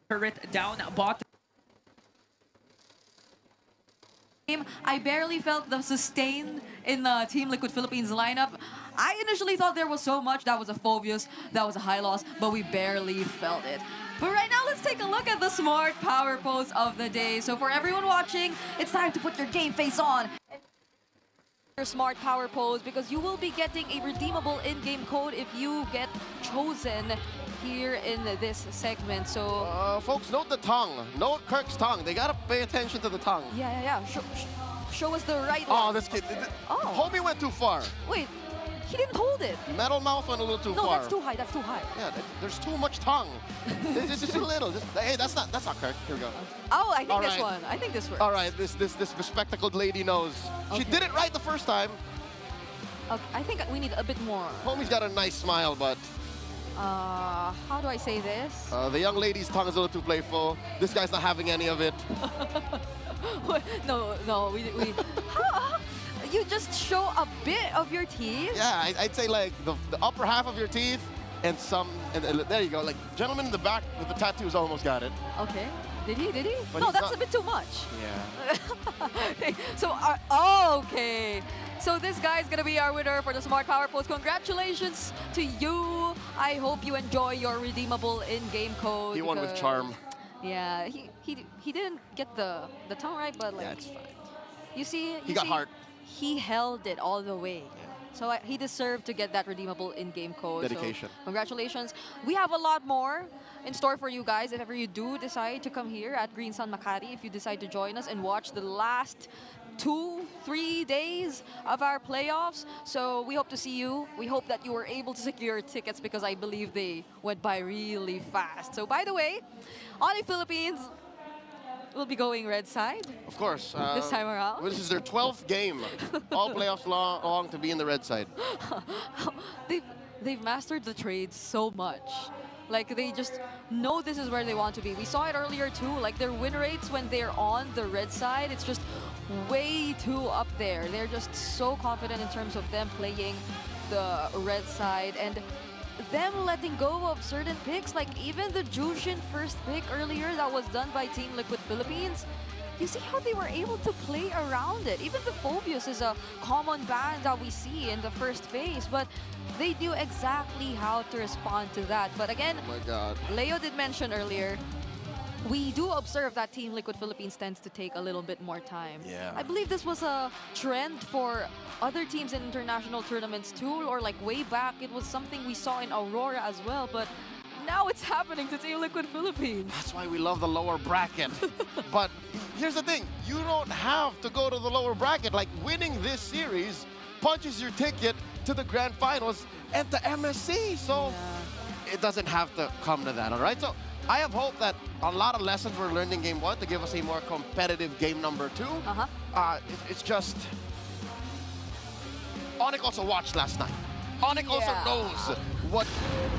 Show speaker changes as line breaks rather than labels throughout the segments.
turret down bottom.
I barely felt the sustain in the Team Liquid Philippines lineup. I initially thought there was so much. That was a Phobius, that was a high loss, but we barely felt it. But right now, let's take a look at the smart power pose of the day. So for everyone watching, it's time to put your game face on. Your smart power pose, because you will be getting a redeemable in-game code if you get chosen here in this segment. So
folks, note the tongue. Note Kirk's tongue. They gotta pay attention to the tongue.
yeah. Show us the right
Oh,
one.
this kid.
Oh.
Homie went too far.
Wait, he didn't hold it.
Metal Mouth went a little too
No,
far.
that's too high. That's too high.
Yeah, there's too much tongue. It's just a little. Hey, that's not Kirk. Here we go.
Oh, I think
All
this
right.
one. I think this works.
All right, this bespectacled lady knows. She
Okay.
did it right the first time.
Okay, I think we need a bit more.
Homie's got a nice smile, but
How do I say this?
the young lady's tongue is a little too playful. This guy's not having any of it.
no, we how, you just show a bit of your teeth?
Yeah, I'd say like the upper half of your teeth and some, and there you go. Like, gentleman in the back with the tattoos almost got it.
Okay. Did he?
But
No,
he's
that's
not-
a bit too much.
Yeah.
So, okay. So this guy's gonna be our winner for the Smart Power Pose. Congratulations to you. I hope you enjoy your redeemable in-game code.
He won with charm.
Yeah, he didn't get the tongue right, but like,
Yeah, it's fine.
you see,
He got heart.
He held it all the way. So he deserved to get that redeemable in-game code.
Dedication.
So congratulations. We have a lot more in store for you guys if ever you do decide to come here at Green Sun Makati, if you decide to join us and watch the last 2-3 days of our playoffs. So we hope to see you. We hope that you were able to secure tickets, because I believe they went by really fast. So by the way, Onyx Philippines will be going red side
Of course.
this time around.
This is their 12th game. All playoffs long to be in the red side.
They've mastered the trades so much. Like, they just know this is where they want to be. We saw it earlier too, like their win rates when they're on the red side, it's just way too up there. They're just so confident in terms of them playing the red side and them letting go of certain picks, like even the Jushin first pick earlier that was done by Team Liquid Philippines. You see how they were able to play around it. Even the Phobius is a common ban that we see in the first phase, but they knew exactly how to respond to that. But again,
Oh my God.
Leo did mention earlier, we do observe that Team Liquid Philippines tends to take a little bit more time.
Yeah.
I believe this was a trend for other teams in international tournaments too, or like way back, it was something we saw in Aurora as well, but now it's happening to Team Liquid Philippines.
That's why we love the lower bracket. But here's the thing, you don't have to go to the lower bracket. Like, winning this series punches your ticket to the grand finals and to MSC. So it doesn't have to come to that, all right? So I have hope that a lot of lessons were learned in game one to give us a more competitive game number two. It's just, Onyx also watched last night. Onyx also knows what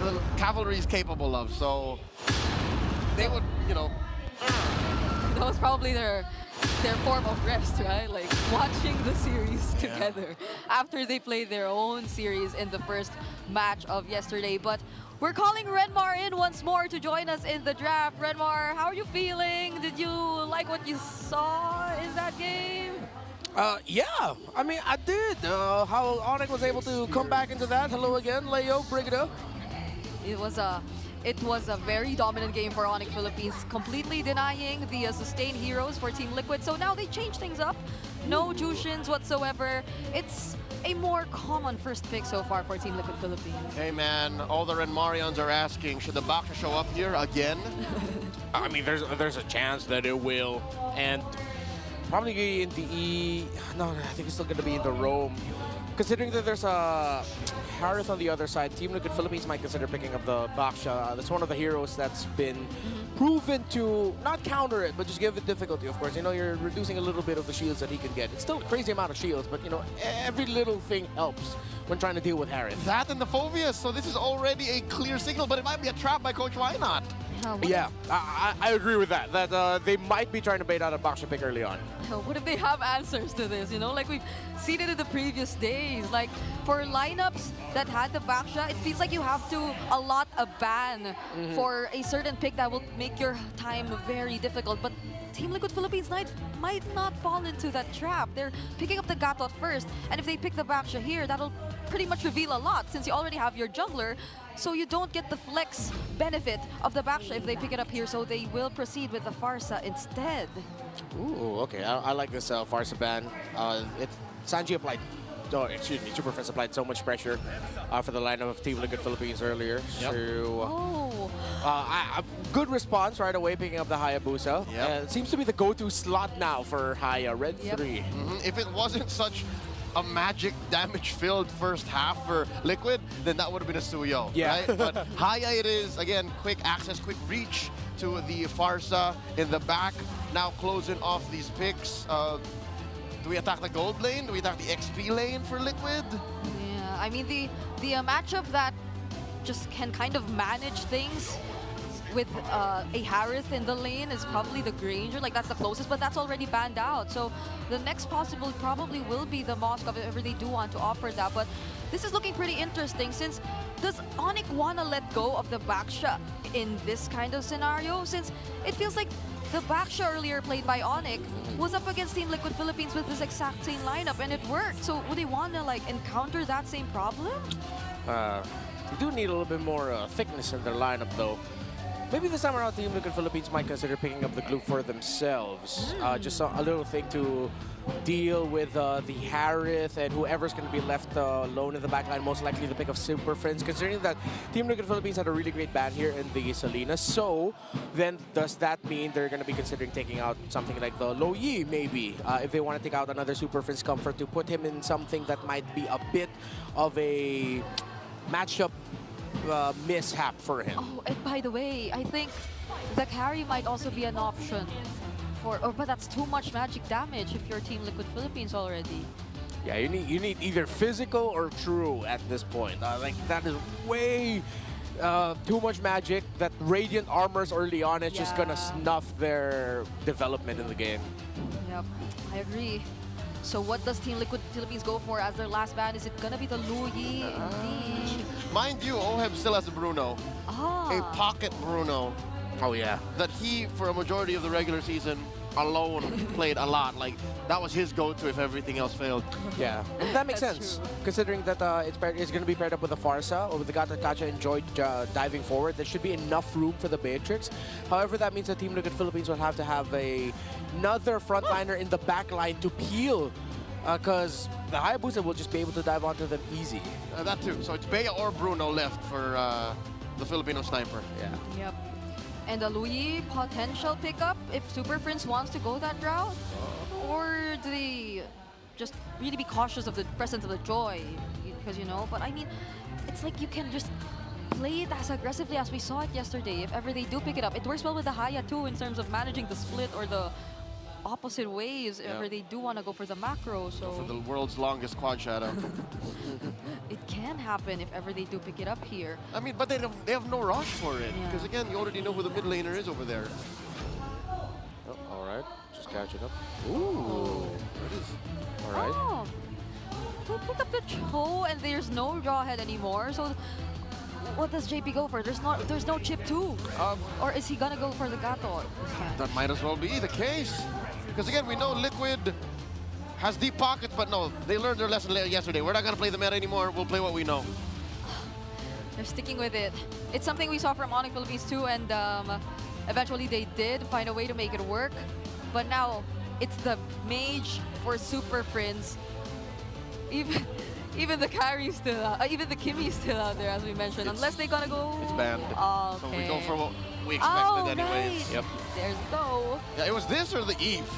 the cavalry is capable of, so they would, you know.
That was probably their form of rest, right? Like watching the series together after they played their own series in the first match of yesterday. But we're calling Renmar in once more to join us in the draft. Renmar, how are you feeling? Did you like what you saw in that game?
Yeah, I mean, I did. How Onyx was able to come back into that. Hello again, Leo, Brigida.
It was a very dominant game for Onyx Philippines, completely denying the sustained heroes for Team Liquid. So now they changed things up. No Jushins whatsoever. It's a more common first pick so far for Team Liquid Philippines.
Hey man, all the Renmarians are asking, should the Boxer show up here again?
I mean, there's a chance that it will, and probably in the No, I think it's still gonna be in the Rome. Considering that there's a Harith on the other side, Team Liquid Philippines might consider picking up the Baksha. That's one of the heroes that's been proven to not counter it, but just give it difficulty, of course. You know, you're reducing a little bit of the shields that he can get. It's still a crazy amount of shields, but, you know, every little thing helps when trying to deal with Harith.
That and the Phobius, so this is already a clear signal, but it might be a trap by Coach Why Not.
Yeah, I agree with that. That they might be trying to bait out a Baksha pick early on.
What if they have answers to this, you know? Like we've seen it in the previous days. Like for lineups that had the Baksha, it feels like you have to allot a ban for a certain pick that will make your time very difficult. But Team Liquid Philippines might not fall into that trap. They're picking up the Gatot first, and if they pick the Baksha here, that'll pretty much reveal a lot since you already have your jungler, so you don't get the flex benefit of the Baksha if they pick it up here, so they will proceed with the Farsa instead.
Ooh, okay. I like this Farsa ban. Sanji applied, Super Friends applied so much pressure for the lineup of Team Liquid Philippines earlier.
Yep.
So, good response right away, picking up the Hayabusa.
Yep.
It seems to be the go-to slot now for Haya, Red 3.
If it wasn't such a magic damage-filled first half for Liquid, then that would have been a Suyo,
Yeah.
right? But Haya it is, again, quick access, quick reach to the Farsa in the back. Now closing off these picks. Do we attack the gold lane? Do we attack the XP lane for Liquid?
Yeah, I mean the matchup that just can kind of manage things with a Harith in the lane is probably the Granger. Like that's the closest, but that's already banned out. So the next possible probably will be the Moskov if ever they do want to offer that. But this is looking pretty interesting since does Onyx wanna let go of the Baksha in this kind of scenario? Since it feels like the Baksha earlier played by Onyx was up against Team Liquid Philippines with this exact same lineup and it worked. So would they want to like encounter that same problem?
You do need a little bit more thickness in their lineup though. Maybe this time around Team Liquid Philippines might consider picking up the glue for themselves. Just a little thing to deal with the Harith and whoever's going to be left alone in the backline, most likely the pick of Super Friends, considering that Team Liquid Philippines had a really great ban here in the Salinas. So then does that mean they're going to be considering taking out something like the Lo Yi maybe, if they want to take out another Super Friends Comfort to put him in something that might be a bit of a matchup mishap for him.
Oh, and by the way, I think the carry might also be an option for, but that's too much magic damage if you're Team Liquid Philippines already.
Yeah, you need either physical or true at this point. Like that is way too much magic. That Radiant Armors early on is just gonna snuff their development in the game.
Yep, I agree. So what does Team Liquid Philippines go for as their last ban? Is it gonna be the Lu Yi indeed?
Mind you, Oheb still has a Bruno. A pocket Bruno.
Oh yeah.
That he, for a majority of the regular season, alone played a lot. Like, that was his go-to if everything else failed.
Yeah, and that makes
That's
sense,
true.
considering that it's going to be paired up with the Farsa, or with the Gatot Kacha enjoyed diving forward. There should be enough room for the Beatrix. However, that means that Team Liquid Philippines will have to have another frontliner in the back line to peel, because the Hayabusa will just be able to dive onto them easy.
That too. So it's Bea or Bruno left for the Filipino sniper.
Yeah.
Yep. And the Lu Yi potential pickup if Super Friends wants to go that route? Or do they just really be cautious of the presence of the Joy? Because, you know, but I mean, it's like you can just play it as aggressively as we saw it yesterday if ever they do pick it up. It works well with the Haya too in terms of managing the split or the opposite waves if ever they do want to go for the macro. So
For the world's longest quad shadow.
it can happen if ever they do pick it up here.
I mean, but they have no rush for it.
Yeah.
Because again, you already know who the mid laner is over there.
Oh, all right, just catching up. Ooh.
There it is.
All right.
Oh, they pick up the Cho and there's no Jawhead anymore. So what does JP go for? There's no chip too. Or is he gonna go for the Gatot this time?
That might as well be the case. Because again, we know Liquid has deep pockets, but no, they learned their lesson yesterday. We're not going to play the meta anymore. We'll play what we know.
They're sticking with it. It's something we saw from Onyx Philippines too, and eventually they did find a way to make it work. But now it's the mage for Super Friends. Even the carry's still out, even the Kimmy's still out there, as we mentioned. Unless they're gonna go.
It's banned.
Okay.
So we go for what we expected anyways.
Right.
Yep.
There's go.
Yeah, it was this or the Eve.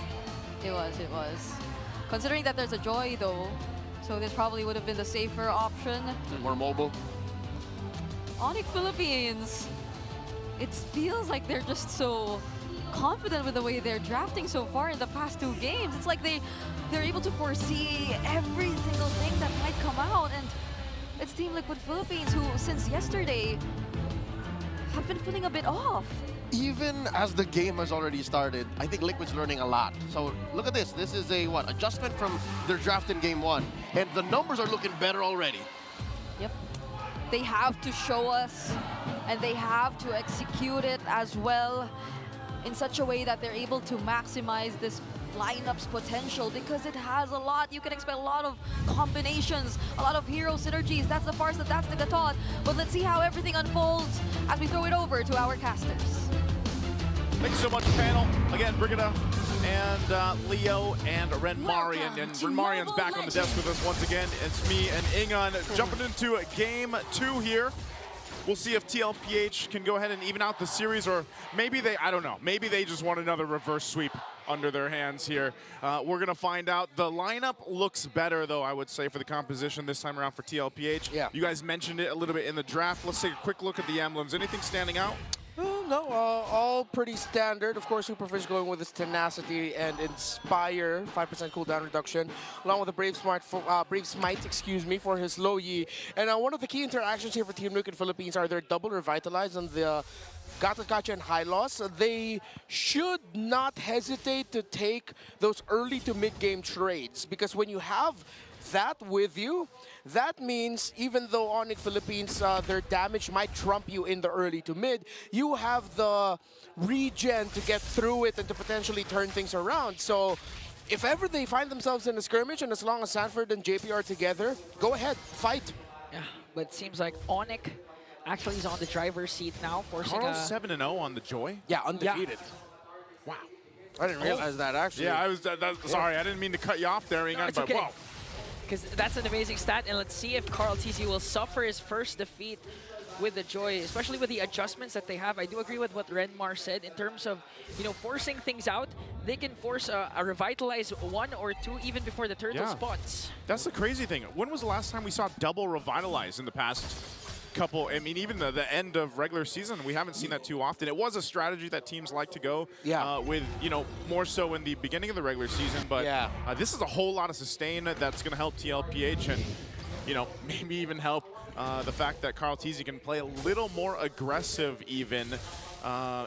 It was. Considering that there's a Joy though, so this probably would have been the safer option.
More mobile.
Onyx Philippines, it feels like they're just so confident with the way they're drafting so far in the past 2 games. It's like they're able to foresee every single thing that might come out, and it's Team Liquid Philippines who, since yesterday, have been feeling a bit off.
even as the game has already started, I think Liquid's learning a lot. So look at this. This is a, what, adjustment from their draft in game 1. And the numbers are looking better already.
Yep. They have to show us, and they have to execute it as well in such a way that they're able to maximize this lineup's potential, because it has a lot. You can expect a lot of combinations, a lot of hero synergies. That's the Farsa, that's the Gatot. But let's see how everything unfolds as we throw it over to our casters.
Thank you so much, panel. Again, Brigida and Leo and Renmarian. And Renmarian's back on the desk with us once again. It's me and Ingon jumping into game 2 here. We'll see if TLPH can go ahead and even out the series, or maybe they, I don't know, maybe they just want another reverse sweep under their hands here. We're going to find out. The lineup looks better, though, I would say, for the composition this time around for TLPH.
Yeah.
You guys mentioned it a little bit in the draft. Let's take a quick look at the emblems. Anything standing out?
No, all pretty standard. Of course, Superfish going with his Tenacity and Inspire, 5% cooldown reduction, along with the Brave Smite, excuse me, for his low Yi. And one of the key interactions here for Team Nuke in Philippines are their double Revitalize and the Gata and High Loss. They should not hesitate to take those early to mid-game trades, because when you have that with you, that means even though Onyx Philippines, their damage might trump you in the early to mid, you have the regen to get through it and to potentially turn things around. So if ever they find themselves in a skirmish, and as long as Sanford and JP are together, go ahead, fight.
Yeah, but it seems like Onyx actually is on the driver's seat now, forcing
Carl 7-0 on the Joy?
Yeah, undefeated.
Wow.
I didn't realize that, actually.
Yeah, I was sorry, I didn't mean to cut you off there, Ingon,
No, it's
but
okay.
wow.
Because that's an amazing stat, and let's see if Carl TZ will suffer his first defeat with the Joy, especially with the adjustments that they have. I do agree with what Renmar said in terms of, you know, forcing things out. They can force a Revitalize 1 or 2 even before the turtle spawns.
That's the crazy thing. When was the last time we saw double Revitalize in the past couple? I mean, even the end of regular season, we haven't seen that too often. It was a strategy that teams like to go with, you know, more so in the beginning of the regular season. But this is a whole lot of sustain that's going to help TLPH, and, you know, maybe even help the fact that Carl TZ can play a little more aggressive even.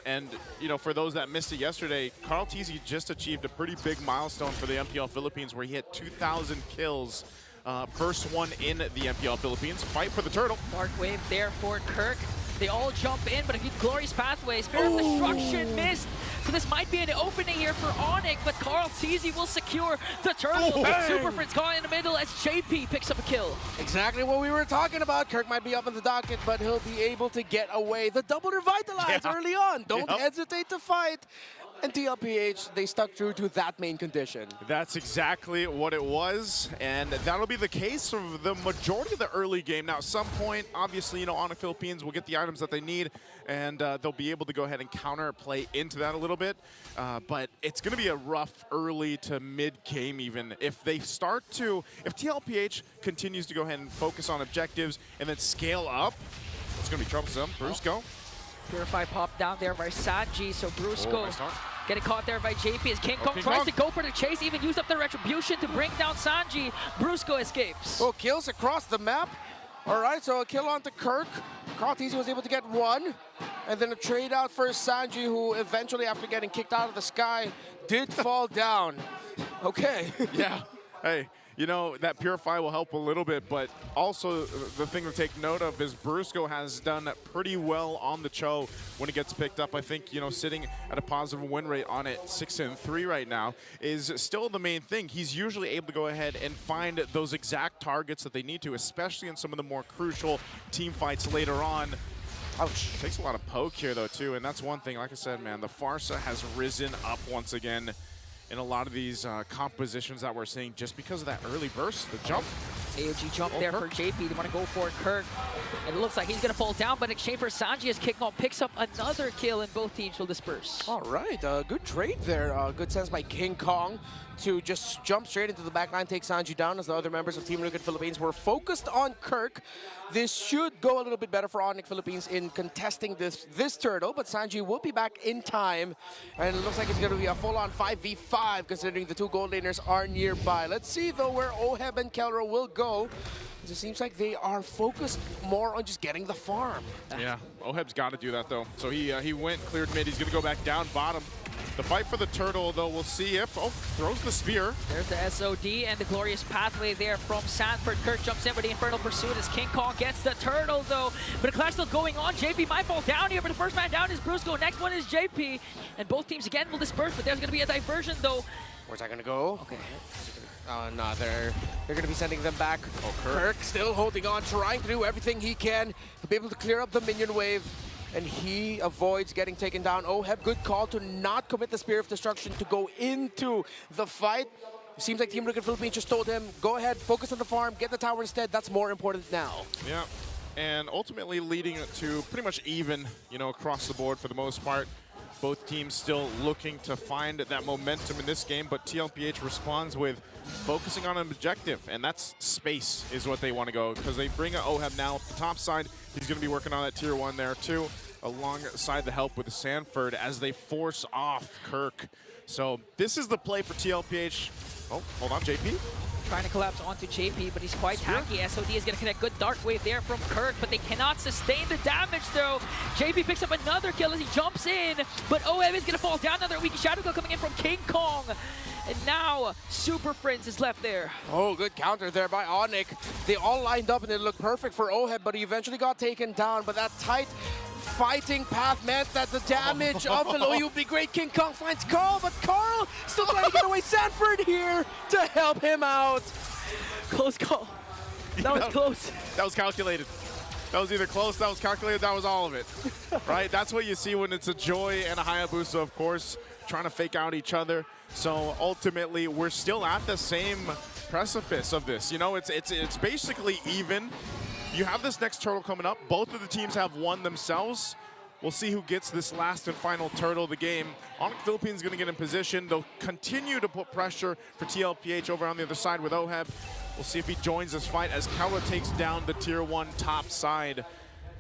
And, you know, for those that missed it yesterday, Carl TZ just achieved a pretty big milestone for the MPL Philippines, where he hit 2,000 kills. First one in the MPL Philippines. Fight for the turtle.
Dark Wave there for Kirk. They all jump in, but a glorious pathway. Spirit of Destruction missed. So this might be an opening here for Onyx, but Carl TZ will secure the turtle. Super Fritz caught in the middle as JP picks up a kill.
Exactly what we were talking about. Kirk might be up in the docket, but he'll be able to get away. The double Revitalize early on. Don't hesitate to fight. And TLPH, they stuck true to that main condition.
That's exactly what it was, and that'll be the case for the majority of the early game. Now, at some point, obviously, you know, Onyx Philippines will get the items that they need, and they'll be able to go ahead and counter play into that a little bit. But it's going to be a rough early to mid-game even. If they start to, if TLPH continues to go ahead and focus on objectives and then scale up, it's going to be troublesome. Brusco.
Purify popped down there by Sanji, so Brusco getting caught there by JP as King Kong
King
tries
Kong
to go for the chase, even used up the Retribution to bring down Sanji. Brusco escapes.
Oh, kills across the map. All right, so a kill onto Kirk. Carl TZ was able to get 1. And then a trade out for Sanji, who eventually, after getting kicked out of the sky, did fall down. Okay.
Yeah. Hey. You know, that Purify will help a little bit, but also the thing to take note of is Brusco has done pretty well on the Cho when it gets picked up. I think, you know, sitting at a positive win rate on it, 6-3 right now, is still the main thing. He's usually able to go ahead and find those exact targets that they need to, especially in some of the more crucial team fights later on. Ouch. Takes a lot of poke here, though, too, and that's one thing. Like I said, man, the Farsa has risen up once again in a lot of these compositions that we're seeing just because of that early burst, the jump.
AOG jump there for JP. They want to go for Kirk. And it looks like he's going to fall down, but in exchange for Sanji as King Kong picks up another kill, and both teams will disperse.
All right, good trade there. Good sense by King Kong to just jump straight into the backline, take Sanji down, as the other members of Team Nuke Philippines were focused on Kirk. This should go a little bit better for Onyx Philippines in contesting this turtle, but Sanji will be back in time, and it looks like it's going to be a full-on 5v5 considering the two gold laners are nearby. Let's see, though, where Oheb and Kelro will go. It seems like they are focused more on just getting the farm.
Yeah, Oheb's got to do that, though. So he went, cleared mid. He's going to go back down bottom. The fight for the turtle, though, we'll see if... Oh, throws the spear.
There's the SOD and the glorious pathway there from Sanford. Kirk jumps in with the Infernal Pursuit as King Kong gets the turtle, though. But a clash still going on. JP might fall down here, but the first man down is Brusco. Next one is JP. And both teams, again, will disperse, but there's going to be a diversion, though.
Where's that going to go?
Okay.
No, they're going to be sending them back. Oh, Kirk still holding on, trying to do everything he can to be able to clear up the minion wave. And he avoids getting taken down. Oheb, good call to not commit the Spear of Destruction to go into the fight. Seems like Team Liquid Philippines just told him, go ahead, focus on the farm, get the tower instead. That's more important now.
Yeah, and ultimately leading it to pretty much even, you know, across the board for the most part. Both teams still looking to find that momentum in this game, but TLPH responds with focusing on an objective, and that's space is what they want to go, because they bring Oheb now up the top side. He's going to be working on that tier 1 there too, alongside the help with Sanford as they force off Kirk. So this is the play for TLPH. Oh, hold on, JP.
Trying to collapse onto JP, but he's quite tanky. SOD is going to connect good Dark Wave there from Kirk, but they cannot sustain the damage, though. JP picks up another kill as he jumps in, but Oheb is going to fall down. Another weak Shadow Kill coming in from King Kong. And now, Super Prince is left there.
Oh, good counter there by Onyx. They all lined up and it looked perfect for Oheb, but he eventually got taken down. But that tight fighting path meant that the damage of below you would be great. King Kong finds Carl, but Carl still trying to get away. Sanford here to help him out.
Close call. That was close.
That was calculated. That was either close, that was calculated, that was all of it. Right? That's what you see when it's a Joy and a Hayabusa, of course, trying to fake out each other. So ultimately, we're still at the same precipice of this. You know, it's basically even. You have this next turtle coming up. Both of the teams have won themselves. We'll see who gets this last and final turtle of the game. Onyx Philippines is going to get in position. They'll continue to put pressure for TLPH over on the other side with Oheb. We'll see if he joins this fight as Kawa takes down the tier 1 top side.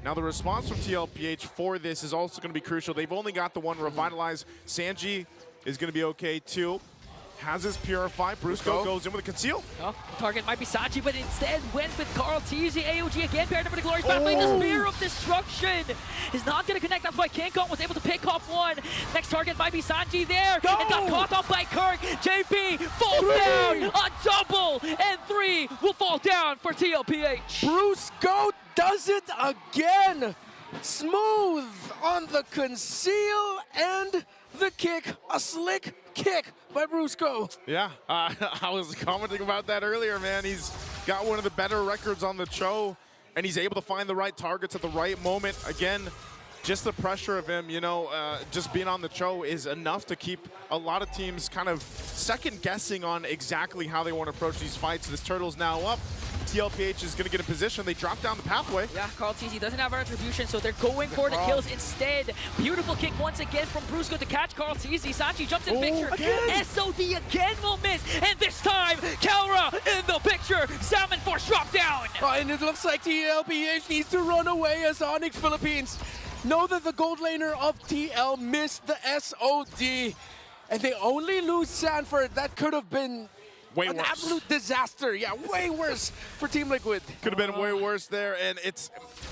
Now the response from TLPH for this is also going to be crucial. They've only got the one revitalize. Sanji is going to be okay too. Has his Purify. Brusco goes in with a conceal.
Oh, target might be Sachi, but instead went with Carl TZ. AOG again paired up with the Glorious Pathway. The Spear of Destruction is not going to connect. That's why King Kong was able to pick off one. Next target might be Sanji there. And got caught off by Kirk. JP falls down. A double. And 3 will fall down for TLPH.
Brusco does it again. Smooth on the conceal and the kick. A slick kick by Brusco.
Yeah, I was commenting about that earlier, man. He's got one of the better records on the Cho, and he's able to find the right targets at the right moment. Again, just the pressure of him, you know, just being on the Cho is enough to keep a lot of teams kind of second-guessing on exactly how they want to approach these fights. This turtle's now up. TLPH is going to get in position. They drop down the pathway.
Yeah, Carl TZ doesn't have retribution, so they're going for the kills instead. Beautiful kick once again from Brusco to catch Carl TZ. Sanchi jumps in picture. Again. SOD again will miss. And this time, Kelra in the picture. Salmon Force drop down.
And it looks like TLPH needs to run away as Onyx Philippines know that the gold laner of TL missed the SOD. And they only lose Sanford. That could have been an absolute disaster. Yeah, way worse for Team Liquid.
Could have been way worse there, and it's,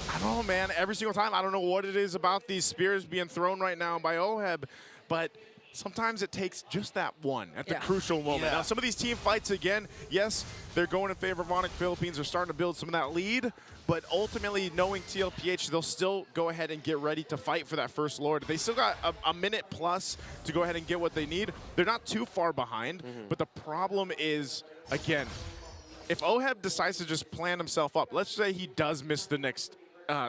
I don't know, man, every single time, I don't know what it is about these spears being thrown right now by Oheb, but sometimes it takes just that one at the crucial moment. Now, some of these team fights, again, yes, they're going in favor of Onyx Philippines. They're starting to build some of that lead, but ultimately, knowing TLPH, they'll still go ahead and get ready to fight for that first Lord. They still got a minute plus to go ahead and get what they need. They're not too far behind, but the problem is, again, if Oheb decides to just plan himself up, let's say he does miss the next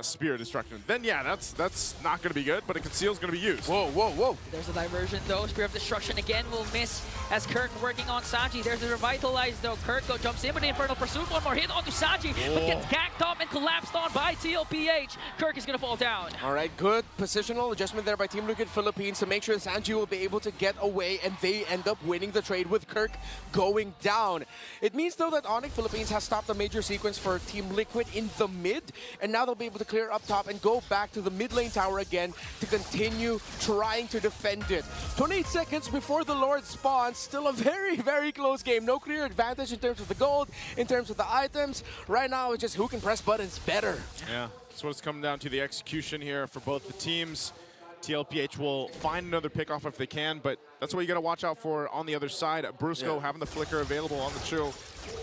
Spear of Destruction, then yeah, that's not going to be good, but a conceal is going to be used.
Whoa, whoa, whoa.
There's a diversion though. Spear of Destruction again will miss as Kirk working on Sanji. There's a Revitalize though. Kirk jumps in with the Infernal Pursuit. One more hit onto Sanji, but gets ganked up and collapsed on by TLPH. Kirk is going to fall down.
All right, good positional adjustment there by Team Liquid Philippines to make sure Sanji will be able to get away, and they end up winning the trade with Kirk going down. It means though that Onyx Philippines has stopped a major sequence for Team Liquid in the mid, and now they'll be able to clear up top and go back to the mid lane tower again to continue trying to defend it. 28 seconds before the Lord spawns. Still a very, very close game. No clear advantage in terms of the gold, in terms of the items. Right now, it's just who can press buttons better.
Yeah, that's what it's coming down to, the execution here for both the teams. TLPH will find another pickoff if they can, but that's what you got to watch out for on the other side. Brusco having the flicker available on the chill.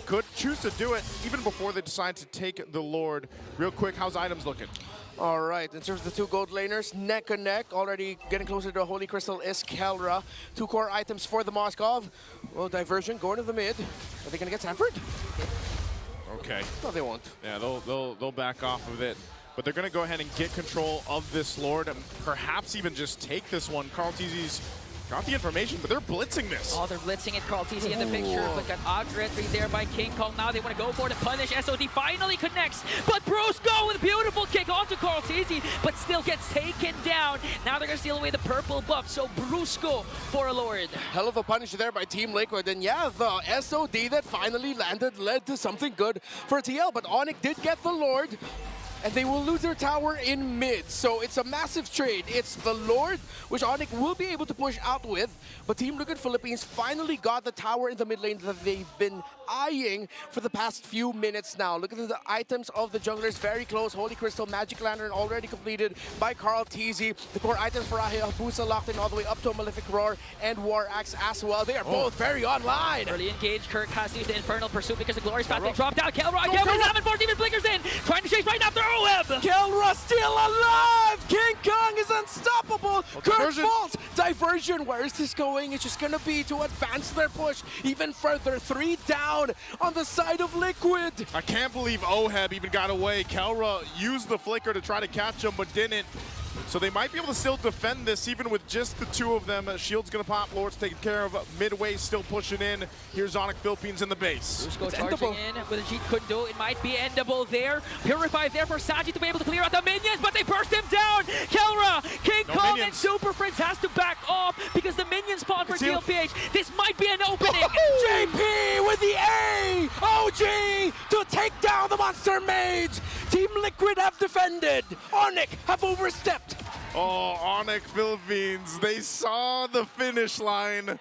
Could choose to do it even before they decide to take the Lord. Real quick, how's items looking?
All right, in terms of the two gold laners, neck and neck, already getting closer to a Holy Crystal is Kelra. 2 core items for the Moskov. Well, diversion going to the mid. Are they going to get Sanford?
Okay.
No, they won't.
Yeah, they'll back off of it. But they're going to go ahead and get control of this Lord and perhaps even just take this one. karl'TZ's got the information, but they're blitzing this.
Oh, they're blitzing it. karl'TZ in the picture, but got Augur entry there by King Kong. Now they want to go for it to punish. SOD finally connects, but Brusco with a beautiful kick onto karl'TZ, but still gets taken down. Now they're going to steal away the purple buff, so Brusco for a Lord.
Hell of a punish there by Team Liquid, and yeah, the SOD that finally landed led to something good for TL, but Onyx did get the Lord. And they will lose their tower in mid. So it's a massive trade. It's the Lord, which Onyx will be able to push out with. But Team Liquid Philippines finally got the tower in the mid lane that they've been eyeing for the past few minutes now. Look at the items of the junglers, very close. Holy Crystal, Magic Lantern already completed by karl'TZ. The core items for Hayabusa locked in all the way up to a Malefic Roar and War Axe as well. They are both very online.
Early engage, Kirk has to use the Infernal Pursuit because the Glorious Path they dropped down. Kelra again with 7-14 and blinkers in, trying to chase right after Web.
Kelra still alive! King Kong is unstoppable! Kirk falls! Diversion, where is this going? It's just gonna be to advance their push even further. 3 down on the side of Liquid.
I can't believe Oheb even got away. Kelra used the flicker to try to catch him, but didn't. So they might be able to still defend this even with just the 2 of them. Shield's gonna pop, Lord's taken care of. Midway still pushing in. Here's Onyx Philippines in the base.
Brusco charging in with a Jeet couldn't do it. It might be endable there. Purify there for Sanji to be able to clear out the minions, but they burst him down. Kelra, King Kong and Super Prince has to back off because the minions spawn for TLPH. This might be an opening.
JP with the A! OG to take down the Monster Mage. Team Liquid have defended. Onyx have overstepped.
Oh, Onyx Philippines, they saw the finish line,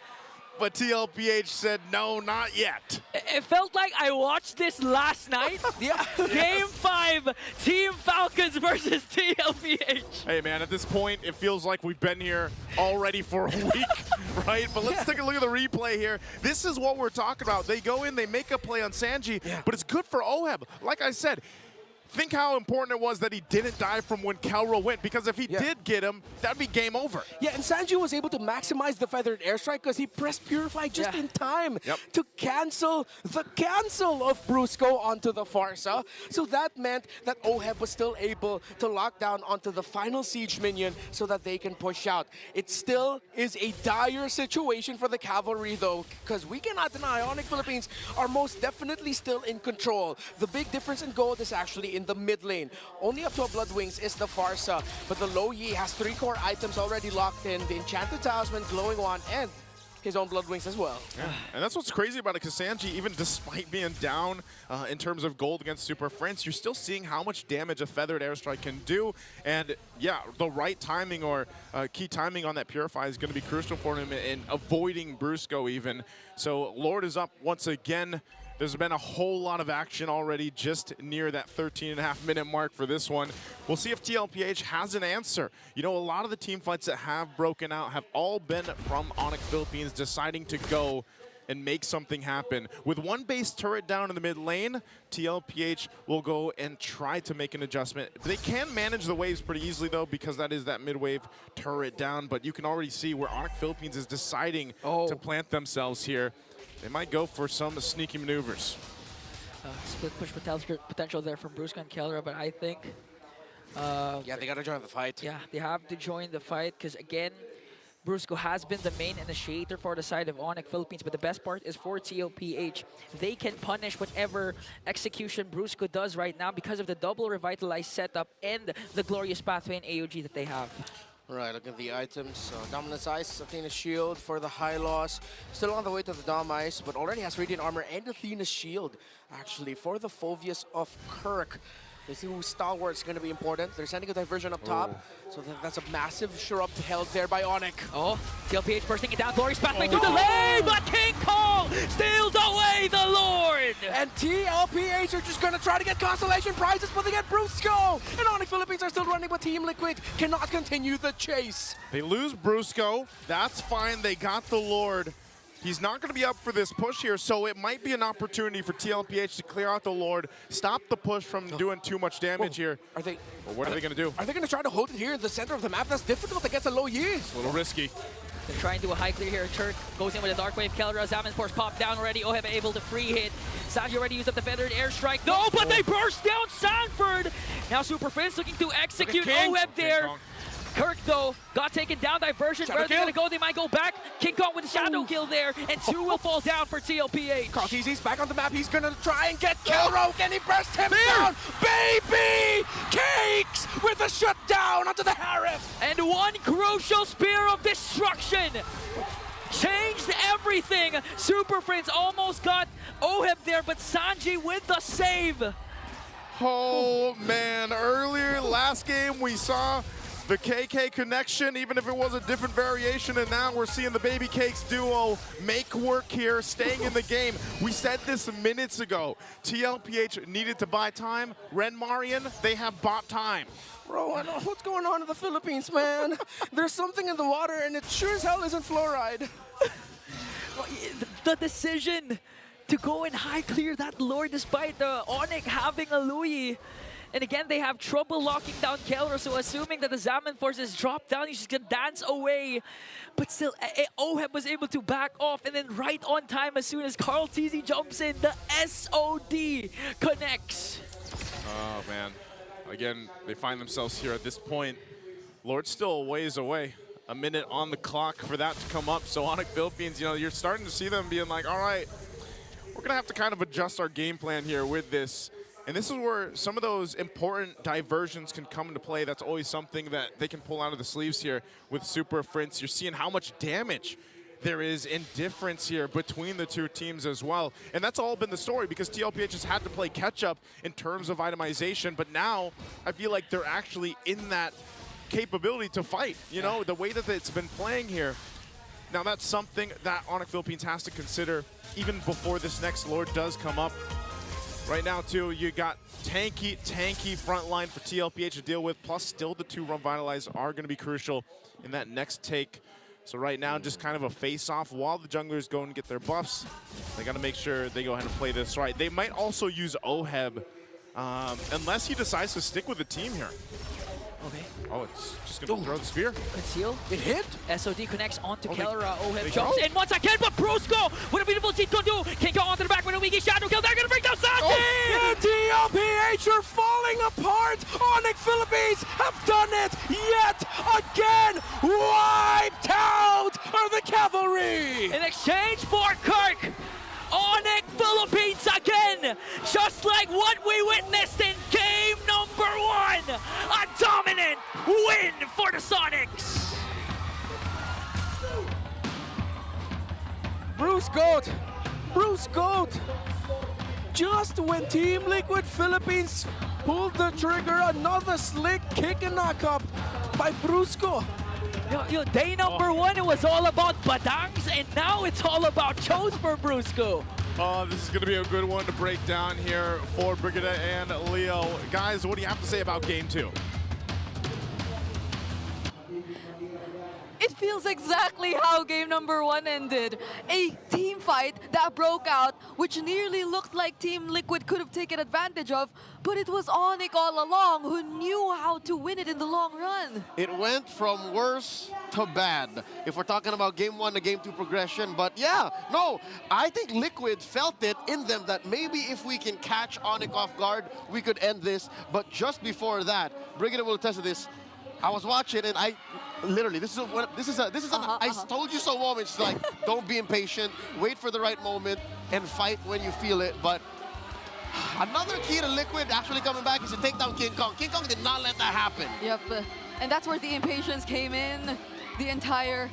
but TLPH said no, not yet.
It felt like I watched this last night.
Yeah.
Game 5, Team Falcons versus TLPH.
Hey man, at this point, it feels like we've been here already for a week, right? But let's take a look at the replay here. This is what we're talking about. They go in, they make a play on Sanji, but it's good for Oheb. Like I said, think how important it was that he didn't die from when Kelra went, because if he did get him, that'd be game over.
Yeah, and Sanji was able to maximize the feathered airstrike because he pressed Purify just in time to cancel the cancel of Brusco onto the Farsa. So that meant that Oheb was still able to lock down onto the final siege minion so that they can push out. It still is a dire situation for the Cavalry though, because we cannot deny Onyx Philippines are most definitely still in control. The big difference in gold is actually in the mid lane. Only up to a Blood Wings is the Farsa, but the Low Yi has 3 core items already locked in, the Enchanted Talisman, Glowing Wand, and his own Blood Wings as well.
Yeah. And that's what's crazy about it, because Sanji, even despite being down in terms of gold against Super Prince, you're still seeing how much damage a Feathered Airstrike can do. And yeah, the right timing or key timing on that Purify is going to be crucial for him in avoiding Brusco even. So Lord is up once again. There's been a whole lot of action already just near that 13.5-minute mark for this one. We'll see if TLPH has an answer. You know, a lot of the team fights that have broken out have all been from Onyx Philippines deciding to go and make something happen. With one base turret down in the mid lane, TLPH will go and try to make an adjustment. They can manage the waves pretty easily though, because that is that mid-wave turret down, but you can already see where Onyx Philippines is deciding to plant themselves here. They might go for some sneaky maneuvers.
Split push potential there from Brusco and Kelra, but I think...
yeah, they gotta join the fight.
Yeah, they have to join the fight, because again, Brusco has been the main initiator for the side of Onyx Philippines, but the best part is for TLPH. They can punish whatever execution Brusco does right now because of the double revitalized setup and the glorious pathway in AOG that they have.
Right, look at the items. Dominance Ice, Athena's Shield for the high loss. Still on the way to the Dom Ice, but already has Radiant Armor and Athena's Shield, actually, for the Phoveus of Kirk. They see who's stalwart's going to be important. They're sending a diversion up top. So that's a massive sure up held there by Onyx.
Oh, TLPH bursting it down. Glorious pathway through the lane, but King Kong steals away the Lord.
And TLPH are just going to try to get consolation prizes, but they get Brusco. And Onyx Philippines are still running, but Team Liquid cannot continue the chase.
They lose Brusco. That's fine. They got the Lord. He's not going to be up for this push here, so it might be an opportunity for TLPH to clear out the Lord, stop the push from doing too much damage here.
Are they?
Well, what are they going to do?
Are they going to try to hold it here in the center of the map? That's difficult against a low yi.
It's a little risky.
They're trying to do a high clear here. Turk goes in with a Dark Wave. Kelra, Zaman Force popped down already. Oheb able to free hit. Sanji already used up the feathered airstrike. No, but they burst down Sanford. Now Super Prince looking to execute Oheb there. Kirk, though, got taken down. Diversion. Where are they going to go? They might go back. King Kong with a shadow kill there. And 2 will fall down for TLPH.
Cartesi's back on the map. He's going to try and get Kelro. Can he burst him down? Baby! Cakes with a shutdown onto the Harris.
And one crucial spear of destruction changed everything. Super Prince almost got Oheb there, but Sanji with the save.
Oh, man. Earlier, last game, we saw the KK connection, even if it was a different variation, and now we're seeing the Baby Cakes duo make work here, staying in the game. We said this minutes ago. TLPH needed to buy time. Ren Marian, they have bought time.
Bro, I know what's going on in the Philippines, man. There's something in the water, and it sure as hell isn't fluoride.
The decision to go and high clear that Lord despite the Onyx having a Louis. And again, they have trouble locking down Kelra, so assuming that the Zaman forces drop down, he's just gonna dance away. But still, Oheb was able to back off, and then right on time as soon as Carl TZ jumps in, the SOD connects.
Oh, man. Again, they find themselves here at this point. Lord's still a ways away. A minute on the clock for that to come up. So Onyx Philippines, you know, you're starting to see them being like, all right, we're gonna have to kind of adjust our game plan here with this. And this is where some of those important diversions can come into play. That's always something that they can pull out of the sleeves here with Super Prince. You're seeing how much damage there is in difference here between the two teams as well. And that's all been the story because TLPH has had to play catch-up in terms of itemization. But now I feel like they're actually in that capability to fight, you know, the way that it's been playing here. Now that's something that Onyx Philippines has to consider even before this next Lord does come up. Right now, too, you got tanky front line for TLPH to deal with, plus still the 2 Revitalize are going to be crucial in that next take. So right now, just kind of a face-off while the junglers go and get their buffs. They got to make sure they go ahead and play this right. They might also use Oheb, unless he decides to stick with the team here.
Okay.
Oh, it's just going to throw the spear.
Conceal.
It hit.
SOD connects onto Kelra.
They
Oheb jumps in once again, but Brusco, what a beautiful cheat gonna do. Can't go onto the back with a Wiki shadow kill. They're gonna bring down Sanji!
And TLPH are falling apart. Onyx Philippines have done it yet again. Wiped out are the cavalry.
In exchange for Kirk, Onyx Philippines again, just like what we witnessed in game number 1. A dominant win for the Sonics.
Bruce Goat. Just when Team Liquid Philippines pulled the trigger, another slick kick and knock up by Brusco.
Day number 1, it was all about Badangs, and now it's all about Chose for Brusco.
Oh, this is going to be a good one to break down here for Brigida and Leo. Guys, what do you have to say about Game 2?
It feels exactly how game number 1 ended. A team fight that broke out, which nearly looked like Team Liquid could have taken advantage of, but it was Onyx all along who knew how to win it in the long run.
It went from worse to bad, if we're talking about game 1 to game 2 progression. But yeah, no, I think Liquid felt it in them that maybe if we can catch Onyx off guard, we could end this. But just before that, Brigida will attest to this. I was watching and I literally, this is an I told you so moment. It's like, don't be impatient, wait for the right moment and fight when you feel it. But another key to Liquid actually coming back is to take down King Kong. King Kong did not let that happen.
Yep, and that's where the impatience came in. The entire,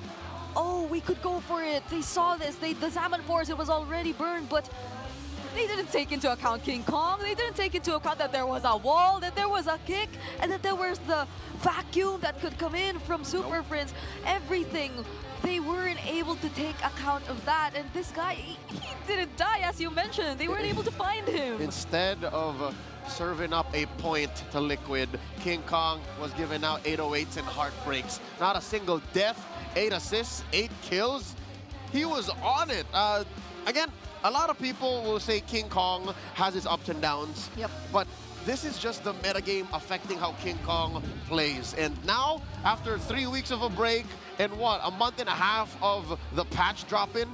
oh, we could go for it. They saw this, the Zaman Force, it was already burned, but they didn't take into account King Kong. They didn't take into account that there was a wall, that there was a kick, and that there was the vacuum that could come in from Super Prince. Everything. They weren't able to take account of that. And this guy, he didn't die, as you mentioned. They weren't able to find him.
Instead of serving up a point to Liquid, King Kong was giving out 808s and heartbreaks. Not a single death, 8 assists, 8 kills. He was on it. Again, a lot of people will say King Kong has his ups and downs.
Yep.
But this is just the metagame affecting how King Kong plays. And now, after 3 weeks of a break and a month and a half of the patch drop-in,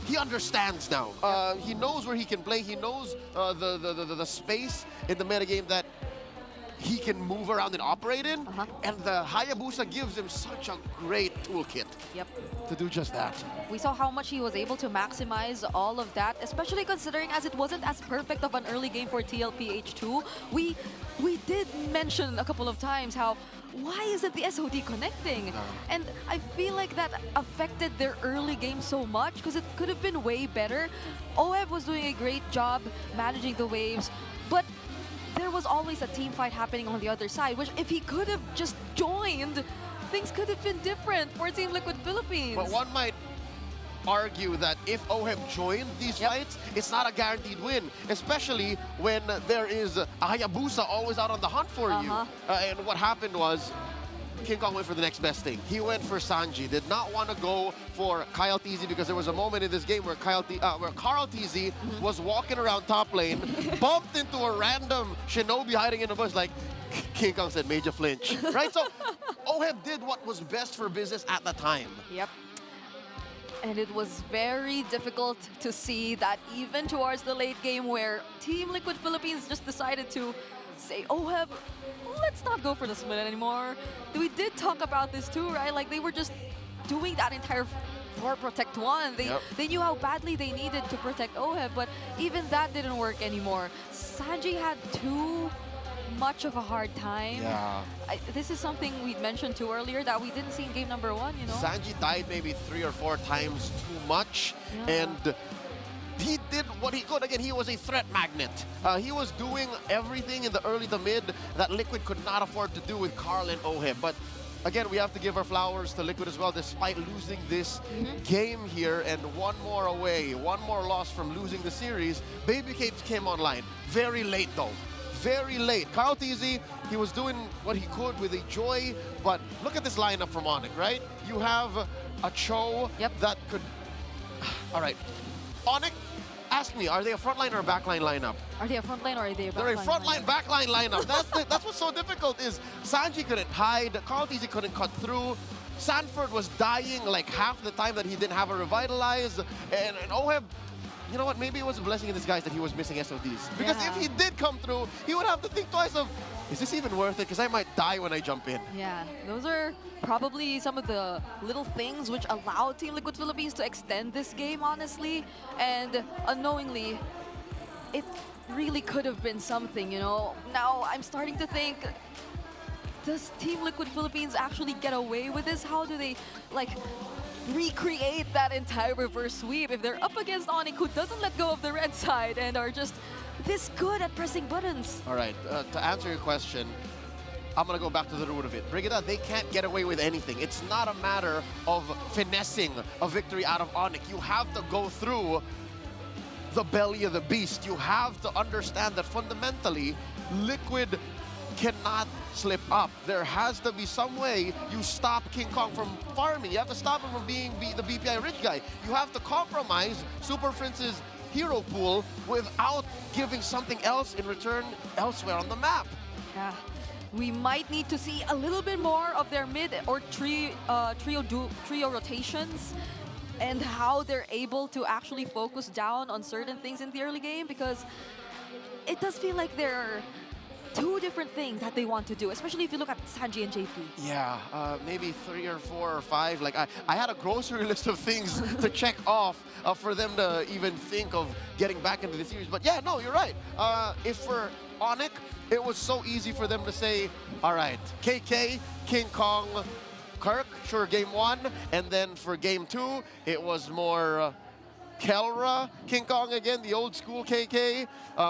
he understands now. He knows where he can play. He knows the space in the metagame that he can move around and operate in. And the Hayabusa gives him such a great toolkit to do just that.
We saw how much he was able to maximize all of that, especially considering as it wasn't as perfect of an early game for TLPH2. We did mention a couple of times how, why isn't the SOD connecting? And I feel like that affected their early game so much because it could have been way better. OEB was doing a great job managing the waves, but there was always a team fight happening on the other side, which if he could have just joined, things could have been different for Team Liquid Philippines.
But one might argue that if OHEB joined these fights, it's not a guaranteed win, especially when there is a Hayabusa always out on the hunt for you. And what happened was, King Kong went for the next best thing. He went for Sanji. Did not want to go for Kyle TZ because there was a moment in this game where Carl TZ was walking around top lane, bumped into a random Shinobi hiding in the bush, like, King Kong said, major flinch. Right? So, OHEB did what was best for business at the time.
Yep. And it was very difficult to see that even towards the late game where Team Liquid Philippines just decided to say, OHEB, let's not go for the split anymore. We did talk about this too, right? Like they were just doing that entire for Protect 1. They knew how badly they needed to protect OHEB, but even that didn't work anymore. Sanji had too much of a hard time. This is something we mentioned too earlier that we didn't see in game number 1, you know?
Sanji died maybe 3 or 4 times too much, and he did what he could. Again, he was a threat magnet. He was doing everything in the early to mid that Liquid could not afford to do with Carl and OHEB. But again, we have to give our flowers to Liquid as well, despite losing this game here and one more away, one more loss from losing the series. Baby Capes came online. Very late though. Very late. Carl TZ, he was doing what he could with a Joy, but look at this lineup from Onyx, right? You have a Cho that could... All right. Onyx, ask me, are they a frontline or a backline lineup?
Are they a frontline or are they a backline?
They're a frontline, backline lineup. That's what's so difficult is Sanji couldn't hide, Carl TZ couldn't cut through, Sanford was dying like half the time that he didn't have a Revitalize, and OHEB, you know what, maybe it was a blessing in disguise that he was missing SODs. Because if he did come through, he would have to think twice of, is this even worth it? Because I might die when I jump in.
Yeah, those are probably some of the little things which allowed Team Liquid Philippines to extend this game, honestly. And unknowingly, it really could have been something, you know? Now, I'm starting to think, does Team Liquid Philippines actually get away with this? How do they, like, recreate that entire reverse sweep if they're up against Onyx, who doesn't let go of the red side and are just this good at pressing buttons?
All right, to answer your question, I'm going to go back to the root of it. Brigida, they can't get away with anything. It's not a matter of finessing a victory out of Onyx. You have to go through the belly of the beast. You have to understand that fundamentally, Liquid cannot slip up. There has to be some way you stop King Kong from farming. You have to stop him from being the BPI rich guy. You have to compromise Super Prince's hero pool without giving something else in return elsewhere on the map.
Yeah. We might need to see a little bit more of their mid or trio rotations and how they're able to actually focus down on certain things in the early game, because it does feel like there are 2 different things that they want to do, especially if you look at Sanji and JP.
Yeah, maybe 3 or 4 or 5. Like I had a grocery list of things to check off for them to even think of getting back into the series. But yeah, no, you're right. If for Onyx, it was so easy for them to say, all right, KK, King Kong, Kirk, sure, game 1. And then for game 2, it was more Kelra, King Kong again, the old school KK,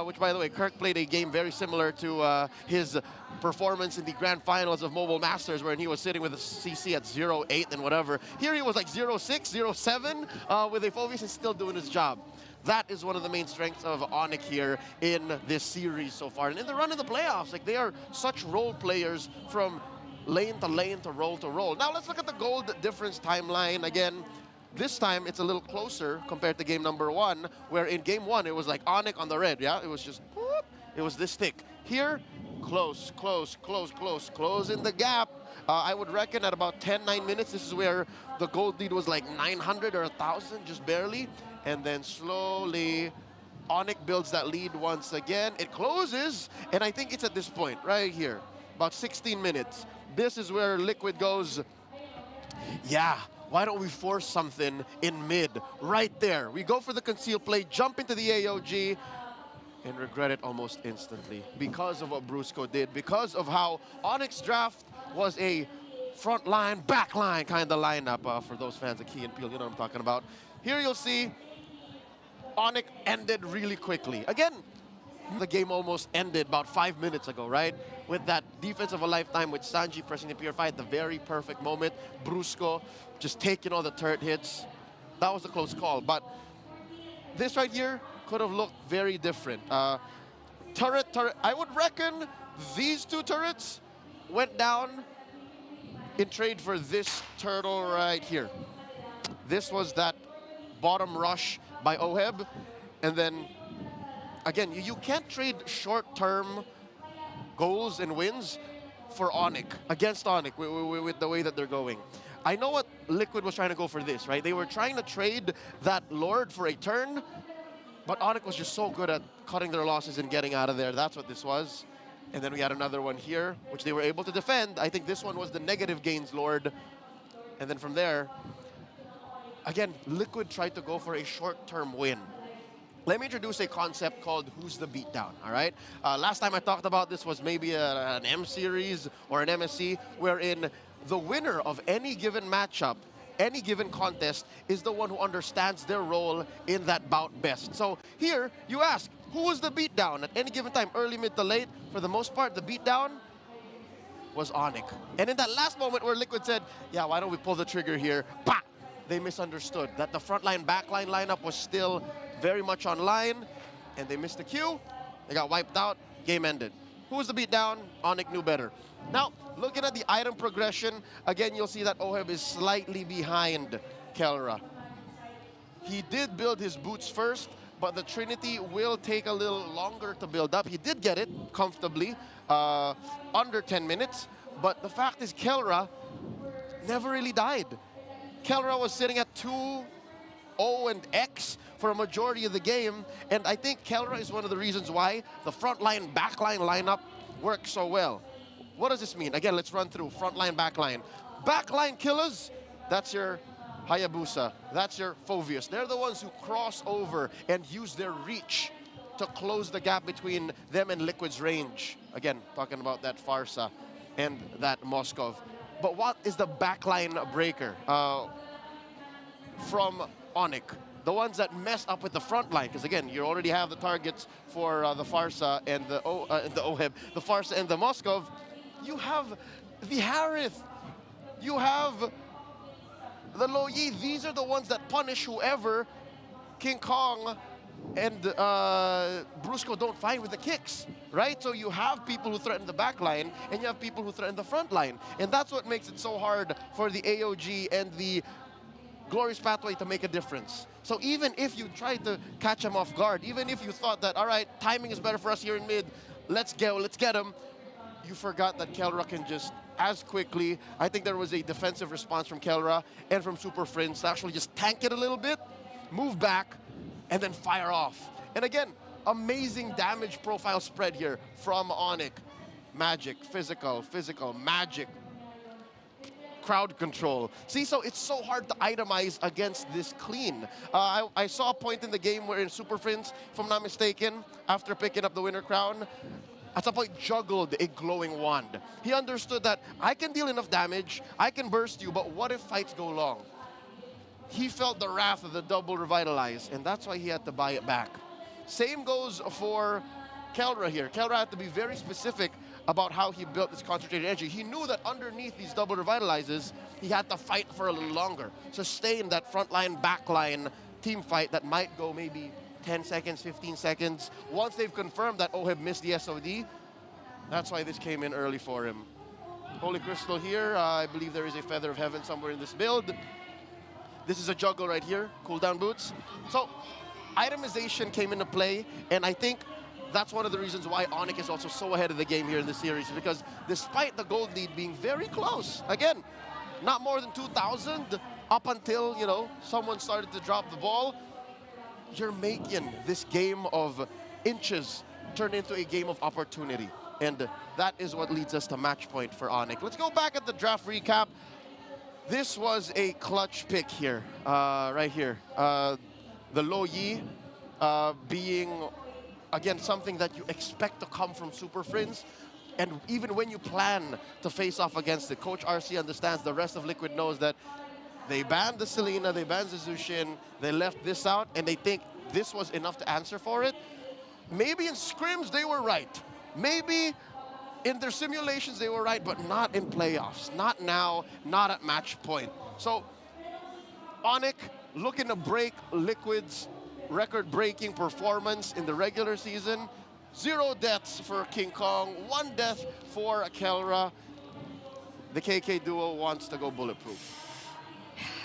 which, by the way, Kirk played a game very similar to his performance in the grand finals of Mobile Masters, where he was sitting with a CC at 0-8 and whatever. Here he was like 0-6, 0-7 with a Phoveus and still doing his job. That is one of the main strengths of Onyx here in this series so far. And in the run of the playoffs, like, they are such role players from lane to lane to roll to roll. Now let's look at the gold difference timeline again. This time it's a little closer compared to game number 1, where in game 1 it was like Onyx on the red, yeah? It was just, whoop, it was this thick. Here, close, close, close, close, closing the gap. I would reckon at about 10-9 minutes, this is where the gold lead was like 900 or 1,000, just barely. And then slowly, Onyx builds that lead once again. It closes, and I think it's at this point, right here, about 16 minutes. This is where Liquid goes, yeah, why don't we force something in mid, right there. We go for the concealed play, jump into the AOG, and regret it almost instantly because of what Brusco did, because of how Onyx draft was a front line, back line kind of lineup. For those fans of Key and Peele, you know what I'm talking about. Here you'll see Onyx ended really quickly. Again, the game almost ended about 5 minutes ago, right? With that defense of a lifetime with Sanji pressing the Purify at the very perfect moment. Brusco just taking all the turret hits. That was a close call, but this right here could have looked very different. Turret, I would reckon these two turrets went down in trade for this turtle right here. This was that bottom rush by Oheb, and then again, you can't trade short-term goals and wins for Onyx, against Onyx, with the way that they're going. I know what Liquid was trying to go for this, right? They were trying to trade that Lord for a turn, but Onyx was just so good at cutting their losses and getting out of there. That's what this was. And then we had another one here, which they were able to defend. I think this one was the negative gains Lord. And then from there, again, Liquid tried to go for a short-term win. Let me introduce a concept called Who's the Beatdown, all right? Last time I talked about this was maybe an M series or an MSC, wherein the winner of any given matchup, any given contest, is the one who understands their role in that bout best. So here, you ask, who was the beatdown at any given time, early, mid to late? For the most part, the beatdown was Onyx. And in that last moment where Liquid said, yeah, why don't we pull the trigger here? Bah! They misunderstood that the front line, back line lineup was still very much online, and they missed the cue. They got wiped out. Game ended. Who was the beatdown? Onyx knew better. Now, looking at the item progression, again, you'll see that Oheb is slightly behind Kelra. He did build his boots first, but the Trinity will take a little longer to build up. He did get it comfortably, under 10 minutes, but the fact is Kelra never really died. Kelra was sitting at 2-0 and X for a majority of the game, and I think Kelra is one of the reasons why the front line, back line lineup works so well. What does this mean? Again, let's run through front line, back line. Back line killers, that's your Hayabusa, that's your Phoveus. They're the ones who cross over and use their reach to close the gap between them and Liquid's range. Again, talking about that Farsa and that Moskov. But what is the backline breaker from Onyx? The ones that mess up with the front line, because again, you already have the targets for the Farsa and the Oheb, the Farsa and the Moskov. You have the Harith, you have the Loyi. These are the ones that punish whoever King Kong and Brusco don't find with the kicks, right? So you have people who threaten the back line, and you have people who threaten the front line. And that's what makes it so hard for the AOG and the Glorious Pathway to make a difference. So even if you tried to catch him off guard, even if you thought that, all right, timing is better for us here in mid, let's get him, you forgot that Kelra can just as quickly. I think there was a defensive response from Kelra and from Super Friends to actually just tank it a little bit, move back, and then fire off. And again, amazing damage profile spread here from Onyx. Magic, physical, magic, crowd control. See, so it's so hard to itemize against this clean. I saw a point in the game where in Super Friends, if I'm not mistaken, after picking up the winner crown, at some point juggled a glowing wand. He understood that I can deal enough damage, I can burst you, but what if fights go long? he felt the wrath of the double revitalize, and that's why he had to buy it back. Same goes for Kelra here. Kelra had to be very specific about how he built this concentrated energy. He knew that underneath these double revitalizes, he had to fight for a little longer. Sustain that front line, back line team fight that might go maybe 10 seconds, 15 seconds. Once they've confirmed that Oheb missed the SOD, that's why this came in early for him. Holy Crystal here. I believe there is a Feather of Heaven somewhere in this build. This is a juggle right here, cooldown boots. So itemization came into play, and I think that's one of the reasons why Onyx is also so ahead of the game here in this series, because despite the gold lead being very close, again, not more than 2,000 up until, you know, someone started to drop the ball, you're making this game of inches turn into a game of opportunity. And that is what leads us to match point for Onyx. Let's go back at the draft recap. This was a clutch pick here, right here. The Lo Yi being, again, something that you expect to come from Super Friends. And even when you plan to face off against it, Coach RC understands, the rest of Liquid knows that they banned the Selena, they banned the Zushin, they left this out, and they think this was enough to answer for it. Maybe in scrims they were right. Maybe in their simulations they were right, but not in playoffs. Not now, not at match point. So Onyx looking to break Liquid's record-breaking performance in the regular season. 0 deaths for King Kong, 1 death for Kelra. The KK duo wants to go bulletproof.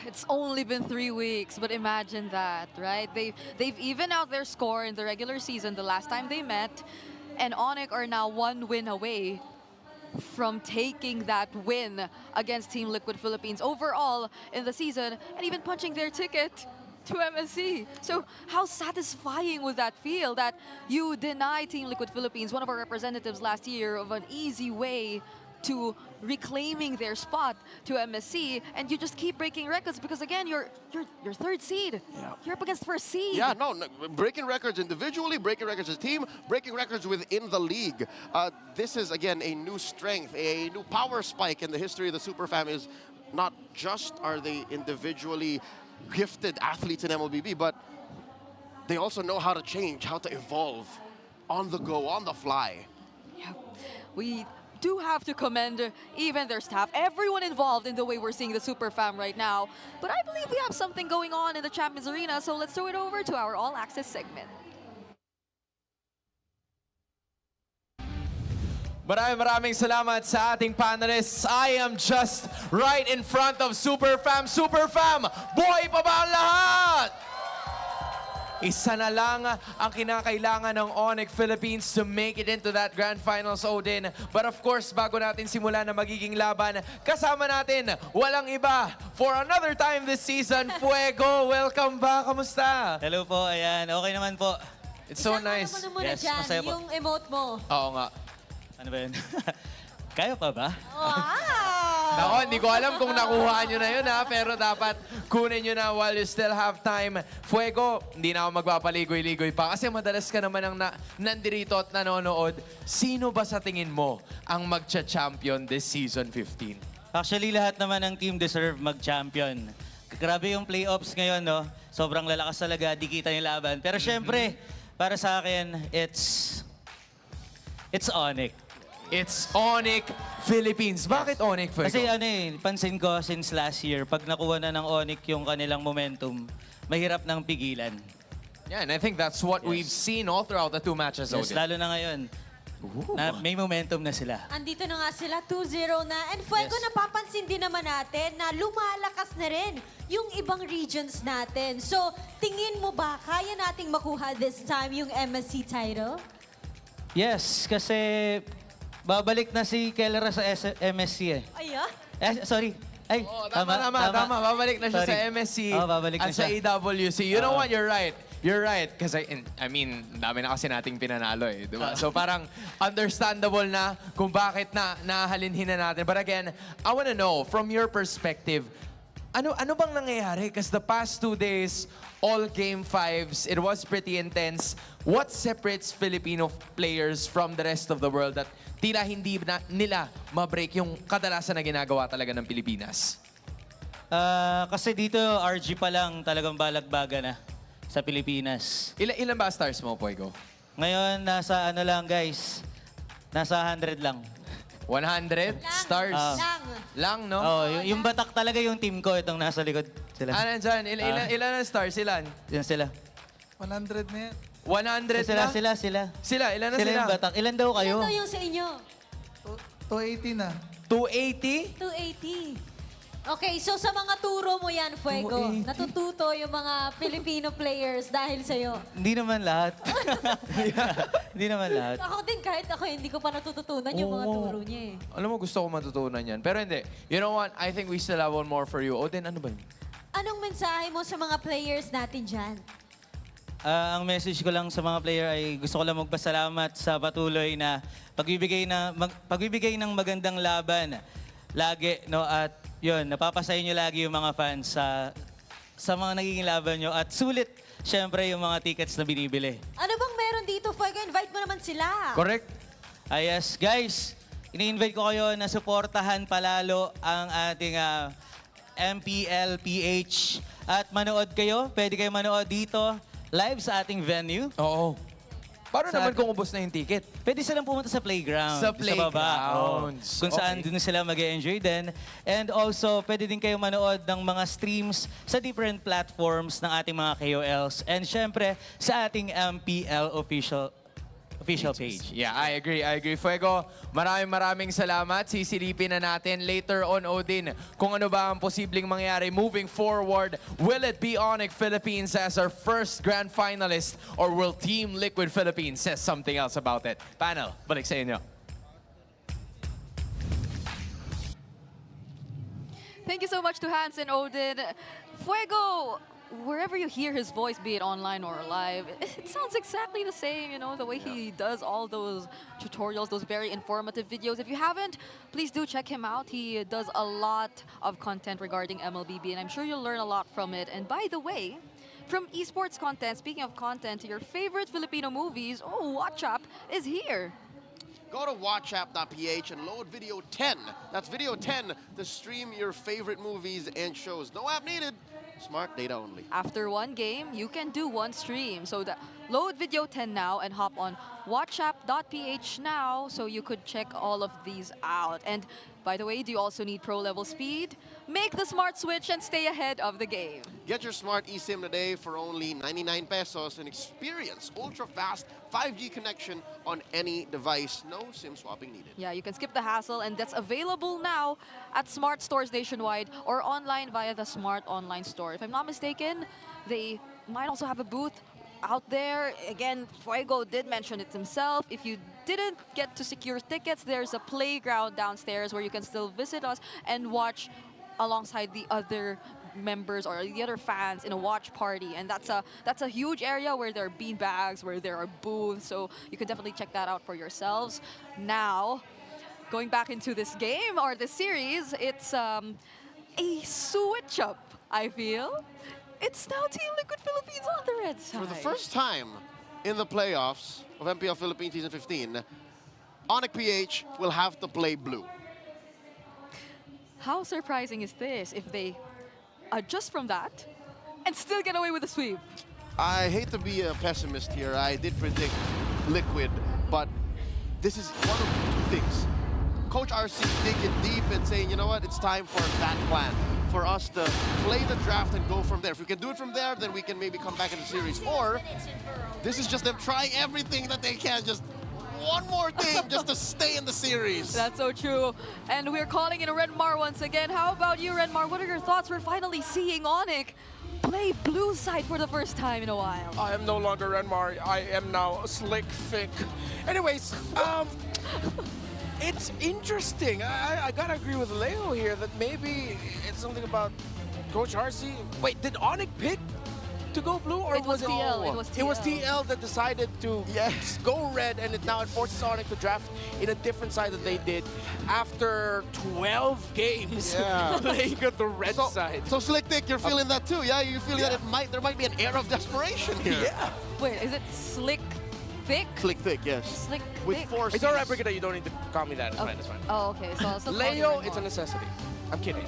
It's only been 3 weeks, but imagine that, right? They've evened out their score in the regular season the last time they met, and Onyx are now 1 win away from taking that win against Team Liquid Philippines overall in the season, and even punching their ticket to MSC. So how satisfying would that feel, that you deny Team Liquid Philippines, one of our representatives last year, of an easy way to reclaiming their spot to MSC, and you just keep breaking records because, again, you're 3rd seed. Yeah. You're up against 1st seed.
Yeah, no, breaking records individually, breaking records as a team, breaking records within the league. This is, again, a new strength, a new power spike in the history of the Super Fam. Is not just are they individually gifted athletes in MLBB, but they also know how to change, how to evolve on the go, on the fly.
Yeah, we do have to commend even their staff, everyone involved in the way we're seeing the Super Fam right now. But I believe we have something going on in the Champions Arena, so let's throw it over to our All Access segment.
Maraming salamat sa ating panelists. I am just right in front of Super Fam. Super Fam, buhay pa ba ang lahat? Isa na lang ang kinakailangan ng Onyx Philippines to make it into that Grand Finals, Odin. But of course, bago natin simulan na magiging laban, kasama natin, walang iba, for another time this season, Fuego. Welcome ba? Kamusta?
Hello po, ayan. Okay naman po.
It's so nice.
Isang muna
Yes,
dyan,
masaya po.
yung emote mo.
Oo nga.
Ano ba yun? Kaya pa ba?
Wow!
Nako, hindi ko alam kung nakuha nyo na yun ha, pero dapat kunin nyo na while you still have time. Fuego, hindi na ako magpapaligoy-ligoy pa kasi madalas ka naman ang nandirito at nanonood. Sino ba sa tingin mo ang magcha-champion this season 15?
Actually, lahat naman ng team deserve mag-champion. Grabe yung playoffs ngayon, no? Sobrang lalakas talaga, di kita yung laban. Pero syempre, para sa akin, it's Onyx.
It's Onyx Philippines. Bakit Onyx, Fuego?
Kasi pansin ko since last year, pag nakuha na ng Onyx yung kanilang momentum, mahirap nang pigilan.
Yeah, and I think that's what we've seen all throughout the 2 matches,
Yes,
Odin.
lalo na ngayon. Na may momentum na sila.
Andito na nga sila, 2-0 na. And Fuego,
Yes.
napapansin din naman natin na lumalakas na rin yung ibang regions natin. So, tingin mo ba kaya nating makuha this time yung MSC title?
Yes, kasi babalik na si Kelra sa MSC eh. Sorry. Ay,
Oh, tama. Babalik na siya
Sorry.
sa MSC
babalik
at
na
sa
siya.
AWC. You know what? You're right. You're right. Kasi, I mean, dami na kasi nating pinanalo eh. Diba? So parang understandable na kung bakit nahalinhin na natin. But again, I wanna know, from your perspective, ano bang nangyayari? Because the past 2 days, all Game 5s, it was pretty intense. What separates Filipino players from the rest of the world that tila hindi nila ma-break yung kadalasan na ginagawa talaga ng Pilipinas?
Kasi dito, RG pa lang talagang balagbaga na sa Pilipinas.
Ilan ba stars mo, Poygo?
Ngayon, nasa ano lang guys, nasa 100 lang.
100 stars? Lang, no?
Oh, yung batak talaga yung team ko, itong nasa likod sila.
Nandyan? Ilan ang stars? Ilan?
Yan sila.
100 na yan.
100 na?
Sila.
Ilan na
Sila
sila?
yung batak. Ilan daw kayo?
Ito yung sa inyo.
280 na.
280?
280. Okay, so sa mga turo mo yan, Fuego,
280.
natututo yung mga Filipino players dahil sa'yo.
Hindi naman lahat. Hindi naman lahat.
Ako din, kahit ako, hindi ko pa natututunan yung mga turo niya eh.
Alam mo, gusto ko matutunan yan. Pero hindi. You know what? I think we still have one more for you. Odin, ano ba yun?
Anong mensahe mo sa mga players natin dyan?
Ang message ko lang sa mga player ay gusto ko lang magpasalamat sa patuloy na pagbibigay ng magandang laban lagi, no? At yun, napapasayo nyo lagi yung mga fans sa mga nagiging laban nyo. At sulit, syempre, yung mga tickets na binibili.
Ano bang meron dito, Fuego? Invite mo naman sila.
Correct?
Yes, guys, ini-invite ko kayo na suportahan palalo ang ating MPL PH. At manood kayo, pwede kayo manood dito, live sa ating venue.
Oo. Paano naman kung ubos na yung ticket?
Pwede silang pumunta sa playground.
Sa
baba.
playgrounds.
Kung saan dun sila mag-enjoy din. And also, pwede din kayo manood ng mga streams sa different platforms ng ating mga KOLs. And syempre, sa ating MPL official page.
Yeah, I agree. Fuego, maraming salamat. Sisilipin na natin later on, Odin, kung ano ba ang posibleng mangyari moving forward. Will it be Onyx Philippines as our first grand finalist or will Team Liquid Philippines says something else about it? Panel, balik sa inyo.
Thank you so much to Hans and Odin. Fuego, wherever you hear his voice, be it online or live, it sounds exactly the same, you know, the way he does all those tutorials, those very informative videos. If you haven't, please do check him out. He does a lot of content regarding MLBB, and I'm sure you'll learn a lot from it. And by the way, from esports content, speaking of content, your favorite Filipino movies, WatchUp is here.
Go to watchapp.ph and load video 10. That's video 10 to stream your favorite movies and shows. No app needed. Smart data only.
After one game, you can do one stream. So load video 10 now and hop on watchapp.ph now so you could check all of these out. And by the way, do you also need pro level speed? Make the smart switch and stay ahead of the game.
Get your smart eSIM today for only 99 pesos and experience ultra-fast 5G connection on any device. No SIM swapping needed.
Yeah, you can skip the hassle, and that's available now at smart stores nationwide or online via the Smart Online Store. If I'm not mistaken, they might also have a booth out there. Again, Fuego did mention it himself. If you didn't get to secure tickets, there's a playground downstairs where you can still visit us and watch alongside the other members or the other fans in a watch party. And that's a huge area where there are bean bags, where there are booths, so you can definitely check that out for yourselves. Now, going back into this game or this series, it's a switch up, I feel. It's now Team Liquid Philippines on the red side.
For the first time in the playoffs of MPL Philippines Season 15, Onyx PH will have to play blue.
How surprising is this if they adjust from that and still get away with the sweep?
I hate to be a pessimist here. I did predict Liquid, but this is one of two things. Coach RC digging deep and saying, you know what, it's time for that plan. For us to play the draft and go from there. If we can do it from there, then we can maybe come back in the series. Or this is just them trying everything that they can, just one more thing just to stay in the series.
That's so true. And we're calling in Renmar once again. How about you, Renmar? What are your thoughts? We're finally seeing Onyx play blue side for the first time in a while.
I am no longer Renmar. I am now Slick Fick. Anyways, it's interesting. I gotta agree with Leo here that maybe it's something about Coach RC. Wait, did Onyx pick to go blue, or
It was TL.
It was TL that decided to go red, and now it forces Onyx to draft in a different side that they did after 12 games playing at the red side.
So Slick Dick, you're feeling that too, yeah? You feel that there might be an air of desperation here.
Yeah.
Wait, is it Slick Thick?
Slick Thick, yes.
Slick
With
Thick?
4
It's alright, Brigitte, you don't need to call me that. It's fine, it's fine.
Oh, okay. So I'll still call you
Leo,
Renmar.
it's a necessity. I'm kidding.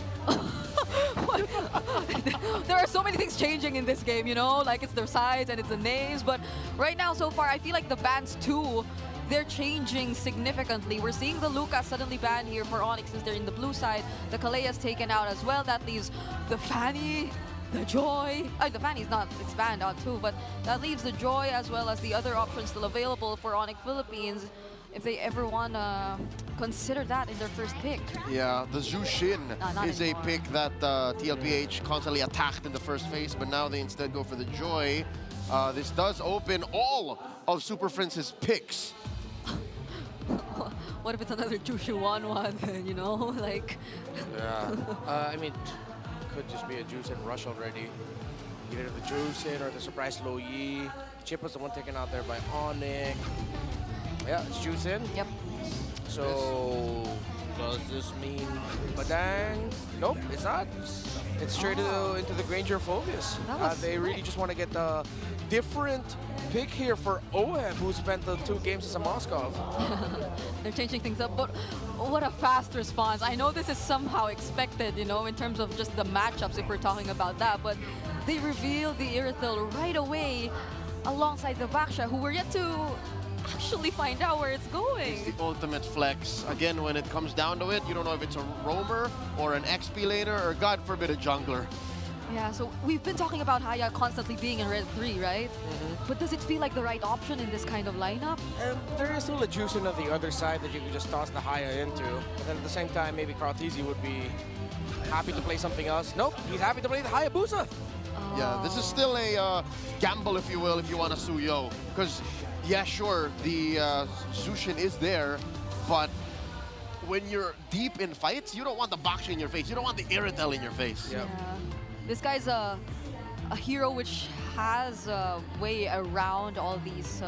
There are so many things changing in this game, you know? Like, it's their sides and it's the names. But right now, so far, I feel like the bans too, they're changing significantly. We're seeing the Lucas suddenly banned here for Onyx since they're in the blue side. The Kalea's taken out as well. That leaves the Fanny, the Joy. The Fanny's not, it's banned out too, but that leaves the Joy as well as the other options still available for Onyx Philippines if they ever want to consider that in their first pick.
Yeah, the Zushin is
anymore.
a pick that TLPH constantly attacked in the first phase, but now they instead go for the Joy. This does open all of Super Friends' picks.
What if it's another Jushu 1-1, you know? Like...
Yeah. I mean, could just be a Juice and rush already. Either the Juice in or the surprise low Yi. Chip was the one taken out there by Onyx. Yeah, it's Juice in.
Yep.
So, does this mean Badang? Nope, it's not. It's straight into the Granger focus. They really just want to get a different pick here for OM, who spent the 2 games as a Moskov.
They're changing things up, but what a fast response. I know this is somehow expected, you know, in terms of just the matchups if we're talking about that, but they reveal the Irithel right away alongside the Vaksha, who we're yet to actually find out where it's going.
It's the ultimate flex. Again, when it comes down to it, you don't know if it's a roamer or an XP laner or, God forbid, a jungler.
Yeah, so we've been talking about Haya constantly being in Red 3, right? But does it feel like the right option in this kind of lineup?
And there is still a Juice in on the other side that you could just toss the Haya into. But then at the same time, maybe Karltizi would be happy to play something else. Nope, he's happy to play the Hayabusa.
Yeah, this is still a gamble, if you will, if you want to Suyo. Because, yeah, sure, the Zushin is there, but when you're deep in fights, you don't want the Baksha in your face. You don't want the Irithel in your face.
Yeah. This guy's a hero which has a way around all these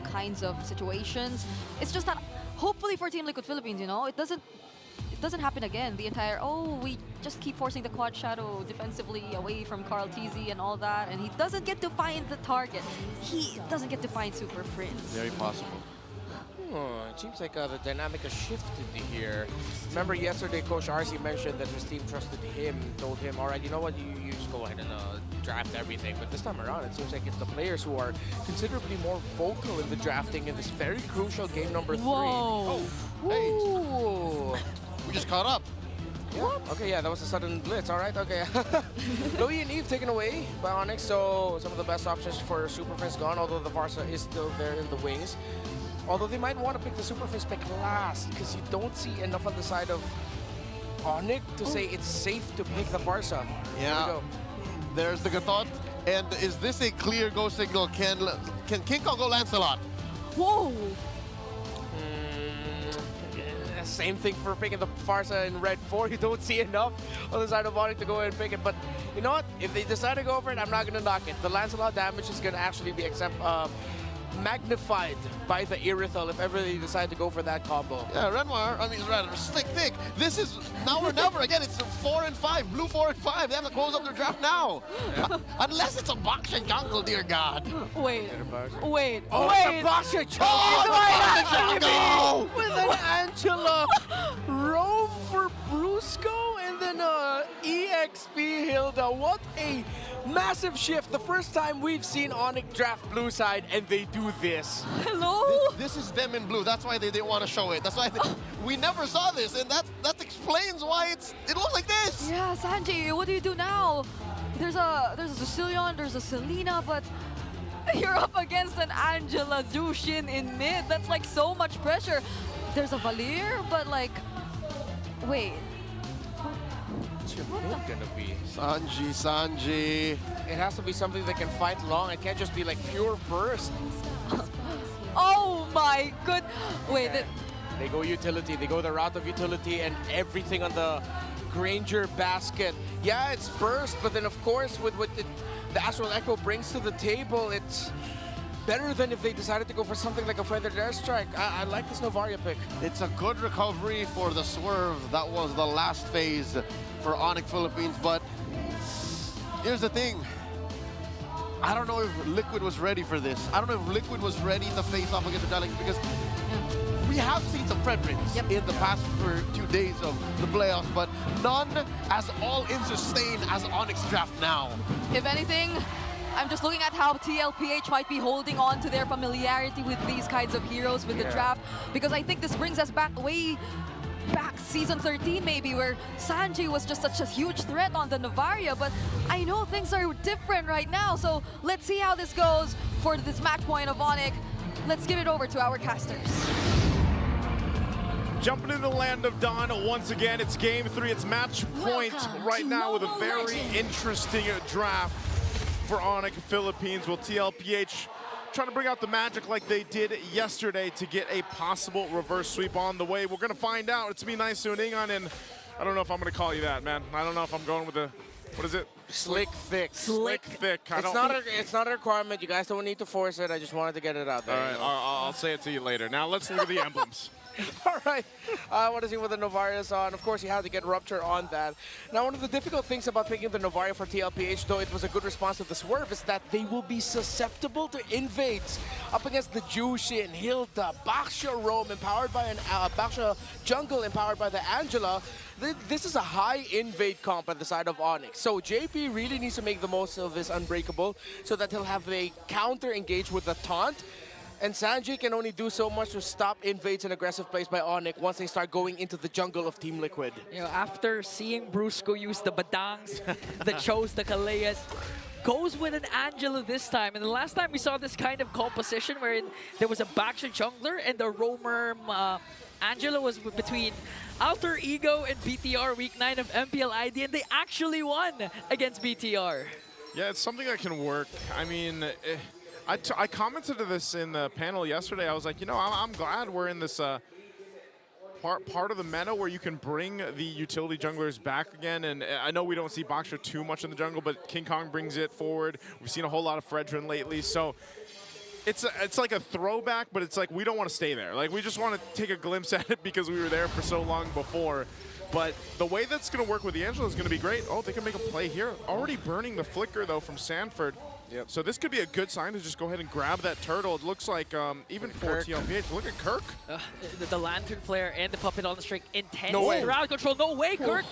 kinds of situations. It's just that, hopefully for Team Liquid Philippines, you know, it doesn't happen again. The entire, we just keep forcing the quad shadow defensively away from Karltizi and all that, and he doesn't get to find the target. He doesn't get to find Super Friends.
Very possible.
It seems like the dynamic has shifted here. Remember yesterday, Coach RC mentioned that his team trusted him, told him, all right, you know what, you just go ahead and draft everything. But this time around, it seems like it's the players who are considerably more vocal in the drafting in this very crucial game number 3.
Whoa.
Oh, hey.
We just caught up.
Yeah. Okay, yeah, that was a sudden blitz. All right, okay. Louis and Eve taken away by Onyx, so some of the best options for Super Friends gone, although the Varsa is still there in the wings. Although they might want to pick the Super Friends pick last, because you don't see enough on the side of Onyx to say it's safe to pick the Varsa.
Yeah. There's the Gatot. And is this a clear go signal? Can King Kong go Lancelot?
Whoa!
Same thing for picking the Farsa in Red 4. You don't see enough on the side of Onyx to go ahead and pick it. But you know what? If they decide to go for it, I'm not going to knock it. The Lancelot damage is going to actually be magnified by the Irithel if ever they decide to go for that combo.
Yeah, Renmar, I mean, rather Slick Nick. This is now or never. Again, it's 4 and 5, blue 4 and 5. They have to close up their draft now. Yeah. Unless it's a Baksha jungle, dear God.
Wait.
Oh,
wait.
It's a Baksha jungle! With an Angela roam for Brusco and then EXP Hilda. What a massive shift. The first time we've seen Onyx draft blue side and they do this.
Hello?
This is them in blue. That's why they didn't want to show it. That's why we never saw this, and that explains why it looks like this.
Yeah, Sanji, what do you do now? There's a Sicilian, there's a Selena, but you're up against an Angela Zushin in mid. That's like so much pressure. There's a Valir, but like, wait.
What's your mid gonna be?
Sanji.
It has to be something that can fight long. It can't just be like pure burst.
Oh my good. Wait.
They go utility. They go the route of utility and everything on the Granger basket. Yeah, it's burst, but then of course with what the Astral Echo brings to the table, it's better than if they decided to go for something like a Feathered Airstrike. I like this Novaria pick.
It's a good recovery for the swerve. That was the last phase for Onyx Philippines, but here's the thing. I don't know if Liquid was ready for this. I don't know if Liquid was ready to face off against the Delegates because we have seen some fragments in the past 2 days of the playoffs, but none as all in sustain as Onyx draft now.
If anything, I'm just looking at how TLPH might be holding on to their familiarity with these kinds of heroes with the draft, because I think this brings us way back season 13 maybe, where Sanji was just such a huge threat on the Novaria, but I know things are different right now, so let's see how this goes for this match point of Onyx. Let's give it over to our casters.
Jumping into the land of Dawn once again. It's game 3. It's match point right now with a very interesting draft for Onyx Philippines. Will TLPH trying to bring out the magic like they did yesterday to get a possible reverse sweep on the way? We're going to find out. It's me, Nice Uningan, and I don't know if I'm going to call you that, man. I don't know if I'm going with the, what is it?
Slick thick.
Slick thick.
It's not a requirement. You guys don't need to force it. I just wanted to get it out there.
All right, I'll say it to you later. Now let's look at the emblems.
All right, I want to see what the Novaria is on. Of course, you had to get Rupture on that. Now, one of the difficult things about picking the Novaria for TLPH, though it was a good response to the Swerve, is that they will be susceptible to invades up against the Jushin, Hilda, Baxia Roam, empowered by an Baxia Jungle, empowered by the Angela. This is a high invade comp at the side of Onyx. So JP really needs to make the most of this Unbreakable so that he'll have a counter engage with the taunt. And Sanji can only do so much to stop invades and aggressive plays by Onyx once they start going into the jungle of Team Liquid.
You know, after seeing Brusco use the Badangs, the Chos, the Kaleas, goes with an Angela this time. And the last time we saw this kind of composition wherein there was a Baxia jungler and the roamer Angela was between Alter Ego and BTR week 9 of MPL ID, and they actually won against BTR.
Yeah, it's something that can work. I mean, I commented to this in the panel yesterday. I was like, you know, I'm glad we're in this part of the meta where you can bring the utility junglers back again. And I know we don't see Baxia too much in the jungle, but King Kong brings it forward. We've seen a whole lot of Fredrin lately. So it's like a throwback, but it's like we don't want to stay there. Like, we just want to take a glimpse at it because we were there for so long before. But the way that's going to work with the Angela is going to be great. Oh, they can make a play here. Already burning the flicker, though, from Sanford. Yep. So this could be a good sign to just go ahead and grab that turtle. It looks like even for TLPH, look at Kirk.
The Lantern Flare and the Puppet on the string. Intense
no way.
crowd control. No way, Kirk.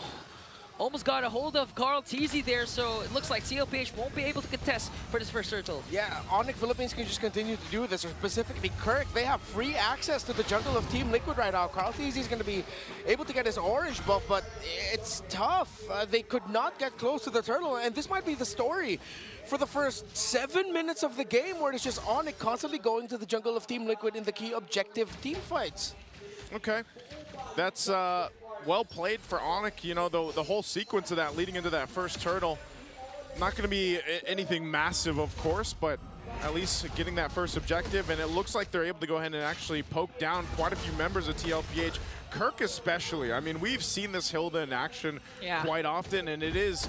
Almost got a hold of Carl Teasy there, so it looks like TLPH won't be able to contest for this first turtle.
Yeah, Onyx Philippines can just continue to do this, or specifically Kirk. They have free access to the jungle of Team Liquid right now. Carl Teasy is going to be able to get his orange buff, but it's tough. They could not get close to the turtle, and this might be the story for the first 7 minutes of the game, where it's just Onyx constantly going to the jungle of Team Liquid in the key objective team fights.
Okay, that's well played for Onyx. You know, the whole sequence of that leading into that first turtle, not going to be anything massive, of course, but at least getting that first objective, and it looks like they're able to go ahead and actually poke down quite a few members of TLPH. Kirk especially. I mean, we've seen this Hilda in action quite often, and it is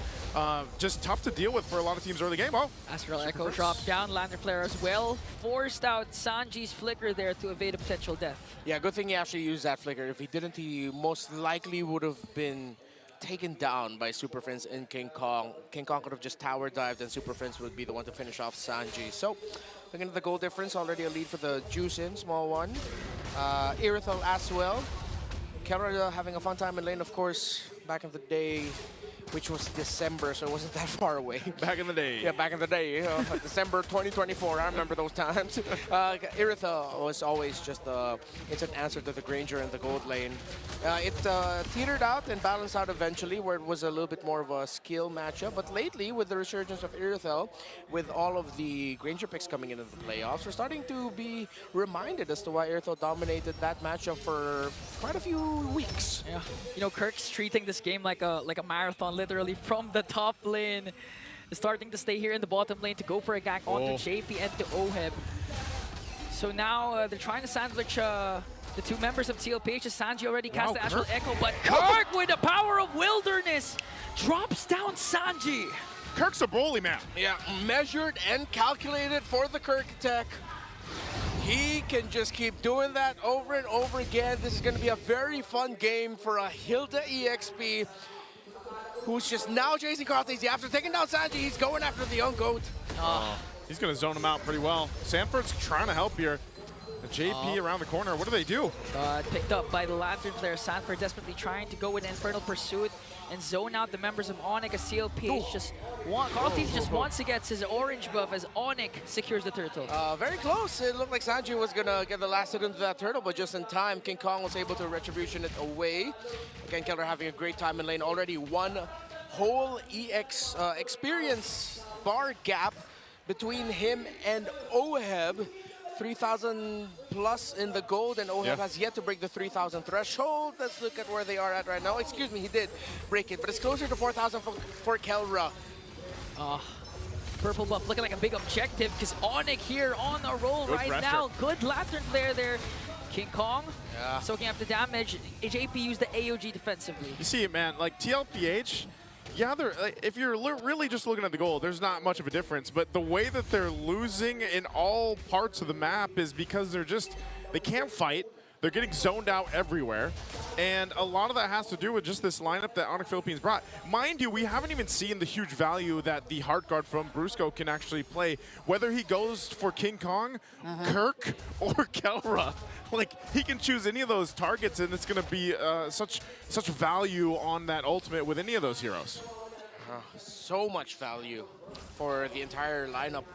just tough to deal with for a lot of teams early game. Oh,
Astral Echo dropped down, Lantern Flare as well. Forced out Sanji's flicker there to evade a potential death.
Yeah, good thing he actually used that flicker. If he didn't, he most likely would have been taken down by Super Friends and King Kong. King Kong could have just tower dived, and Super Friends would be the one to finish off Sanji. So, looking at the goal difference, already a lead for the Jushin, small one. Irithel as well. Kelra having a fun time in lane, of course, back in the day, which was December, so it wasn't that far away.
Back in the day.
Yeah, back in the day. December 2024, I remember those times. Iritha was always just an instant answer to the Granger in the gold lane. It teetered out and balanced out eventually, where it was a little bit more of a skill matchup. But lately, with the resurgence of Irithel, with all of the Granger picks coming into the playoffs, we're starting to be reminded as to why Irithel dominated that matchup for quite a few weeks.
Yeah, you know, Kirk's treating this game like a marathon, literally from the top lane, starting to stay here in the bottom lane to go for a gank onto JP and to Oheb. So now they're trying to sandwich the two members of TLPH. Sanji already cast the Astral Echo, but Kirk with the power of Wilderness drops down Sanji.
Kirk's a bully, man.
Yeah, measured and calculated for the Kirk attack. He can just keep doing that over and over again. This is going to be a very fun game for a Hilda EXP, who's just now chasing Carl Teasy. After taking down Sanji, he's going after the young goat.
He's going to zone him out pretty well. Sanford's trying to help here. The JP around the corner. What do?
Picked up by the Lanterns there. Sanford desperately trying to go with Infernal Pursuit and zone out the members of Onyx. CLPH just wants to get his orange buff as Onyx secures the turtle.
Very close. It looked like Sanju was going to get the last hit into that turtle, but just in time, King Kong was able to retribution it away. Again, Keller having a great time in lane. Already one whole EX experience bar gap between him and Oheb. 3,000 plus in the gold, and Oheb has yet to break the 3,000 threshold. Let's look at where they are at right now. Excuse me, he did break it, but it's closer to 4,000 for Kelra.
Purple buff looking like a big objective because Onyx here on a roll right now. Good lantern flare there. King Kong soaking up the damage. JP used the AOG defensively.
You see it, man. Like TLPH, yeah, if you're really just looking at the goal, there's not much of a difference. But the way that they're losing in all parts of the map is because they can't fight. They're getting zoned out everywhere. And a lot of that has to do with just this lineup that Onyx Philippines brought. Mind you, we haven't even seen the huge value that the Heart Guard from Brusco can actually play. Whether he goes for King Kong, Kirk, or Kelra. Like, he can choose any of those targets, and it's going to be such value on that ultimate with any of those heroes.
So much value for the entire lineup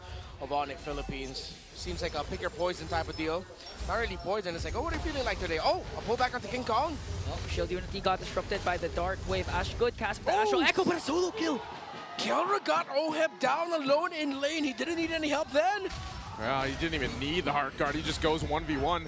of Onyx Philippines. Seems like a pick your poison type of deal. Not really poison, it's like, oh, what are you feeling like today? Oh, a pull back onto King Kong.
Oh, Shield Unity got disrupted by the Dark Wave. Ash, good cast for the Astral Echo, but a solo kill.
Kelra got Oheb down alone in lane. He didn't need any help then.
Well, he didn't even need the Heart Guard. He just goes 1v1.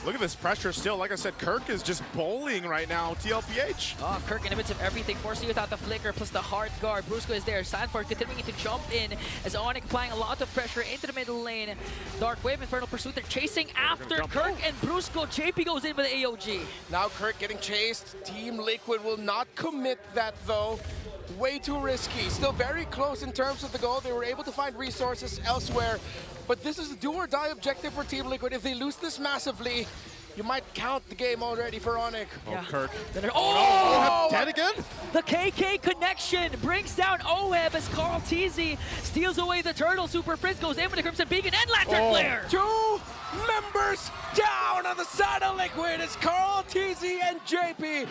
Look at this pressure still. Like I said, Kirk is just bowling right now, TLPH.
Oh, Kirk inhibits of everything, forcing without the flicker plus the Heart Guard. Brusco is there. Sanford continuing to jump in as Onyx applying a lot of pressure into the middle lane. Dark Wave, Infernal Pursuit, they're chasing after Kirk and Brusco. JP goes in with the AOG.
Now Kirk getting chased. Team Liquid will not commit that though. Way too risky. Still very close in terms of the goal. They were able to find resources elsewhere. But this is a do or die objective for Team Liquid. If they lose this massively, you might count the game already for Onyx.
Oh, Kirk.
Oh!
Dead again?
The KK connection brings down Oheb as Carl Teasy steals away the turtle. Super Prince goes in with the Crimson Beacon and Lantern Flare.
2 members down on the side of Liquid. It's Carl Teasy and JP.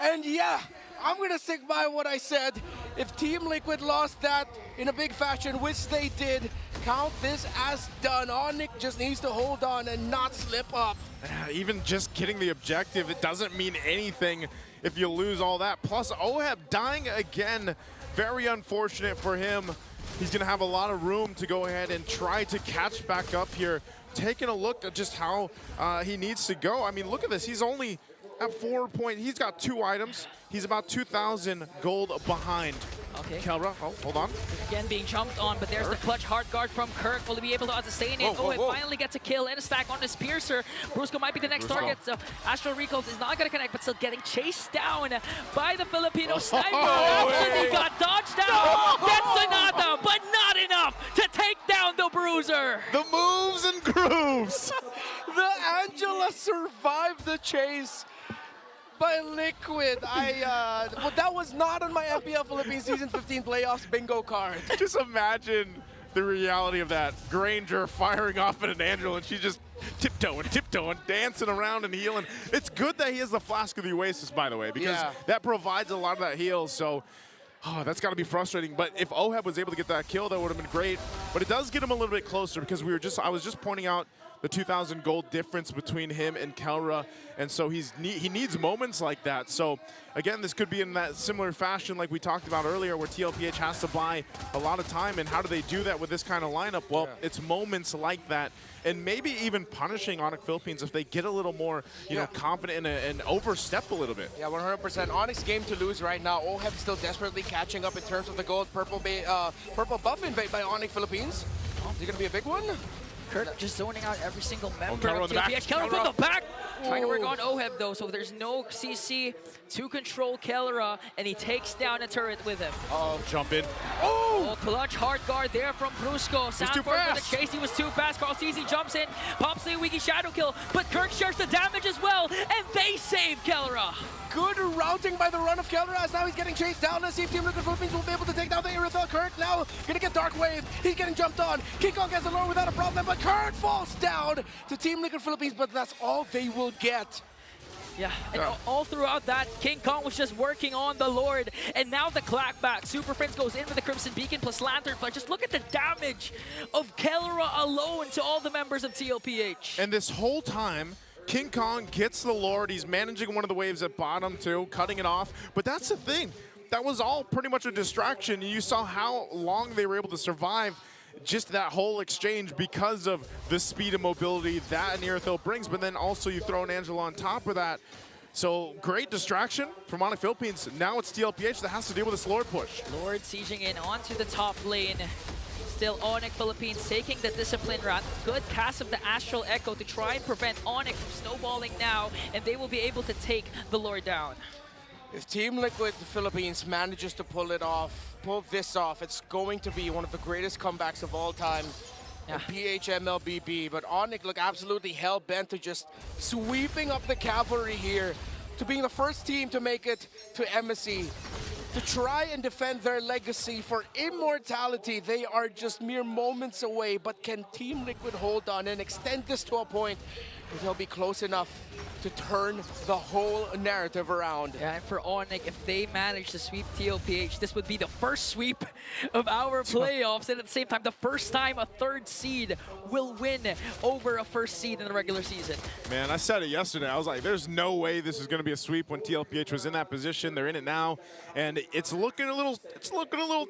And yeah, I'm going to stick by what I said. If Team Liquid lost that in a big fashion, which they did, count this as done. Onyx just needs to hold on and not slip up.
Even just getting the objective, it doesn't mean anything if you lose all that. Plus, Oheb dying again. Very unfortunate for him. He's going to have a lot of room to go ahead and try to catch back up here. Taking a look at just how he needs to go. I mean, look at this. He's only at 4 points. He's got 2 items. He's about 2,000 gold behind.
Okay.
Kelra, oh, hold on.
Again being jumped on, but there's the clutch Heart Guard from Kirk. Will he be able to sustain it? It finally gets a kill and a stack on his Piercer. Brusco might be the next target. So Astral Recall is not going to connect, but still getting chased down by the Filipino sniper. He got dodged down. Gets Sonata, but not enough to take down the Bruiser.
The moves and grooves.
The Angela survived the chase by Liquid. Well, that was not on my MPL Philippines Season 15 playoffs bingo card.
Just imagine the reality of that. Granger firing off at an Angel, and she's just tiptoeing, dancing around and healing. It's good that he has the Flask of the Oasis, by the way, because that provides a lot of that heal. So that's got to be frustrating. But if Oheb was able to get that kill, that would have been great. But it does get him a little bit closer because I was just pointing out the 2,000 gold difference between him and Kelra, and so he needs moments like that. So again, this could be in that similar fashion like we talked about earlier, where TLPH has to buy a lot of time. And how do they do that with this kind of lineup? Well, it's moments like that, and maybe even punishing Onyx Philippines if they get a little more, you know, confident and overstep a little bit.
Yeah, 100%. Onyx game to lose right now. Oheb still desperately catching up in terms of the gold. Purple buff invade by Onyx Philippines. Is it going to be a big one?
Kirk just zoning out every single member of TLPH. Kelra from the back! Trying to work on Oheb though, so there's no CC to control Kelra, and he takes down a turret with him.
Jump in.
Oh, Oh, clutch hard guard there from Brusco. Sanford for the chase, he was too fast. Carltese jumps in, pops the wiki shadow kill, but Kirk shares the damage as well, and they save Kelra.
Good routing by the run of Kelra as now he's getting chased down. Let's see if Team Liquid Philippines will be able to take down the Irithel. Kurt now gonna get Dark Wave. He's getting jumped on. King Kong gets alone without a problem, but Kurt falls down to Team Liquid Philippines, but that's all they will get.
Yeah, and all throughout that, King Kong was just working on the Lord, and now the clapback. Super Friends goes in with the Crimson Beacon plus Lantern Flash. Just look at the damage of Kelra alone to all the members of TLPH.
And this whole time, King Kong gets the Lord. He's managing one of the waves at bottom too, cutting it off. But that's the thing. That was all pretty much a distraction. You saw how long they were able to survive just that whole exchange because of the speed and mobility that an Irithel brings. But then also you throw an Angela on top of that. So great distraction from Onyx Philippines. Now it's TLPH that has to deal with this Lord push.
Lord sieging in onto the top lane. Still Onyx Philippines taking the discipline route. Good cast of the Astral Echo to try and prevent Onyx from snowballing now, and they will be able to take the Lord down.
If Team Liquid Philippines manages to pull this off, it's going to be one of the greatest comebacks of all time. Yeah. PHMLBB, but Onyx look absolutely hell-bent to just sweeping up the cavalry here, to being the first team to make it to MSC. To try and defend their legacy for immortality. They are just mere moments away, but can Team Liquid hold on and extend this to a point where they'll be close enough to turn the whole narrative around?
Yeah, and for Onyx, if they manage to sweep TLPH, this would be the first sweep of our playoffs, and at the same time, the first time a third seed will win over a first seed in the regular season.
Man, I said it yesterday. I was like, there's no way this is going to be a sweep when TLPH was in that position. They're in it now, and it's looking a little,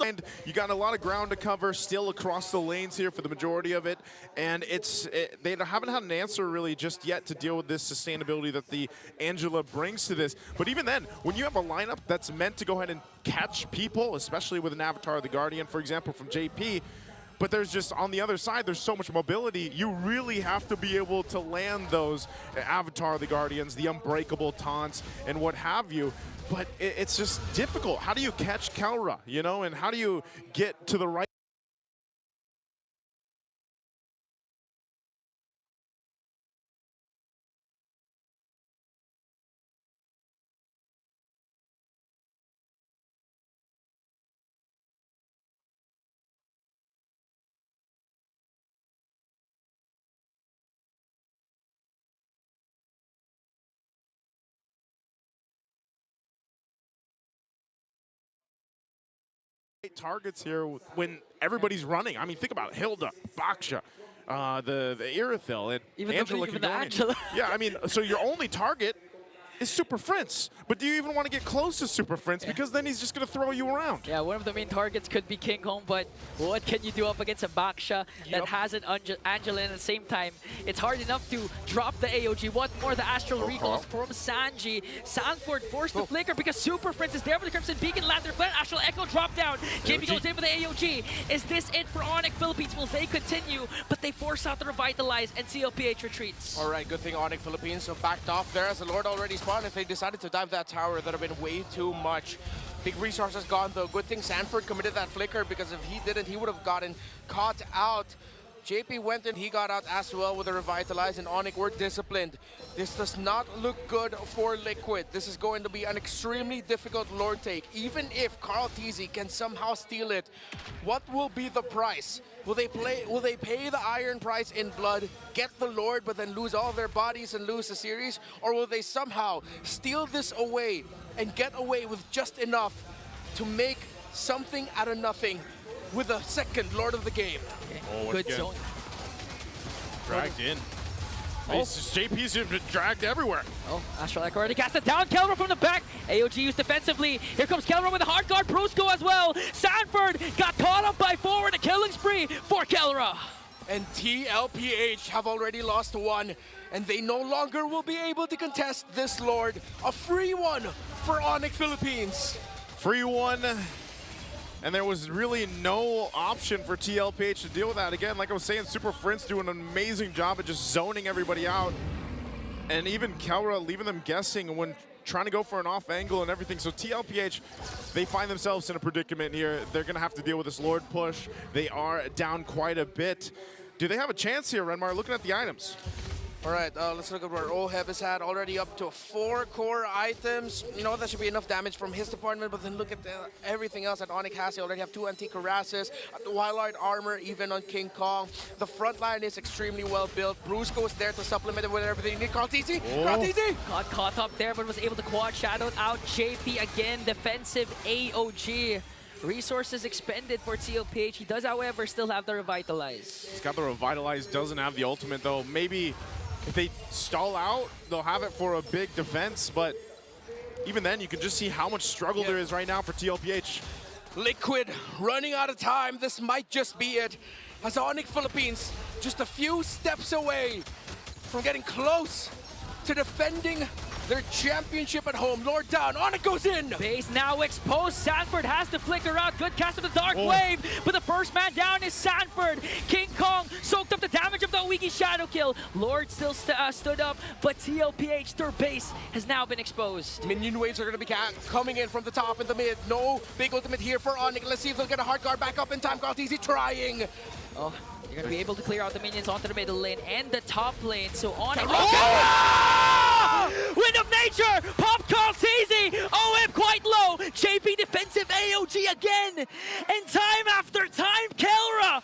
and you got a lot of ground to cover still across the lanes here for the majority of it, and they haven't had an answer really just yet to deal with this sustainability that the Angela brings to this. But even then, when you have a lineup that's meant to go ahead and catch people, especially with an Avatar of the Guardian, for example, from JP, but there's just, on the other side, there's so much mobility, you really have to be able to land those Avatar of the Guardians, the unbreakable taunts, and what have you. But it's just difficult. How do you catch Kelra, you know, and how do you get to the right targets here when everybody's running? I mean, think about it. Hilda, Baksha, the Irithel, and
even
Angela.
The Angela.
Yeah, I mean, so your only target is Super Prince. But do you even want to get close to Super Prince? Because then he's just going to throw you around.
Yeah, one of the main targets could be King Kong, but what can you do up against a Baksha that has an Angela, and at the same time, it's hard enough to drop the AOG. What more, the Astral Recalls from Sanji. Sanford forced to flicker because Super Prince is there with the Crimson Beacon, Lantern Flash, Astral Echo drop down. JP goes in for the AOG. Is this it for Onyx Philippines? Will they continue? But they force out the Revitalize, and CLPH retreats.
All right, good thing Onyx Philippines so backed off there as the Lord already spawned. If they decided to dive that tower, that would have been way too much. Big resources gone though. Good thing Sanford committed that flicker, because if he didn't, he would have gotten caught out. JP went in, he got out as well with a Revitalize, and Onyx were disciplined. This does not look good for Liquid. This is going to be an extremely difficult Lord take. Even if Carltese can somehow steal it, what will be the price? Will they pay the iron price in blood, get the Lord, but then lose all their bodies and lose the series? Or will they somehow steal this away and get away with just enough to make something out of nothing with a second Lord of the game?
Okay.
Oh,
good zone.
Dragged in. JP's been dragged everywhere.
Oh, Astral Echo already cast it down. Kelra from the back. AOG used defensively. Here comes Kelra with a hard guard. Brusco as well. Sanford got caught up by forward. A killing spree for Kelra.
And TLPH have already lost one, and they no longer will be able to contest this Lord. A free one for Onyx Philippines.
Free one. And there was really no option for TLPH to deal with that. Again, like I was saying, Super Prince doing an amazing job of just zoning everybody out. And even Kelra leaving them guessing when trying to go for an off angle and everything. So TLPH, they find themselves in a predicament here. They're going to have to deal with this Lord push. They are down quite a bit. Do they have a chance here, Renmar, looking at the items?
All right, let's look at where Oheb is at. Already up to 4 core items. You know, that should be enough damage from his department, but then look at everything else that Onyx has. They already have 2 antique harasses, the Wildard armor, even on King Kong. The front line is extremely well built. Brusco is there to supplement it with everything. You need Carl TZ. Carl TZ!
Got caught up there, but was able to quad shadow out. JP again, defensive AOG. Resources expended for TLPH. He does, however, still have the Revitalize.
He's got the Revitalize, doesn't have the ultimate, though. Maybe if they stall out, they'll have it for a big defense, but even then, you can just see how much struggle there is right now for TLPH.
Liquid running out of time. This might just be it. As Onyx Philippines just a few steps away from getting close to defending their championship at home. Lord down, Onyx goes in.
Base now exposed. Sanford has to flicker out. Good cast of the Dark Wave, but the first man down is Sanford. King Kong soaked up the damage of the Wiki Shadow Kill. Lord still stood up, but TLPH, their base has now been exposed.
Minion waves are going to be coming in from the top and the mid. No big ultimate here for Onyx. Let's see if they'll get a hard guard back up in time. Carl TZ trying.
Oh, you're going to be able to clear out the minions onto the middle lane and the top lane. So Onyx... Wind of Nature! Pop Carl TZ! OM quite low! JP defensive AOG again! And time after time, Kelra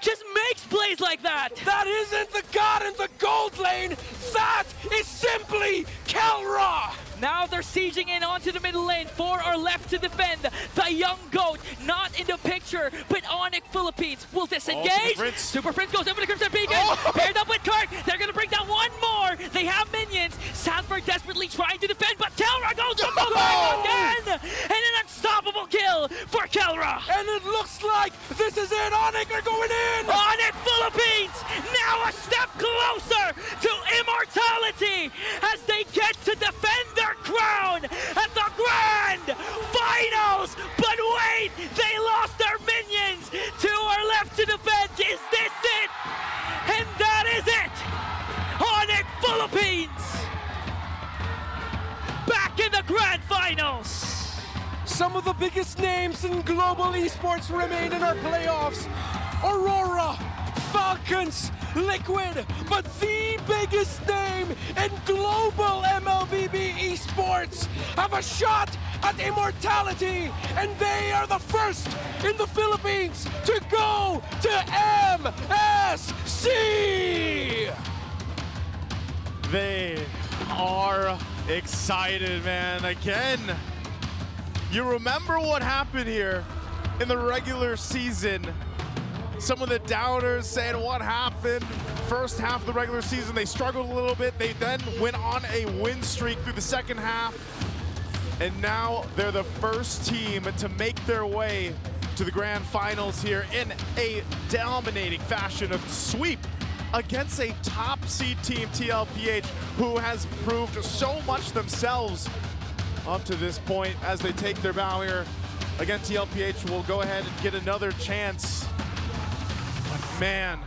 just makes plays like that!
That isn't the god in the gold lane! That is simply Kelra!
Now they're sieging in onto the middle lane. 4 are left to defend. The young goat not in the picture, but Onyx Philippines will disengage. Super Prince goes over the Crimson Beacon. Paired up with Kirk. They're going to bring down one more. They have minions. Sanford desperately trying to defend, but Kelra goes to the again. And an unstoppable kill for Kelra.
And it looks like this is it. Onyx are going in.
Onyx Philippines now a step closer to immortality as they get to defend their crown at the grand finals. But wait, they lost their minions. 2 are left to defend. Is this it? And that is it. Onyx Philippines back in the grand finals.
Some of the biggest names in global esports remain in our playoffs. Aurora, Falcons, Liquid, but the biggest name in global MLBB esports have a shot at immortality, and they are the first in the Philippines to go to MSC!
They are excited, man. Again, you remember what happened here in the regular season. Some of the doubters saying what happened. First half of the regular season, they struggled a little bit. They then went on a win streak through the second half. And now they're the first team to make their way to the grand finals here in a dominating fashion of sweep against a top seed team, TLPH, who has proved so much themselves up to this point as they take their bow here. Again, TLPH will go ahead and get another chance. Man,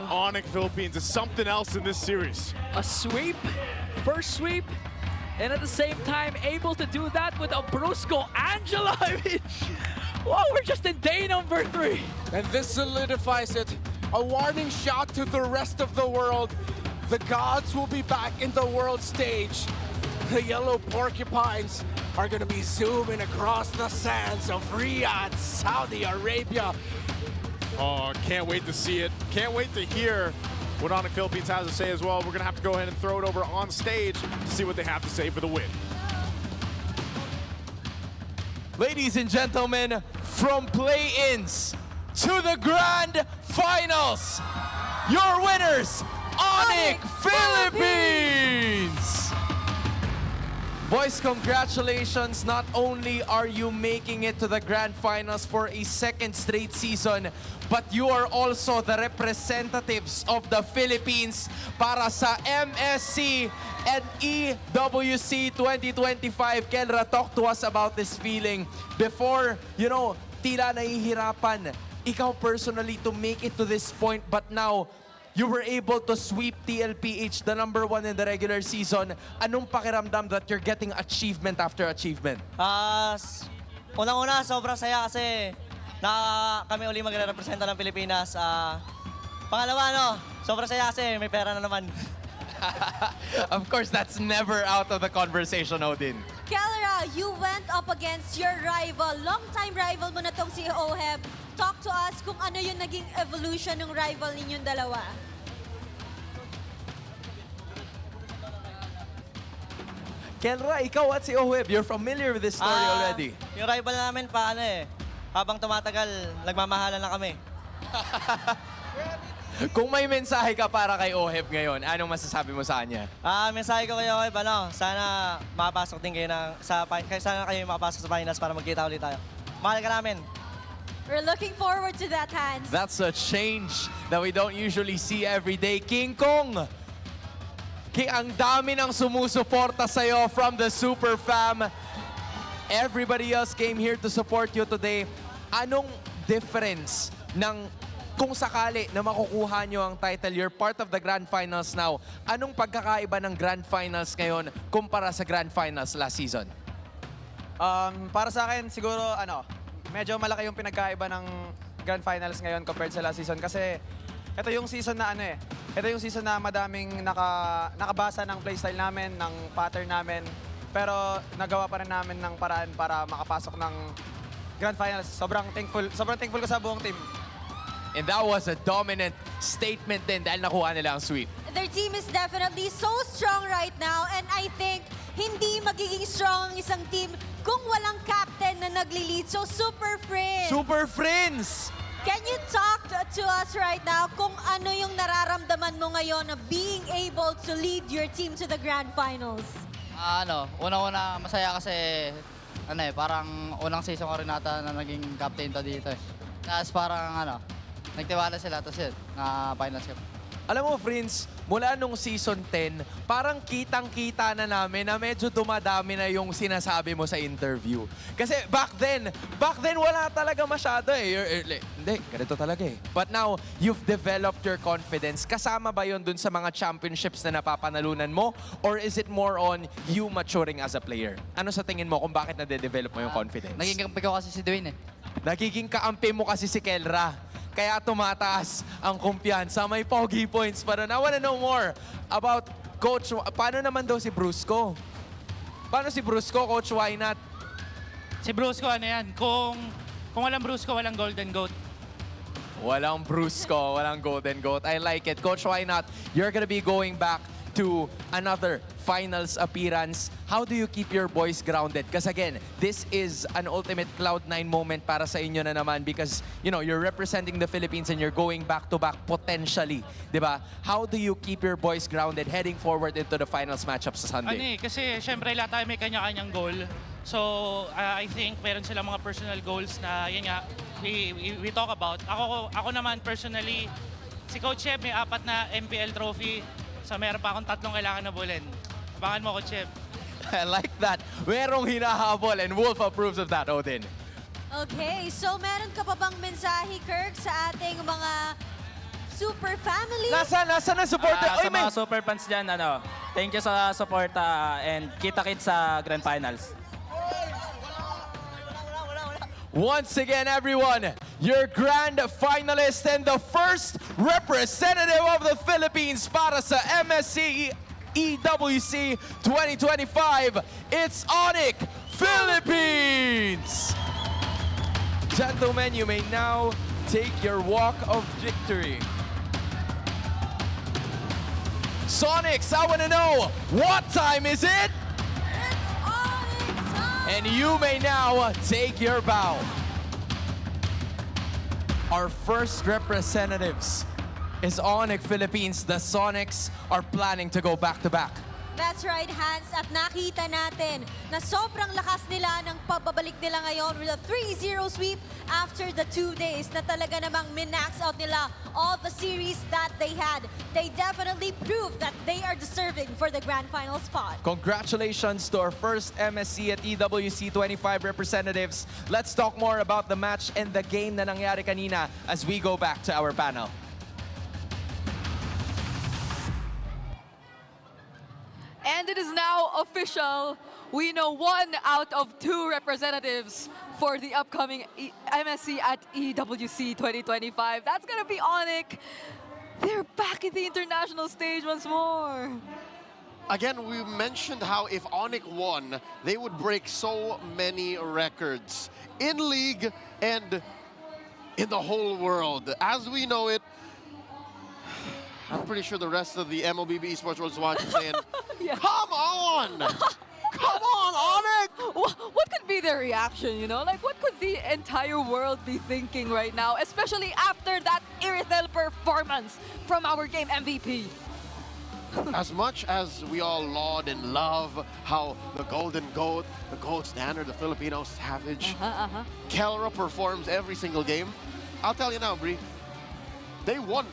Onyx Philippines is something else in this series.
A sweep, first sweep, and at the same time able to do that with a Brusco Angela. I mean, whoa, we're just in day number 3.
And this solidifies it. A warning shot to the rest of the world. The gods will be back in the world stage. The yellow porcupines are going to be zooming across the sands of Riyadh, Saudi Arabia.
Oh, can't wait to see it. Can't wait to hear what Onyx Philippines has to say as well. We're going to have to go ahead and throw it over on stage to see what they have to say for the win.
Ladies and gentlemen, from play-ins to the grand finals, your winners, Onyx Philippines! Boys, congratulations. Not only are you making it to the grand finals for a second straight season, but you are also the representatives of the Philippines para sa MSC and EWC 2025. Kelra, talk to us about this feeling. Before, you know, tila nahihirapan ikaw personally to make it to this point, but now you were able to sweep TLPH, the #1 in the regular season. Anong pakiramdam that you're getting achievement after achievement?
Unang-una, sobrang saya kasi kami uli magre-representa ng Pilipinas. Pangalawa, sobrang saya kasi may pera na naman.
Of course, that's never out of the conversation, Odin.
Kelra, you went up against your rival. Long-time rival mo na tong si Oheb. Talk to us kung ano yung naging evolution ng rival ninyong dalawa.
Kelra, ikaw at si Oheb, you're familiar with this story already.
Yung rival namin habang tumatagal, nagmamahalan na kami.
Kung may mensahe ka para kay Oheb ngayon, anong masasabi mo sa kanya?
Mensahe ko kayo, sana makapasok din kayo sana kayo makapasok sa finals para magkita ulit tayo. Mahal ka namin.
We're looking forward to that, Hans.
That's a change that we don't usually see every day. King Kong! Ang dami ng sumusuporta sa'yo from the Super Fam. Everybody else came here to support you today. Anong difference ng kung sakali na makukuha nyo ang title, you're part of the Grand Finals now, anong pagkakaiba ng Grand Finals ngayon kumpara sa Grand Finals last season?
Para sa akin, siguro, medyo malaki yung pinagkaiba ng Grand Finals ngayon compared sa last season kasi ito yung season na ito yung season na madaming nakabasa ng playstyle namin, ng pattern namin, pero nagawa pa rin namin ng paraan para makapasok ng Grand Finals. Sobrang thankful ko sa buong team.
And that was a dominant statement din dahil nakuha nila ang sweep.
Their team is definitely so strong right now, and I think hindi magiging strong ang isang team kung walang captain na nagli-lead. So, Super Friends!
Super Friends!
Can you talk to us right now kung ano yung nararamdaman mo ngayon na being able to lead your team to the Grand Finals?
Una-una masaya kasi parang unang season ko rin nata na naging captain to dito eh. Tapos parang nagtiwala sila, tapos yun, finals cup.
Alam mo, friends, mula nung season 10, parang kitang-kita na namin na medyo dumadami na yung sinasabi mo sa interview. Kasi back then wala talaga masyado eh. Hindi, ganito talaga eh. But now, you've developed your confidence. Kasama ba yun dun sa mga championships na napapanalunan mo? Or is it more on you maturing as a player? Ano sa tingin mo kung bakit nade-develop mo yung confidence?
Naging kampi ko kasi si Dwayne eh.
Nagiging kaampi mo kasi si Kelra. Kaya tumataas ang kumpiyansa. May pogi points pa rin. I wanna know more about Coach. Paano naman daw si Brusco? Paano si Brusco, Coach? Why not?
Si Brusco, kung walang Brusco, walang Golden Goat.
Walang Brusco, walang Golden Goat. I like it. Coach, why not? You're gonna be going back to another finals appearance. How do you keep your boys grounded? Because again, this is an ultimate Cloud9 moment para sa inyo na naman because, you're representing the Philippines and you're going back-to-back potentially, di ba? How do you keep your boys grounded heading forward into the finals matchup sa Sunday?
Kasi syempre lahat tayo may kanya-kanyang goal. So, I think meron silang mga personal goals na, yun nga, we talk about. Ako naman personally, si Coach Chef may 4 na MPL trophy. So meron pa akong 3 kailangan na bulin. Abangan mo, Coach Chef.
I like that. Merong hinahabol and Wolf approves of that, Odin.
Okay, so meron ka pa bang mensahe, Kirk, sa ating mga super family?
Nasaan ang supporter?
Sa mga super fans dyan, thank you sa support and kita-kits sa Grand Finals.
Once again, everyone, your grand finalist and the first representative of the Philippines para sa MSC EWC 2025, it's Onyx Philippines! Gentlemen, you may now take your walk of victory. Sonics, I want to know, what time is it? And you may now take your bow. Our first representatives is Onyx Philippines. The Sonics are planning to go back-to-back.
That's right, Hans. At nakita natin na sobrang lakas nila ng pababalik nila ngayon with a 3-0 sweep after the 2 days na talaga namang minax out nila all the series that they had. They definitely proved that they are deserving for the grand final spot.
Congratulations to our first MSC at EWC 25 representatives. Let's talk more about the match and the game na nangyari kanina as we go back to our panel.
And it is now official. We know 1 out of 2 representatives for the upcoming MSC at EWC 2025. That's going to be Onyx. They're back in the international stage once more.
Again, we mentioned how if Onyx won, they would break so many records in league and in the whole world. As we know it, I'm pretty sure the rest of the MOBB Esports World is watching saying, come on! Come on, Onyx!
What could be their reaction, you know? Like, what could the entire world be thinking right now, especially after that Irithel performance from our game MVP?
As much as we all laud and love how the golden goat, the gold standard, the Filipino savage, Kelra performs every single game, I'll tell you now, Bri, they won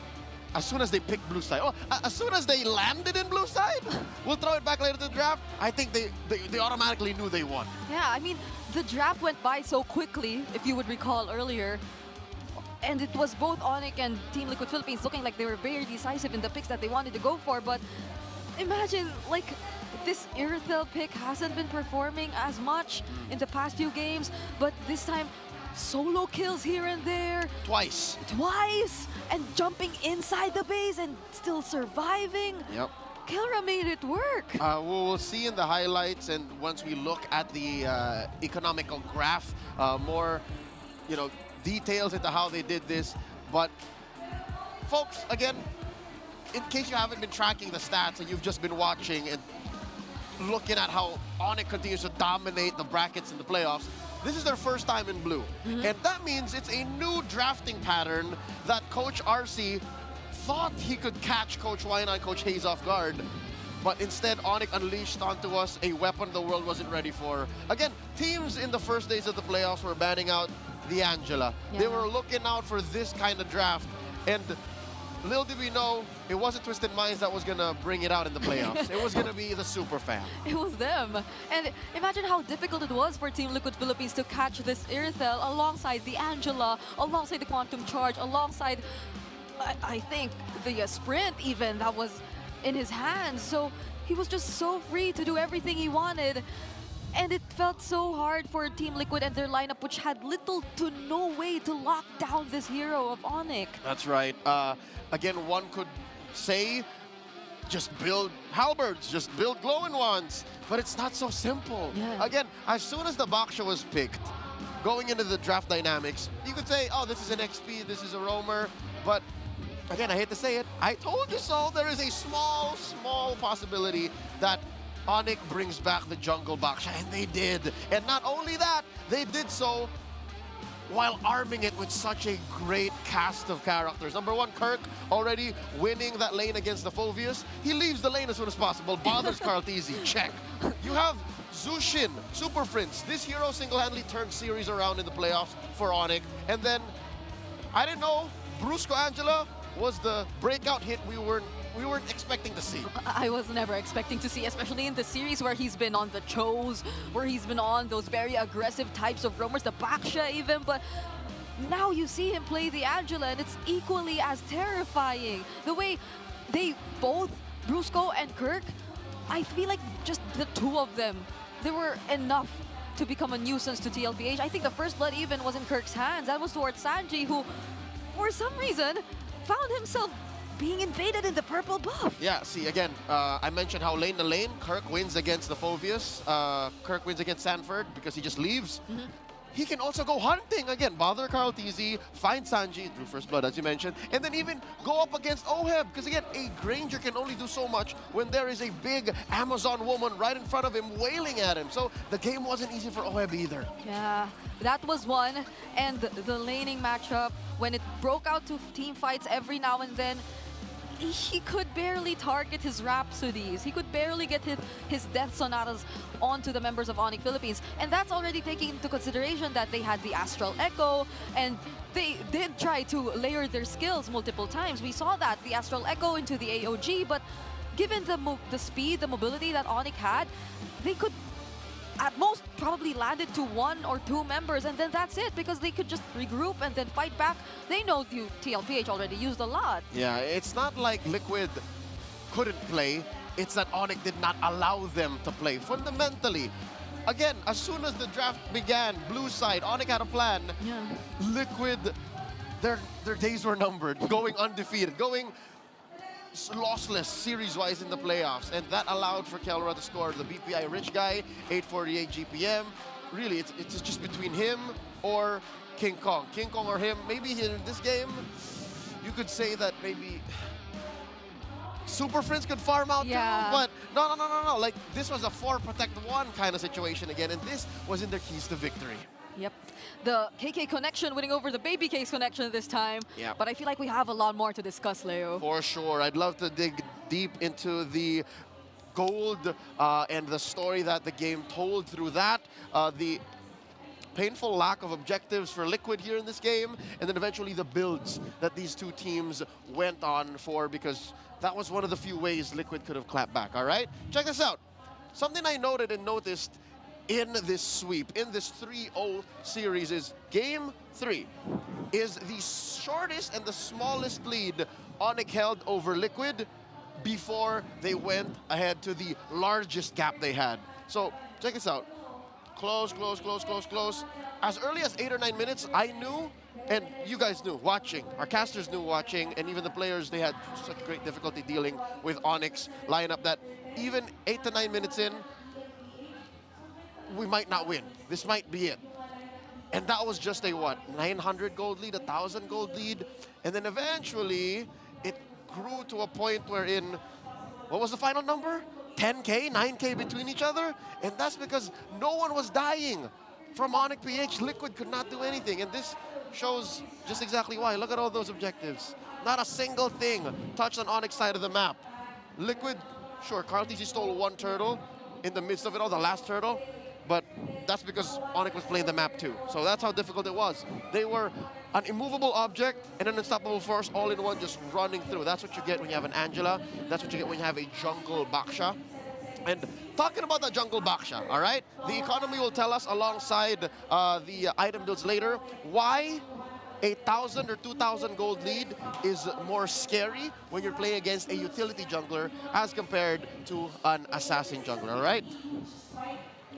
as soon as they picked blue side. Oh, as soon as they landed in blue side, we'll throw it back later to the draft. I think they automatically knew they won.
Yeah, I mean, the draft went by so quickly, if you would recall earlier. And it was both Onyx and Team Liquid Philippines looking like they were very decisive in the picks that they wanted to go for. But imagine, like, this Irithel pick hasn't been performing as much in the past few games. But this time, solo kills here and there.
Twice.
And jumping inside the base and still surviving.
Yep.
Kelra made it work.
We'll see in the highlights, and once we look at the economical graph, more, details into how they did this. But folks, again, in case you haven't been tracking the stats and you've just been watching and looking at how Onyx continues to dominate the brackets in the playoffs, this is their first time in blue. And that means it's a new drafting pattern that Coach RC thought he could catch Coach Wina and Coach Hayes off guard. But instead, Onyx unleashed onto us a weapon the world wasn't ready for. Again, teams in the first days of the playoffs were banning out the Angela. They were looking out for this kind of draft. And little did we know, it wasn't Twisted Minds that was going to bring it out in the playoffs. It was going to be the Super Fam.
It was them. And imagine how difficult it was for Team Liquid Philippines to catch this Irithel alongside the Angela, alongside the Quantum Charge, alongside, I think, the Sprint even that was in his hands. So he was just so free to do everything he wanted. And it felt so hard for Team Liquid and their lineup, which had little to no way to lock down this hero of Onyx.
That's right. Again, one could say, just build halberds, just build glowing ones. But it's not so simple. Again, as soon as the Baksha was picked, going into the draft dynamics, you could say, oh, this is an XP, this is a roamer. But again, I hate to say it, I told you so. There is a small possibility that Onyx brings back the jungle Baksha, and they did. And not only that, they did so while arming it with such a great cast of characters. Number one, Kirk already winning that lane against the Phoveus. He leaves the lane as soon as possible, bothers Karl'Tezi, check. You have Zushin, Super Prince. This hero single-handedly turned series around in the playoffs for Onyx. And then, I didn't know, Brusco Angela was the breakout hit we weren't expecting to see.
I was never expecting to see, especially in the series where he's been on the Chose, where he's been on those very aggressive types of roamers, the Baksha even, but now you see him play the Angela and it's equally as terrifying. The way they both, Brusco and Kirk, I feel like just the two of them, they were enough to become a nuisance to TLPH. I think the first blood even was in Kirk's hands. That was towards Sanji, who, for some reason, found himself being invaded in the purple buff.
Yeah, see, again, I mentioned how lane to lane, Kirk wins against the Phoveus. Kirk wins against Sanford because he just leaves. He can also go hunting again, bother Karl'Tezi, find Sanji through First Blood, as you mentioned, and then even go up against Oheb. Because again, a Granger can only do so much when there is a big Amazon woman right in front of him wailing at him. So the game wasn't easy for Oheb either.
Yeah, that was one. And the laning matchup, when it broke out to team fights every now and then, he could barely target his Rhapsodies. He could barely get his Death Sonatas onto the members of Onyx Philippines. And that's already taking into consideration that they had the Astral Echo, and they did try to layer their skills multiple times. We saw that, the Astral Echo into the AOG, but given the speed, the mobility that Onyx had, they could at most probably landed to 1 or 2 members, and then that's it, because they could just regroup and then fight back. They know TLPH already used a lot.
Yeah, it's not like Liquid couldn't play. It's that Onyx did not allow them to play. Fundamentally, again, as soon as the draft began, blue side, Onyx had a plan.
Yeah.
Liquid, their days were numbered, going undefeated, going lossless series-wise in the playoffs, and that allowed for Kelra to score the BPI rich guy, 848 GPM. Really, it's just between him or King Kong. King Kong or him. Maybe in this game, you could say that maybe Super Friends could farm out too, but no. Like, this was a 4 protect 1 kind of situation again, and this was in their keys to victory.
Yep. The KK connection winning over the Baby Case connection this time.
Yeah.
But I feel like we have a lot more to discuss, Leo.
For sure. I'd love to dig deep into the gold and the story that the game told through that. The painful lack of objectives for Liquid here in this game, and then eventually the builds that these two teams went on for, because that was one of the few ways Liquid could have clapped back, all right? Check this out. Something I noted and noticed in this sweep, in this 3-0 series, is Game 3 is the shortest and the smallest lead Onyx held over Liquid before they went ahead to the largest gap they had. So check this out. Close. As early as 8 or 9 minutes, I knew, and you guys knew, watching, our casters knew watching, and even the players, they had such great difficulty dealing with Onyx lineup that even 8 to 9 minutes in, we might not win. This might be it. And that was just a, what, 900 gold lead, 1,000 gold lead, and then eventually it grew to a point wherein, what was the final number? 10K, 9K between each other, and that's because no one was dying from Onyx PH. Liquid could not do anything, and this shows just exactly why. Look at all those objectives. Not a single thing touched on Onyx side of the map. Liquid, sure, CarlTC stole 1 turtle in the midst of it all, the last turtle, but that's because Onyx was playing the map too. So that's how difficult it was. They were an immovable object and an unstoppable force all in one, just running through. That's what you get when you have an Angela. That's what you get when you have a jungle Baksha. And talking about the jungle Baksha, all right? The economy will tell us alongside the item builds later why 1,000 or 2,000 gold lead is more scary when you're playing against a utility jungler as compared to an assassin jungler, all right?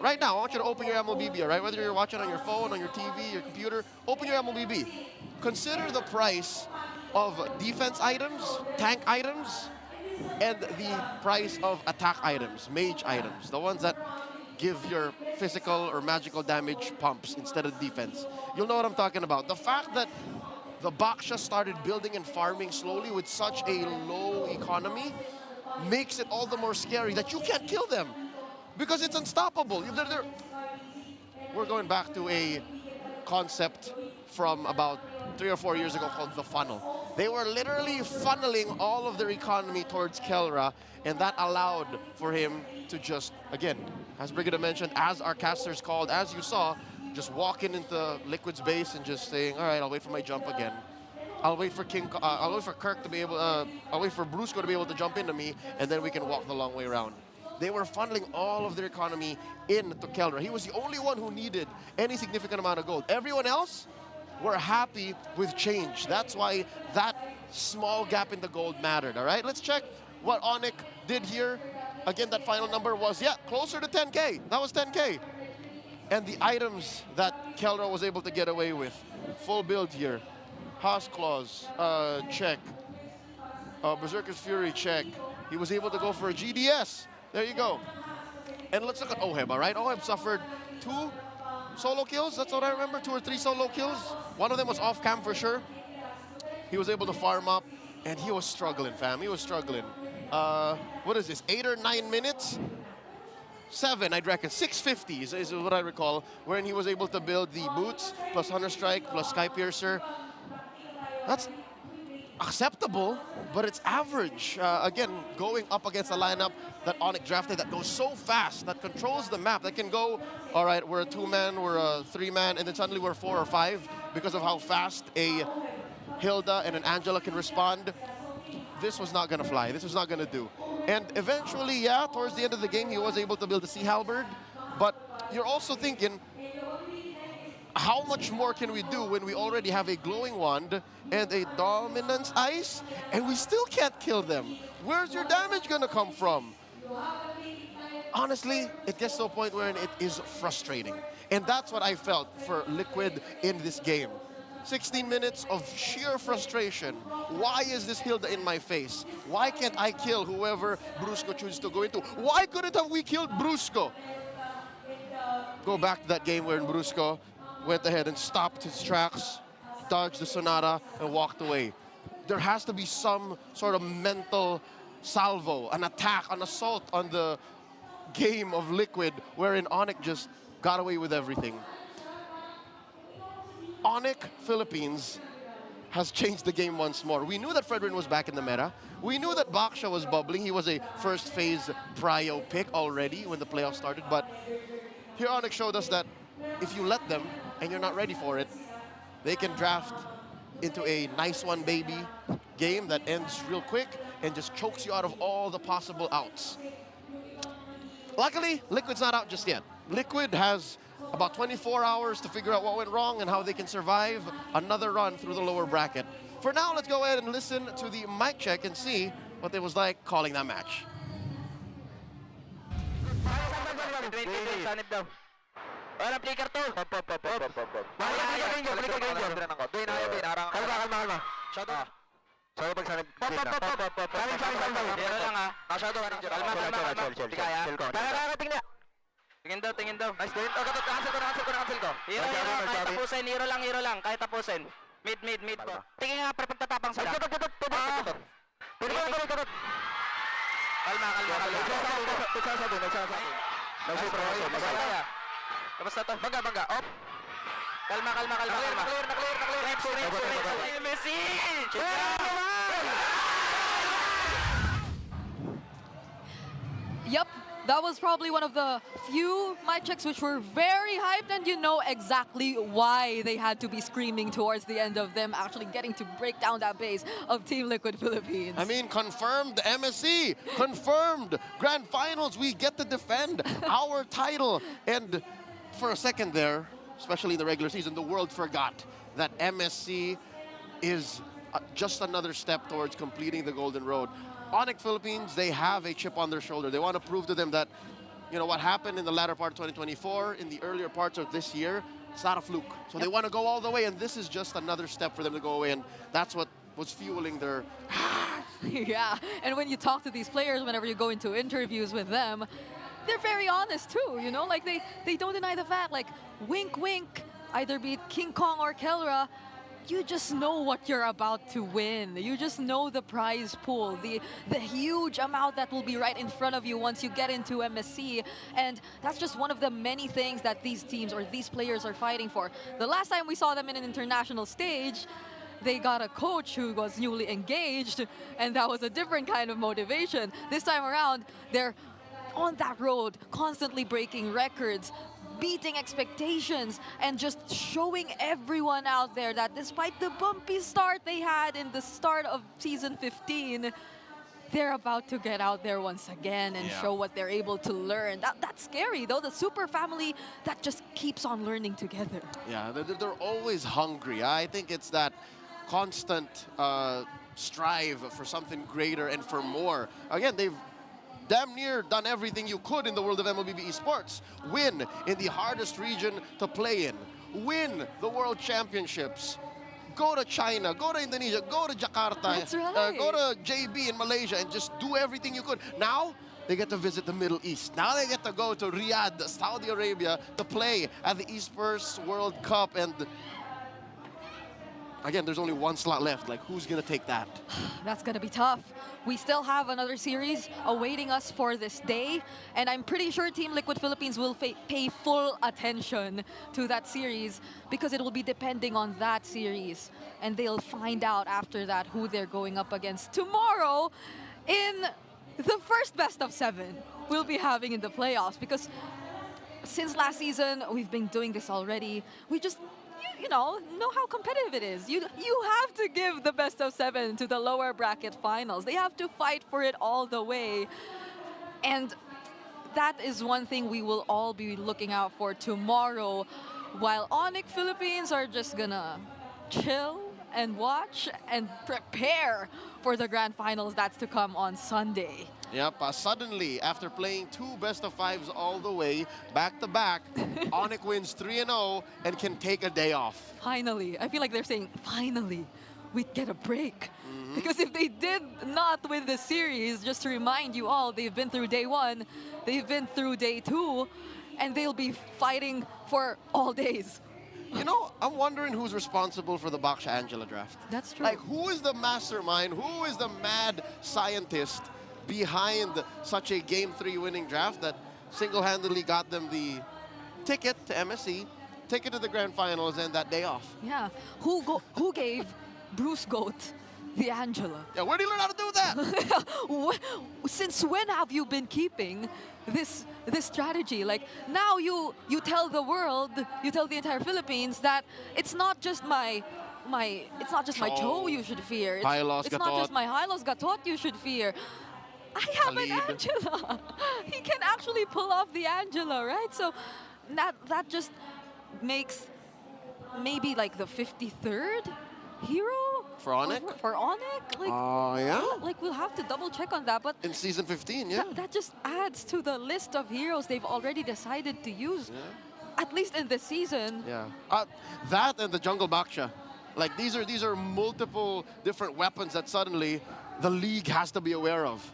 Right now, I want you to open your MLBB, all right? Whether you're watching on your phone, on your TV, your computer, open your MLBB. Consider the price of defense items, tank items, and the price of attack items, mage items, the ones that give your physical or magical damage pumps instead of defense. You'll know what I'm talking about. The fact that the Baksha started building and farming slowly with such a low economy makes it all the more scary that you can't kill them because it's unstoppable. We're going back to a concept from about 3 or 4 years ago called the funnel. They were literally funneling all of their economy towards Kelra, and that allowed for him to just, again, as Brigida mentioned, as our casters called, as you saw, just walking into Liquid's base and just saying, all right, I'll wait for my jump again. I'll wait for Kirk to be able, I'll wait for Brusco to be able to jump into me, and then we can walk the long way around. They were funneling all of their economy into Kelra. He was the only one who needed any significant amount of gold. Everyone else were happy with change. That's why that small gap in the gold mattered, all right? Let's check what Onyx did here. Again, that final number was, closer to 10K. That was 10K. And the items that Kelra was able to get away with. Full build here. Haas Claws, check. Berserker's Fury, check. He was able to go for a GDS. There you go. And let's look at Oheb, all right? Oheb suffered 2 solo kills, that's what I remember, 2 or 3 solo kills. One of them was off cam for sure. He was able to farm up, and he was struggling, fam. He was struggling. What is this, 8 or 9 minutes? 7, I'd reckon. 650 is what I recall, wherein he was able to build the boots, plus Hunter Strike, plus Sky Piercer. That's acceptable, but it's average. Again, going up against a lineup that Onyx drafted that goes so fast, that controls the map, that can go, all right, we're a 2-man, we're a 3-man, and then suddenly we're 4 or 5 because of how fast a Hilda and an Angela can respond. This was not going to fly. This was not going to do. And eventually, towards the end of the game, he was able to build a Sea Halberd, but you're also thinking, how much more can we do when we already have a Glowing Wand and a Dominance Ice, and we still can't kill them? Where's your damage gonna come from? honestly, it gets to a point where it is frustrating. And that's what I felt for Liquid in this game. 16 minutes of sheer frustration. Why is this Hilda in my face? Why can't I kill whoever Brusco chooses to go into? Why couldn't have we killed Brusco? Go back to that game where Brusco went ahead and stopped his tracks, dodged the Sonata, and walked away. There has to be some sort of mental salvo, an attack, an assault on the game of Liquid, wherein Onyx just got away with everything. Onyx Philippines has changed the game once more. We knew that Fredrin was back in the meta. We knew that Baksha was bubbling. He was a first phase prio pick already when the playoffs started. But here Onyx showed us that if you let them and you're not ready for it, they can draft into a nice one baby game that ends real quick and just chokes you out of all the possible outs. Luckily, Liquid's not out just yet. Liquid has about 24 hours to figure out what went wrong and how they can survive another run through the lower bracket. For now, let's go ahead and listen to the mic check and see what it was like calling that match.
Tingin daw. Nice, tingin. Cancel ko. Hero, kahit tapusin. Hero lang, kahit tapusin. Mid po. Tingin nga, pero pagtatapang sila. Tutot. Kalma. Nagsasabi. Tapos na to. Bangga. Op. Kalma. Clear. Messi!
Yep, that was probably one of the few mic checks which were very hyped, and you know exactly why they had to be screaming towards the end of them actually getting to break down that base of Team Liquid Philippines.
I mean, confirmed MSC, confirmed Grand Finals. We get to defend our title. And for a second there, especially in the regular season, the world forgot that MSC is just another step towards completing the Golden Road. Onyx Philippines, they have a chip on their shoulder. They want to prove to them that, you know, what happened in the latter part of 2024, in the earlier parts of this year, it's not a fluke. So they want to go all the way, and this is just another step for them to go away, and that's what was fueling their...
Yeah, and when you talk to these players, whenever you go into interviews with them, they're very honest too, you know? Like, they don't deny the fact, like, wink, either be it King Kong or Kelra, you just know what you're about to win. You just know the prize pool, the huge amount that will be right in front of you once you get into MSC. And that's just one of the many things that these teams or these players are fighting for. The last time we saw them in an international stage, they got a coach who was newly engaged, and that was a different kind of motivation. This time around, they're on that road, constantly breaking records, beating expectations, and just showing everyone out there that despite the bumpy start they had in the start of Season 15, they're about to get out there once again and show what they're able to learn. That's scary, though. The super family that just keeps on learning together.
Yeah, they're always hungry. I think it's that constant strive for something greater and for more. Again, they've damn near done everything you could in the world of MLBB esports. Win in the hardest region to play in. Win the World Championships. Go to China, go to Indonesia, go to Jakarta.
That's right.
Go to JB in Malaysia and just do everything you could. Now, they get to visit the Middle East. Now they get to go to Riyadh, Saudi Arabia, to play at the Esports World Cup. And again, there's only one slot left. Like, who's going to take that?
That's going to be tough. We still have another series awaiting us for this day, and I'm pretty sure Team Liquid Philippines will pay full attention to that series because it will be depending on that series, and they'll find out after that who they're going up against tomorrow in the first best of 7 we'll be having in the playoffs, because since last season, we've been doing this already. We just you know how competitive it is. You have to give the best of 7 to the lower bracket finals. They have to fight for it all the way. And that is one thing we will all be looking out for tomorrow, while Onyx Philippines are just gonna chill and watch and prepare for the grand finals that's to come on Sunday.
Yep, suddenly, after playing 2 best-of-5s all the way, back-to-back, Onyx wins 3-0 and can take a day off.
Finally. I feel like they're saying, finally, we get a break. Because if they did not win the series, just to remind you all, they've been through day 1, they've been through day 2, and they'll be fighting for all days.
You know, I'm wondering who's responsible for the Baksha Angela draft.
That's true.
Like, who is the mastermind? Who is the mad scientist behind such a Game 3 winning draft that single-handedly got them the ticket to MSC, ticket to the grand finals, and that day off?
Yeah. Who gave Bruce Goat the Angela?
Yeah, where did he learn how to do that?
Since when have you been keeping this strategy? Like, now you tell the world, you tell the entire Philippines that it's not just my Cho you should fear. It's not just my Hylos Gatot you should fear. I have an Angela. He can actually pull off the Angela, right? So that just makes maybe like the 53rd hero
for Onyx?
For Onyx? Like,
yeah?
Like, we'll have to double check on that. But
in season 15, yeah.
That just adds to the list of heroes they've already decided to use, at least in this season.
Yeah. That and the Jungle Baksha. Like, these are multiple different weapons that suddenly the league has to be aware of.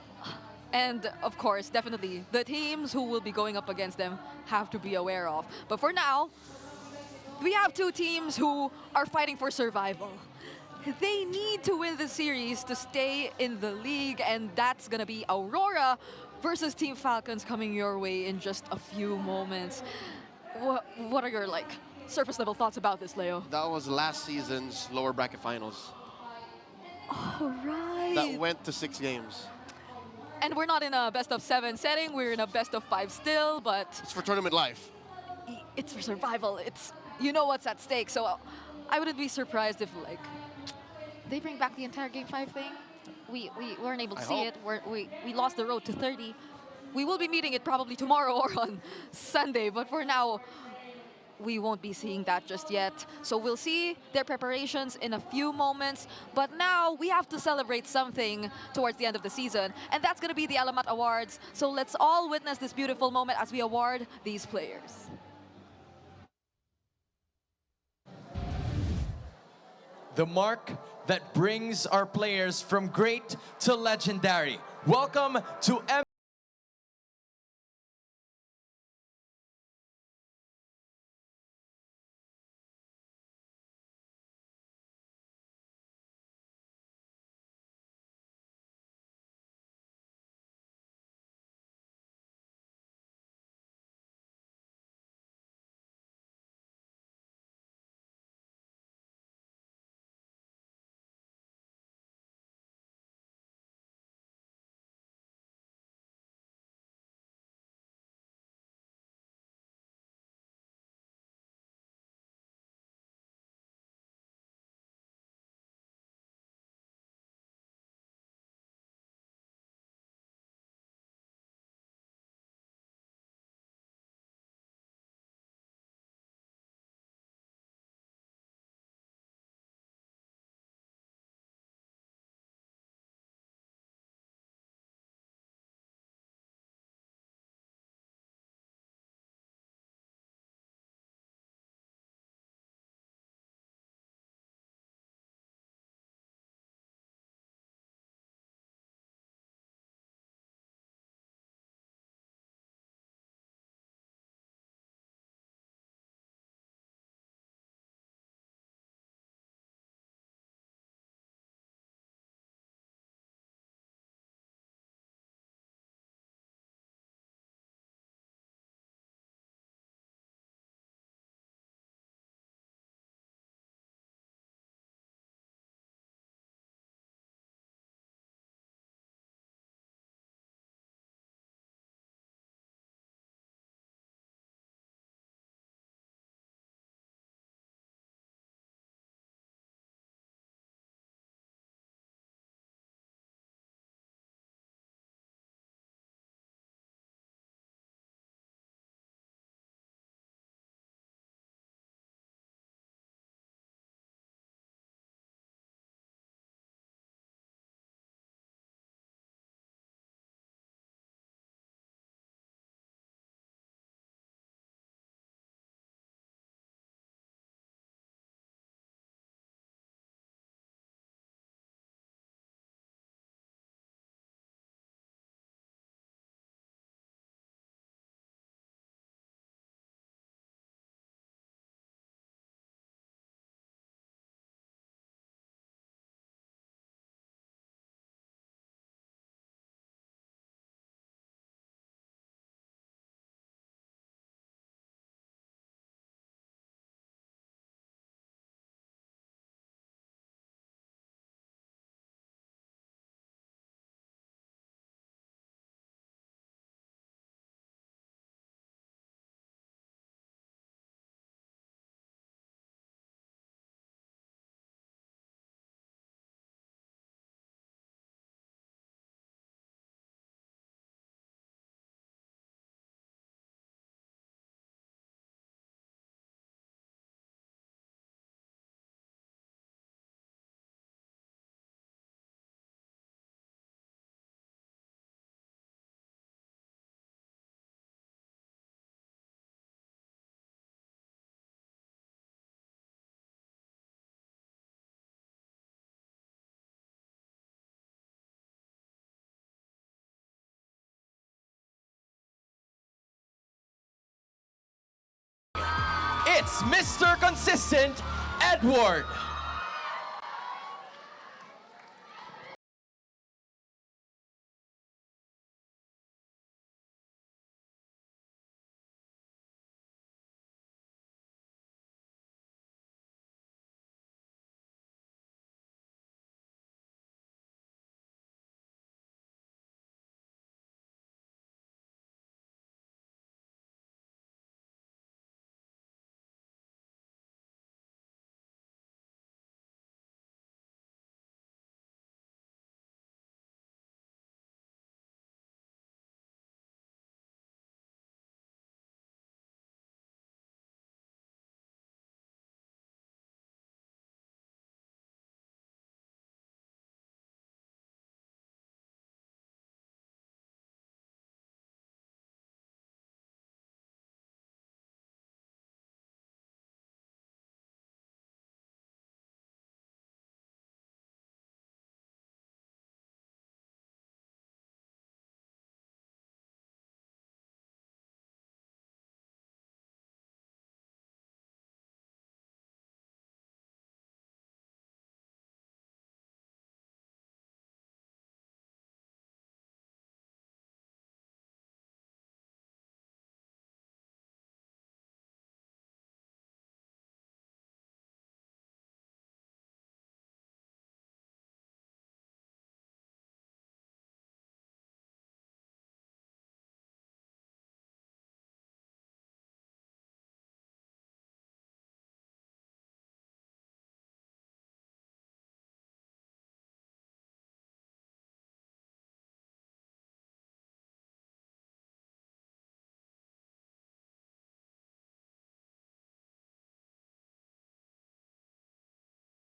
And, of course, definitely, the teams who will be going up against them have to be aware of. But for now, we have 2 teams who are fighting for survival. They need to win the series to stay in the league, and that's going to be Aurora versus Team Falcons coming your way in just a few moments. What are your, like, surface-level thoughts about this, Leo?
That was last season's lower bracket finals.
Oh, right.
That went to 6 games.
And we're not in a best-of-7 setting. We're in a best-of-5 still, but...
It's for tournament life.
It's for survival. It's... You know what's at stake, so I wouldn't be surprised if, like, they bring back the entire Game 5 thing. We weren't able to see it. We lost the road to 30. We will be meeting it probably tomorrow or on Sunday, but for now, we won't be seeing that just yet. So we'll see their preparations in a few moments. But now we have to celebrate something towards the end of the season, and that's going to be the Alamat Awards. So let's all witness this beautiful moment as we award these players.
The mark that brings our players from great to legendary. Welcome to it's Mr. Consistent, Edward.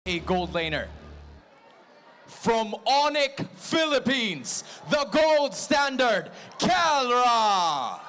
A gold laner. From Onyx, Philippines, the gold standard, Calra.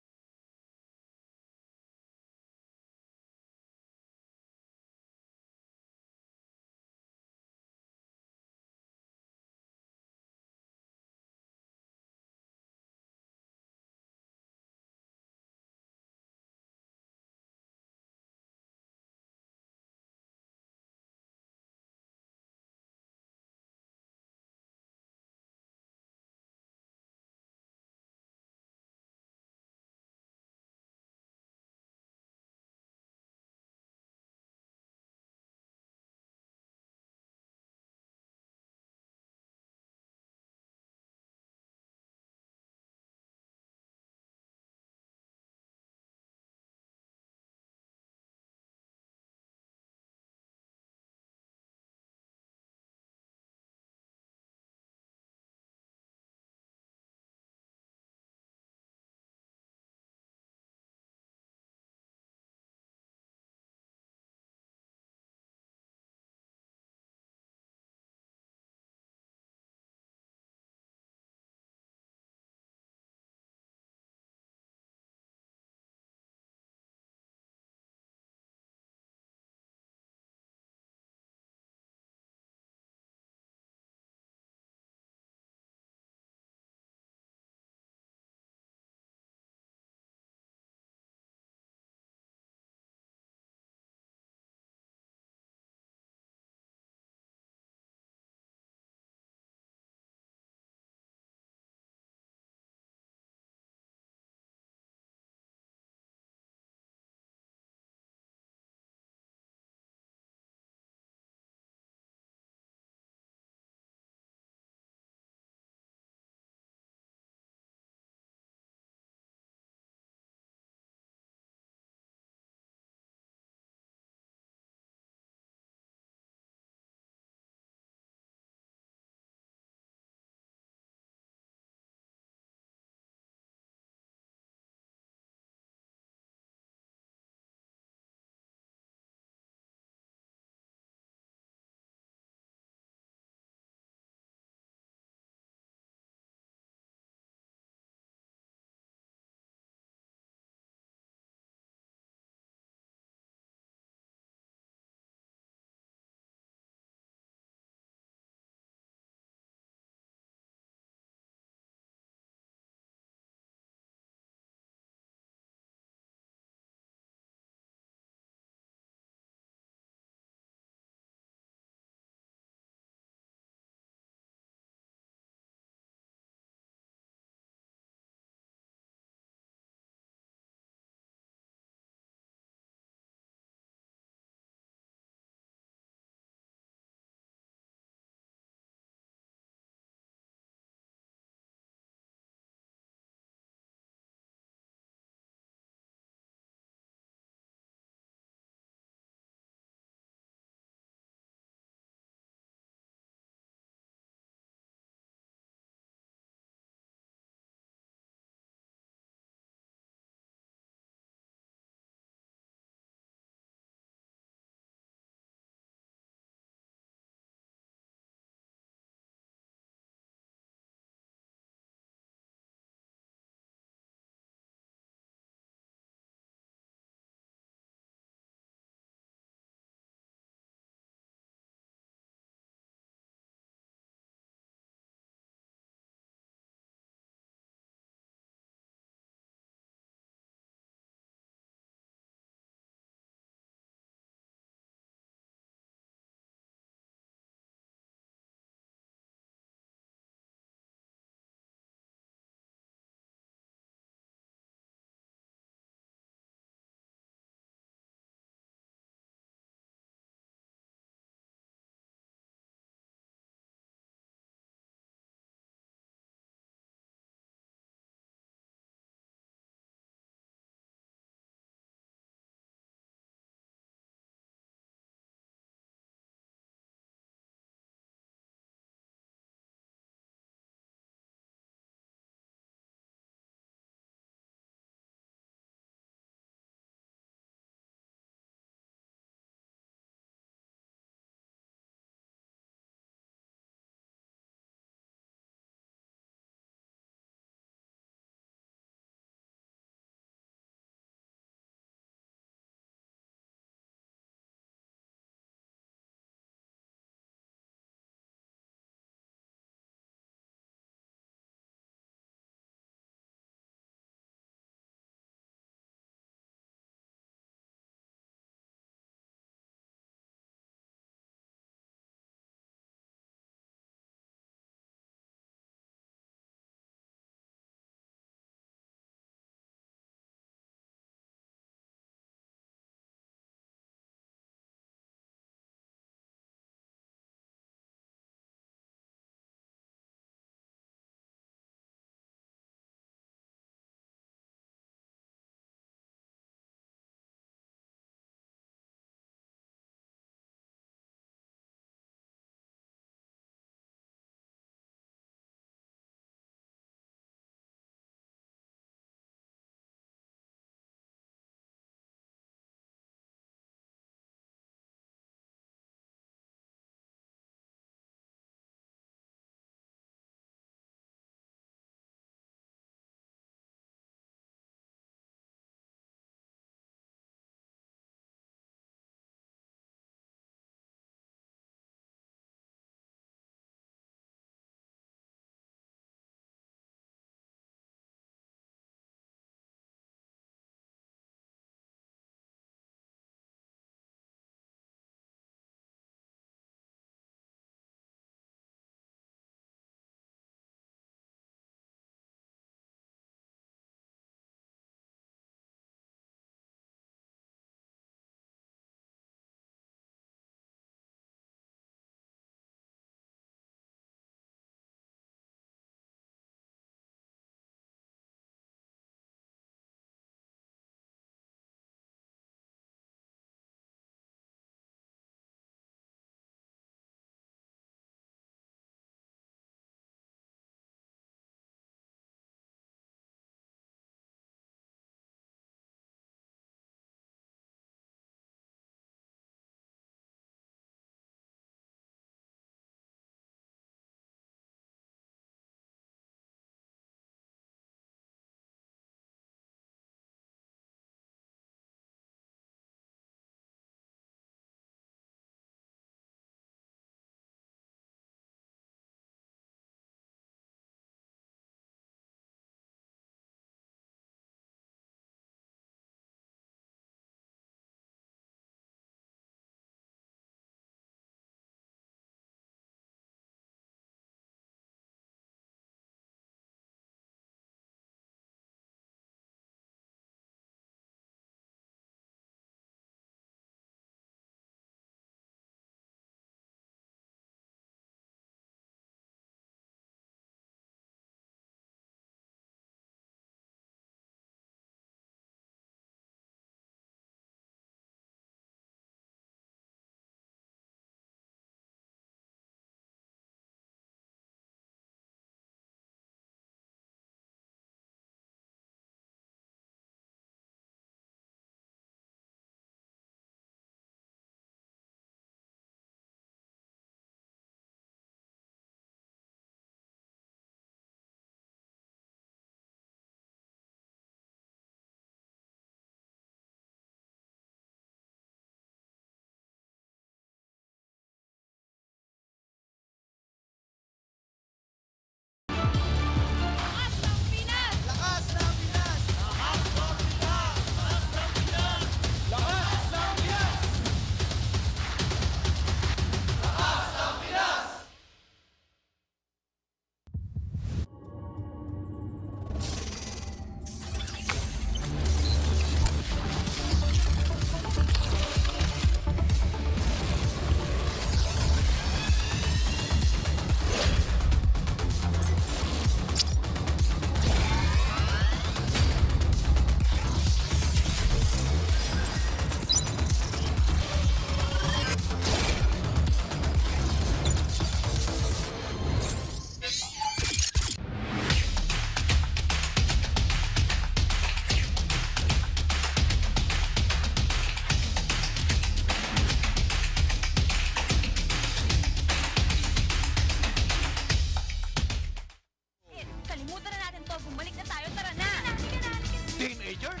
teenagers?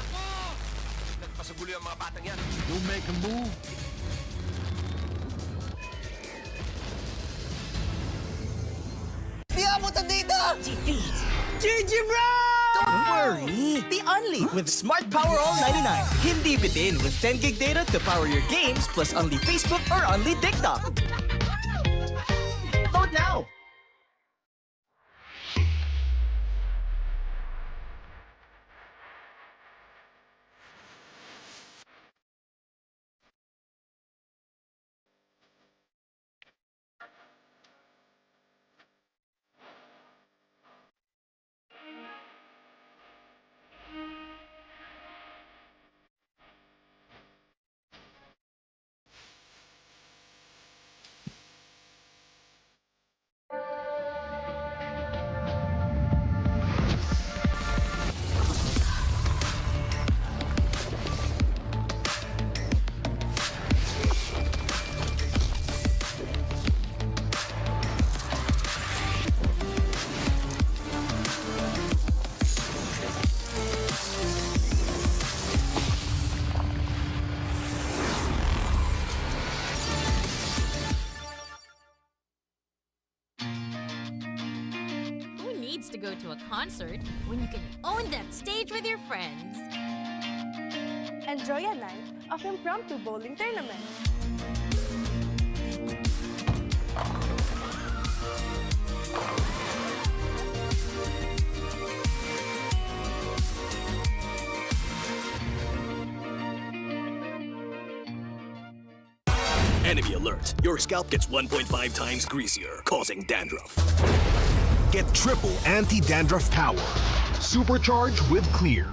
Ako! Nagpasagulo yung mga batang yan.
You make a move.
Di abot ang data! Defeat! GG bro! Don't worry! The Unli with Smart Power All 99. Hindi bitin with 10 gig data to power your games plus Unli Facebook or Unli TikTok. Load now!
To go to a concert when you can own that stage with your friends.
Enjoy a night of impromptu bowling tournament.
Enemy alert. Your scalp gets 1.5 times greasier, causing dandruff.
Get triple anti-dandruff power. Supercharged with Clear.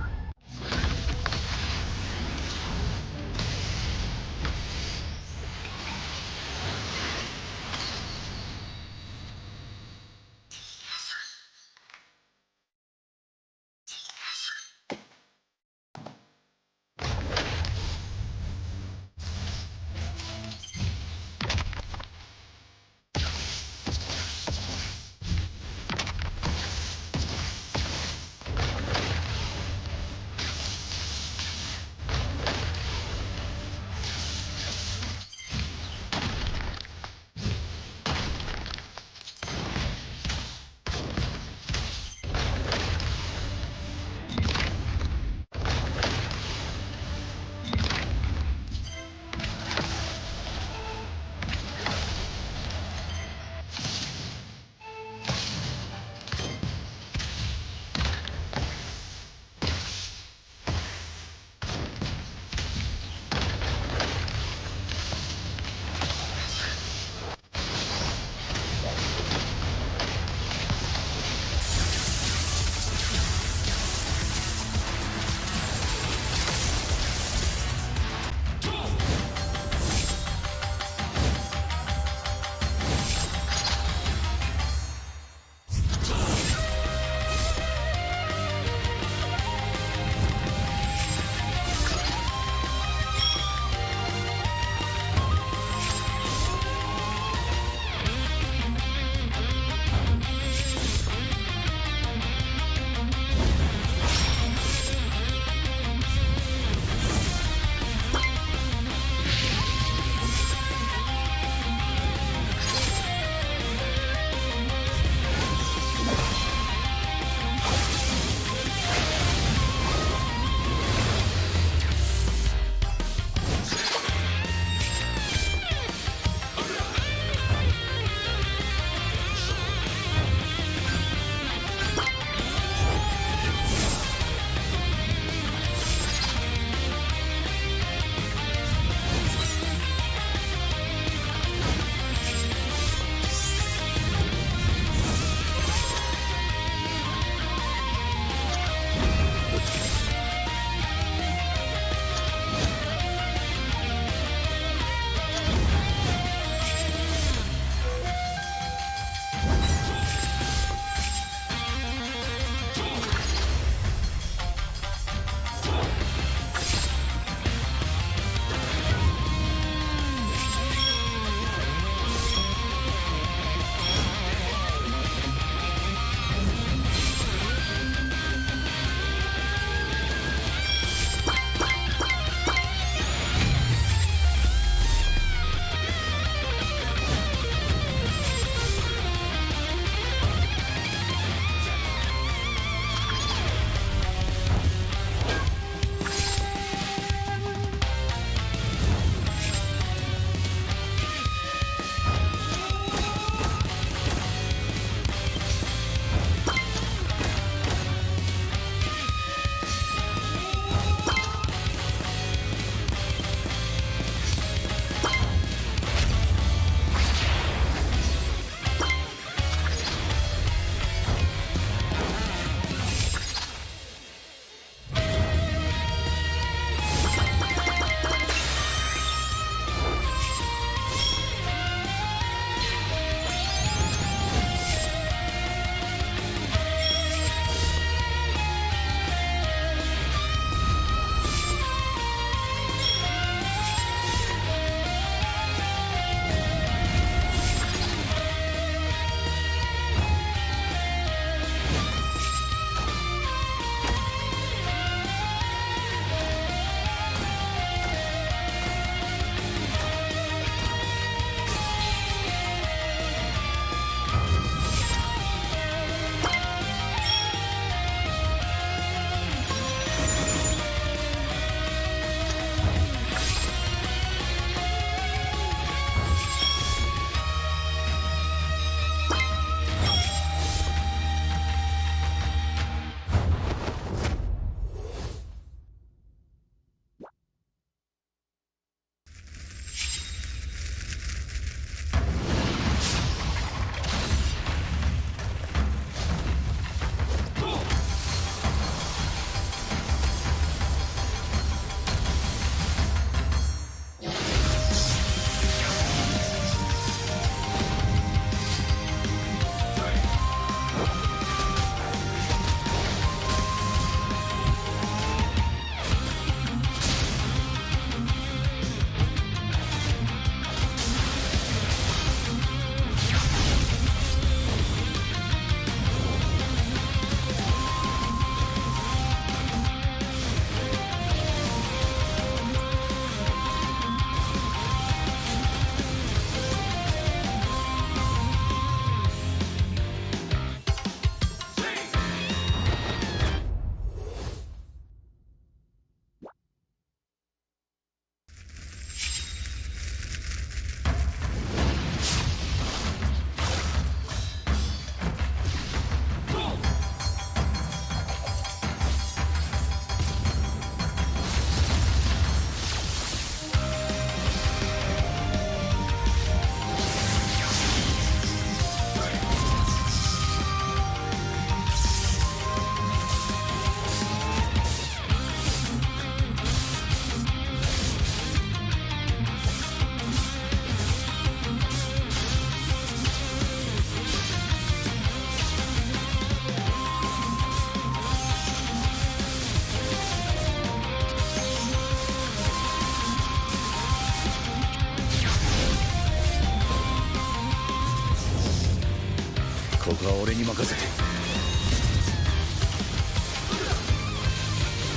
ここは俺に任せて。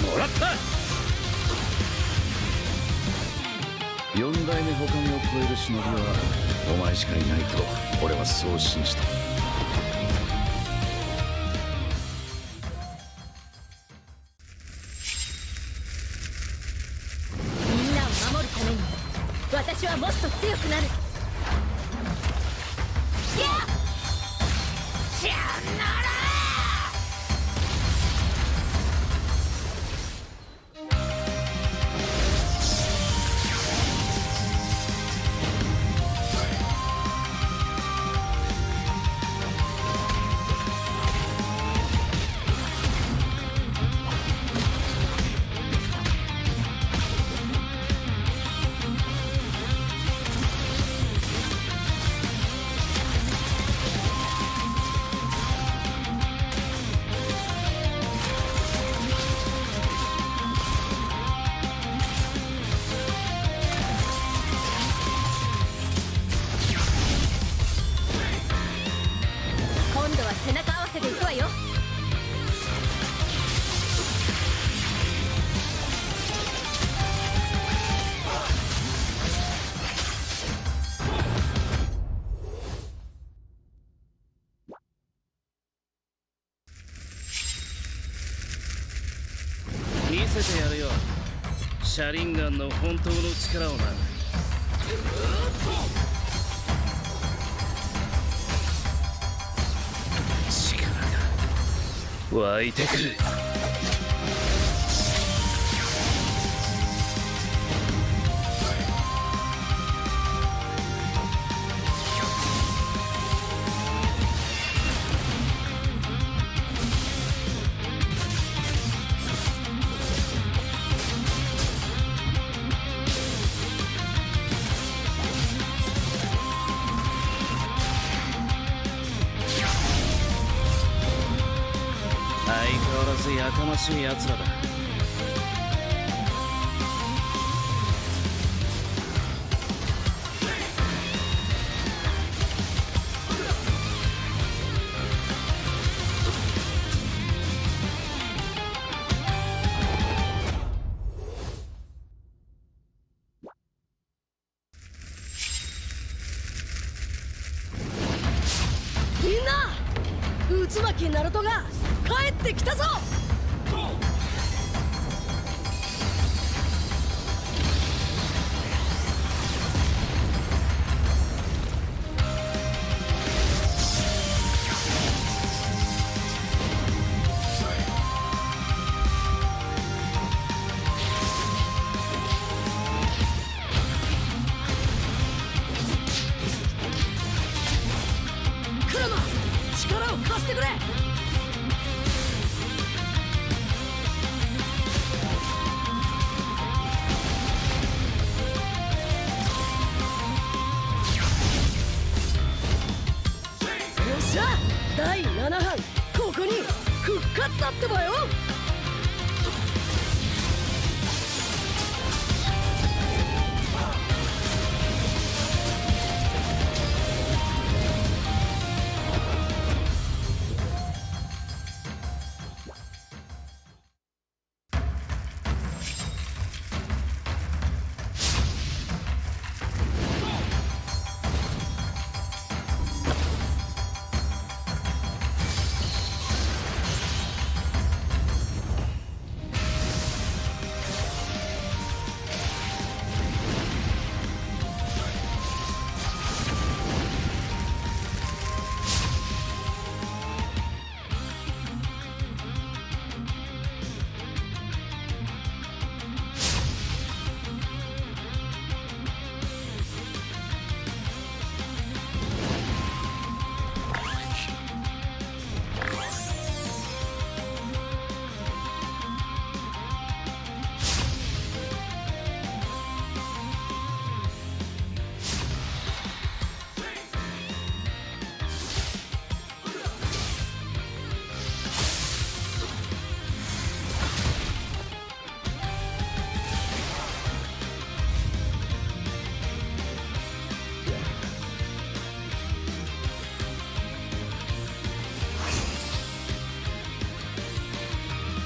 もらった。4代目他目を超える忍びはお前しかいないと俺はそう信じた。
みんなを守るために私はもっと強くなる。シャンナラ今度は背中合わせでいくわよ。
見せてやるよ、シャリンガンの本当の力をな。力が湧いてくる。相変わらずやかましい奴らだ。
みんな、渦巻きナルトが帰ってきたぞ。クラマ、力を貸してくれ。よっしゃ、第7班ここに復活だってばよ。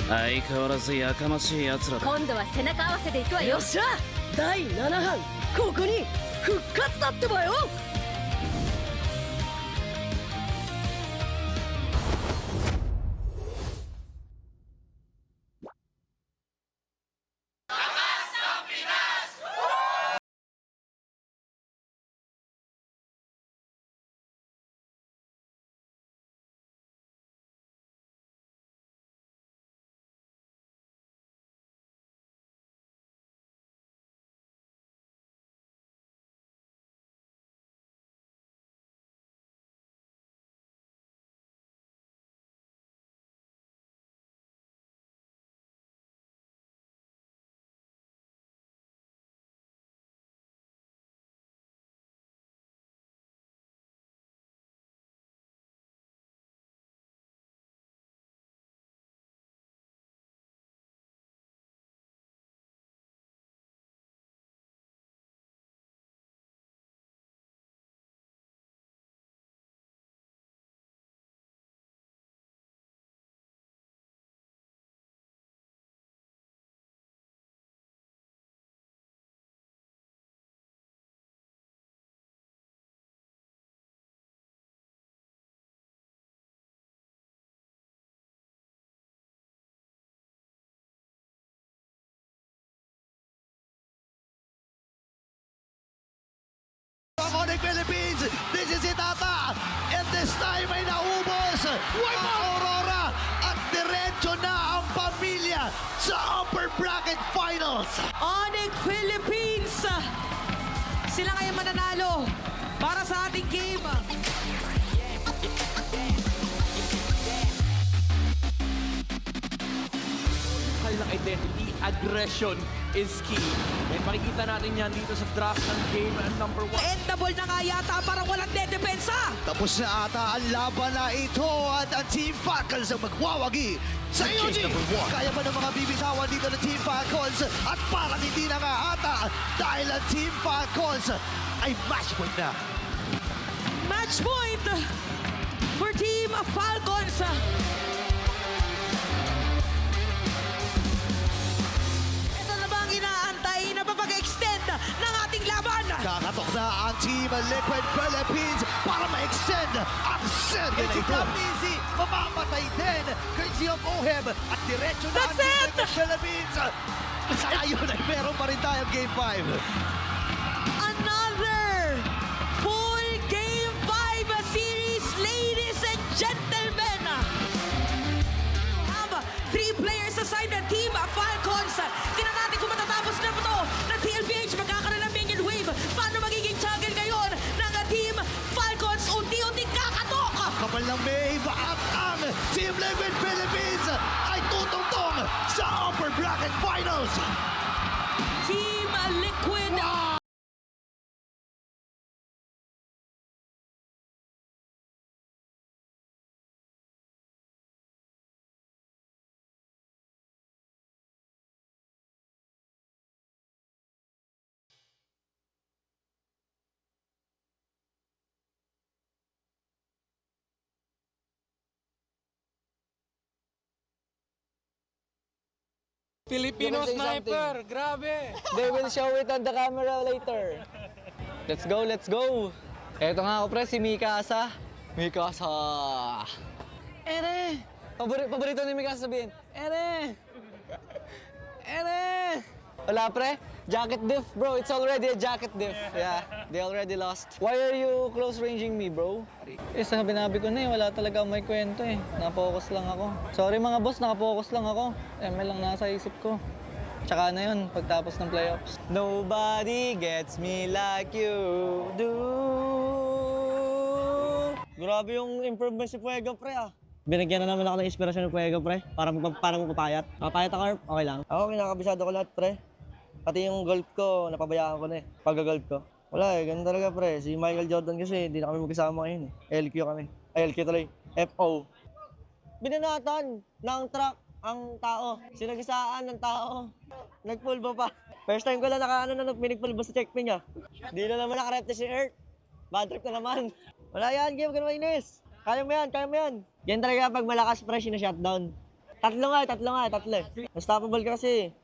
相変わらずやかましい奴らだ。
今度は背中合わせでいくわよ。よっしゃ、第7班ここに復活だってばよ。
Iconic Philippines, this is Itata, and this time ay naubos ang Aurora at diretso na ang pamilya sa upper bracket finals.
Onyx Philippines, sila ngayon mananalo para sa ating game.
Kanilang identity, aggression is key. And makikita natin yan dito sa draft ng game number 1.
Endable na nga yata para walang dedepensa.
Tapos na ata ang laban na ito at ang Team Falcons ang magwawagi sa game number 1. Kaya ba ng mga bibitawan dito ng Team Falcons? At parang hindi na nga ata dahil ang Team Falcons ay match point na.
Match point for Team Falcons. Inaantay na papag-extend ng ating laban.
Kakatok na ang Team Liquid Philippines para ma-extend ang serye na ito. Easy, mamamatay din courtesy of Oheb at diretso na ang Team Liquid Philippines. Sa ngayon ay meron pa rin tayong Game 5.
Another full Game 5 series, ladies and gentlemen. We have 3 players assigned to Team Falcons. Tingnan natin kung matatapos na ito na TLBH magkakaroon ng minion wave. Paano magiging jungle ngayon ng Team Falcons? Unti-unting kakatok!
Kapal ng Maeve at ang Team Liquid Philippines ay tutungtong sa upper bracket finals.
Team Liquid. Wow.
Filipino sniper, grabe!
They will show it on the camera later. Let's go, let's go! Eto nga ako pre, si Mikasa. Mikasa! Ere! Paborito ni Mikasa sabihin, Ere! Ere! Wala pre, jacket diff bro, it's already a jacket diff. Yeah, they already lost. Why are you close ranging me bro? Sabi ko na wala talaga may kwento Napokus lang ako. Sorry mga boss, nakapokus lang ako. ML lang nasa isip ko. Tsaka na yun, pagtapos ng playoffs. Nobody gets me like you do. Grabe yung improvement si Fuego pre Binigyan na naman ako ng inspirasyon ng Fuego pre. Para mo papayat. Papayat ako, okay lang. Ako, kinakabisado ko lahat pre. Pati yung golf ko, napabayaan ko na Pag-golf ko. Wala ganun talaga pre. Si Michael Jordan kasi, hindi na kami magkasama ngayon LQ kami. Ay, LQ tuloy. FO. Binanatan ng truck ang tao. Sinagisaan ng tao. Nagpulbo pa. First time ko lang pinigpulbo sa checkping Di na naman nakarepte si Earth. Bad trip na naman. Wala yan, game ka na mainis. Kaya mo yan. Yan talaga pag malakas pre, na-shutdown. Tatlo eh. Unstoppable ka kasi.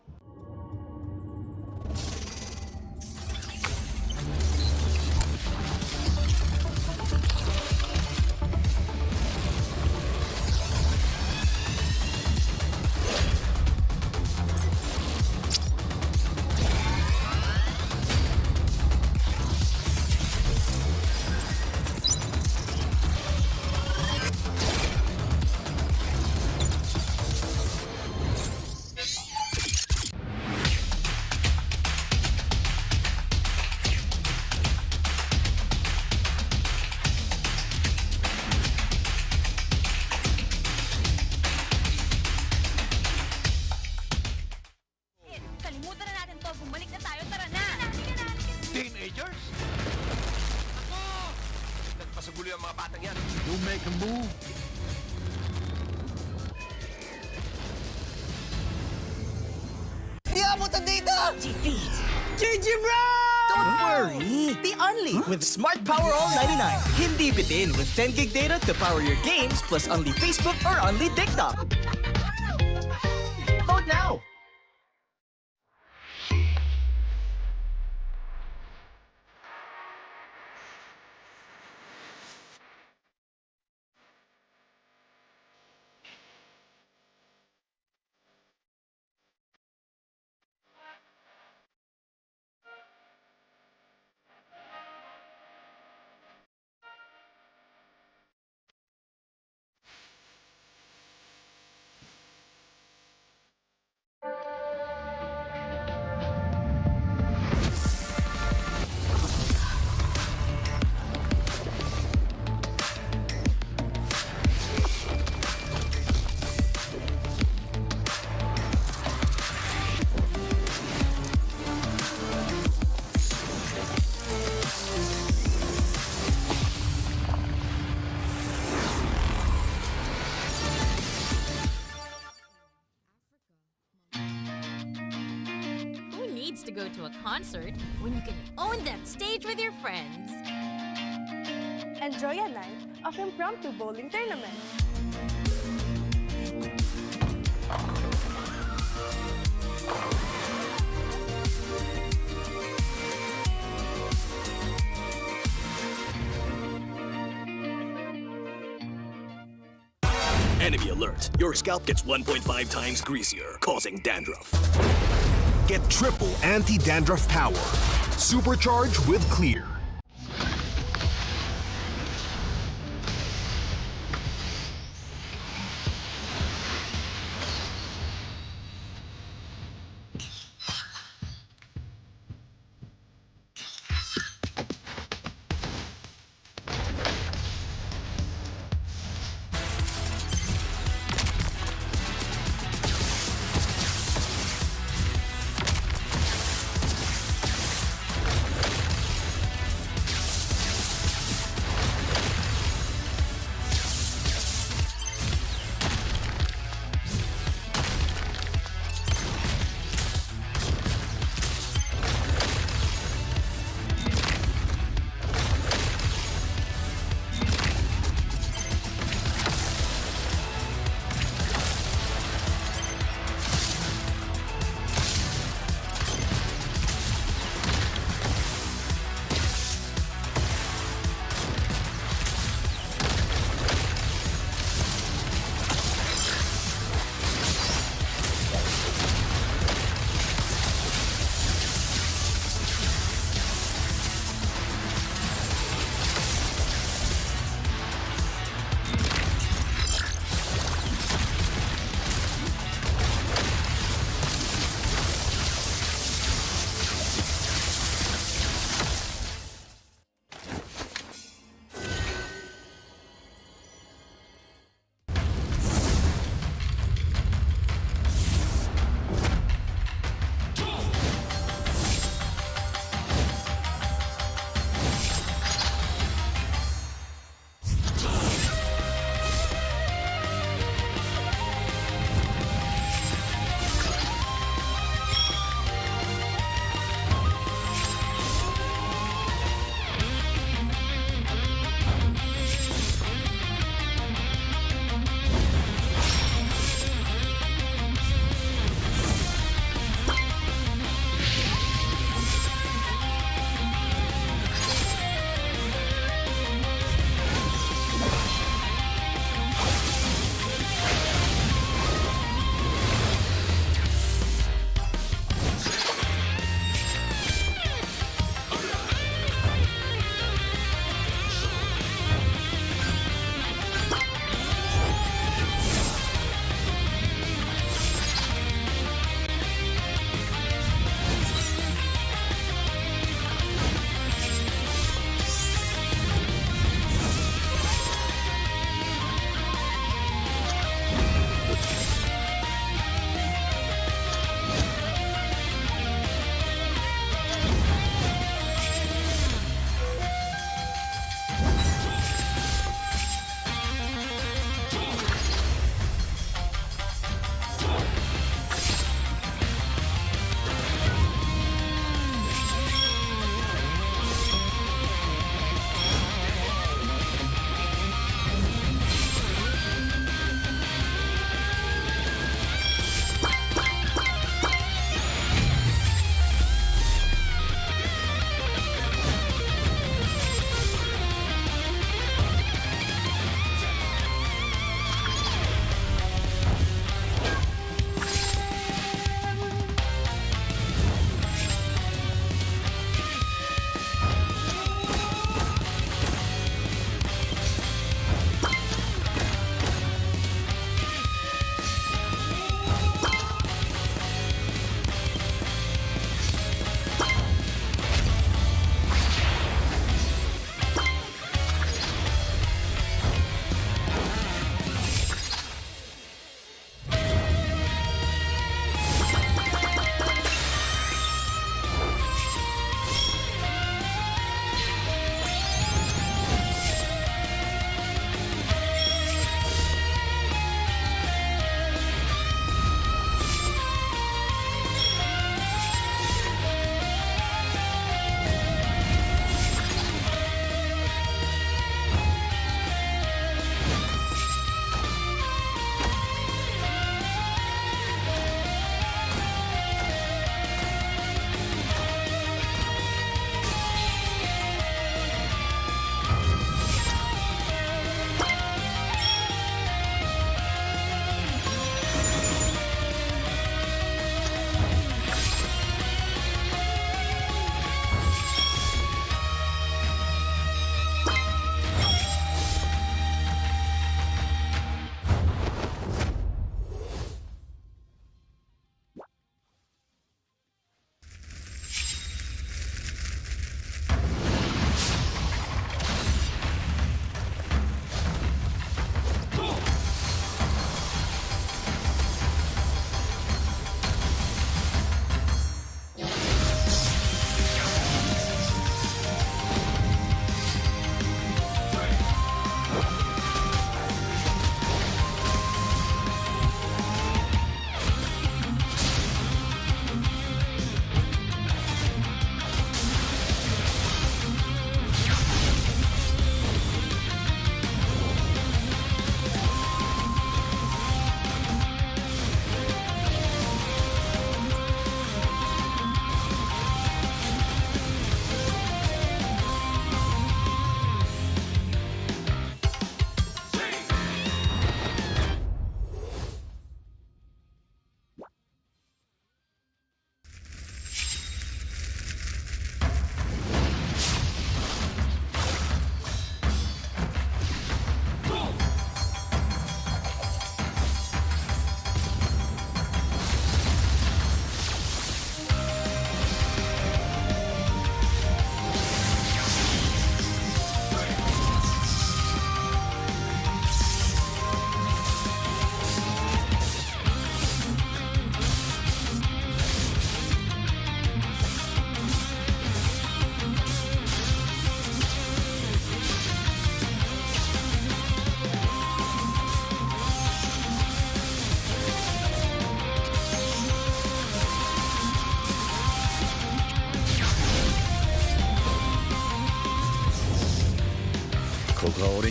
Kalimutan na natin to. Bumalik na tayo. Tara na.
Teenagers? Ako! Nagpasugulo yung mga batang yan.
You make a move.
Di abutan dito! Defeat! GG bro! Don't worry! The Only with Smart Power All 99. Hindi bitin with 10 gig data to power your games plus only Facebook or only TikTok. Load now!
To go to a concert when you can own that stage with your friends.
Enjoy a night of impromptu bowling tournament.
Enemy alert. Your scalp gets 1.5 times greasier, causing dandruff. Get triple anti-dandruff power. Supercharge with Clear.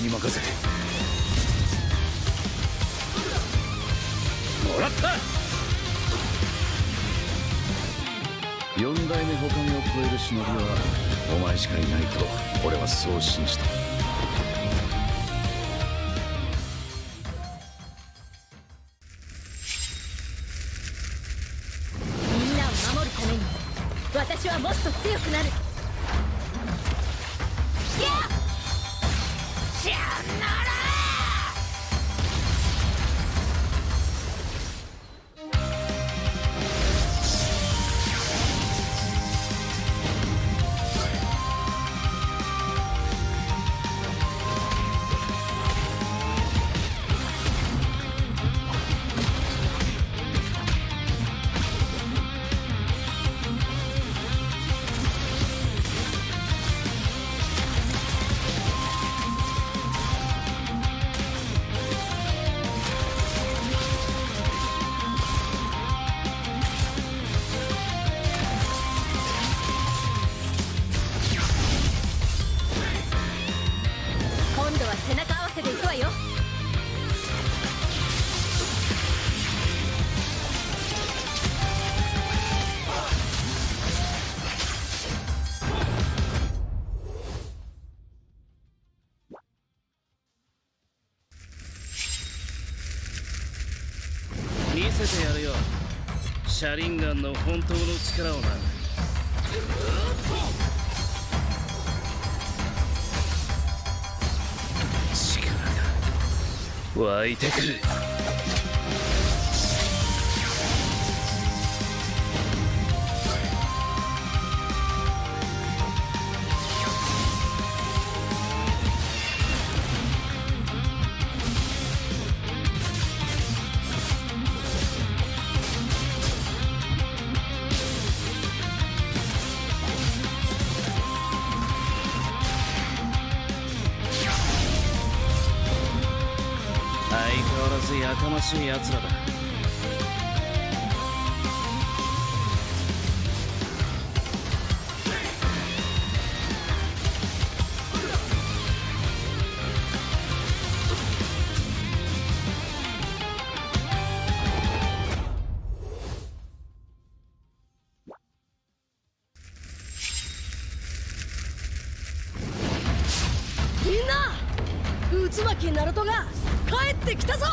に任せてもらった。4代目他を超える忍びはお前しかいないと俺はそう信じた。
みんなを守るために私はもっと強くなる。背中合わせでいくわよ。
見せてやるよ、シャリンガンの本当の力をな。湧いてくる。相変わらずやかましい奴らだ。
みんな、渦巻きナルトが帰ってきたぞ。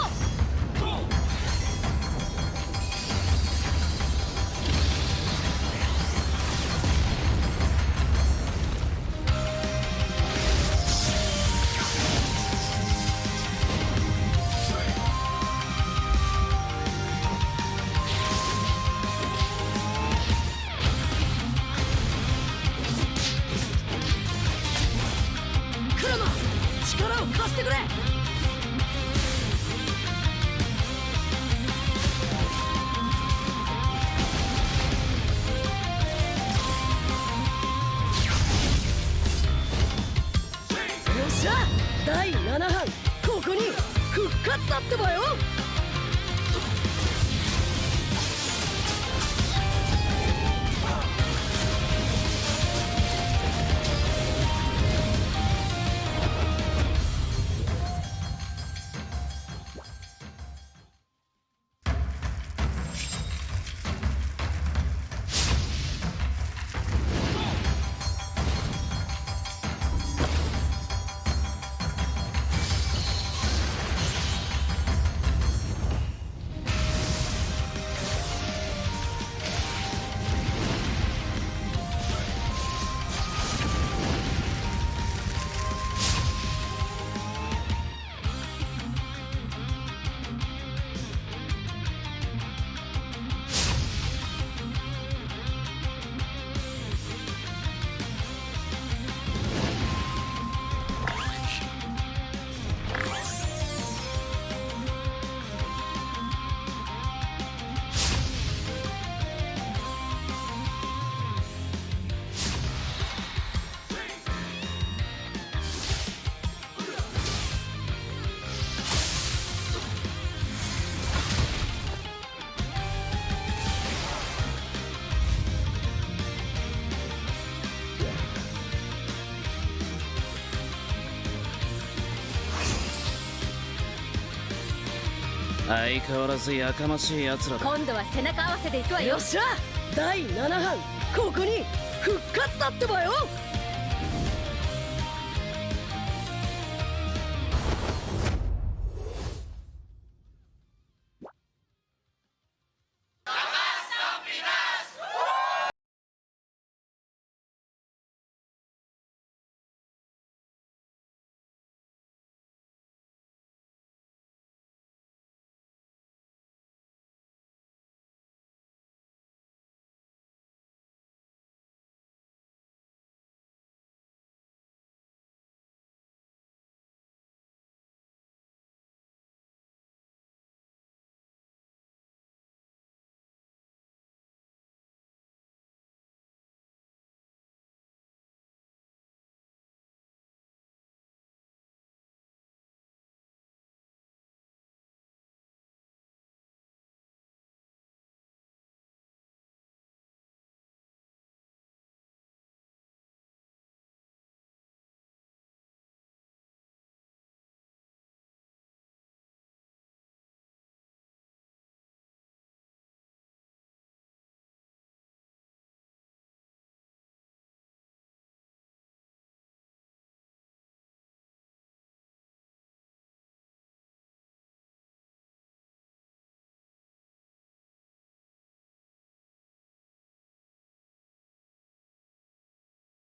クラマ、力を貸してくれ。よっしゃ、第7班ここに復活だってばよ。
相変わらずやかましい奴らだ。
今度は背中合わせでいくわよ。よっしゃ、第7班ここに復活だってばよ。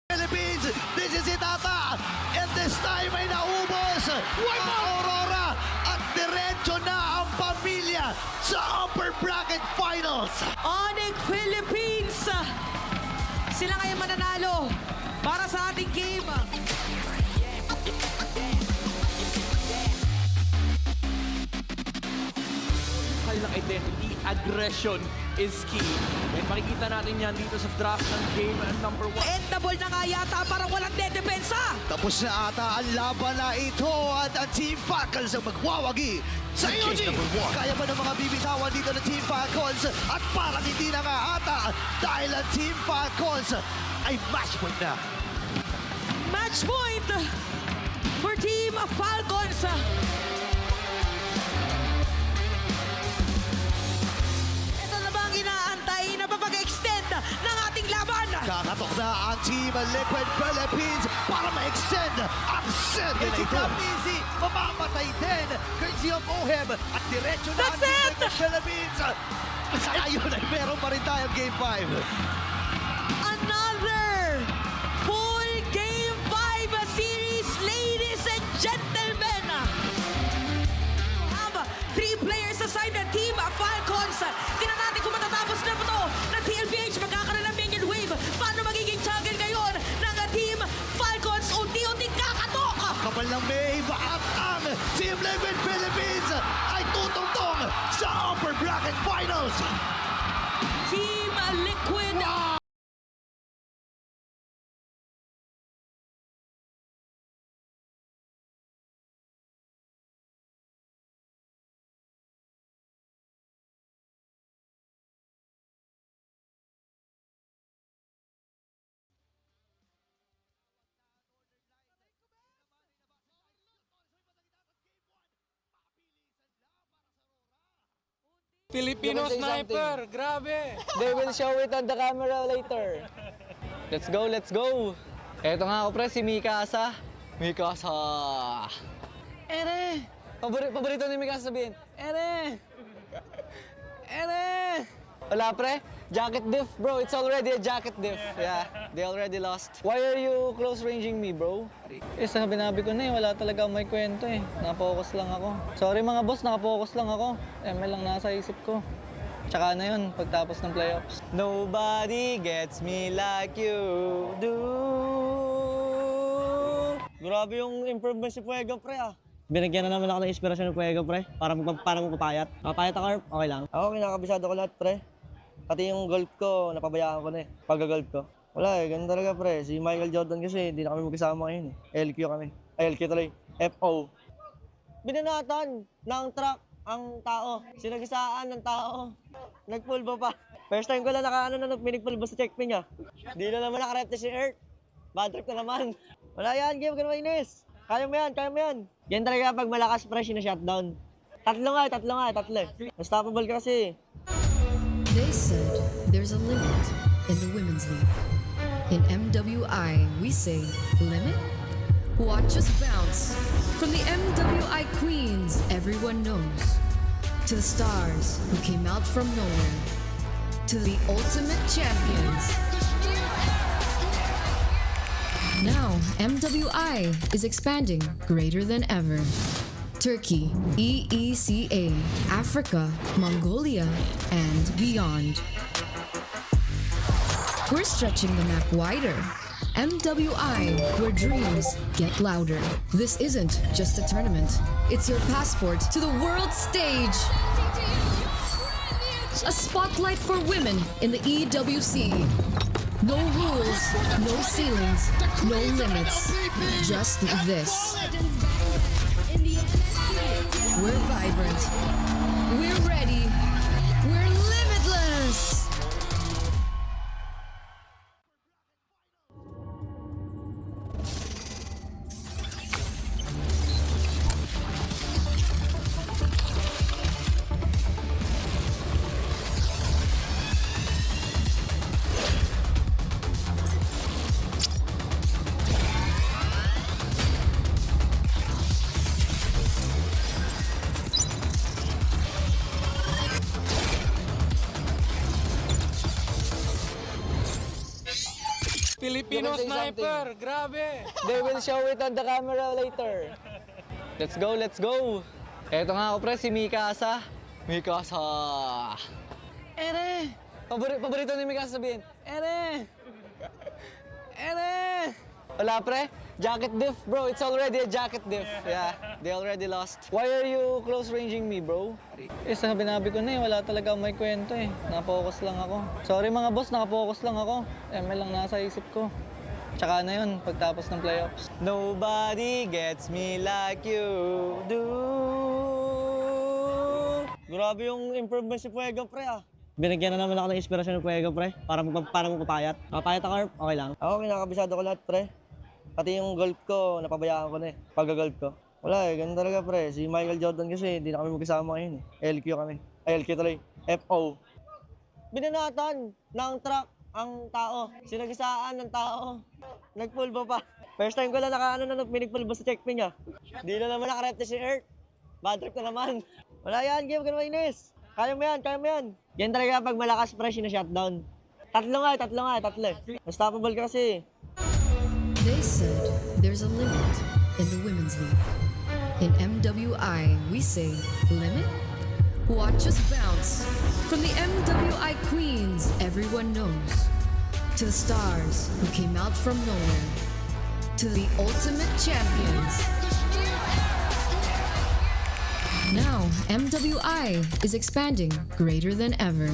Philippines, this is it ata. And this time ay naubos ang Aurora at diretso na ang pamilya sa upper bracket finals.
Onyx Philippines! Sila ngayon mananalo para sa ating game.
Kanilang identity, aggression is key. And makikita natin yan dito sa draft ng game number 1.
Endable na nga yata para walang dedepensa.
Tapos na ata ang laban na ito at ang Team Falcons ang magwawagi sa game number 1. Kaya ba ng mga bibitawan dito ng Team Falcons? At parang hindi na nga ata dahil ang Team Falcons ay match point na.
Match point for Team Falcons. Ito na ba ang inaantay na papag-extend ng ating laban?
Kakatok na ang Team Liquid Philippines para ma-extend ang set na ito. Easy, mamamatay din. Courtesy of Ohem at diretso na ang Team Liquid Philippines. Sa ayun ay meron pa rin tayong Game 5.
Another full Game 5 series, ladies and gentlemen. We have 3 players assigned na Team Falcons. Tingnan natin kung matatapos na ito ng TLBH. Magkakaroon ng minion wave. Paano magiging champion ngayon ng Team Falcons? Unti-unting kakatok.
Kapal ng May at ang Team Liquid Philippines ay tutungtong sa upper bracket finals.
Team Liquid.
Filipino sniper, grabe!
They will show it on the camera later. Let's go, let's go! Eto nga ako pre, si Mikasa. Mikasa! Ere! Paborito ni Mikasa sabihin, Ere! Ere! Wala pre, jacket diff bro, it's already a jacket diff. Yeah, they already lost. Why are you close ranging me bro? Sinabi ko na wala talaga may kwento Napokus lang ako. Sorry mga boss, nakapokus lang ako. ML lang nasa isip ko. Tsaka na yun, pagtapos ng playoffs. Nobody gets me like you do. Grabe yung improvement si Fuego pre Binigyan na naman ako ng inspirasyon ng Fuego pre, para magpapayat. Papayat ako, okay lang. Ako, kinakabisado ko lahat pre. Pati yung golf ko, napabayaan ko na pag-golf ko. Wala ganun talaga pre. Si Michael Jordan kasi, hindi na kami magkasama ngayon LQ kami. Ay, LQ tuloy. FO. Binanatan ng truck ang tao. Sinagisaan ng tao. Nagpulbo pa. First time ko lang pinigpulbo sa checkpin niya. Hindi na naman nakarete si Earth. Bad trip na naman. Wala yan, game ka na mainis. Kaya mo yan, kaya mo yan. Yan talaga pag malakas pre, na-shutdown. Tatlo. Unstoppable ka kasi.
They said there's a limit in the women's league. In MWI, we say limit? Watch us bounce. From the MWI queens everyone knows, to the stars who came out from nowhere, to the ultimate champions. Now, MWI is expanding greater than ever. Turkey, EECA, Africa, Mongolia, and beyond. We're stretching the map wider. MWI, where dreams get louder. This isn't just a tournament. It's your passport to the world stage. A spotlight for women in the EWC. No rules, no ceilings, no limits. Just this. We're vibrant. We're ready. We're limitless.
Filipino sniper, grabe.
They will show it on the camera later. Let's go. Eto nga ako pre, si Mikasa. Ere! Paborito ni Mikasa sabihin. Ere! Wala pre, jacket diff bro. It's already a jacket diff. Yeah, they already lost. Why are you close ranging me bro? Sinabi ko na eh, wala talaga may kwento eh. Napokus lang ako. Sorry mga boss, nakapokus lang ako. ML lang nasa isip ko. Tsaka na yun, pagtapos ng playoffs. Nobody gets me like you do. Grabe yung improvement si Fuego pre ah. Binigyan na naman ako ng inspirasyon ng Fuego pre. Para mo papayat. Papayat ako, okay lang. Ako, kinakabisado ko lahat pre. Pati yung golf ko, napabayaan ko na eh. Pag-golf ko. Wala eh, ganun talaga pre. Si Michael Jordan kasi, hindi na kami magkasama ngayon eh. LQ kami. Ay, LQ tuloy. FO. Binanatan ng truck ang tao. Sinagisaan ng tao. Nagpulbo pa. First time ko lang pinigpulbo sa checkping ah. Hindi na naman nakarepte si Earth. Bad trip na naman. Wala yan, game ka naman Ines. Kaya mo yan. Yan talaga pag malakas fresh na shutdown. Tatlo. Unstoppable ka kasi.
They said there's a limit in the women's league. In MWI, we say limit? Watch us bounce. From the MWI queens everyone knows, to the stars who came out from nowhere, to the ultimate champions. Now, MWI is expanding greater than ever.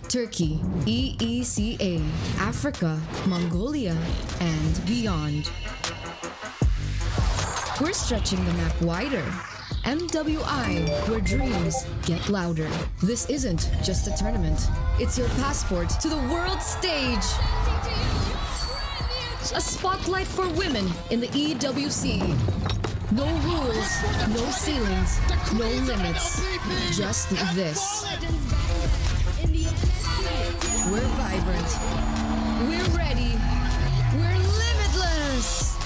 Turkey, EECA, Africa, Mongolia, and beyond. We're stretching the map wider. MWI, where dreams get louder. This isn't just a tournament. It's your passport to the world stage. A spotlight for women in the EWC. No rules, no ceilings, no limits. Just this. We're vibrant. We're ready. We're limitless.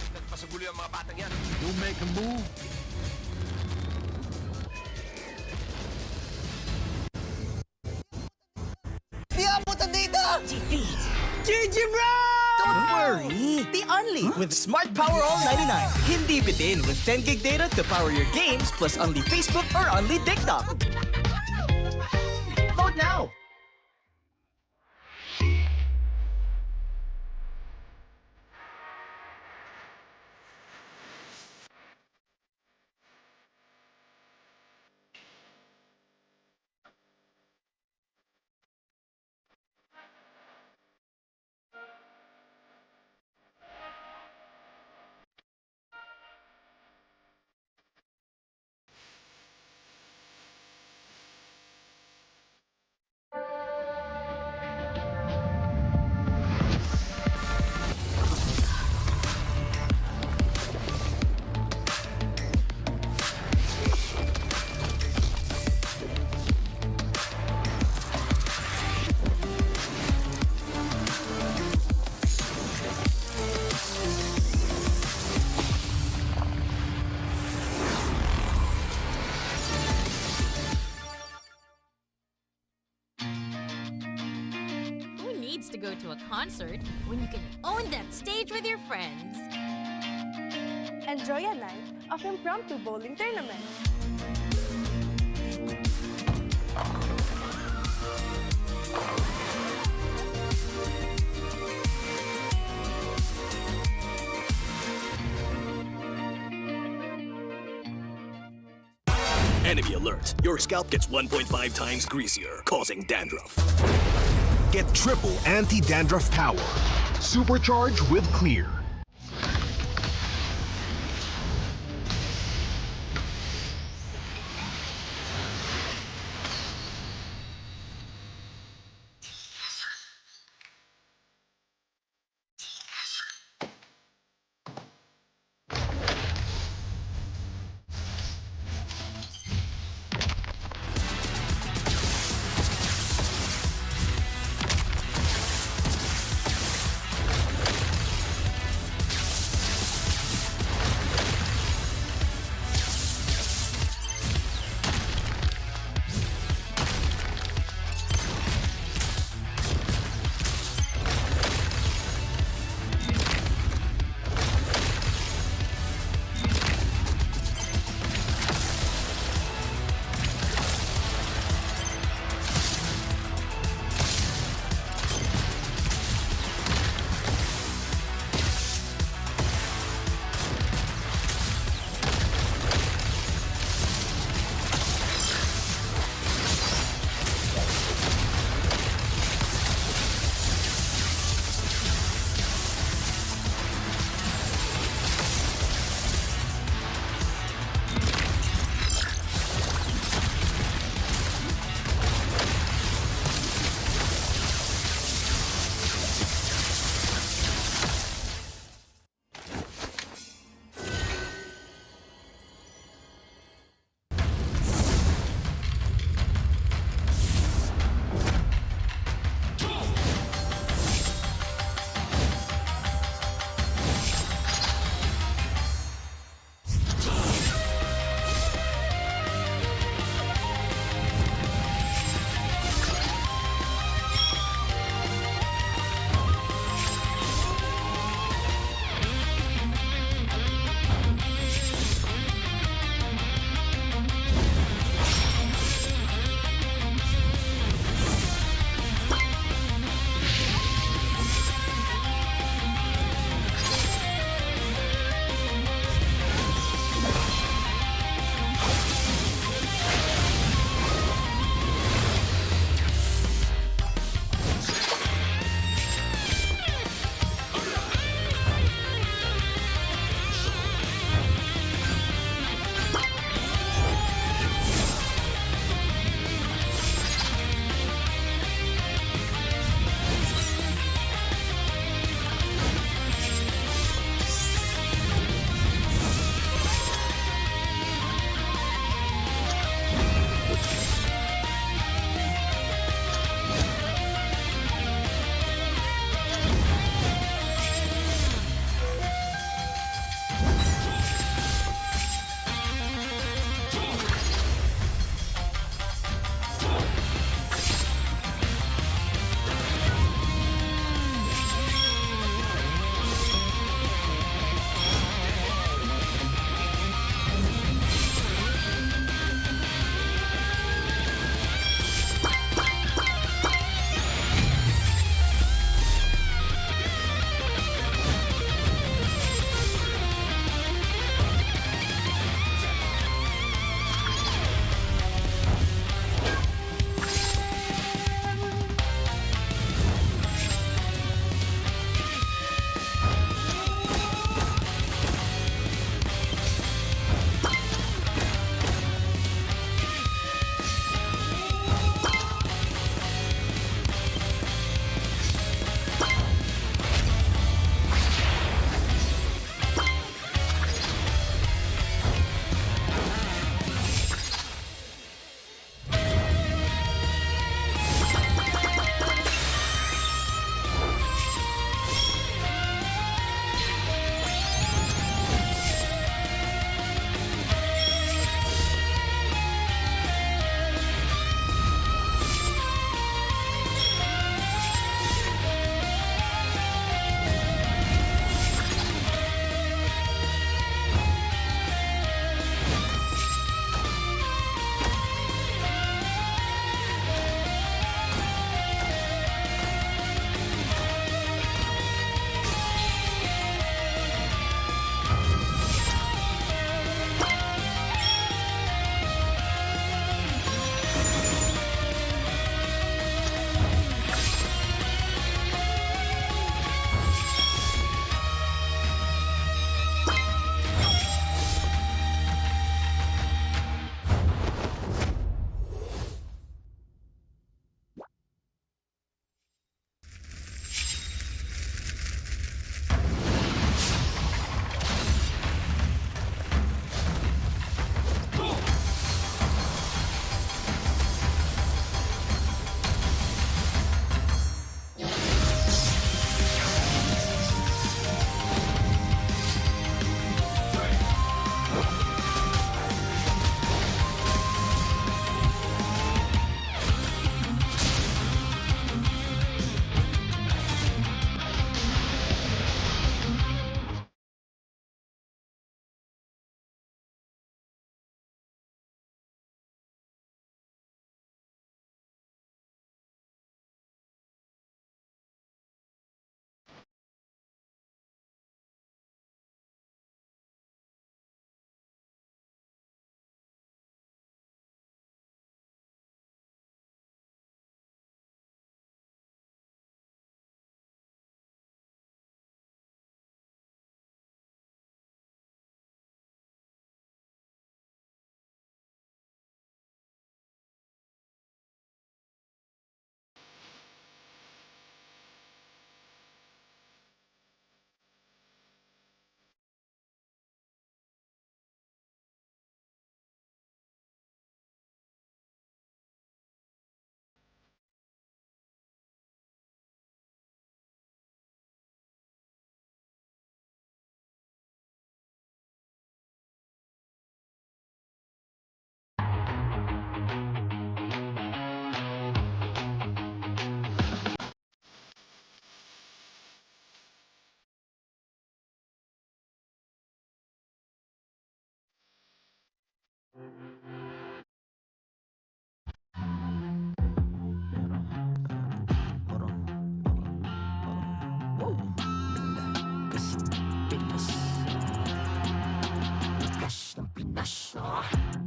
Nagpasaguli ang mga batang yan.
You make a move.
Di abutan dito!
GG bro! Don't worry, the only with Smart Power All 99. Hindi bitin with 10 gig data to power your games plus only Facebook or only TikTok. Vote now!
Who needs to go to a concert when you can own that stage with your friends?
Enjoy a night of impromptu bowling tournament.
Enemy alert. Your scalp gets 1.5 times greasier, causing dandruff. Get triple anti-dandruff power. Supercharge with Clear.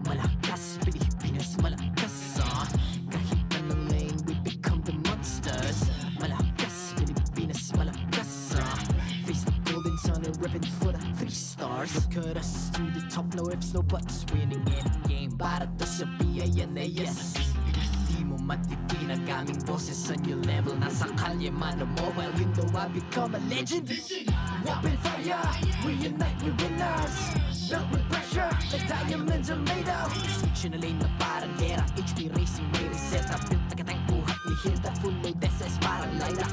Malakas, Pilipinas, malakas kahit anong lane, we become the monsters. Malakas, Pilipinas, malakas face the golden sun and ribbon for the 3 stars. Look at us to the top, no ifs, no buts. Winning any game, para to sa PINAS. Di mo matitin ang aming boses on your level. Nasa kalye man o mobile, you know I become a legend. Open fire, we unite, we winners. Built with pressure, like diamonds are made of. Switch in a lane na parang gera. HP racing, may reset up. Built like a tank, buhat ni Hilda. Full load SS, parang Lyra.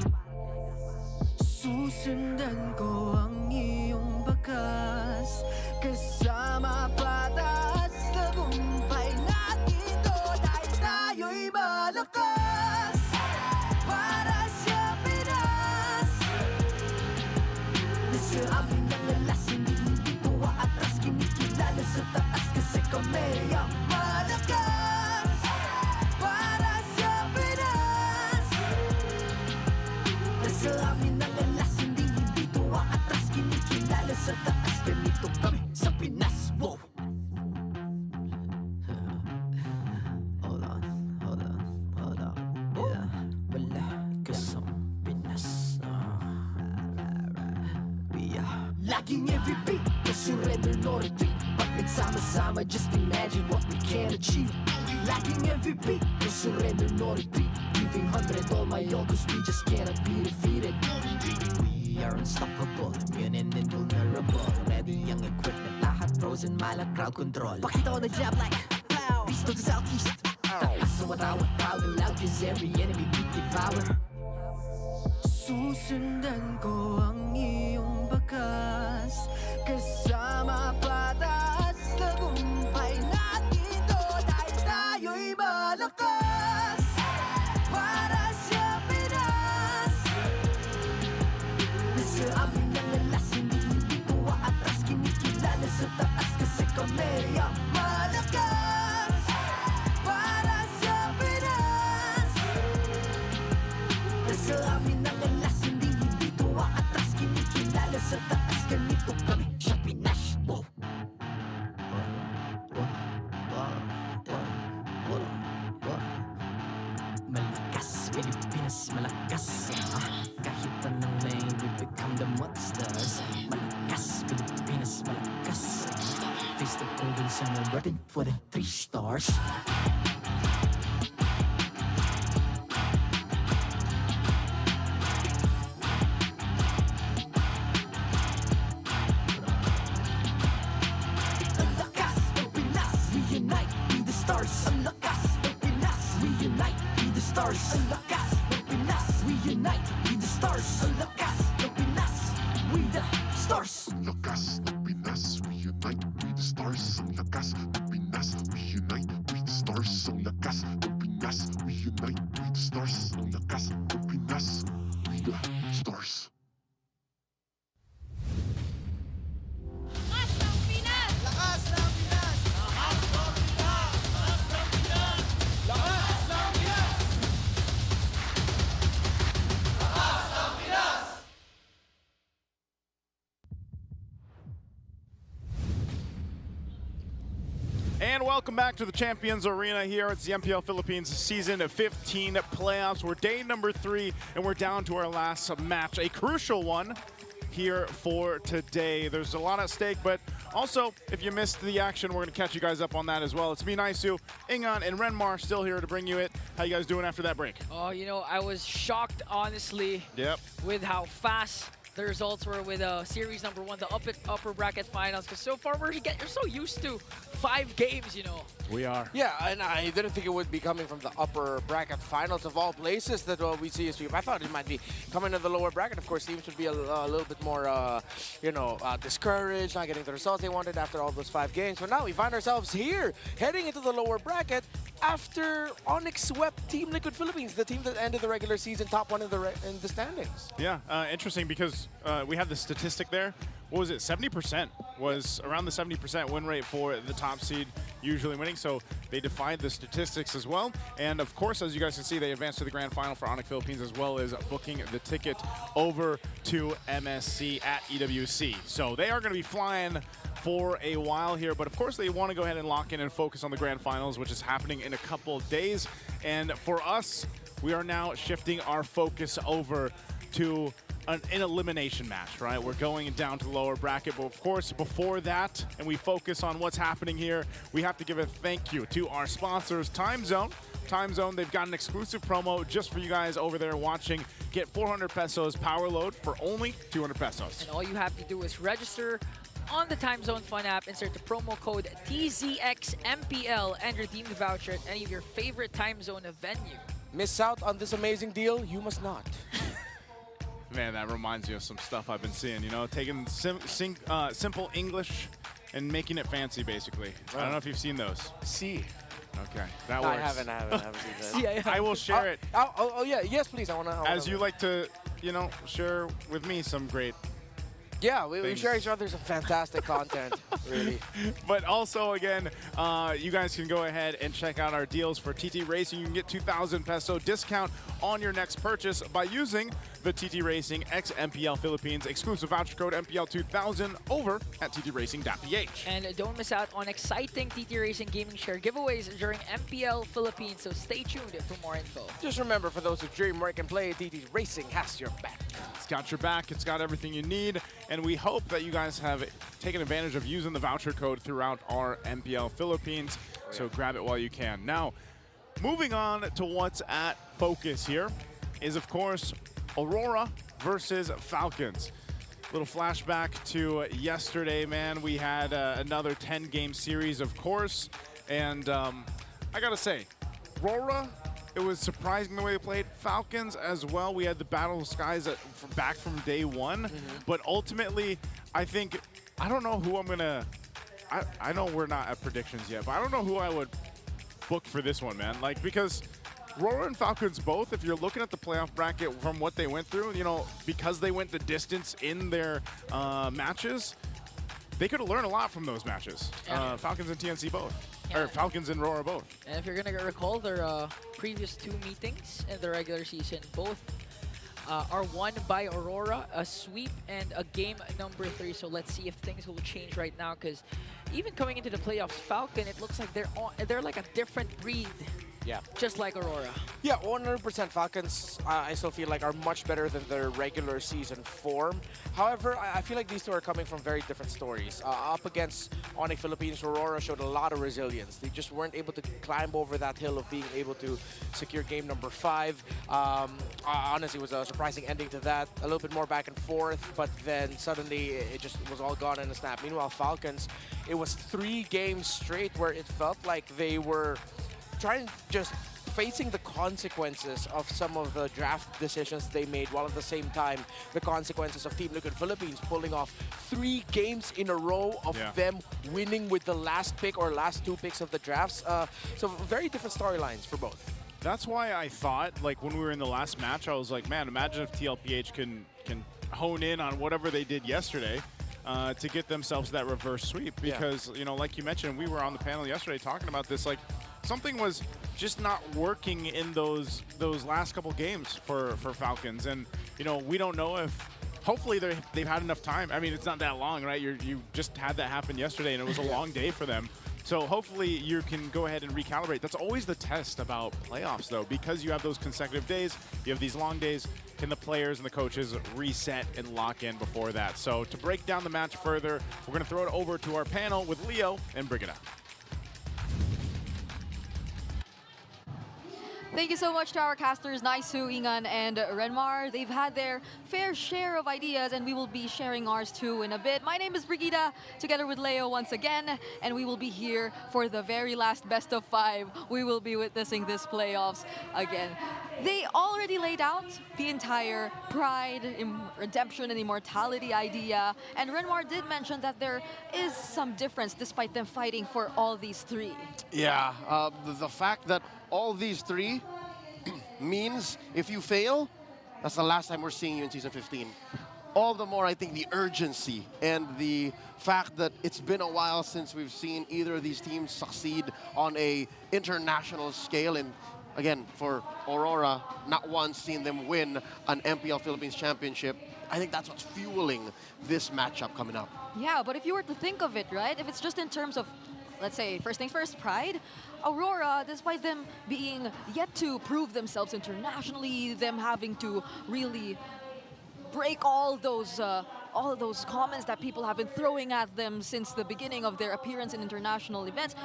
Susundan ko ang iyong bakas. Kasama patas, tagumpay natin doon ay tayo'y malakas. Para sa Pinas, nasa amin ang alas, hindi po atras. Kinikilala sa taas kasi kami ang malakas. Para sa Pinas, nasa amin ang alas, hindi po atras. Kinikilala sa taas, ganito kami sa Pinas. Wow! Hold on. Yeah, wala ka sa Pinas. Laging MVP, no surrender, no retreat. Pag nagsama-sama, just imagine what we can achieve. Laging MVP, no surrender, no retreat. Giving 100 all my all, cause we just cannot be defeated. We are unstoppable, immune and invulnerable. Ready ang equipment, lahat frozen, malak crowd control. Pakita ko na jab like pow, east to the southeast. Taas sa watawat, proud and loud, cause every enemy we devour. Susundan ko ang iyong bakas. Kasama patas, tagumpay natin doon ay tayo'y malakas. Para sa Pinas, nasa amin ang alas, hindi po atras. Kinikilala sa taas kasi kami ang malakas. Para sa Pinas, nasa amin ang alas, hindi po atras. Kinikilala sa taas, ganito kami sa Pinas. Wow! Malakas, Pilipinas, malakas kahit anong lane, we become the monsters. Malakas, Pilipinas, malakas face the golden sun and running for the 3 stars. Ang lakas ng Pinas, we unite, be the stars. Ang lakas ng Pinas, we unite, be the stars. Ang lakas ng Pinas, we unite, be the stars. Ang lakas ng Pinas, we the stars.
Ang lakas ng Pinas, we unite, we the stars. Ang lakas ng Pinas, we unite, we the stars. Ang lakas ng Pinas, we unite, we the stars. Ang lakas ng Pinas, we the stars.
And welcome back to the Champions Arena here. It's the MPL Philippines Season 15 playoffs. We're day number 3, and we're down to our last match, a crucial one here for today. There's a lot at stake, but also, if you missed the action, we're going to catch you guys up on that as well. It's me, Naisu, Ingan, and Renmar still here to bring you it. How you guys doing after that break?
Oh, you know, I was shocked, honestly, with how fast the results were with series number 1, the upper bracket finals. Because so far we're so used to 5 games, you know.
We are.
Yeah, and I didn't think it would be coming from the upper bracket finals of all places that we see a sweep. I thought it might be coming to the lower bracket. Of course, teams would be a little bit more, you know, discouraged, not getting the results they wanted after all those 5 games. But now we find ourselves here, heading into the lower bracket after Onyx swept Team Liquid Philippines, the team that ended the regular season top 1 in the standings.
Yeah, interesting because we have the statistic there. What was it, 70% was around the 70% win rate for the top seed usually winning, so they defied the statistics as well. And of course, as you guys can see, they advanced to the grand final for Onyx Philippines, as well as booking the ticket over to MSC at EWC. So they are going to be flying for a while here, but of course they want to go ahead and lock in and focus on the grand finals, which is happening in a couple of days. And for us, we are now shifting our focus over to an elimination match, right? We're going down to the lower bracket, but of course, before that, and we focus on what's happening here, we have to give a thank you to our sponsors, Time Zone. Time Zone, they've got an exclusive promo just for you guys over there watching. Get 400 pesos power load for only 200 pesos.
And all you have to do is register on the Time Zone Fun app, insert the promo code TZXMPL, and redeem the voucher at any of your favorite Time Zone venue.
Miss out on this amazing deal? You must not.
Man, that reminds me of some stuff I've been seeing, you know, taking simple English and making it fancy, basically. I don't know if you've seen those.
See.
Okay, that
No,
works.
I haven't seen that.
I will share it.
Oh, yeah, yes, please. I wanna
As you like to, you know, share with me some great.
Yeah, we share each other some fantastic content, really.
But also, again, you guys can go ahead and check out our deals for TT Racing. You can get 2,000 peso discount on your next purchase by using the TT Racing X MPL Philippines exclusive voucher code MPL2000 over at ttracing.ph.
And don't miss out on exciting TT Racing gaming share giveaways during MPL Philippines, so stay tuned for more info.
Just remember, for those who dream, work, and play, TT Racing has your back.
It's got your back. It's got everything you need. And we hope that you guys have taken advantage of using the voucher code throughout our MPL Philippines. So grab it while you can. Now, moving on to what's at focus here is, of course, Aurora versus Falcons. Little flashback to yesterday, man. We had another 10-game series, of course. And I got to say, Aurora, it was surprising the way they played. Falcons as well. We had the Battle of Skies back from day one. But ultimately, I don't know who I'm going to... I know we're not at predictions yet, but I don't know who I would book for this one, man. Like, because Aurora and Falcons both, if you're looking at the playoff bracket from what they went through, you know, because they went the distance in their matches, they could have learned a lot from those matches. Falcons and TNC both.
Yeah.
Or Falcons and Aurora both.
And if you're going to recall their previous two meetings in the regular season, both are won by Aurora, a sweep and a game number 3. So let's see if things will change right now, because even coming into the playoffs, Falcon, it looks like they're like a different breed.
Yeah.
Just like Aurora.
Yeah, 100% Falcons, I still feel like, are much better than their regular season form. However, I feel like these two are coming from very different stories. Up against Onyx Philippines, Aurora showed a lot of resilience. They just weren't able to climb over that hill of being able to secure game number 5. Honestly, it was a surprising ending to that. A little bit more back and forth, but then suddenly it just was all gone in a snap. Meanwhile, Falcons, it was 3 games straight where it felt like they were trying just facing the consequences of some of the draft decisions they made, while at the same time the consequences of Team Liquid Philippines pulling off 3 games in a row of them winning with the last pick or last 2 picks of the drafts. So very different storylines for both.
That's why I thought, like, when we were in the last match, I was like, man, imagine if TLPH can hone in on whatever they did yesterday to get themselves that reverse sweep. Because, you know, like you mentioned, we were on the panel yesterday talking about this, like, something was just not working in those last couple games for Falcons. And, you know, we don't know if, hopefully they've had enough time. I mean, it's not that long, right? You just had that happen yesterday, and it was a long day for them. So hopefully you can go ahead and recalibrate. That's always the test about playoffs, though, because you have those consecutive days, you have these long days. Can the players and the coaches reset and lock in before that? So to break down the match further, we're going to throw it over to our panel with Leo and Brigida.
Thank you so much to our casters, Naisu, Ingan, and Renmar. They've had their fair share of ideas, and we will be sharing ours too in a bit. My name is Brigida, together with Leo once again, and we will be here for the very last best of 5. We will be witnessing this playoffs again. They already laid out the entire pride, redemption, and immortality idea, and Renmar did mention that there is some difference despite them fighting for all these 3.
Yeah, the fact that all these 3 means if you fail, that's the last time we're seeing you in Season 15. all the more, I think, the urgency and the fact that it's been a while since we've seen either of these teams succeed on a international scale. And again, for Aurora, not once seen them win an MPL Philippines championship. I think that's what's fueling this matchup coming up.
Yeah, but if you were to think of it, right, if it's just in terms of, let's say, first things first, pride, Aurora, despite them being yet to prove themselves internationally, them having to really break all those comments that people have been throwing at them since the beginning of their appearance in international events,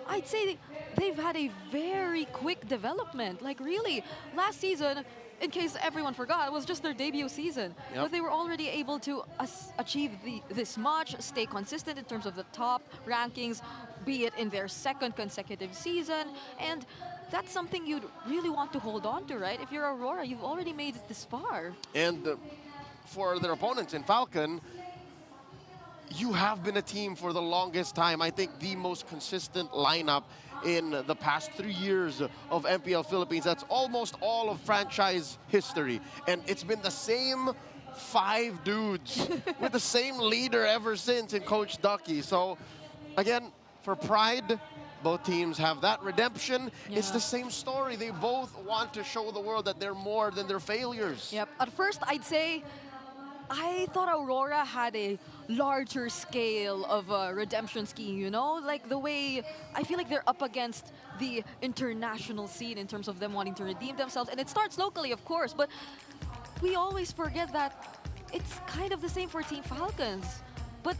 I'd say they've had a very quick development. Like really, last season, in case everyone forgot, it was just their debut season.
Yep.
But they were already able to achieve this much, stay consistent in terms of the top rankings, be it in their second consecutive season. And that's something you'd really want to hold on to, right? If you're Aurora, you've already made it this far.
And for their opponents in Falcon, you have been a team for the longest time. I think the most consistent lineup in the past 3 years of MPL Philippines. That's almost all of franchise history. And it's been the same 5 dudes with the same leader ever since in Coach Ducky. So again, for pride, both teams have that redemption.
Yeah.
It's the same story. They both want to show the world that they're more than their failures.
Yep. At first, I'd say I thought Aurora had a larger scale of a redemption scheme, you know? Like the way I feel like they're up against the international scene in terms of them wanting to redeem themselves. And it starts locally, of course, but we always forget that it's kind of the same for Team Falcons. But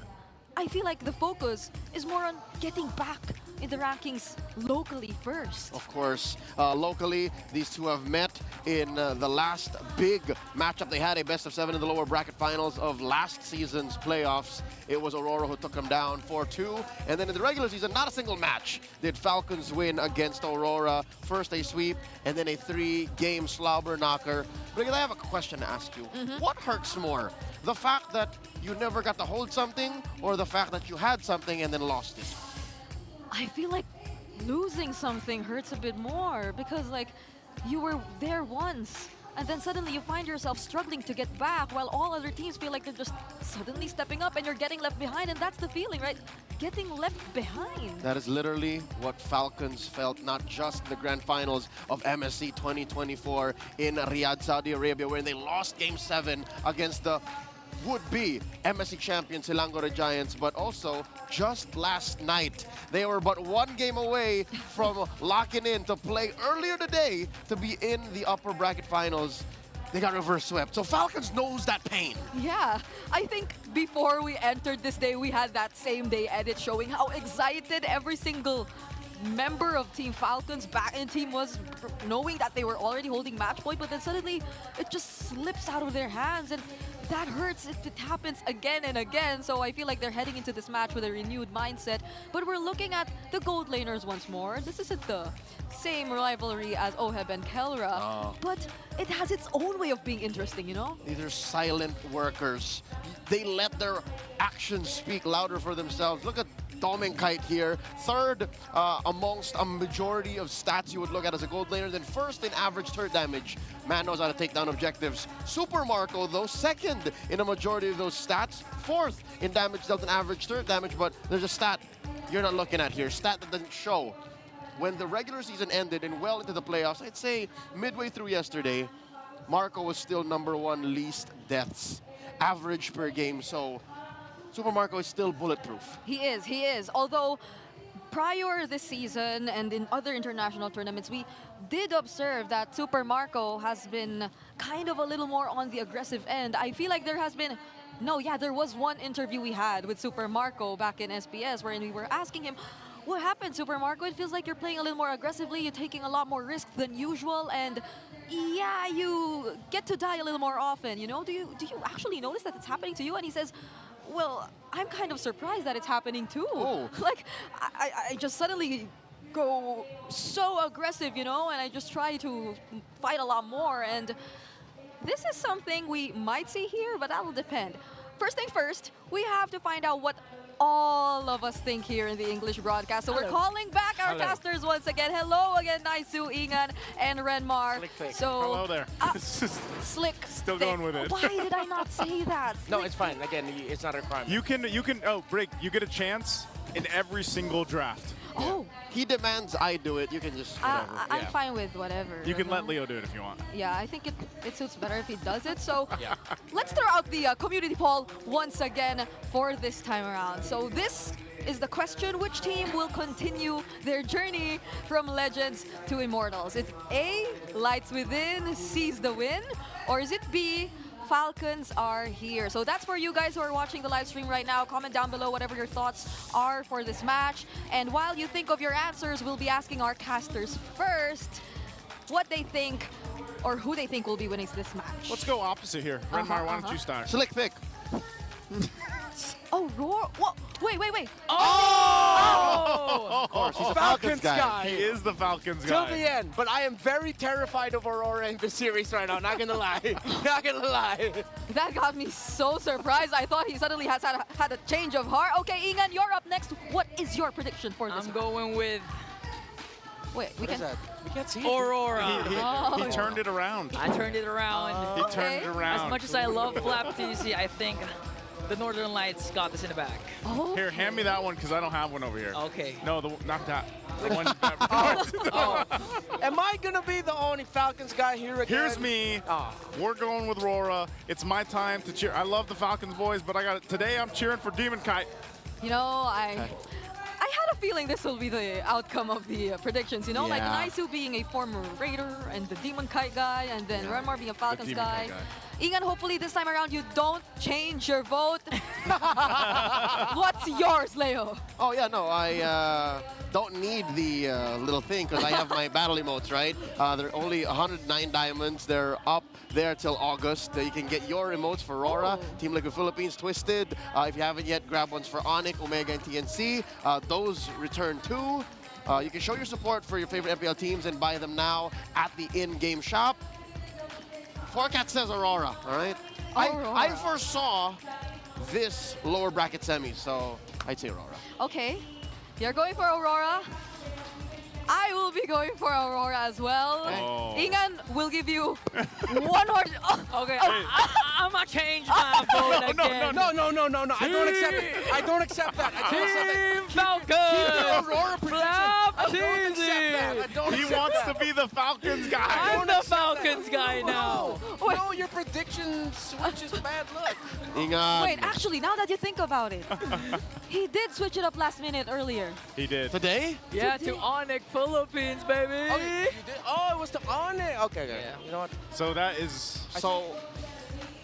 I feel like the focus is more on getting back in the rankings locally first.
Of course, locally, these two have met in the last big matchup. They had a best of 7 in the lower bracket finals of last season's playoffs. It was Aurora who took them down 4-2. And then in the regular season, not a single match did Falcons win against Aurora. First a sweep, and then a 3-game slobber knocker. But I have a question to ask you. What hurts more? The fact that you never got to hold something, or the fact that you had something and then lost it?
I feel like losing something hurts a bit more because like you were there once and then suddenly you find yourself struggling to get back while all other teams feel like they're just suddenly stepping up and you're getting left behind, and that's the feeling, right? Getting left behind.
That is literally what Falcons felt, not just the grand finals of MSC 2024 in Riyadh, Saudi Arabia, where they lost Game 7 against the would-be MSC champions Silangore Giants, but also just last night they were but 1 game away from locking in to play earlier today to be in the upper bracket finals. They got reverse swept, so Falcons knows that pain.
Yeah, I think before we entered this day, we had that same day edit showing how excited every single member of Team Falcons back in team was, knowing that they were already holding match point, but then suddenly it just slips out of their hands, and that hurts. It happens again and again, so I feel like they're heading into this match with a renewed mindset. But we're looking at the gold laners once more. This isn't the same rivalry as Oheb and Kelra, but it has its own way of being interesting, you know?
These are silent workers. They let their actions speak louder for themselves. Look at Dom and Kite here, third amongst a majority of stats you would look at as a gold laner, then first in average turret damage. Man knows how to take down objectives. Super Marco, though, second in a majority of those stats, fourth in damage dealt and average turret damage, but there's a stat you're not looking at here, stat that doesn't show. When the regular season ended and well into the playoffs, I'd say midway through yesterday, Marco was still #1 least deaths, average per game, so Super Marco is still bulletproof.
He is. Although prior this season and in other international tournaments, we did observe that Super Marco has been kind of a little more on the aggressive end. I feel like there has been, there was one interview we had with Super Marco back in SBS wherein we were asking him, what happened, Super Marco? It feels like you're playing a little more aggressively, you're taking a lot more risk than usual, and yeah, you get to die a little more often, you know? Do you actually notice that it's happening to you? And he says, well, I'm kind of surprised that it's happening too. Like, I just suddenly go so aggressive, you know, and I just try to fight a lot more. And this is something we might see here, but that'll depend. First thing first, we have to find out what all of us think here in the English broadcast. So we're calling back our casters once again. Hello again, Naisu, Ingan, and Renmar. So
Hello there.
Slick.
Still
Thick.
going with it.
Why did I not say that?
No, it's fine. Again, it's not a crime.
You can. Oh, Brig, you get a chance in every single draft.
Oh.
He demands I do it. You can just. Whatever.
I'm fine with whatever.
You can let Leo do it if you want.
Yeah, I think it suits better if he does it. So let's throw out the community poll once again for this time around. So this is the question: which team will continue their journey from Legends to Immortals? It's A, Lights Within, Seize the Win, or is it B, Falcons Are Here? So that's for you guys who are watching the live stream right now. Comment down below whatever your thoughts are for this match. And while you think of your answers, we'll be asking our casters first what they think or who they think will be winning this match.
Let's go opposite here. Renmar, why don't you start?
Slick Thick.
Aurora. Whoa. Wait.
Oh!
Of course, he's
the Falcons guy.
He is the Falcons
Till
guy.
the end. But I am very terrified of Aurora in this series right now. Not gonna lie. Not gonna lie.
That got me so surprised. I thought he suddenly has had a change of heart. Okay, Ingan, you're up next. What is your prediction for this?
I'm going with...
Wait,
We can't see it.
Aurora.
He turned it around.
I turned it around.
He turned it around.
As much as I love Flap TC, I think the Northern Lights got this in the bag.
Oh.
Here, hand me that one because I don't have one over here.
Okay.
No, not that. The one
Am I gonna be the only Falcons guy here again?
Here's me. We're going with Aurora. It's my time to cheer. I love the Falcons boys, but today I'm cheering for Demon Kite.
You know, I had a feeling this will be the outcome of the predictions. You know, like Naisu being a former Raider and the Demon Kite guy, and then Renmar being a Falcons guy. Ingan, hopefully this time around you don't change your vote. What's yours, Leo?
Oh yeah, no, I don't need the little thing because I have my battle emotes, right? They're only 109 diamonds. They're up there till August. You can get your emotes for Aurora, Team Liquid Philippines, Twisted. If you haven't yet, grab ones for Onyx, Omega, and TNC. Those return too. You can show your support for your favorite MPL teams and buy them now at the in-game shop. Forecast says Aurora, all right? I foresaw this lower bracket semis, so I'd say Aurora.
Okay, you're going for Aurora. I will be going for Aurora as well.
Oh.
Ingan will give you one more.
Okay, I'm gonna change my vote again.
No. I don't accept it. I don't accept that. I don't accept it.
Team Falcons!
Aurora
Flap
I don't accept that. I don't
He
accept
wants
that.
to be the Falcons guy.
I'm the Falcons guy now.
No, your prediction switch is bad luck.
Ingan.
Wait, actually, now that you think about it, he did switch it up last minute earlier.
He did.
Today?
Yeah, to Onyx Philippines, baby.
Oh, you did? Oh, it was the on it. Okay.
Yeah.
You know what?
So that is...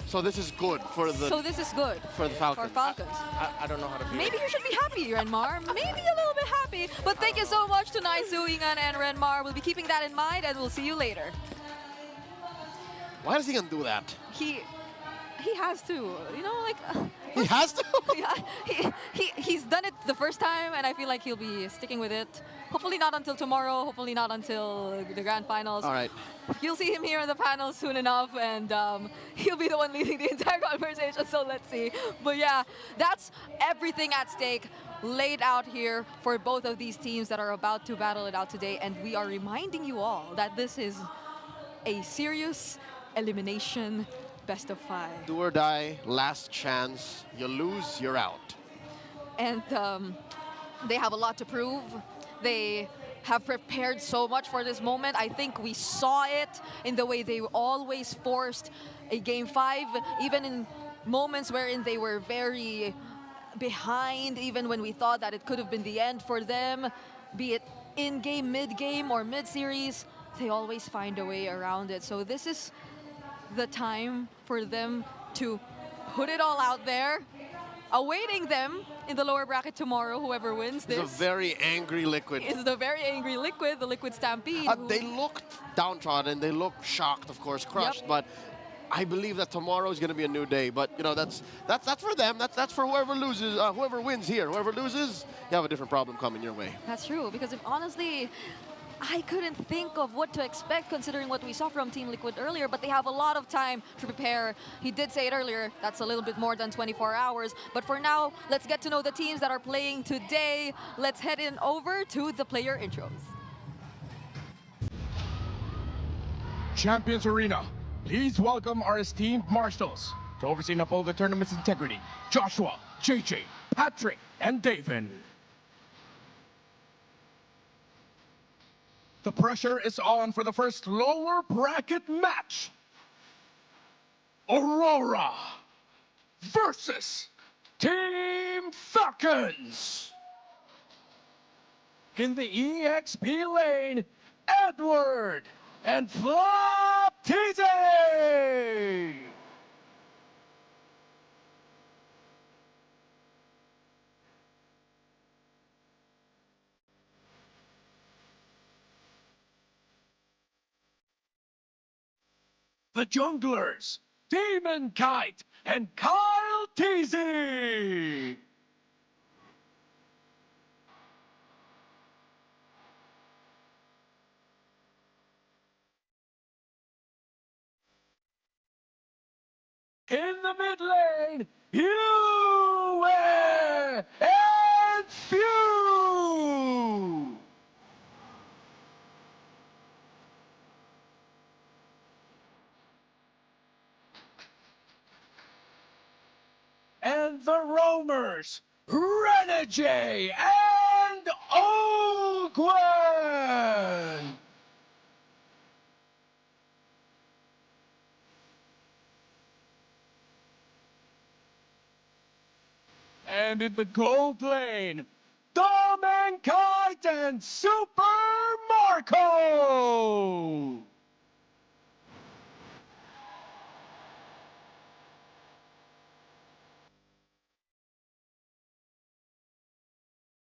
So this is good for the
So this is good
for the Falcons.
for Falcons.
I don't know how to feel.
Maybe you should be happy, Renmar. Maybe a little bit happy. But thank you so much to Naisu, Ingan, and Renmar. We'll be keeping that in mind, and we'll see you later.
Why does Ingan do that?
He has to, you know, like...
He has to?
He's done it the first time, and I feel like he'll be sticking with it. Hopefully not until tomorrow, hopefully not until the grand finals.
All right.
You'll see him here in the panel soon enough, and he'll be the one leading the entire conversation, so let's see. But yeah, that's everything at stake laid out here for both of these teams that are about to battle it out today, and we are reminding you all that this is a serious elimination best of 5.
Do or die, last chance. You lose, you're out.
And they have a lot to prove. They have prepared so much for this moment. I think we saw it in the way they always forced a Game 5, even in moments wherein they were very behind, even when we thought that it could have been the end for them, be it in-game, mid-game, or mid-series, they always find a way around it. So this is the time for them to put it all out there, awaiting them in the lower bracket tomorrow, whoever wins this.
It's a very angry Liquid.
It's the very angry Liquid, the Liquid Stampede.
They looked downtrodden, they looked shocked, of course, crushed, but I believe that tomorrow is going to be a new day. But you know, that's for them. That's for whoever loses, whoever wins here. Whoever loses, you have a different problem coming your way.
That's true, because if honestly, I couldn't think of what to expect considering what we saw from Team Liquid earlier, but they have a lot of time to prepare. He did say it earlier, that's a little bit more than 24 hours. But for now, let's get to know the teams that are playing today. Let's head in over to the player intros.
Champions Arena, please welcome our esteemed marshals to oversee and uphold the tournament's integrity. Joshua, JJ, Patrick, and David. The pressure is on for the first lower bracket match. Aurora versus Team Falcons. In the EXP lane, Edward and Flop TZ. The junglers, Demon Kite and Kyle TZ. In the mid lane, Yue and Few. And the roamers, Renegade and Ogwen. And in the gold lane, Dom and Kite and Super Marco.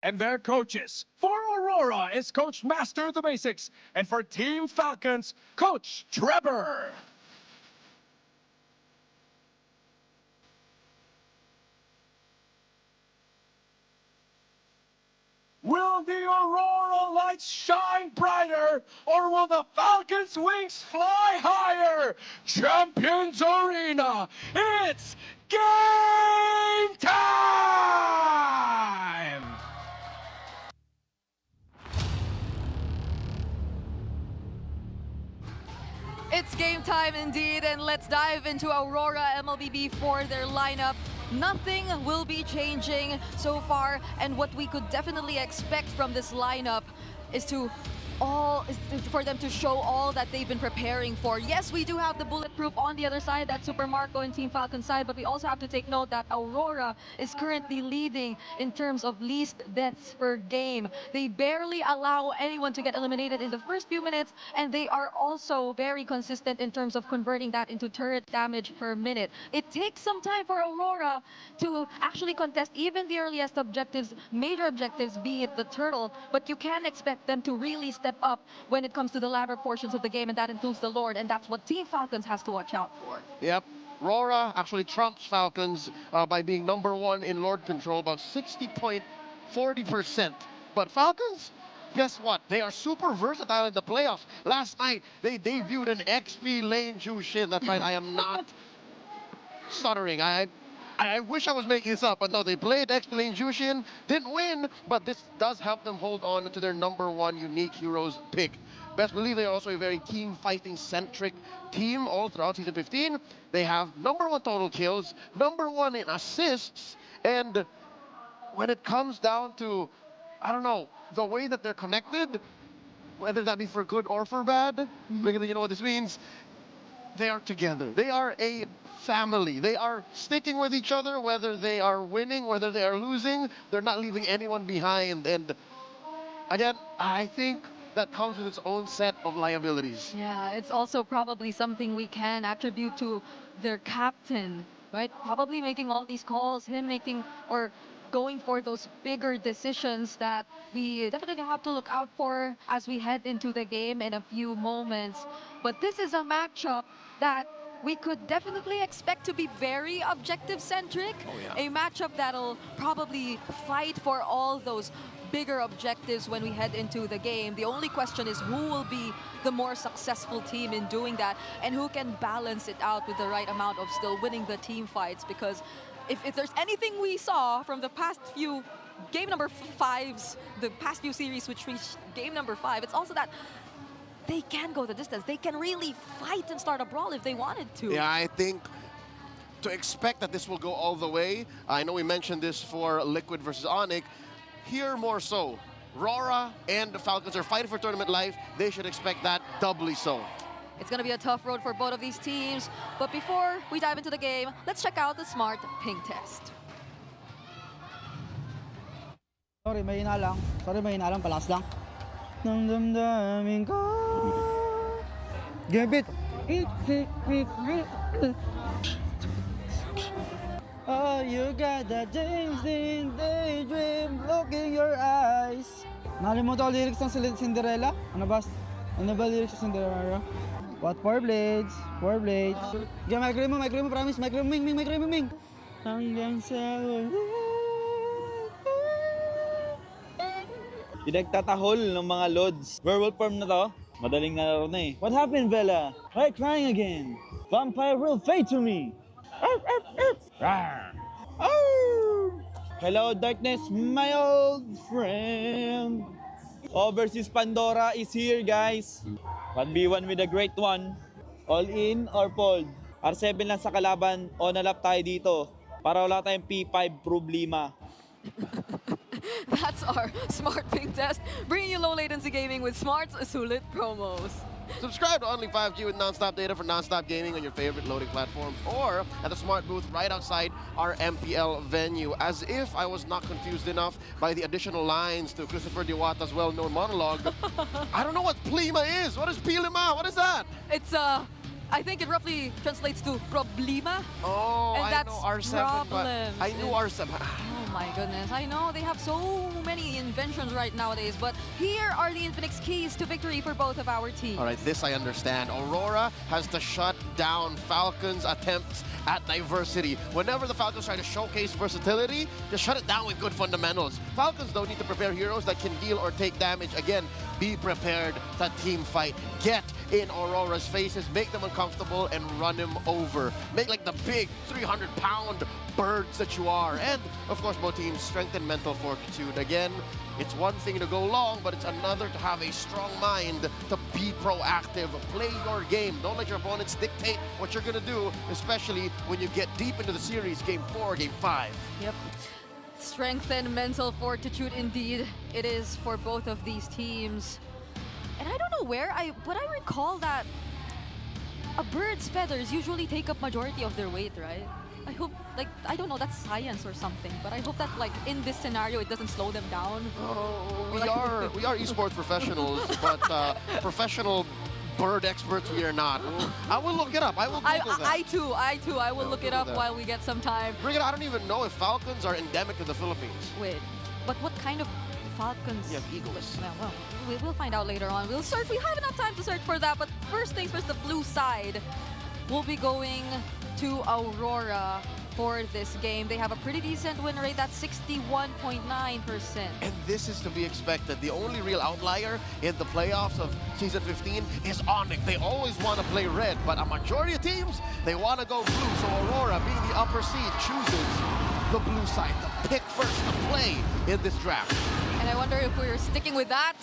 And their coaches. For Aurora is Coach Master of the Basics, and for Team Falcons, Coach Trevor. Will the Aurora lights shine brighter, or will the Falcons' wings fly higher? Champions Arena, it's game time!
It's game time indeed, and let's dive into Aurora MLBB for their lineup. Nothing will be changing so far, and what we could definitely expect from this lineup is for them to show all that they've been preparing for. Yes, we do have the bulletproof on the other side, that's Super Marco and Team Falcon side, but we also have to take note that Aurora is currently leading in terms of least deaths per game. They barely allow anyone to get eliminated in the first few minutes, and they are also very consistent in terms of converting that into turret damage per minute. It takes some time for Aurora to actually contest even the earliest objectives, major objectives, be it the turtle, but you can expect them to really step up when it comes to the latter portions of the game, and that includes the Lord, and that's what Team Falcons has to watch out for.
Yep. Aurora actually trumps Falcons by being #1 in Lord control, about 60.40%. But Falcons, guess what? They are super versatile in the playoffs. Last night, they debuted an XP lane Jushin. That's right, I am not stuttering. I wish I was making this up, but no, they played XP lane Jushin, didn't win, but this does help them hold on to their #1 unique heroes pick. Best believe they are also a very team fighting centric team all throughout season 15. They have #1 total kills, #1 in assists, and when it comes down to, I don't know, the way that they're connected, whether that be for good or for bad, because you know what this means, they are together. They are a family. They are sticking with each other, whether they are winning, whether they are losing. They're not leaving anyone behind. And again, I think that comes with its own set of liabilities.
Yeah, it's also probably something we can attribute to their captain, right? Probably making all these calls, him making or going for those bigger decisions that we definitely have to look out for as we head into the game in a few moments. But this is a matchup that we could definitely expect to be very objective-centric.
Oh, yeah.
A matchup that'll probably fight for all those bigger objectives when we head into the game. The only question is who will be the more successful team in doing that and who can balance it out with the right amount of still winning the team fights, because if there's anything we saw from the past few game number 5s, the past few series which reached game number 5, it's also that they can go the distance. They can really fight and start a brawl if they wanted to.
Yeah, I think to expect that this will go all the way, I know we mentioned this for Liquid versus Onyx, here more so. Aurora and the Falcons are fighting for tournament life. They should expect that doubly so.
It's going to be a tough road for both of these teams. But before we dive into the game, let's check out the Smart Ping Test.
Sorry, mahina lang. Palakas lang. Nang damdamin ko. Gambit. Oh, you got that daydream look in your eyes. Nakalimutan ko lyrics ng Cinderella? Ano ba lyrics ng Cinderella? What? Four blades. Yeah, micro mo, promise. Micro Ming. Hanggang sa pinagtatahol ng mga lods. Werewolf form na to. Madaling nalaro na eh. What happened, Bella? Why crying again? Vampire will fade to me. Hello, darkness, my old friend. Overseas Pandora is here, guys. 1v1 with the great one. All in or fold? R7 lang sa kalaban. On a lap tayo dito. Para wala tayong P5 problema.
That's our Smart Ping Test, bringing you low latency gaming with Smart's Sulit promos.
Subscribe to Only 5G with non-stop data for non-stop gaming on your favorite loading platform or at the Smart booth right outside our MPL venue. As if I was not confused enough by the additional lines to Christopher Diwata's well-known monologue. I don't know what plima is. What is pilima? What is that?
It's I think it roughly translates to problema.
Oh,
and that's
I know R7,
problem.
but I knew R7.
Oh my goodness, I know they have so many inventions right nowadays, but here are the Infinix keys to victory for both of our teams.
All right, this I understand. Aurora has to shut down Falcons' attempts at diversity. Whenever the Falcons try to showcase versatility, just shut it down with good fundamentals. Falcons don't need to prepare heroes that can deal or take damage. Again, be prepared to team fight. Get in Aurora's faces, make them uncomfortable, and run him over. Make like the big 300-pound birds that you are. And, of course, both teams strengthen mental fortitude. Again, it's one thing to go long, but it's another to have a strong mind, to be proactive, play your game. Don't let your opponents dictate what you're going to do, especially when you get deep into the series, Game 4, Game 5.
Yep. Strengthen mental fortitude indeed it is for both of these teams. And I don't know where, but I recall that a bird's feathers usually take up majority of their weight, right? I hope, like, I don't know, that's science or something, but I hope that, like, in this scenario, it doesn't slow them down.
Oh, we are esports professionals, but professional bird experts we are not. I will look it up. I will Google that.
I too. I will look it up while we get some time.
Bring it. I don't even know if falcons are endemic to the Philippines.
Wait, but what kind of falcons?
Yeah, eagles.
Well, we'll find out later on. We'll search. We have enough time to search for that. But first things first, the blue side will be going to Aurora for this game. They have a pretty decent win rate, that's 61.9%.
And this is to be expected. The only real outlier in the playoffs of Season 15 is Onyx. They always want to play red, but a majority of teams, they want to go blue. So Aurora, being the upper seed, chooses the blue side, the pick first to play in this draft.
And I wonder if we're sticking with that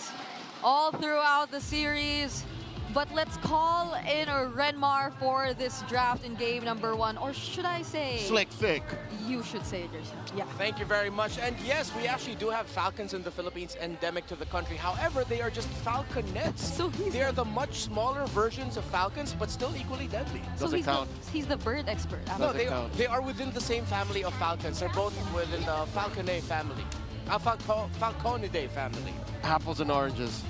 all throughout the series. But let's call in a Renmar for this draft in game number 1. Or should I say...
Slick Thick.
You should say it yourself. Yeah.
Thank you very much. And yes, we actually do have falcons in the Philippines, endemic to the country. However, they are just falconets.
So
they are the much smaller versions of falcons, but still equally deadly.
Doesn't count.
He's the bird expert.
No, they are within the same family of falcons. They're both within the Falcone family. Falconidae family.
Apples and oranges.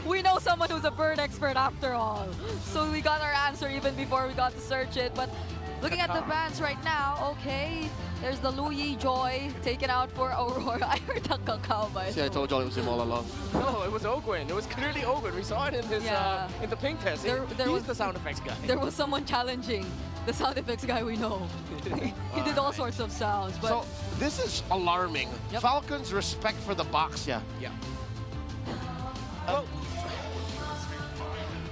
we know someone who's a bird expert after all. So we got our answer even before we got to search it. But Looking at the bans right now, okay. There's the Louis Joy taken out for Aurora. I heard the Kakao by
See, I told y'all it was him all along.
No, it was Ogwin. It was clearly Ogwin. We saw it in his in the pink test. He's the sound effects guy.
There was someone challenging the sound effects guy we know. He did all sorts of sounds. But
So this is alarming. Falcons respect for the box, yeah.
Yeah. Well,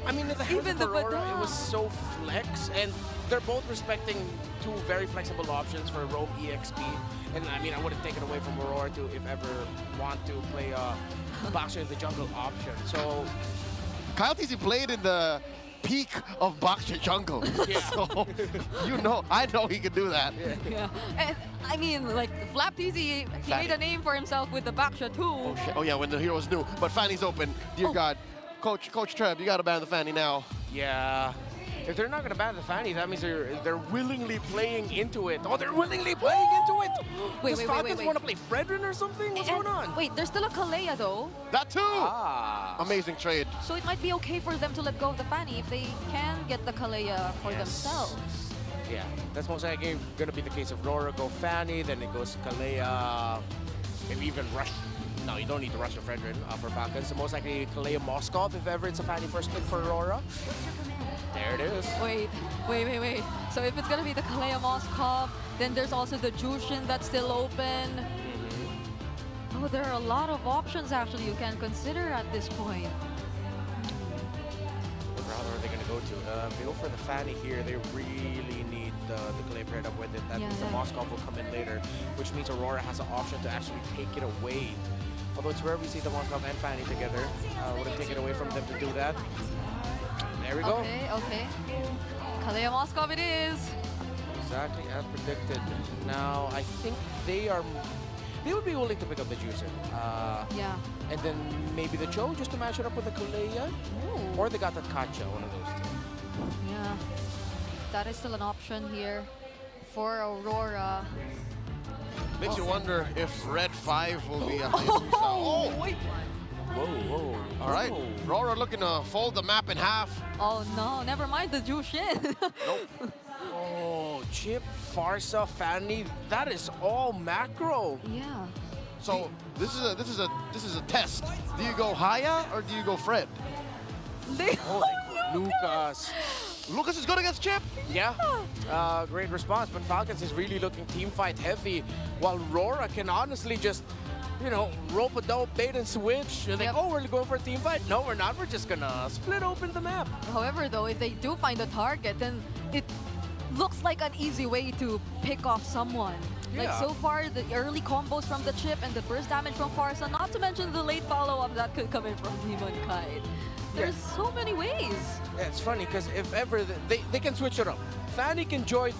I mean, in the hands of Aurora, it was so flex, and they're both respecting two very flexible options for Roam EXP. And I mean, I wouldn't take it away from Aurora to, if ever, want to play Boxer in the jungle option. So
Kyle TZ played in the peak of Boxer jungle.
Yeah.
So, I know he can do that.
yeah. And I mean, like Flap TZ, he made a name for himself with the Baksha too.
Oh, shit. Oh yeah, when the heroes knew. But Fanny's open. Dear God. Coach Trev, you got to ban the Fanny now.
Yeah. If they're not going to ban the Fanny, that means they're willingly playing into it. Oh, they're willingly playing into it. Does Falcons want to play Fredrin or something? What's going on?
Wait, there's still a Kalea though.
That too.
Ah.
Amazing trade.
So it might be okay for them to let go of the Fanny if they can get the Kalea for themselves.
Yeah, that's most likely going to be the case of Aurora go Fanny, then it goes Kalea, maybe even Rush. No, you don't need to rush the Fredrin for Falcons. So most likely Kalea Moskov if ever it's a Fanny first pick for Aurora. There it is.
Wait. So if it's gonna be the Kalea Moskov, then there's also the Jushin that's still open. Oh, there are a lot of options actually you can consider at this point.
What route are they gonna go to? If they go for the Fanny here, they really need the Kalea paired up with it. That means the Moskov will come in later, which means Aurora has an option to actually take it away. Although it's rare we see the Moskov and Fanny together. Wouldn't take it away from them to do that. There we go.
Okay. Kalea Moskov it is.
Exactly as predicted. Now, I think they would be willing to pick up the Juicer.
Yeah.
And then maybe the Cho just to match it up with the Kalea. Or they got the Kacha, one of those two.
Yeah. That is still an option here for Aurora.
Makes you wonder if Red 5 will be a
wait.
Whoa.
All right. Aurora looking to fold the map in half.
Oh no, never mind the Jushin.
Nope.
Oh, Chip, Farsa, Fanny, that is all macro.
Yeah.
So this is a test. Do you go Haya or do you go Fred?
Lucas.
Lucas is good against Chip.
Yeah. Great response, but Falcons is really looking team fight heavy, while Aurora can honestly just, rope a dope, bait and switch. And oh, we're going for a team fight. No, we're not. We're just gonna split open the map.
However, though, if they do find a target, then it looks like an easy way to pick off someone. Like so far, the early combos from the Chip and the burst damage from Farsa, not to mention the late follow-up that could come in from Demon Kite. There's so many ways.
Yeah, it's funny because if ever they can switch it up. Fanny can join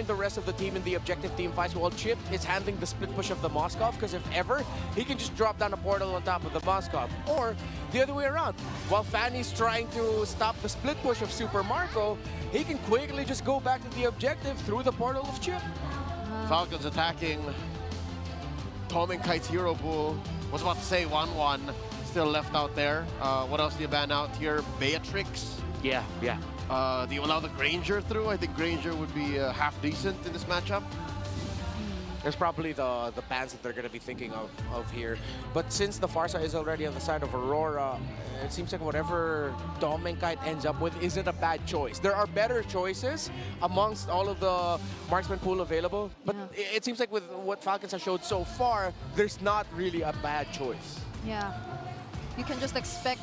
the rest of the team in the objective team fights while Chip is handling the split push of the Moskov, because if ever, he can just drop down a portal on top of the Moskov. Or the other way around. While Fanny's trying to stop the split push of Super Marco, he can quickly just go back to the objective through the portal of Chip.
Falcons attacking Tom and Kite's hero pool. Was about to say 1-1. Still left out there. What else do you ban out here? Beatrix.
Yeah.
Do you allow the Granger through? I think Granger would be half decent in this matchup.
There's probably the bans that they're going to be thinking of here. But since the Farsa is already on the side of Aurora, it seems like whatever Dom and Kite ends up with isn't a bad choice. There are better choices amongst all of the marksman pool available. But it seems like with what Falcons have showed so far, there's not really a bad choice.
Yeah. You can just expect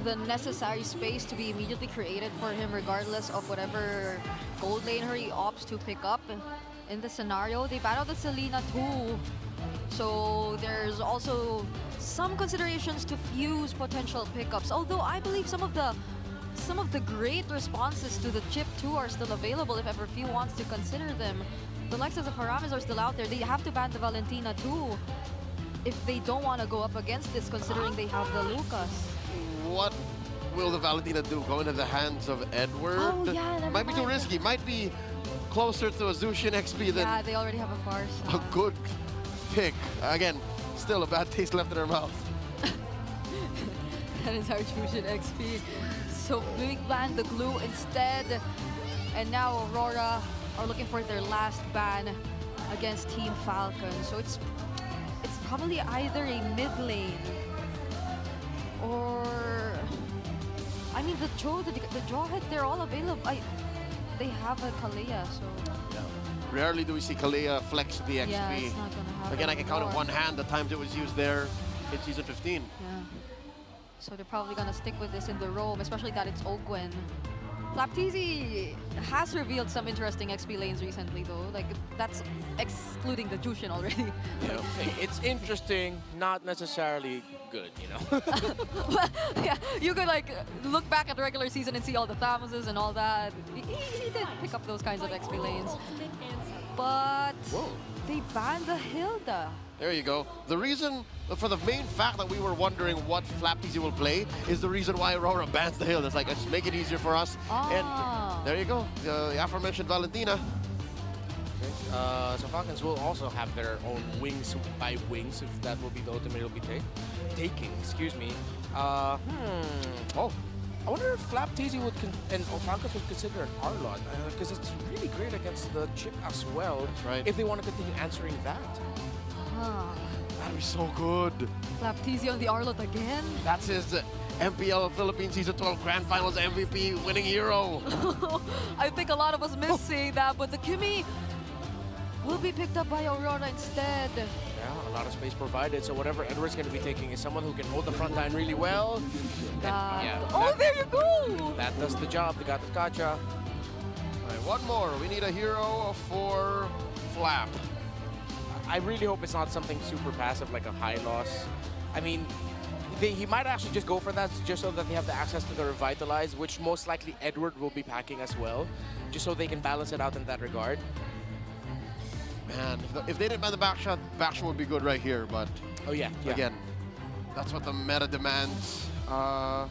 the necessary space to be immediately created for him regardless of whatever gold laner he opts to pick up. In the scenario, they battled the Selena too. So there's also some considerations to fuse potential pickups. Although I believe some of the great responses to the Chip 2 are still available if ever few wants to consider them. The likes of the Faramis are still out there. They have to ban the Valentina too if they don't want to go up against this, considering they have the Lucas.
What will the Valentina do? Go into the hands of Edward?
Oh, yeah,
might be too risky. Might be closer to a Zushin XP than
they already have a Farsa.
a good pick. Again, still a bad taste left in her mouth.
That is our Jushin XP. So big ban the glue instead. And now Aurora are looking for their last ban against Team Falcon. So it's probably either a mid lane or, I mean, the Jawhead, they're all available. They have a Kalea, so.
Yeah. Rarely do we see Kalea flex the XP.
Yeah, it's not gonna happen
Again, I can count on
anymore.
one hand the times it was used there in Season 15.
Yeah. So they're probably gonna stick with this in the roam, especially that it's Ogwen. Flapteezy has revealed some interesting XP lanes recently, though. Like, that's excluding the Jushin already.
Yeah, it's interesting, not necessarily good, you know?
Well, yeah, you could like look back at the regular season and see all the Thamoses and all that. He did pick up those kinds of XP lanes. But they banned the Hilda.
There you go. The reason, for the main fact that we were wondering what Flapteezy will play is the reason why Aurora bans the hill. It's like, let's make it easier for us. And there you go, the aforementioned Valentina.
So Falcons will also have their own wings by wings, if that will be the ultimate it'll be taking. Excuse me. Oh, I wonder if Flapteezy would and Falcons would consider an Arlot, because it's really great against the chip as well.
That's right.
If they want to continue answering that.
That'd be so good.
Flapteezy on the Arlot again?
That's his MPL Philippines Season 12 Grand Finals MVP winning hero.
I think a lot of us miss seeing that, but the Kimmy will be picked up by Aurora instead.
Yeah, a lot of space provided. So whatever Edward's going to be taking is someone who can hold the front line really well.
There you go!
That does the job. They got the gotcha.
All right, one more. We need a hero for Flap.
I really hope it's not something super passive like a high loss. I mean, he might actually just go for that just so that they have the access to the Revitalize, which most likely Edward will be packing as well, just so they can balance it out in that regard.
Man, if they didn't ban the backshot would be good right here, but
oh yeah.
Again, that's what the meta demands. Does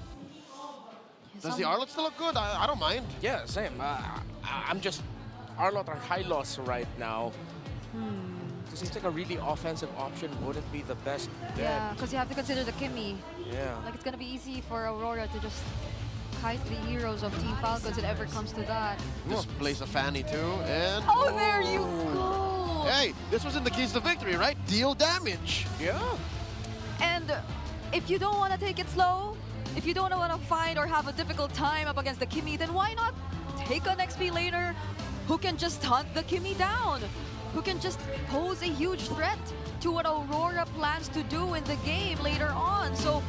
the Arlot still look good? I don't mind.
Yeah, same. I'm just Arlot on high loss right now. It seems like a really offensive option wouldn't be the best bet.
Yeah, because you have to consider the Kimmy.
Yeah.
Like, it's gonna be easy for Aurora to just kite the heroes of Team Falcons if it ever comes to that.
Just place a Fanny too, and
oh, there you go!
Hey, this was in the keys to victory, right? Deal damage.
Yeah.
And if you don't want to take it slow, if you don't want to find or have a difficult time up against the Kimmy, then why not take an XP laner who can just hunt the Kimmy down? Who can just pose a huge threat to what Aurora plans to do in the game later on. So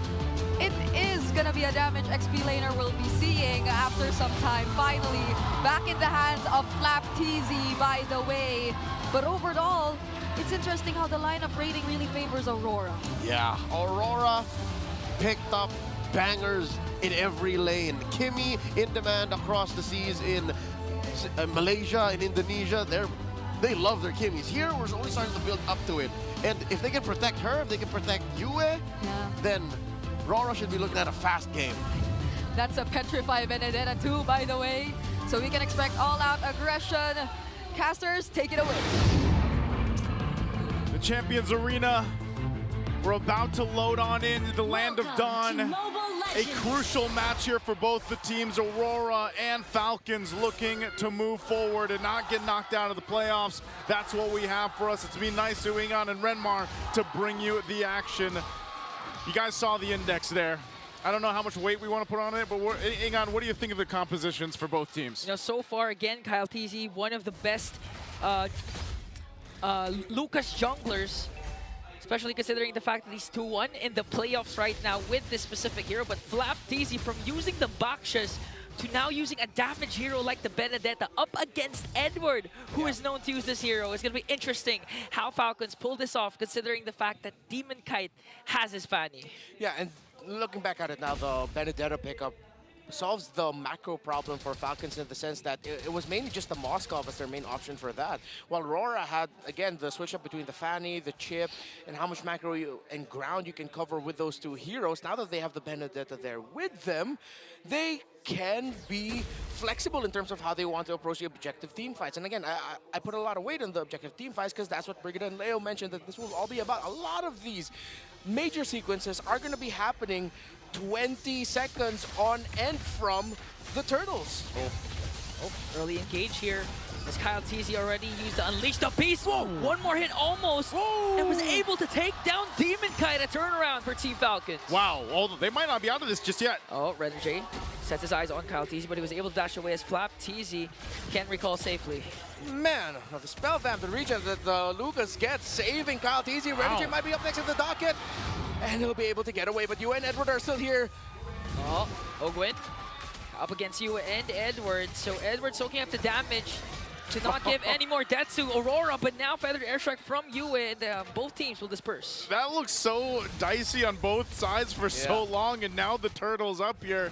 it is gonna be a damage XP laner we'll be seeing after some time. Finally, back in the hands of Flapteezy, by the way. But overall, it's interesting how the lineup rating really favors Aurora.
Yeah, Aurora picked up bangers in every lane. Kimmy in demand across the seas in Malaysia and Indonesia. They love their Kimmys. Here, we're only starting to build up to it. And if they can protect her, if they can protect Yue, then Aurora should be looking at a fast game.
That's a Petrify Benedetta too, by the way. So we can expect all-out aggression. Casters, take it away.
The Champions Arena. We're about to load on into the Land of Dawn. A crucial match here for both the teams. Aurora and Falcons looking to move forward and not get knocked out of the playoffs. That's what we have for us. It's been nice to Ingan and Renmar to bring you the action. You guys saw the index there. I don't know how much weight we want to put on it, but Ingan, what do you think of the compositions for both teams?
You know, so far, again, Kyle TZ, one of the best Lucas junglers, especially considering the fact that he's 2-1 in the playoffs right now with this specific hero. But Flapteezy, from using the Bakshas to now using a damage hero like the Benedetta up against Edward, who is known to use this hero. It's going to be interesting how Falcons pull this off, considering the fact that Demon Kite has his Fanny.
Yeah, and looking back at it now, the Benedetta pickup solves the macro problem for Falcons in the sense that it was mainly just the Moskov as their main option for that. While Aurora had, again, the switch up between the Fanny, the chip, and how much macro and ground you can cover with those two heroes. Now that they have the Benedetta there with them, they can be flexible in terms of how they want to approach the objective team fights. And again, I put a lot of weight on the objective team fights because that's what Brigida and Leo mentioned, that this will all be about. A lot of these major sequences are going to be happening 20 seconds on end from the Turtles.
Early engage here. As Kyle TZ already used to unleash the beast. Whoa! One more hit almost. And was able to take down Demon Kite. A turnaround for Team Falcons.
Wow, although they might not be out of this just yet.
Oh, Renegade sets his eyes on Kyle TZ, but he was able to dash away as Flap TZ can't recall safely.
Man, the spell vamp, the regen that Lucas gets, saving Kyle TZ. Renegade might be up next in the docket, and he'll be able to get away, but you and Edward are still here.
Oh, Ogwin up against you and Edward. So Edward soaking up the damage to not give any more deaths to Aurora, but now feathered airstrike from Yue, and both teams will disperse.
That looks so dicey on both sides for so long, and now the turtle's up here.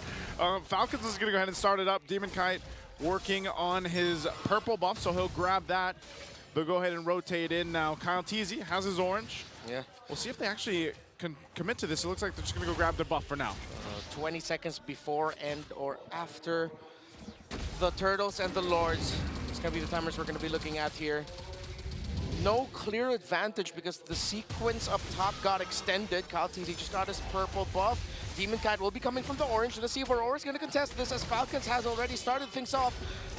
Falcons is going to go ahead and start it up. Demon Kite working on his purple buff, so he'll grab that. They'll go ahead and rotate in now. Kyle TZ has his orange.
Yeah.
We'll see if they actually can commit to this. It looks like they're just going to go grab the buff for now.
20 seconds before and or after the Turtles and the Lords. It's going to be the timers we're going to be looking at here. No clear advantage because the sequence up top got extended. Kyle TZ just got his purple buff. Demon Kite will be coming from the orange. Let's see if Aurora's going to contest this as Falcons has already started things off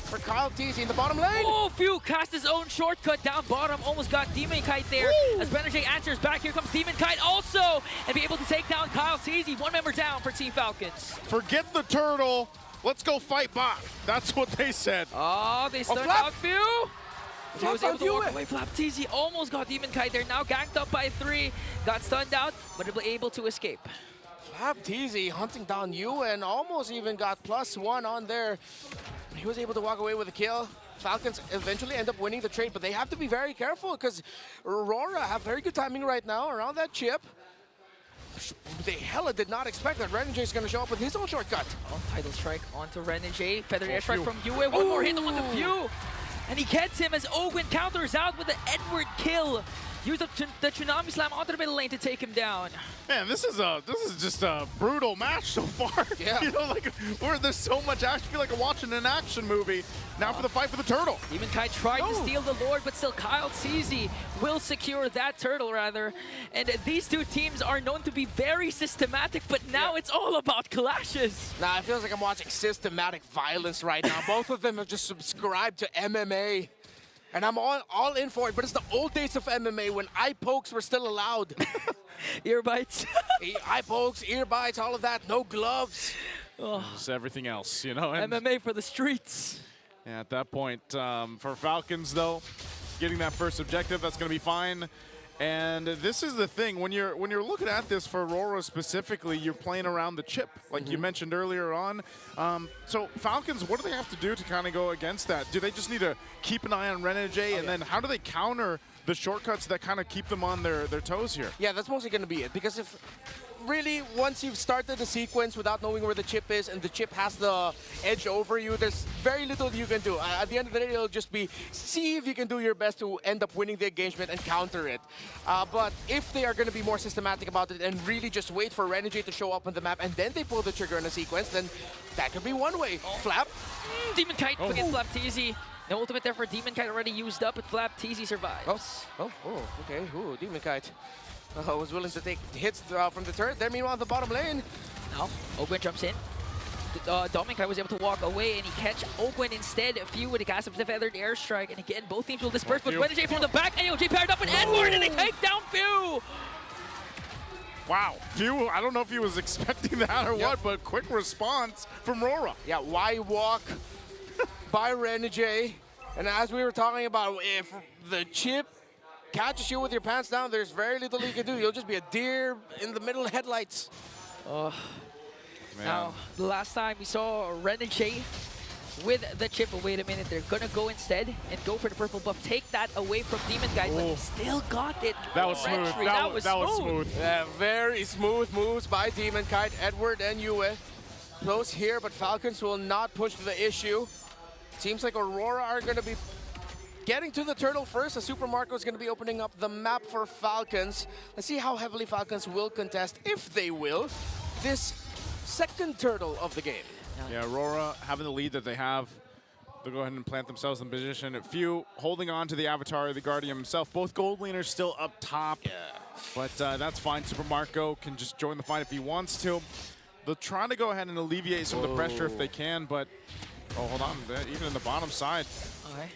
for Kyle TZ in the bottom lane.
Oh, Phew cast his own shortcut down bottom. Almost got Demon Kite there. As Benajay answers back, here comes Demon Kite also. And be able to take down Kyle TZ. One member down for Team Falcons.
Forget the turtle. Let's go fight bot. That's what they said.
Oh, they stunned out Phew. He was able to walk away. Flap TZ almost got Demon Kite there. Now ganked up by 3. Got stunned out, but able to escape.
Flap TZ hunting down you and almost even got +1 on there. He was able to walk away with a kill. Falcons eventually end up winning the trade, but they have to be very careful because Aurora have very good timing right now around that chip. They hella did not expect that Renegade is going to show up with his own shortcut.
Oh, title strike onto Renegade. Feathered airstrike from Yue. One more hit on the Phew. And he gets him as Ogwin counters out with the Edward kill. Use the Tsunami Slam onto the middle lane to take him down.
Man, this is just a brutal match so far.
Yeah.
You know, like where there's so much action. I feel like I'm watching an action movie. Now for the fight for the turtle.
Demon Kite tried to steal the Lord, but still Kyle TZ will secure that turtle rather. And these two teams are known to be very systematic, but now it's all about clashes.
Nah, it feels like I'm watching systematic violence right now. Both of them have just subscribed to MMA. And I'm all in for it, but it's the old days of MMA when eye pokes were still allowed.
Ear bites.
Eye pokes, ear bites, all of that, no gloves.
Just everything else, you know. And
MMA for the streets.
yeah, at that point, for Falcons though, getting that first objective, that's going to be fine. And this is the thing, when you're looking at this for Aurora specifically, you're playing around the chip, like you mentioned earlier on. So Falcons, what do they have to do to kind of go against that? Do they just need to keep an eye on Renegade, and then how do they counter the shortcuts that kind of keep them on their toes here?
Yeah, that's mostly going to be it, because if really, once you've started the sequence without knowing where the chip is and the chip has the edge over you, there's very little you can do. At the end of the day, it'll just be see if you can do your best to end up winning the engagement and counter it. But if they are going to be more systematic about it and really just wait for Renegade to show up on the map and then they pull the trigger in a sequence, then that could be one way. Flap.
Demon Kite against Flap TZ. The ultimate there for Demon Kite already used up, but Flap TZ survives.
Okay. Ooh, Demon Kite. Was willing to take hits from the turret. There, meanwhile, the bottom lane.
Now, Ogwin jumps in. Dominic was able to walk away, and he catch Ogwin instead. Few with the cast of the feathered airstrike. And again, both teams will disperse, but Renegade from the back. AOJ paired up with Edward, and they take down Few.
Wow, Few, I don't know if he was expecting that or what, but quick response from Aurora.
Yeah, why walk by Renegade? And as we were talking about, if the chip catches you with your pants down, there's very little you can do. You'll just be a deer in the middle of headlights.
Now, the last time we saw Renegade with the chip, but wait a minute, they're gonna go instead and go for the purple buff, take that away from Demon Kite, but he still got it.
That was smooth. That was smooth.
Yeah, very smooth moves by Demon Kite, Edward and Yue. Close here, but Falcons will not push the issue. Seems like Aurora are gonna be getting to the turtle first. Super Marco is going to be opening up the map for Falcons. Let's see how heavily Falcons will contest, if they will, this second turtle of the game.
Yeah, Aurora having the lead that they have. They'll go ahead and plant themselves in position. A Few holding on to the avatar of the Guardian himself. Both gold laners still up top. Yeah. But that's fine. Super Marco can just join the fight if he wants to. They'll try to go ahead and alleviate some of the pressure if they can, but hold on. Even in the bottom side.
Okay.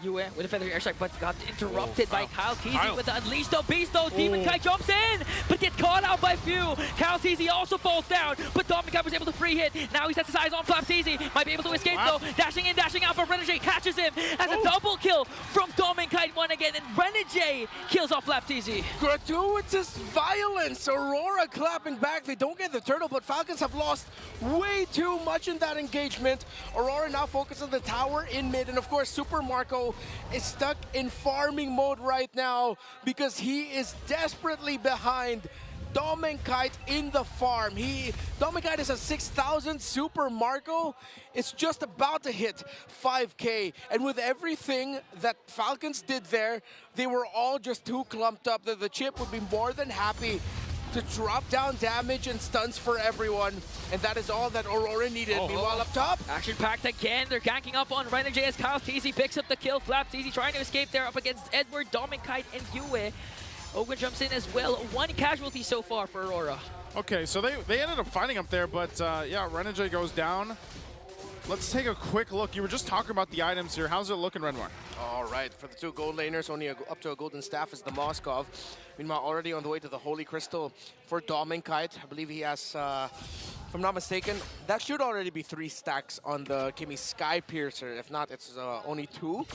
Yue with a feather airstrike, but got interrupted by Kyle Teasy
Kyle.
with the Unleash the Beast, though. Demon Kite jumps in, but gets caught out by Few. Kyle Teasy also falls down, but Dominic Kite was able to free hit. Now he sets his eyes on Flap Teasy. Might be able to escape, though. Dashing in, dashing out, but Renegade catches him as a double kill from Dominic Kite one again, and Renegade kills off Flap Teasy.
Gratuitous violence. Aurora clapping back. They don't get the turtle, but Falcons have lost way too much in that engagement. Aurora now focuses on the tower in mid, and of course, Super Marco is stuck in farming mode right now because he is desperately behind Kite in the farm. Kite is at 6,000. Super Marco is just about to hit 5K. And with everything that Falcons did there, they were all just too clumped up that the chip would be more than happy to drop down damage and stuns for everyone. And that is all that Aurora needed. Meanwhile, up top,
Action-packed again. They're ganking up on Renegade as Kyle Teasy picks up the kill. Flap Teasy trying to escape there up against Edward, Dominic Kite, and Yue. Ogun jumps in as well. One casualty so far for Aurora.
Okay, so they ended up fighting up there, but yeah, Renegade goes down. Let's take a quick look. You were just talking about the items here. How's it looking, Renoir?
all right, for the two gold laners, only up to a golden staff is the Moskov. Meanwhile, already on the way to the Holy Crystal for Dominic Kite. I believe he has, if I'm not mistaken, that should already be 3 stacks on the Kimi Sky Piercer. If not, it's only 2.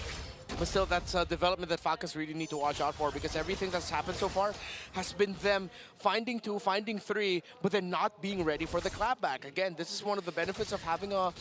But still, that's a development that Falcons really need to watch out for, because everything that's happened so far has been them finding 2, finding 3, but then not being ready for the clapback. Again, this is one of the benefits of having a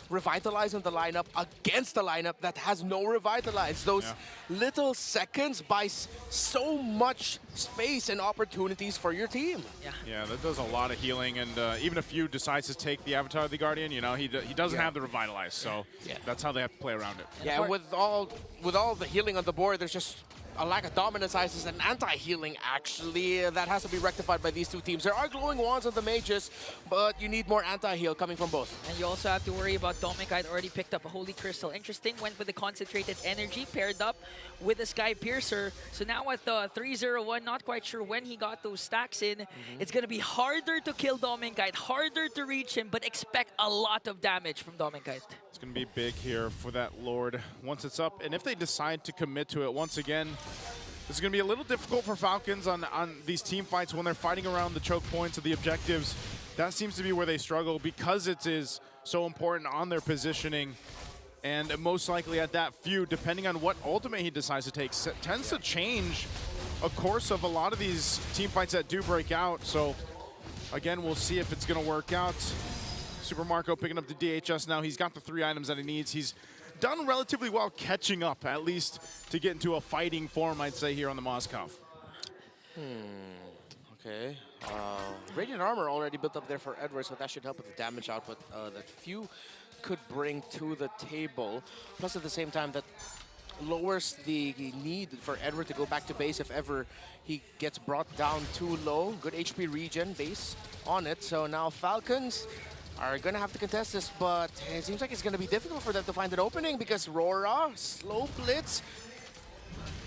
Revitalize in the lineup against a lineup that has no Revitalize. Those little seconds buy so much space and opportunities for your team.
Yeah, that does a lot of healing, and even if you decides to take the Avatar of the Guardian, you know, he doesn't have the Revitalize, so that's how they have to play around it.
Yeah, with all the healing on the board, there's just a lack of dominance ices and anti-healing, actually. That has to be rectified by these two teams. There are glowing wands on the mages, but you need more anti-heal coming from both.
And you also have to worry about Dominic Kite already picked up a Holy Crystal. Interesting, went with the Concentrated Energy, paired up with the Sky Piercer. So now at the 301, not quite sure when he got those stacks in. It's going to be harder to kill Dominic Kite, harder to reach him, but expect a lot of damage from Dominic Kite.
It's going to be big here for that Lord once it's up. And if they decide to commit to it once again, this is going to be a little difficult for Falcons on these team fights when they're fighting around the choke points of the objectives. That seems to be where they struggle because it is so important on their positioning. And most likely at that feud, depending on what ultimate he decides to take, tends to change a course of a lot of these team fights that do break out. So again, we'll see if it's going to work out. Super Marco picking up the DHS now. He's got the 3 items that he needs. He's done relatively well catching up, at least to get into a fighting form, I'd say, here on the Moskov.
Okay. Radiant Armor already built up there for Edward, so that should help with the damage output that Few could bring to the table. Plus, at the same time, that lowers the need for Edward to go back to base if ever he gets brought down too low. Good HP regen base on it. So now Falcons are going to have to contest this, but it seems like it's going to be difficult for them to find an opening because Aurora, slow blitz,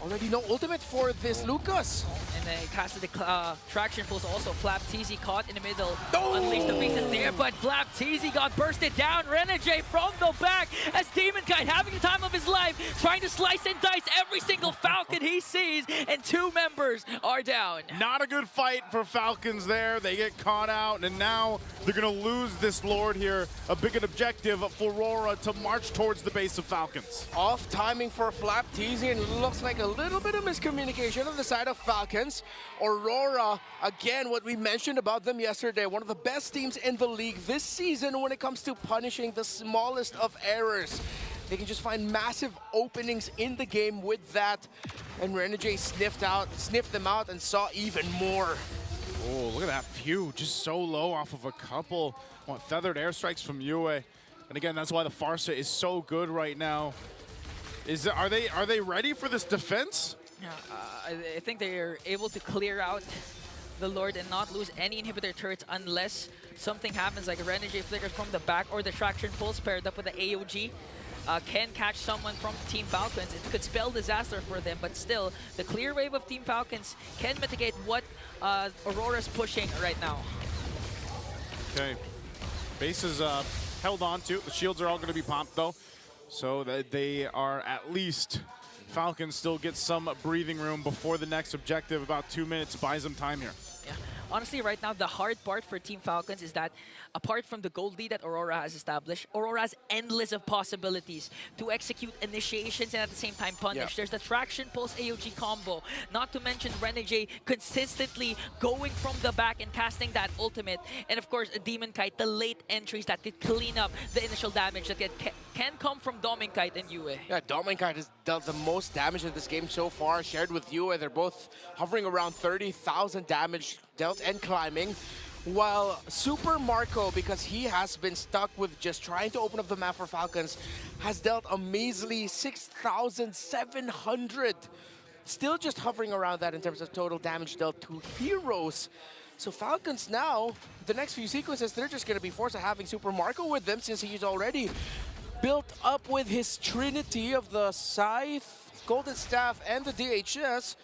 already no ultimate for this Lucas.
And then he casted the traction pulse also. Flap Teasy caught in the middle. Unleashed the pieces there, but Flap Teasy got bursted down. Renegade from the back as Demon Kite having the time of his life, trying to slice and dice every single Falcon he sees, and 2 members are down.
Not a good fight for Falcons there. They get caught out, and now they're going to lose this Lord here. A big objective for Aurora to march towards the base of Falcons.
Off timing for Flap Teasy, and it looks like a little bit of miscommunication on the side of Falcons. Aurora, again, what we mentioned about them yesterday, one of the best teams in the league this season when it comes to punishing the smallest of errors. They can just find massive openings in the game with that, and Renegade sniffed them out and saw even more.
Oh, look at that Few, just so low off of a couple feathered airstrikes from Yue. And again, that's why the Farsa is so good right now. Are they ready for this defense?
Yeah, I think they're able to clear out the Lord and not lose any inhibitor turrets unless something happens, like a Renegade flickers from the back or the traction pulse paired up with the AOG. Can catch someone from Team Falcons. It could spell disaster for them, but still, the clear wave of Team Falcons can mitigate what Aurora's pushing right now.
Okay, base is held on to. The shields are all going to be popped, though. so that they are at least, Falcons still get some breathing room before the next objective. About 2 minutes buys them time here.
Yeah. Honestly, right now, the hard part for Team Falcons is that apart from the gold lead that Aurora has established, Aurora has endless of possibilities to execute initiations and at the same time punish.
Yeah.
There's the traction pulse AOG combo, not to mention Renegade consistently going from the back and casting that ultimate. And of course, Demon Kite, the late entries that could clean up the initial damage that can come from Demon Kite and Yue.
Yeah, Demon Kite has dealt the most damage in this game so far, shared with Yue. They're both hovering around 30,000 damage dealt and climbing. While Super Marco, because he has been stuck with just trying to open up the map for Falcons, has dealt a measly 6,700. Still just hovering around that in terms of total damage dealt to heroes. So Falcons now, the next few sequences, they're just going to be forced to having Super Marco with them since he's already built up with his trinity of the Scythe, Golden Staff, and the DHS.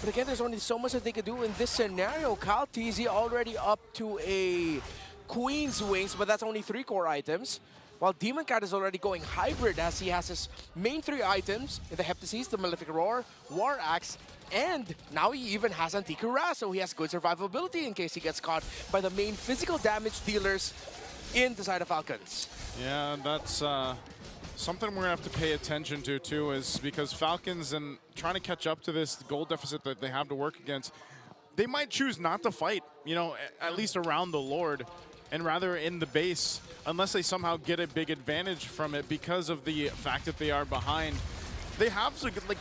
But again, there's only so much that they could do in this scenario. Kyle TZ already up to a Queen's Wings, but that's only 3 core items. While Demon Cat is already going hybrid as he has his main 3 items, the Heptasis, the Malefic Roar, War Axe, and now he even has Antique Harass, so he has good survivability in case he gets caught by the main physical damage dealers in the side of Falcons.
Yeah, that's something we're going to have to pay attention to, too, is because Falcons and trying to catch up to this goal deficit that they have to work against, they might choose not to fight, you know, at least around the Lord, and rather in the base, unless they somehow get a big advantage from it because of the fact that they are behind. They have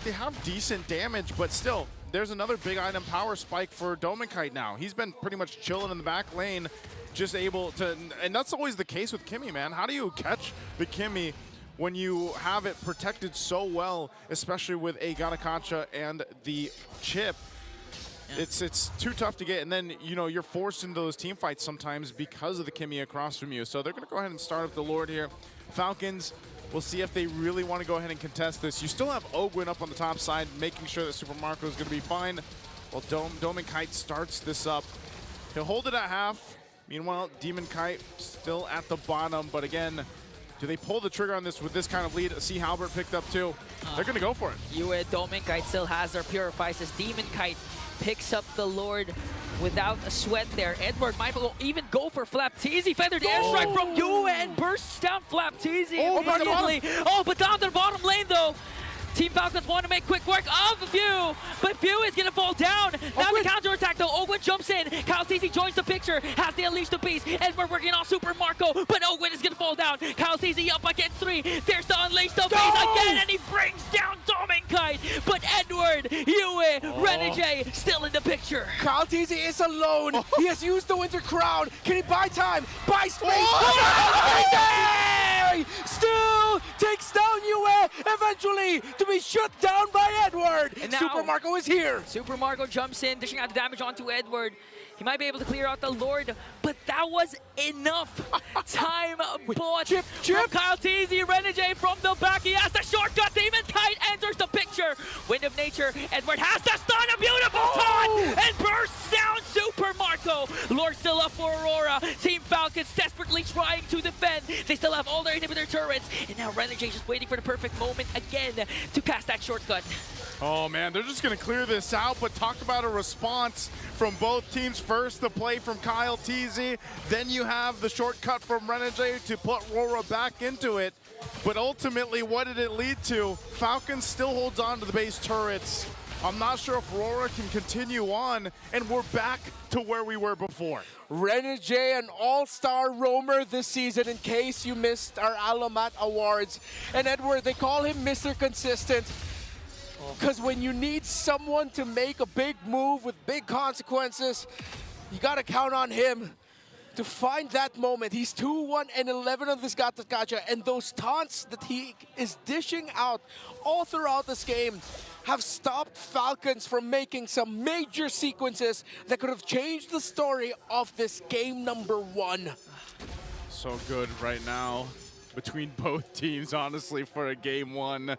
they have decent damage, but still, there's another big item power spike for Domikite now. He's been pretty much chilling in the back lane, just able to, and that's always the case with Kimmy, man. How do you catch the Kimmy when you have it protected so well, especially with a Ganakacha and the chip? Yeah. It's too tough to get, and then, you know, you're forced into those team fights sometimes because of the Kimmy across from you. So they're going to go ahead and start up the Lord here. Falcons, we'll see if they really want to go ahead and contest this. You still have Ogwin up on the top side, making sure that Super Marco is going to be fine. Well, Demon Kite starts this up. He'll hold it at half. Meanwhile, Demon Kite still at the bottom, but again, do they pull the trigger on this with this kind of lead? See Halbert picked up too. They're going to go for it.
Yue, Demon Kite still has their Purifies as Demon Kite picks up the Lord without a sweat there. Edward might even go for Flapteezy. Feathered airstrike from Yue and bursts down Flapteezy immediately. Oh, but down to the bottom lane though. Team Falcons want to make quick work of View, but View is going to fall down. Now the counterattack though. Ogwin jumps in. Kyle TZ joins the picture, has the Unleash the Beast, and we're working on Super Marco, but Ogwin is going to fall down. Kyle TZ up against 3. There's the Unleash the Beast again, and he brings down Dominkite. But Edward, Yue, Renegade still in the picture.
Kyle TZ is alone. He has used the Winter Crown. Can he buy time? Buy space? Still takes down Yue eventually to be shut down by Edward.
And now,
Super Marco is here.
Super Marco jumps in, dishing out the damage onto Edward. He might be able to clear out the Lord, but that was enough. Time bought from Kyle TZ. Renegade from the back. He has the shortcut. Demon Kite enters the picture. Wind of Nature. Edward has the stun. A beautiful taunt and bursts down Super Marco. Lord still up for Aurora. Team Falcons desperately trying to defend. They still have all their inhibitor turrets. And now Renegade just waiting for the perfect moment again to cast that shortcut.
Oh man, they're just going to clear this out, but talk about a response from both teams. First, the play from Kyle TZ, then you have the shortcut from Renegade to put Aurora back into it. But ultimately, what did it lead to? Falcons still holds on to the base turrets. I'm not sure if Aurora can continue on, and we're back to where we were before.
Renegade, an all-star roamer this season, in case you missed our Alamat Awards. And Edward, they call him Mr. Consistent. Because when you need someone to make a big move with big consequences, you got to count on him to find that moment. He's 2-1-11 on this Gacha, and those taunts that he is dishing out all throughout this game have stopped Falcons from making some major sequences that could have changed the story of this game number 1.
So good right now between both teams, honestly, for a game 1.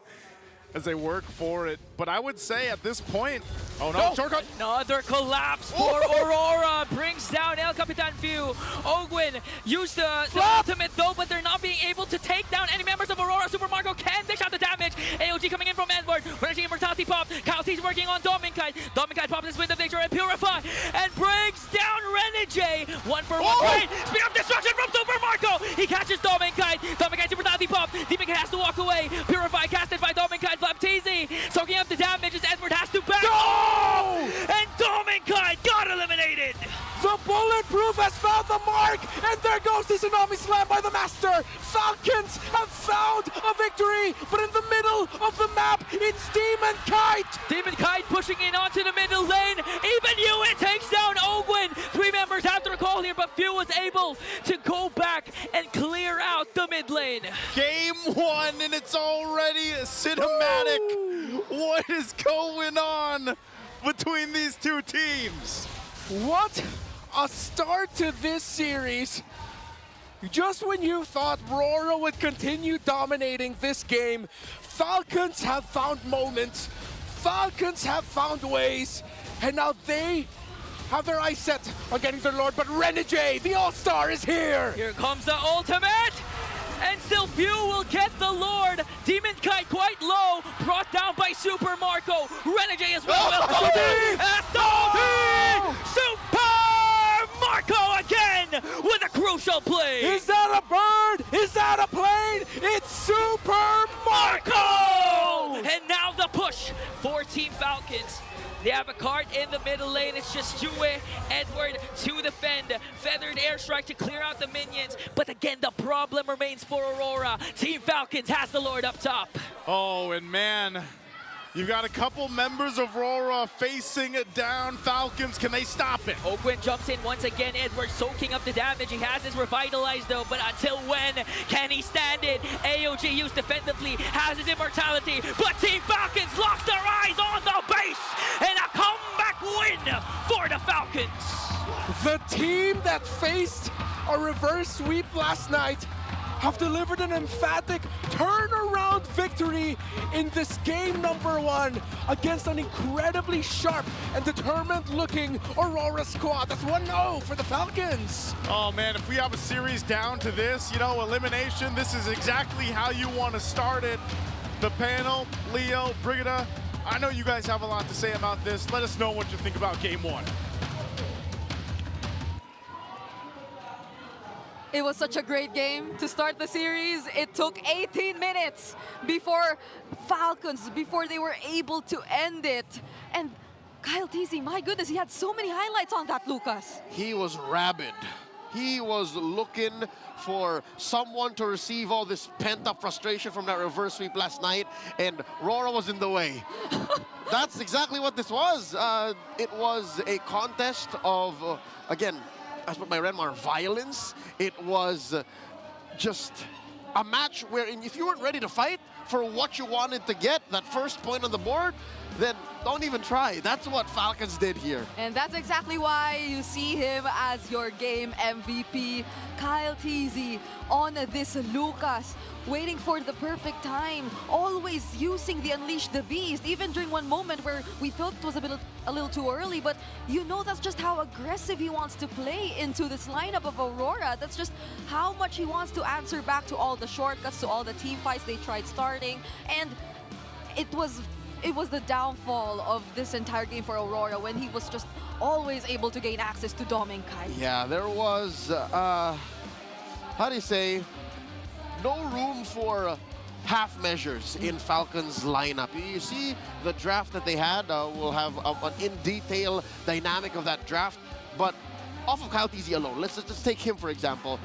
as they work for it. But I would say at this point, oh no, shortcut.
Another collapse for Aurora. Brings down El Capitan Few. Ogwin used the ultimate though, but they're not being able to take down any members of Aurora. Super Marco can dish out the damage. AOG coming in from Edward. Reggie Immortality pop. Kalti's working on Dominkite. Dominkite pops his with the victory and Purify. And brings down Renegade. 1-for-1 trade. Spear of destruction from Super Marco. He catches Dominkite. Dominkite Immortality pop. Dominkite has to walk away. Purify casted by Dominkite. Flapteasy soaking up the damage as Edward has to back.
No!
And Dominkite got eliminated.
The Bulletproof has found the mark, and there goes the Tsunami Slam by the Master. Falcons have found a victory, but in the middle of the map, it's Demon Kite.
Demon Kite pushing in onto the middle lane. Even Ewan takes down Ogwin. 3 members after a call here, but Few was able to go back and clear out the mid lane.
Game 1, and it's already cinematic. Woo! What is going on between these two teams?
What a start to this series. Just when you thought Aurora would continue dominating this game, Falcons have found moments, Falcons have found ways, and now they have their eyes set on getting their Lord, but Renegade, the All-Star, is here!
Here comes the ultimate! And still Few will get the Lord. Demon Kite quite low, brought down by Super Marco. Renegade as well will go down. SOD! Super Marco again with a crucial play.
Is that a bird? Is that a plane? It's Super Marco!
And now the push for Team Falcons. They have a cart in the middle lane. It's just Jue, Edward to defend. Feathered airstrike to clear out the minions. But again, the problem remains for Aurora. Team Falcons has the Lord up top.
Oh, and man, you've got a couple members of Aurora facing it down. Falcons, can they stop it?
Ogwin jumps in once again. Edward soaking up the damage. He has his revitalized though, but until when can he stand it? AOG used defensively, has his immortality, but Team Falcons locked their eyes on the base, and a comeback win for the Falcons.
The team that faced a reverse sweep last night have delivered an emphatic turnaround victory in this game number 1 against an incredibly sharp and determined looking Aurora squad. That's 1-0 for the Falcons.
Oh man, if we have a series down to this, you know, elimination, this is exactly how you want to start it. The panel, Leo, Brigida, I know you guys have a lot to say about this. Let us know what you think about game 1.
It was such a great game to start the series. It took 18 minutes before they were able to end it. And Kyle TZ, my goodness, he had so many highlights on that, Lucas.
He was rabid. He was looking for someone to receive all this pent-up frustration from that reverse sweep last night, and Aurora was in the way. That's exactly what this was. It was a contest of, again, as per my Renmar, violence. It was just a match wherein if you weren't ready to fight for what you wanted to get, that first point on the board, then don't even try. That's what Falcons did here.
And that's exactly why you see him as your game MVP. Kyle TZ on this Lucas, waiting for the perfect time, always using the Unleash the Beast, even during one moment where we thought it was a little too early, but you know that's just how aggressive he wants to play into this lineup of Aurora. That's just how much he wants to answer back to all the shortcuts, to all the team fights they tried starting, and it was the downfall of this entire game for Aurora when he was just always able to gain access to Dominkite.
Yeah, there was, how do you say, no room for half measures in Falcons' lineup. You see the draft that they had, we'll have an in-detail dynamic of that draft, but off of Kyle TZ alone, let's just take him for example.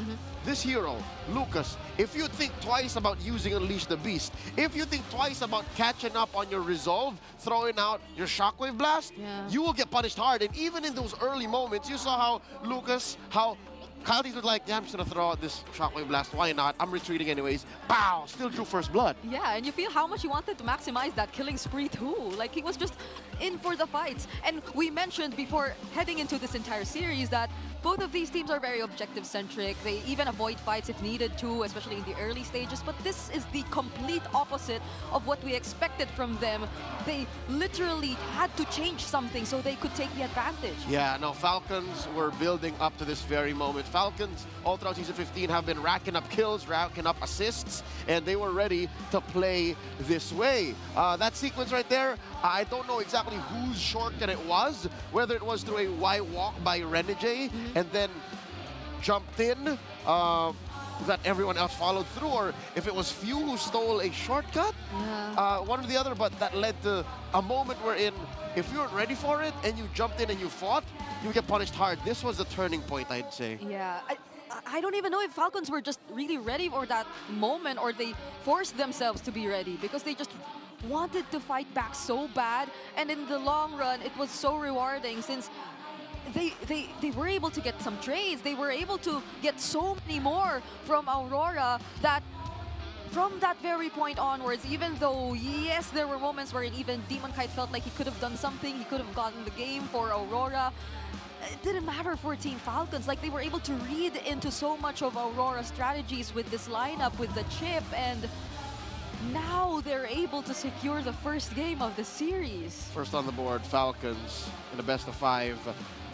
This hero, Lucas, if you think twice about using Unleash the Beast, if you think twice about catching up on your resolve, throwing out your Shockwave Blast, you will get punished hard. And even in those early moments, you saw how Lucas, how Coyotes was like, yeah, I'm just gonna throw out this shockwave blast. Why not? I'm retreating anyways. Pow! Still drew first blood.
Yeah, and you feel how much he wanted to maximize that killing spree too. Like he was just in for the fights. And we mentioned before heading into this entire series that both of these teams are very objective-centric. They even avoid fights if needed to, especially in the early stages. But this is the complete opposite of what we expected from them. They literally had to change something so they could take the advantage.
Yeah, no, Falcons were building up to this very moment. Falcons, all throughout Season 15, have been racking up kills, racking up assists, and they were ready to play this way. That sequence right there, I don't know exactly whose shortcut it was, whether it was through a Y walk by Renegade and then jumped in, that everyone else followed through, or if it was Few who stole a shortcut, one or the other, but that led to a moment wherein if you weren't ready for it and you jumped in and you fought, you would get punished hard. This was the turning point, I'd say.
Yeah, I don't even know if Falcons were just really ready for that moment or they forced themselves to be ready because they just wanted to fight back so bad, and in the long run it was so rewarding since they were able to get some trades. They were able to get so many more from Aurora that from that very point onwards, even though, yes, there were moments where even Demon Kite felt like he could have done something, he could have gotten the game for Aurora, it didn't matter for Team Falcons. Like, they were able to read into so much of Aurora's strategies with this lineup, with the chip, and now they're able to secure the first game of the series.
First on the board, Falcons in the best of 5.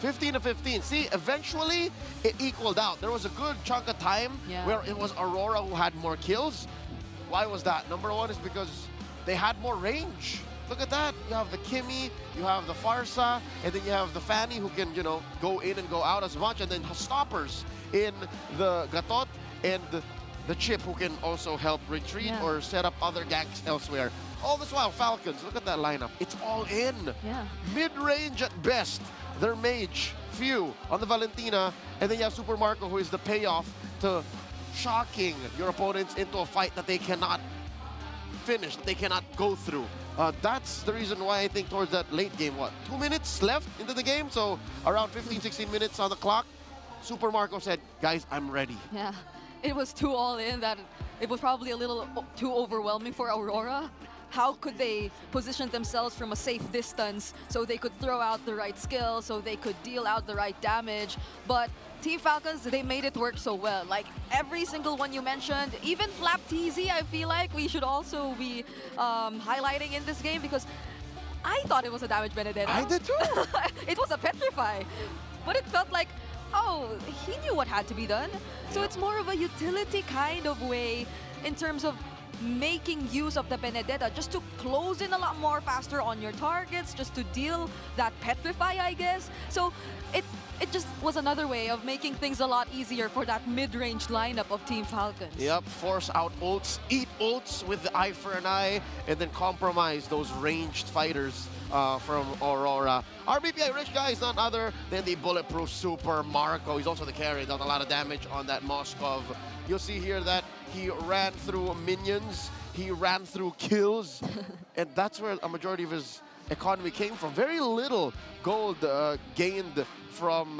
15-15. See, eventually it equaled out. There was a good chunk of time where it was Aurora who had more kills. Why was that? Number one is because they had more range. Look at that. You have the Kimmy, you have the Farsa, and then you have the Fanny who can, you know, go in and go out as much, and then stoppers in the Gatot and the Chip who can also help retreat or set up other ganks elsewhere. All this while, Falcons, look at that lineup. It's all in. Mid-range at best. Their mage, Few, on the Valentina, and then you have Super Marco, who is the payoff to shocking your opponents into a fight that they cannot finish, that they cannot go through. That's the reason why I think towards that late game, 2 minutes left into the game? So around 15, 16 minutes on the clock, Super Marco said, guys, I'm ready.
Yeah, it was too all in that it was probably a little too overwhelming for Aurora. How could they position themselves from a safe distance so they could throw out the right skill, so they could deal out the right damage? But Team Falcons, they made it work so well. Like every single one you mentioned, even Flap TZ, I feel like we should also be highlighting in this game because I thought it was a damage Benedetta.
I did too.
It was a Petrify, but it felt like, oh, he knew what had to be done. So it's more of a utility kind of way in terms of making use of the Benedetta just to close in a lot more faster on your targets, just to deal that Petrify, I guess. So it just was another way of making things a lot easier for that mid-range lineup of Team Falcons.
Yep, force out ults, eat ults with the eye for an eye, and then compromise those ranged fighters from Aurora. RBPI Rich guy is none other than the bulletproof Super Marco. He's also the carry, done a lot of damage on that Moskov. You'll see here that he ran through minions, he ran through kills, and that's where a majority of his economy came from. Very little gold gained from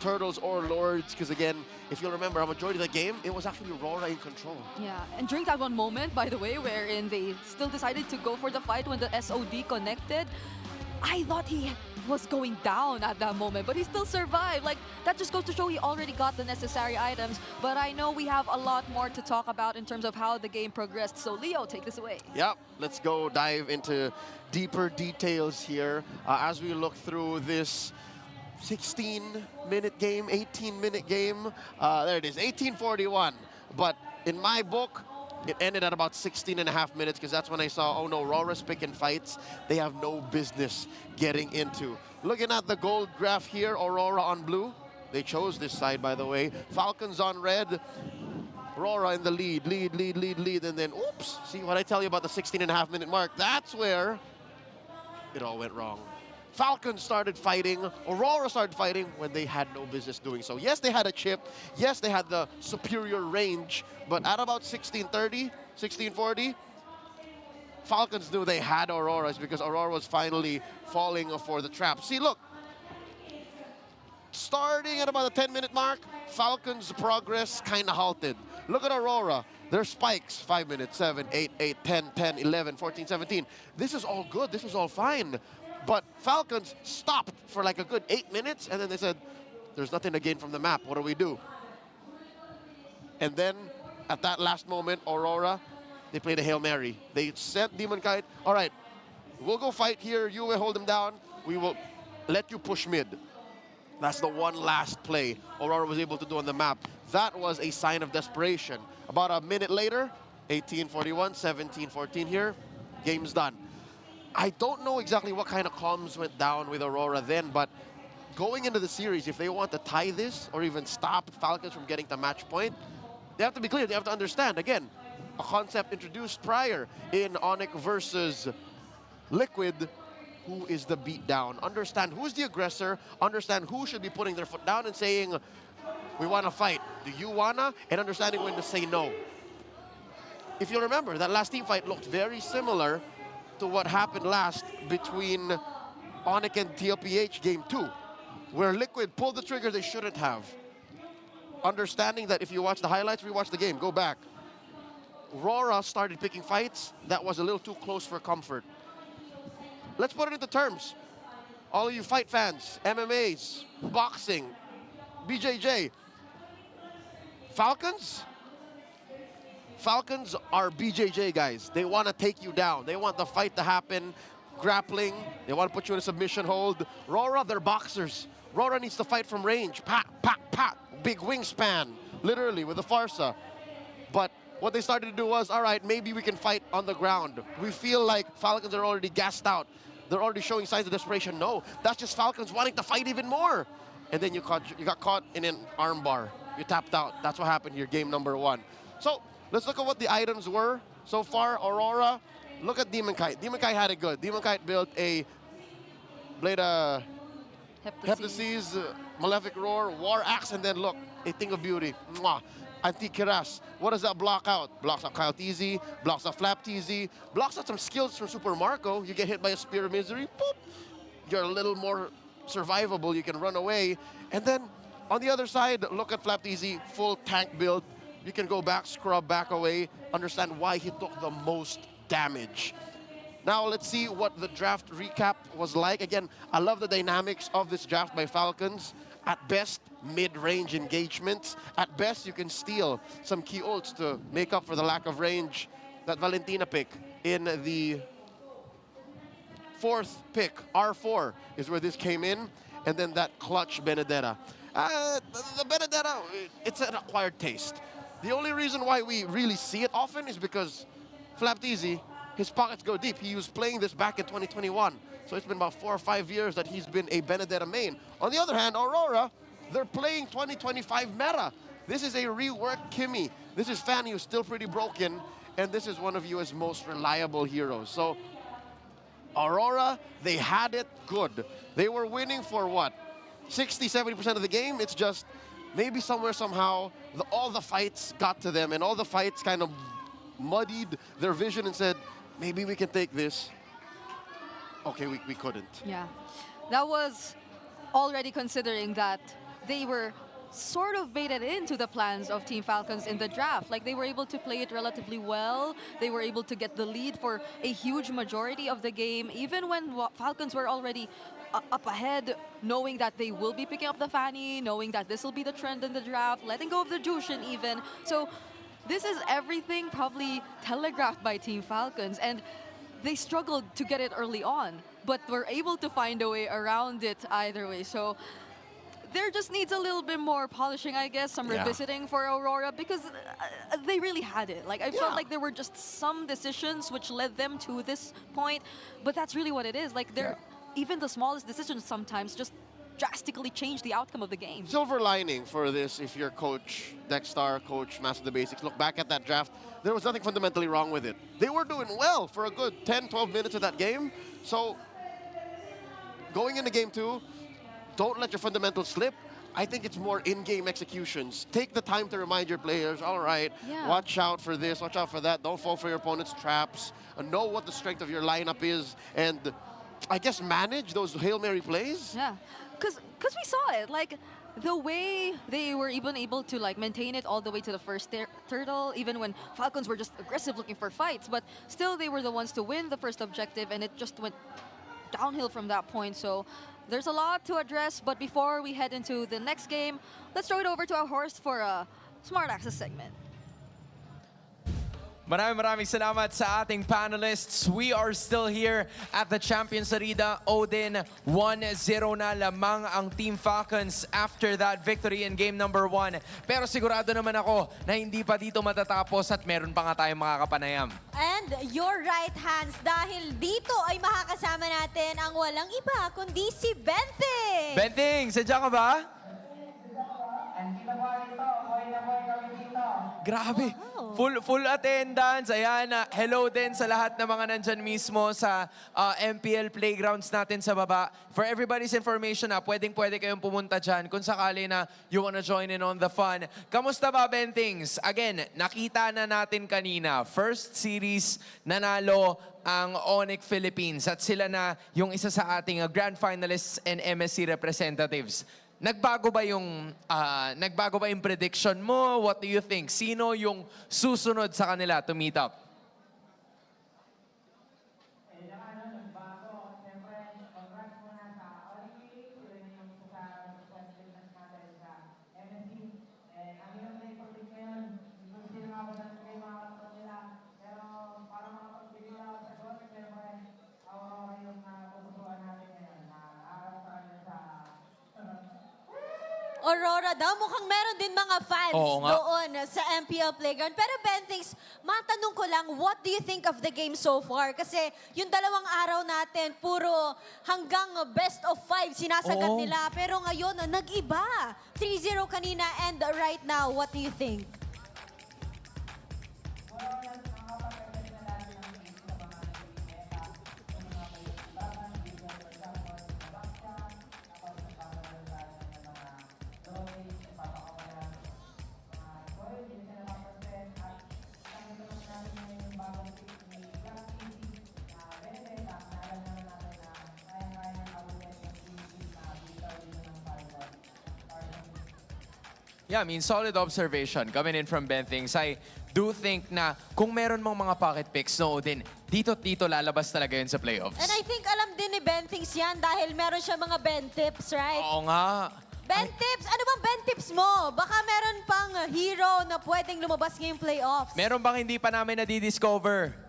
Turtles or Lords, because again, if you'll remember, a majority of the game, it was actually Aurora in control.
Yeah, and during that one moment, by the way, wherein they still decided to go for the fight when the SOD connected, I thought he was going down at that moment, but he still survived. Like, that just goes to show he already got the necessary items, but I know we have a lot more to talk about in terms of how the game progressed. So Leo, take this away.
Yep, let's go dive into deeper details here as we look through this 16-minute game, 18-minute game. There it is, 18:41. But in my book, it ended at about 16.5 minutes because that's when I saw, oh no, Aurora's picking fights they have no business getting into. Looking at the gold graph here, Aurora on blue. They chose this side, by the way. Falcons on red. Aurora in the lead, and then, oops, see what I tell you about the 16.5-minute mark? That's where it all went wrong. Falcons started fighting, Aurora started fighting when they had no business doing so. Yes, they had a chip. Yes, they had the superior range. But at about 16:30, 16:40, Falcons knew they had Auroras because Aurora was finally falling for the trap. See, look. Starting at about the 10-minute mark, Falcons' progress kind of halted. Look at Aurora. Their spikes, 5 minutes, 7, 8, 8, 10, 10, 11, 14, 17. This is all good. This is all fine. But Falcons stopped for like a good 8 minutes, and then they said, there's nothing to gain from the map. What do we do? And then, at that last moment, Aurora, they played a Hail Mary. They sent Demon Kite, all right, we'll go fight here. You will hold them down. We will let you push mid. That's the one last play Aurora was able to do on the map. That was a sign of desperation. About a minute later, 18-41, 17-14 here, game's done. I don't know exactly what kind of comms went down with Aurora then, but going into the series, if they want to tie this or even stop Falcons from getting to match point, they have to be clear. They have to understand, again, a concept introduced prior in Onyx versus Liquid. Who is the beatdown? Understand who's the aggressor, understand who should be putting their foot down and saying, we want to fight. Do you wanna? And understanding when to say no. If you remember, that last team fight looked very similar to what happened last between Onyx and TLPH Game 2, where Liquid pulled the trigger they shouldn't have. Understanding that if you watch the highlights, rewatch the game, go back. Aurora started picking fights that was a little too close for comfort. Let's put it into terms. All of you fight fans, MMAs, boxing, BJJ. Falcons are BJJ guys. They want to take you down. They want the fight to happen, grappling. They want to put you in a submission hold. Aurora, they're boxers. Aurora needs to fight from range. Pat, pat, pat. Big wingspan, literally, with the Farsa. But what they started to do was, all right, maybe we can fight on the ground. We feel like Falcons are already gassed out. They're already showing signs of desperation. No, that's just Falcons wanting to fight even more. And then you got caught in an armbar. You tapped out. That's what happened here, game number 1. So let's look at what the items were so far. Aurora, look at Demon Kite. Demon Kite had it good. Demon Kite built a Blade Heptases, Malefic Roar, War Axe, and then look, a Thing of Beauty. Mwah. Anti-Kiras. What does that block out? Blocks out Kyle TZ, blocks out Flap TZ, blocks out some skills from Super Marco. You get hit by a Spear of Misery, boop. You're a little more survivable, you can run away. And then on the other side, look at Flap TZ, full tank build. You can go back, scrub back away, understand why he took the most damage. Now let's see what the draft recap was like. Again, I love the dynamics of this draft by Falcons. At best, mid-range engagements. At best, you can steal some key ults to make up for the lack of range. That Valentina pick in the 4th pick, R4, is where this came in. And then that clutch Benedetta. The Benedetta, it's an acquired taste. The only reason why we really see it often is because Flapteezy, his pockets go deep. He was playing this back in 2021. So it's been about 4 or 5 years that he's been a Benedetta main. On the other hand, Aurora, they're playing 2025 meta. This is a reworked Kimmy. This is Fanny, who's still pretty broken. And this is one of US's most reliable heroes. So Aurora, they had it good. They were winning for what? 60-70% of the game. It's just maybe somewhere, somehow, all the fights got to them, and all the fights kind of muddied their vision and said, maybe we can take this. Okay, we couldn't.
Yeah, that was already considering that they were sort of baited into the plans of Team Falcons in the draft. Like, they were able to play it relatively well. They were able to get the lead for a huge majority of the game, even when Falcons were already up ahead, knowing that they will be picking up the Fanny, knowing that this will be the trend in the draft, letting go of the Jushin even. So this is everything probably telegraphed by Team Falcons, and they struggled to get it early on, but were able to find a way around it either way. So there just needs a little bit more polishing, I guess, some revisiting for Aurora, because they really had it. Like, I felt like there were just some decisions which led them to this point, but that's really what it is. Like, even the smallest decisions sometimes just drastically change the outcome of the game.
Silver lining for this, if you're Coach Dexstar, Coach Master of the Basics, look back at that draft, there was nothing fundamentally wrong with it. They were doing well for a good 10, 12 minutes of that game. So going into game 2, don't let your fundamentals slip. I think it's more in-game executions. Take the time to remind your players, all right, watch out for this, watch out for that. Don't fall for your opponent's traps. Know what the strength of your lineup is, and I guess manage those Hail Mary plays.
Yeah, because we saw it. Like, the way they were even able to like maintain it all the way to the first turtle, even when Falcons were just aggressive looking for fights, but still they were the ones to win the first objective, and it just went downhill from that point. So there's a lot to address, but before we head into the next game, let's throw it over to our host for a Smart Access segment.
Maraming salamat sa ating panelists. We are still here at the Champions Arena. Odin, 1-0 na lamang ang Team Falcons after that victory in game number 1. Pero sigurado naman ako na hindi pa dito matatapos at meron pa nga tayong makakapanayam.
And you're right, Hans, dahil dito ay makakasama natin ang walang iba kundi si Benting.
Benting, sadya ka ba? Grabe. Full attendance. Ayan, hello din sa lahat ng mga nandyan mismo sa MPL playgrounds natin sa baba. For everybody's information, pwede kayong pumunta dyan kung sakali na you wanna join in on the fun. Kamusta ba, Bentings? Again, nakita na natin kanina, first series nanalo ang Onyx Philippines at sila na yung isa sa ating grand finalists and MSC representatives. Nagbago ba yung prediction mo? What do you think? Sino yung susunod sa kanila to meet up?
Aurora daw, mukhang meron din mga fans doon sa MPL Playground. Pero Bentings, matanong ko lang, what do you think of the game so far? Kasi yung dalawang araw natin, puro hanggang best of 5 sinasagat nila. Pero ngayon, nag-iba. 3-0 kanina and right now, what do you think?
Yeah, I mean, solid observation coming in from Bentings. I do think na kung meron mong mga pocket picks, no, din, dito lalabas talaga yun sa playoffs.
And I think alam din ni Bentings yan dahil meron siya mga Ben tips, right?
Oo nga.
Ben tips? Ano bang Ben tips mo? Baka meron pang hero na pwedeng lumabas ngayong playoffs.
Meron bang hindi pa namin nadidiscover?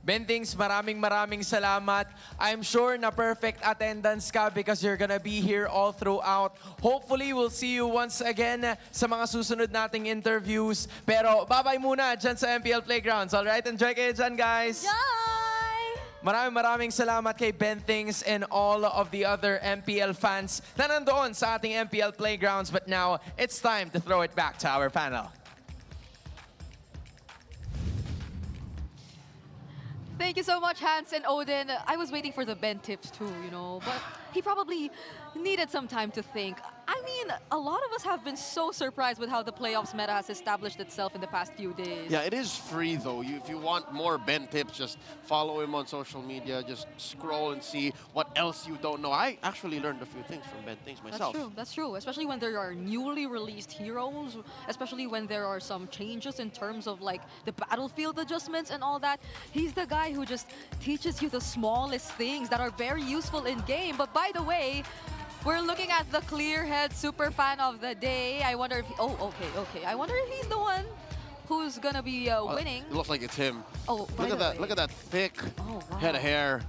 Bentings, maraming salamat. I'm sure na perfect attendance ka because you're gonna be here all throughout. Hopefully, we'll see you once again sa mga susunod nating interviews. Pero bye-bye muna dyan sa MPL Playgrounds. Alright? Enjoy kayo dyan, guys.
Enjoy!
Maraming salamat kay Bentings and all of the other MPL fans na nandoon sa ating MPL Playgrounds. But now, it's time to throw it back to our panel.
Thank you so much, Hans and Odin. I was waiting for the Ben tips too, you know, but he probably needed some time to think. I mean, a lot of us have been so surprised with how the playoffs meta has established itself in the past few days.
Yeah, it is free though. If you want more Ben tips, just follow him on social media. Just scroll and see what else you don't know. I actually learned a few things from Ben things myself.
That's true. Especially when there are newly released heroes, especially when there are some changes in terms of like the battlefield adjustments and all that. He's the guy who just teaches you the smallest things that are very useful in game. But by the way, we're looking at the Clearhead super fan of the day. I wonder if okay. I wonder if he's the one who's gonna be winning.
It looks like it's him.
Oh,
look at that! Look at that thick head of hair.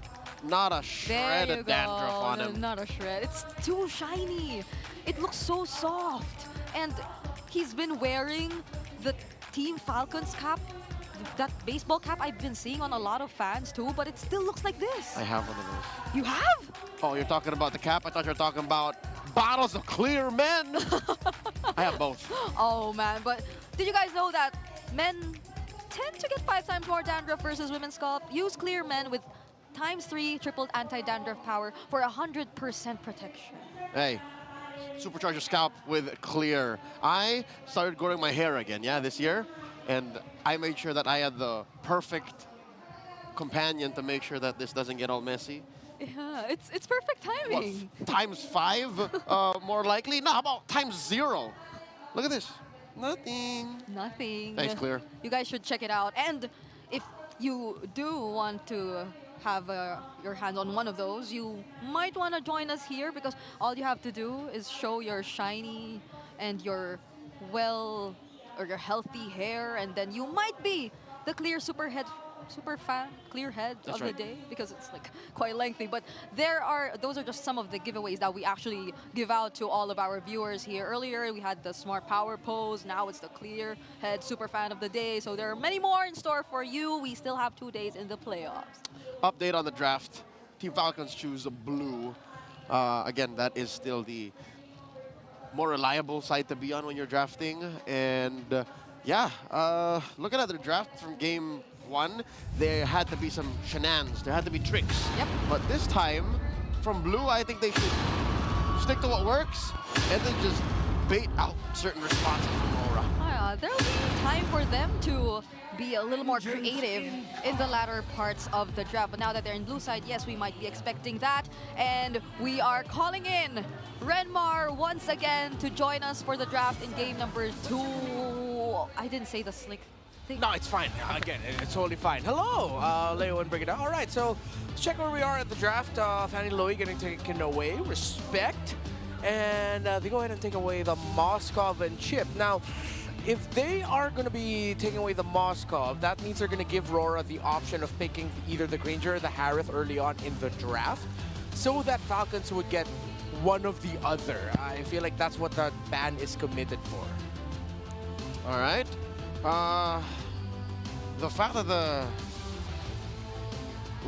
Not a shred of dandruff on him.
Not a shred. It's too shiny. It looks so soft. And he's been wearing the Team Falcons cap. That baseball cap I've been seeing on a lot of fans too, but it still looks like this.
I have one of those.
You have?
Oh, you're talking about the cap? I thought you were talking about bottles of Clear Men. I have both.
Oh man, but did you guys know that men tend to get 5 times more dandruff versus women's scalp. Use Clear Men with ×3 tripled anti-dandruff power for 100% protection.
Hey, supercharge your scalp with Clear. I started growing my hair again, this year. And I made sure that I had the perfect companion to make sure that this doesn't get all messy.
Yeah, it's perfect timing.
What, ×5 more likely? No, how about ×0? Look at this. Nothing.
Nothing.
Thanks, Clear.
You guys should check it out. And if you do want to have your hands on one of those, you might want to join us here because all you have to do is show your shiny and your your healthy hair, and then you might be the Clear super fan Clear head
That's
of
right.
the day, because it's like quite lengthy. But those are just some of the giveaways that we actually give out to all of our viewers here. Earlier we had the Smart Power Pose, now it's the Clear head super fan of the day. So there are many more in store for you. We still have 2 days in the playoffs.
Update on the draft. Team Falcons choose blue. Again, that is still the more reliable side to be on when you're drafting. And looking at their draft from game 1, there had to be some shenanigans. There had to be tricks.
Yep.
But this time, from blue, I think they should stick to what works and then just bait out certain responses from Aurora.
There'll be time for them to be a little more creative in the latter parts of the draft. But now that they're in blue side, yes, we might be expecting that. And we are calling in Renmar once again to join us for the draft in game number 2. I didn't say the slick thing.
No, it's fine. Again, it's totally fine. Hello, Leo and Brigida. All right, so let's check where we are at the draft. Fanny Lowy getting taken away. Respect. And they go ahead and take away the Moskov and Chip. Now, if they are going to be taking away the Moskov, that means they're going to give Aurora the option of picking either the Granger or the Harith early on in the draft, so that Falcons would get one of the other. I feel like that's what the ban is committed for.
All right. The fact that the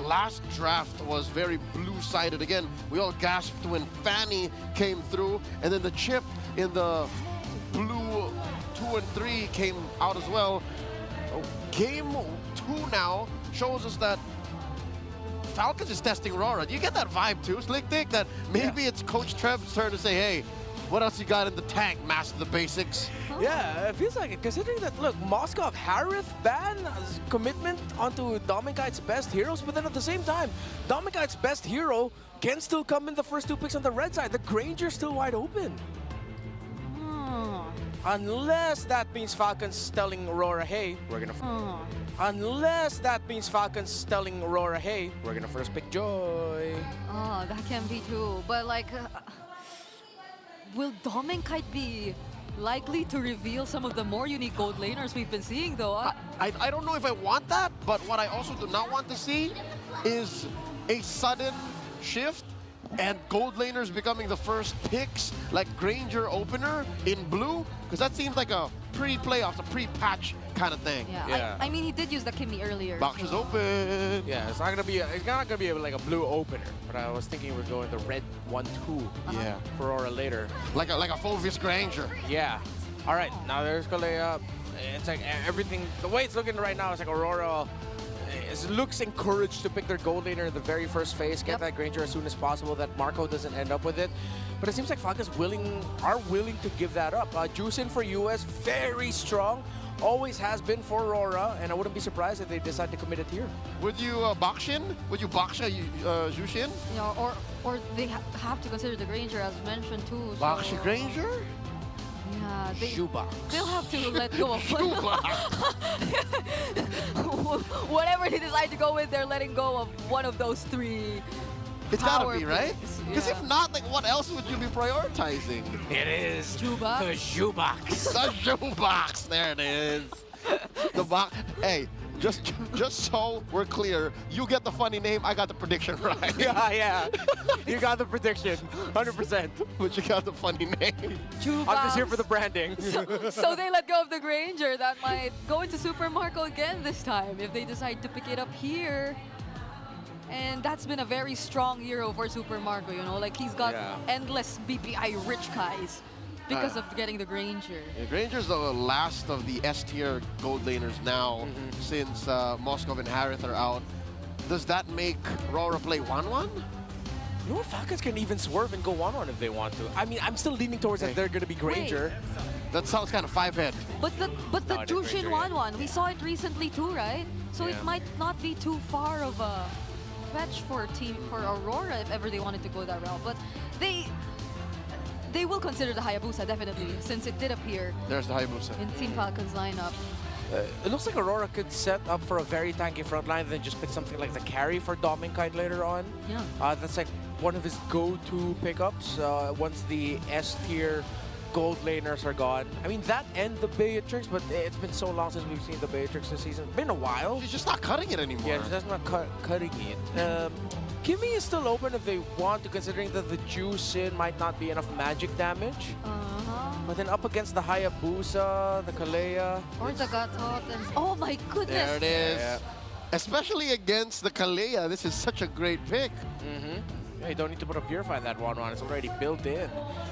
last draft was very blue-sided. Again, we all gasped when Fanny came through, and then the Chip in the blue 2 and 3 came out as well. Game 2 now shows us that Falcons is testing Aurora. Do you get that vibe too, Slick Dick? That maybe it's Coach Trev's turn to say, hey, what else you got in the tank, master the basics?
Yeah, it feels like it, considering that, look, Moskov, Harith ban commitment onto Domikite's best heroes, but then at the same time, Domikite's best hero can still come in the first 2 picks on the red side. The Granger's still wide open. Unless that means Falcons telling Aurora, hey, we're gonna... Unless that means Falcons telling Aurora, hey, we're gonna first pick Joy.
Oh, that can be too. But like, will Domikite be likely to reveal some of the more unique gold laners we've been seeing though?
I don't know if I want that, but what I also do not want to see is a sudden shift and gold laners becoming the first picks, like Granger opener in blue, because that seems like a pre-playoffs, a pre-patch kind of thing.
Yeah. I mean, he did use the Kimmy earlier.
Box is open.
Yeah, it's not gonna be like a blue opener, but I was thinking we're going the red 1-2.
Yeah.
For Aurora later.
Like a Fulvius Granger.
Yeah. All right, now there's gonna it's like everything. The way it's looking right now is like Aurora looks encouraged to pick their gold laner in the very first phase, get that Granger as soon as possible, that Marco doesn't end up with it. But it seems like Falcons are willing to give that up. Juicin for US, very strong, always has been for Aurora, and I wouldn't be surprised if they decide to commit it here.
Would you Bakshin? Would you Baksha Jushin?
Yeah, or they have to consider the Granger as mentioned too.
Baksha Granger?
Yeah,
Shoebox.
They'll have to let go of whatever they decide to go with. They're letting go of one of those 3.
It's gotta be, right? Because if not, like, what else would you be prioritizing?
It is
Shoebox.
the shoebox.
The shoebox. There it is. The box. Hey, just so we're clear, you get the funny name, I got the prediction right.
Yeah. You got the prediction, 100%.
But you got the funny name.
Shoebox.
I'm just here for the branding.
So they let go of the Granger. That might go into Super Marco again this time if they decide to pick it up here. And that's been a very strong hero for Super Marco, you know? Like, he's got endless BPI rich guys because of getting the Granger.
Yeah, Granger's the last of the S-tier gold laners now, since Moskov and Harith are out. Does that make Aurora play 1-1?
You know, Falcons can even swerve and go 1-1 if they want to. I mean, I'm still leaning towards that they're going to be Granger.
That sounds kind of 5-head.
But the Jushin 1-1, we saw it recently too, right? So it might not be too far of a fetch for Aurora if ever they wanted to go that route. But they will consider the Hayabusa, definitely, since it did appear.
There's the Hayabusa.
In Team Falcon's lineup.
It looks like Aurora could set up for a very tanky front line and then just pick something like the carry for Dominkite later on.
Yeah.
That's like one of his go-to pickups once the S-tier gold laners are gone. I mean, that and the Beatrix, but it's been so long since we've seen the Beatrix this season. Been a while.
She's just not cutting it anymore.
Yeah, she's just not cutting it. Kimmy is still open if they want to, considering that the Juicin might not be enough magic damage. But then up against the Hayabusa, the Kalea.
Or the Gatot. Oh my goodness!
There it is. Yeah. Especially against the Kalea, this is such a great pick.
Yeah, you don't need to put a Purify in that 1-1. It's already built in.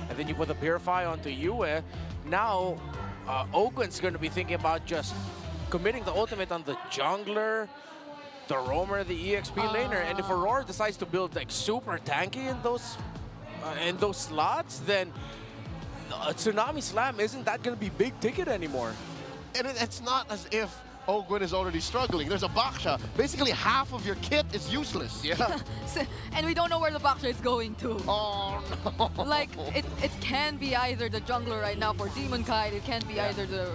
And then you put the Purify onto Yue. Now, Ogun's going to be thinking about just committing the ultimate on the jungler, the roamer, the EXP laner. And if Aurora decides to build like super tanky in those slots, then Tsunami Slam isn't that going to be big ticket anymore.
And it's not as if Ogun is already struggling. There's a Baksha. Basically, half of your kit is useless.
Yeah.
And we don't know where the Baksha is going to.
Oh, no.
Like, it can be either the jungler right now for Demon Kite, it can be either the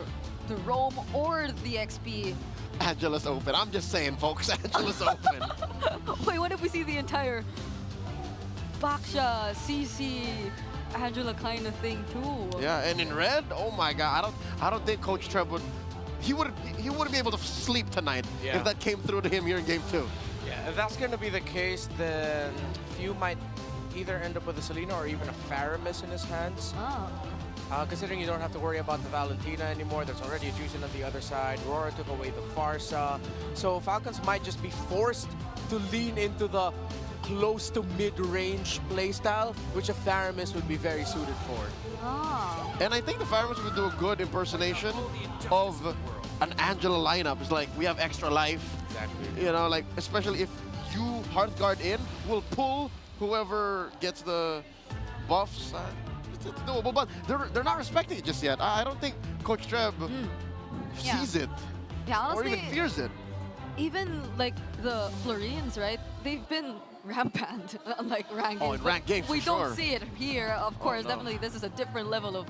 roam or the XP.
Angela's open. I'm just saying, folks, Angela's open.
Wait, what if we see the entire Baksha, CC, Angela kind of thing too?
Yeah, and in red, oh my God, I don't think Coach Trev would. He wouldn't be able to sleep tonight if that came through to him here in Game 2.
Yeah, if that's going to be the case, then Few might either end up with a Selena or even a Faramis in his hands. Considering you don't have to worry about the Valentina anymore, there's already a Juicin on the other side. Aurora took away the Farsa. So Falcons might just be forced to lean into the close to mid-range playstyle, which a Faramis would be very suited for.
And I think the Faramis would do a good impersonation of an Angela lineup. It's like, we have extra life.
Exactly.
You know, like, especially if you Hearthguard in, we'll pull whoever gets the buffs. It's doable, but they're not respecting it just yet. I don't think Coach Trev sees it.
Yeah, honestly,
or even fears it.
Even like the Florians, right? They've been rampant, like ranked.
Oh, in ranked games,
we
for
don't
sure.
see it here, of course.
no.
Definitely, this is a different level of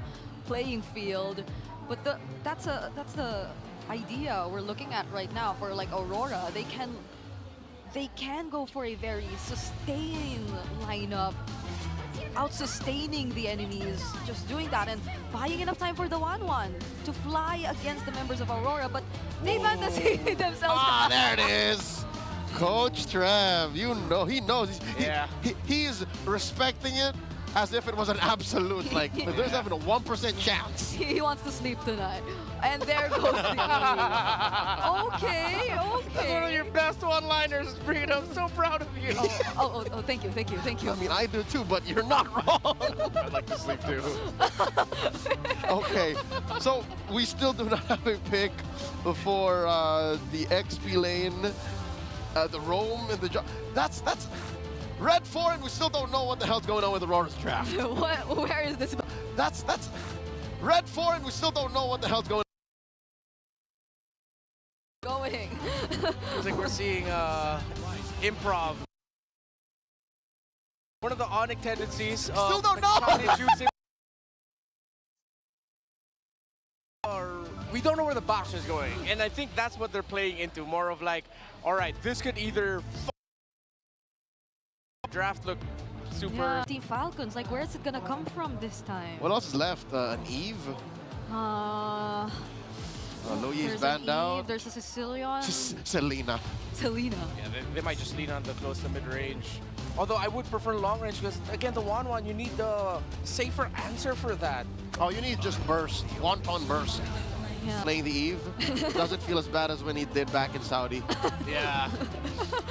playing field. But that's the idea we're looking at right now for like Aurora. They can go for a very sustained lineup, out-sustaining the enemies, just doing that and buying enough time for the 1-1 to fly against the members of Aurora, but they fantasy themselves.
There it is. Coach Trev, you know, he knows. He's respecting it as if it was an absolute, like, there's even a 1% chance.
He wants to sleep tonight. And there goes the Okay.
That's one of your best one-liners, Breen. I'm so proud of you.
Oh, thank you.
I mean, I do too, but you're not wrong.
I'd like to sleep too.
Okay, so we still do not have a pick for the XP lane, the roam, and the that's red 4, and we still don't know what the hell's going on with Aurora's draft.
Where is this?
That's red 4, and we still don't know what the hell's going on.
It's like we're seeing improv. One of the Onyx tendencies of
still don't know.
We don't know where the box is going, and I think that's what they're playing into. More of like, all right, this could either draft look super.
Yeah, Team Falcons, like, where is it gonna come from this time?
What else is left? An Eve? Louis banned out.
There's a Sicilian.
Selena.
Yeah, they might just lean on the close to mid-range. Although I would prefer long range because, again, the 1-1, you need the safer answer for that.
Oh, you need just burst, one-ton burst.
Yeah.
Playing the Eve doesn't feel as bad as when he did back in Saudi.
Yeah.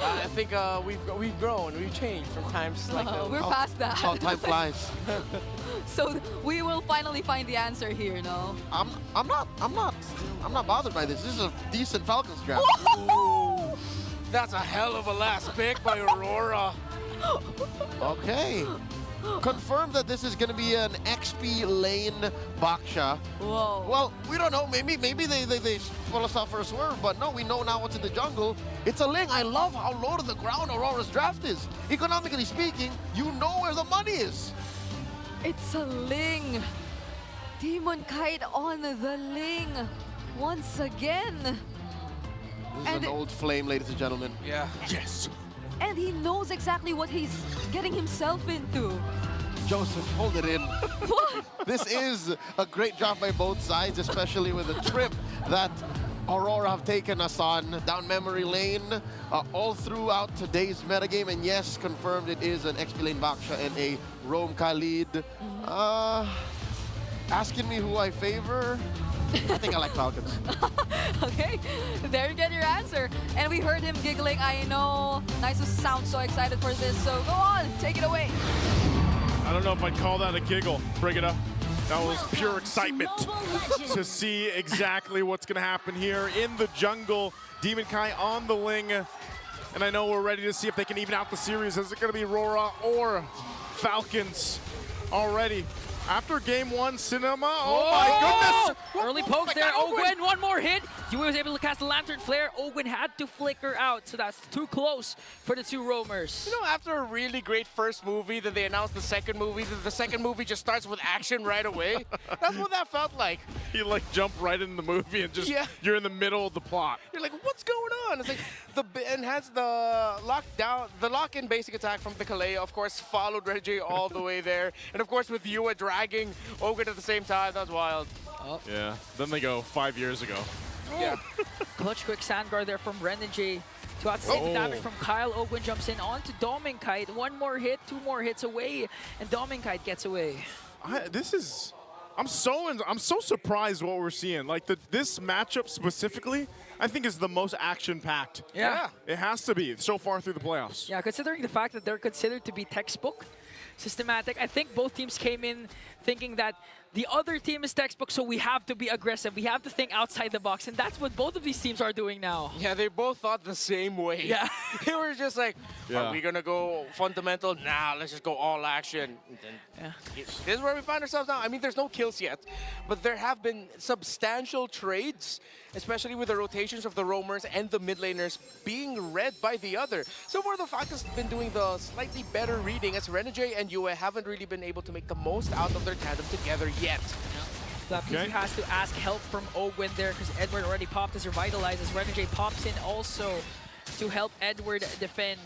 I think we've grown, we've changed from times like those.
We're past that.
How time flies.
So we will finally find the answer here, no?
I'm not bothered by this. This is a decent Falcons draft.
Ooh, that's a hell of a last pick by Aurora.
Okay. Confirmed that this is going to be an XP lane Baksha.
Whoa.
Well, we don't know. Maybe they pull us out for a swerve, but no, we know now what's in the jungle. It's a Ling. I love how low to the ground Aurora's draft is. Economically speaking, you know where the money is.
It's a Ling. Demon Kite on the Ling once again.
This is an old flame, ladies and gentlemen.
Yeah. Yes.
And he knows exactly what he's getting himself into.
Joseph, hold it in.
What?
This is a great job by both sides, especially with the trip that Aurora have taken us on down memory lane all throughout today's metagame. And yes, confirmed it is an XP lane Baksha and a Roam Khalid. Asking me who I favor? I think I like Falcons.
Okay, there you get your answer. And we heard him giggling. I know. Nice to sound so excited for this. So go on, take it away.
I don't know if I'd call that a giggle. Bring it up. That was pure excitement to see exactly what's going to happen here in the jungle. Demon Kai on the Ling. And I know we're ready to see if they can even out the series. Is it going to be Aurora or Falcons already? After game one, Cinema, oh my goodness!
Early pokes there, Ogwen, one more hit. Yue was able to cast the Lantern Flare. Ogwen had to flicker out, so that's too close for the two roamers.
You know, after a really great first movie, then they announced the second movie, then the second movie just starts with action right away. That's what that felt like.
He like jumped right in the movie and just, you're in the middle of the plot.
You're like, what's going on? It's like, and has the lockdown, the lock-in basic attack from the Kalea, of course, followed Reggie all the way there. And of course, with Yue dragging Ogwen at the same time, that's wild.
Oh.
Yeah, then they go 5 years ago.
Yeah. Clutch quick Sandguard there from Renegade to outsave the damage from Kyle. Ogwen jumps in onto Dominkite. One more hit, two more hits away, and Dominkite gets away.
I'm so surprised what we're seeing. Like this matchup specifically, I think is the most action-packed.
Yeah.
It has to be so far through the playoffs.
Yeah, considering the fact that they're considered to be textbook, systematic, I think both teams came in thinking that the other team is textbook, so we have to be aggressive. We have to think outside the box, and that's what both of these teams are doing now.
Yeah, they both thought the same way.
Yeah.
They were just like, are we going to go fundamental? Nah, let's just go all action. This is where we find ourselves now. I mean, there's no kills yet, but there have been substantial trades, especially with the rotations of the roamers and the mid laners being read by the other. So far, the Falcons have been doing the slightly better reading, as Renegade and Yue haven't really been able to make the most out of their tandem together yet.
He has to ask help from Ogwen there because Edward already popped his Revitalize as Renegade pops in also to help Edward defend.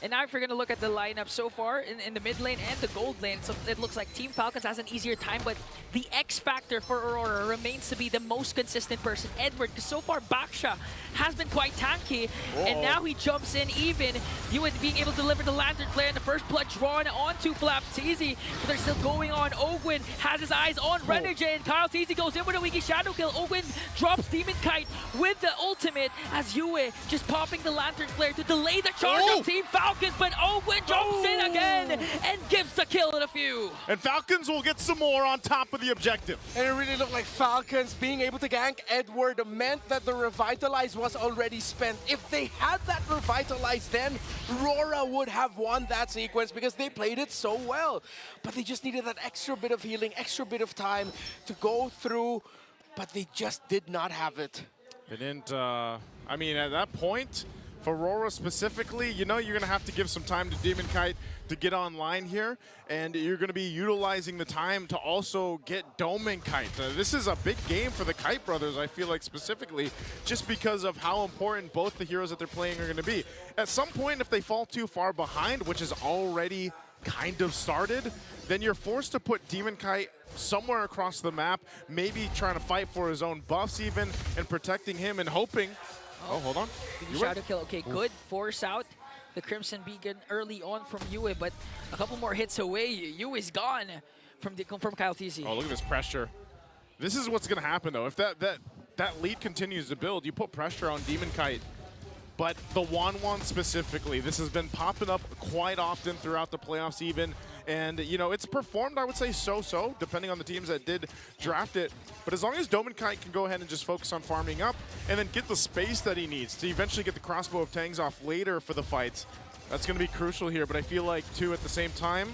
And now if you're going to look at the lineup so far in the mid lane and the gold lane, so it looks like Team Falcons has an easier time, but the X factor for Aurora remains to be the most consistent person, Edward, because so far Baksha has been quite tanky, and now he jumps in even. Yue being able to deliver the Lantern Flare, and the first blood drawn onto Flapteezy, but they're still going on. Ogwen has his eyes on Renegade, and Kyle Teezy goes in with a Wiki Shadow Kill. Ogwen drops Demon Kite with the ultimate as Yue just popping the Lantern Flare to delay the charge of Team Falcons, but Ogwen jumps in again and gives the kill in a few.
And Falcons will get some more on top of the objective.
And it really looked like Falcons being able to gank Edward meant that the Revitalize was already spent. If they had that Revitalize then, Aurora would have won that sequence because they played it so well. But they just needed that extra bit of healing, extra bit of time to go through, but they just did not have it.
They didn't, I mean, at that point, for Aurora specifically, you know you're going to have to give some time to Demon Kite to get online here, and you're going to be utilizing the time to also get Dominkite. This is a big game for the Kite brothers, I feel like, specifically, just because of how important both the heroes that they're playing are going to be. At some point, if they fall too far behind, which is already kind of started, then you're forced to put Demon Kite somewhere across the map, maybe trying to fight for his own buffs even, and protecting him and hoping. Oh, hold on.
Shadow Kill, okay, good. Force out the Crimson Beacon early on from Yue, but a couple more hits away. Yue is gone from Kyle Teezy.
Oh, look at this pressure. This is what's going to happen, though. If that lead continues to build, you put pressure on Demon Kite. But the Wan specifically, this has been popping up quite often throughout the playoffs even. And, you know, it's performed, I would say, so-so, depending on the teams that did draft it. But as long as Dominkite can go ahead and just focus on farming up and then get the space that he needs to eventually get the crossbow of Tangs off later for the fights, that's going to be crucial here. But I feel like, too, at the same time,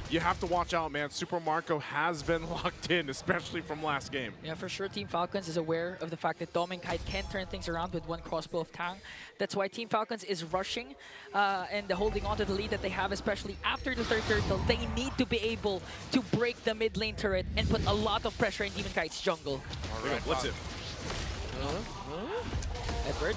you have to watch out, man. Super Marco has been locked in, especially from last game.
Yeah, for sure, Team Falcons is aware of the fact that Dominkite can turn things around with one crossbow of Tang. That's why Team Falcons is rushing and holding on to the lead that they have, especially after the third turtle. They need to be able to break the mid lane turret and put a lot of pressure in Demonkite's jungle.
All right, what's it?
Edward.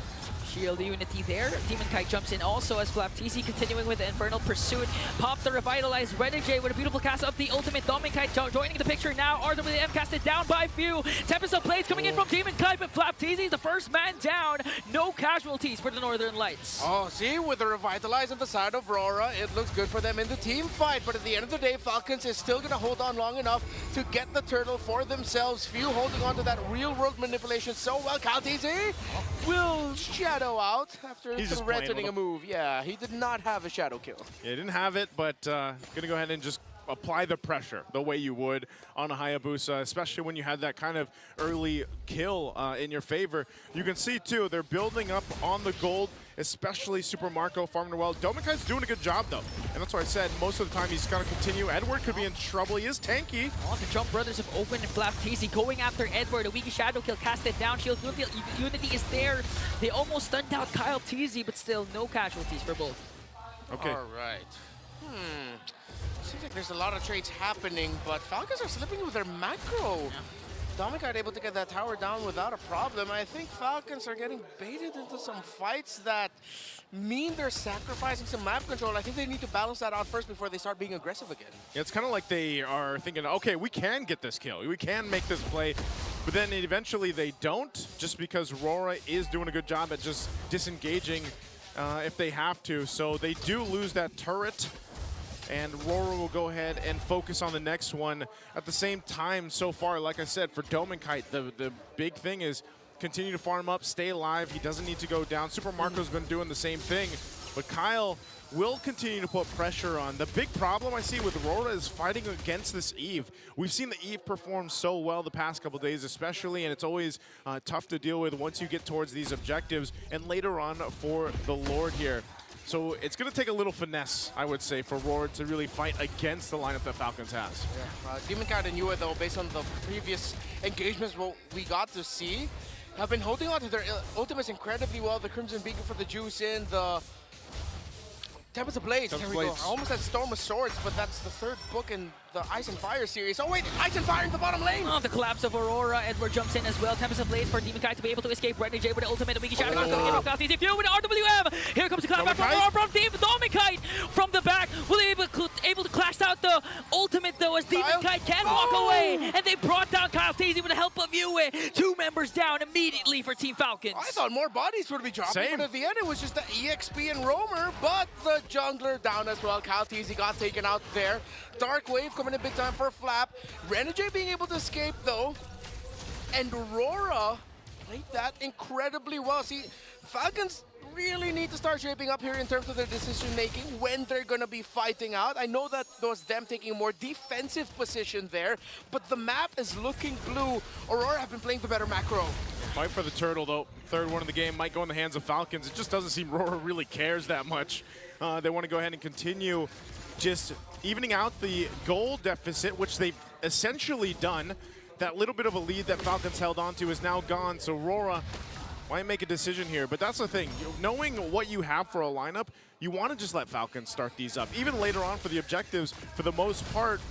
Shield unity there. Demonkite jumps in also as Flaptisi continuing with the Infernal Pursuit. Pop the revitalized Renegade with a beautiful cast of the ultimate. Dominkite joining the picture now. RWM casted down by few. Tempest of Blades coming in from Demonkite, but Flaptisi the first man down. No casualties for the Northern Lights.
Oh, see, with the revitalize on the side of Aurora, it looks good for them in the team fight. But at the end of the day, Falcons is still going to hold on long enough to get the turtle for themselves. Few holding on to that real-world manipulation so well. Kaltizi will shadow out after threatening a move. Yeah, he did not have a shadow kill.
Yeah, he didn't have it, but gonna go ahead and just apply the pressure the way you would on a Hayabusa, especially when you had that kind of early kill in your favor. You can see, too, they're building up on the gold, especially Super Marco farming well. Dominkite's doing a good job, though. And that's why I said most of the time he's going to continue. Edward could be in trouble. He is tanky.
Oh, the Jump Brothers have opened and Flaptisi going after Edward. A weak shadow kill casted down. Shield unity is there. They almost stunned out Kyle Teasy, but still no casualties for both.
Okay.
All right. Seems like there's a lot of trades happening, but Falcons are slipping with their macro. Yeah. Dominkite able to get that tower down without a problem. I think Falcons are getting baited into some fights that mean they're sacrificing some map control. I think they need to balance that out first before they start being aggressive again.
Yeah, it's kind of like they are thinking, okay, we can get this kill. We can make this play. But then eventually they don't, just because Aurora is doing a good job at just disengaging if they have to. So they do lose that turret. And Aurora will go ahead and focus on the next one. At the same time, so far, like I said, for Dominkite, the big thing is continue to farm up, stay alive. He doesn't need to go down. Super Marco's been doing the same thing. But Kyle will continue to put pressure on. The big problem I see with Aurora is fighting against this Eve. We've seen the Eve perform so well the past couple days especially, and it's always tough to deal with once you get towards these objectives. And later on for the Lord here. So it's going to take a little finesse, I would say, for Aurora to really fight against the lineup that Falcons has.
Yeah. Demonkite and Yua, though, based on the previous engagements what we got to see, have been holding on to their ultimates incredibly well. The Crimson Beacon for the Juice in, the Tempest of Blades. There we go. I almost said Storm of Swords, but that's the third book in the Ice and Fire series. Oh wait, Ice and Fire in the bottom lane!
Oh, the collapse of Aurora. Edward jumps in as well. Tempest of Blades for Demonkite to be able to escape. Renegade with the ultimate. Wiki Shadow coming in from Kaltizi. Few with the RWM. Here comes the clapback from Aurora from Team Dominkite from the back. Will they be able to clash out the ultimate though as Demonkite can walk away. And they brought down Kaltizi with the help of Yue. 2 members down immediately for Team Falcons.
I thought more bodies would be dropping, but at the end it was just the EXP and Roamer, but the jungler down as well. Kaltizi got taken out there. Dark Wave coming in big time for Flap. Renegade being able to escape though. And Aurora played that incredibly well. See, Falcons really need to start shaping up here in terms of their decision making when they're gonna be fighting out. I know that was them taking a more defensive position there, but the map is looking blue. Aurora have been playing the better macro.
Fight for the turtle though. Third one of the game might go in the hands of Falcons. It just doesn't seem Aurora really cares that much. They want to go ahead and continue just evening out the goal deficit, which they've essentially done. That little bit of a lead that Falcons held on to is now gone. So Aurora might make a decision here, but that's the thing. Knowing what you have for a lineup, you want to just let Falcons start these up. Even later on for the objectives, for the most part,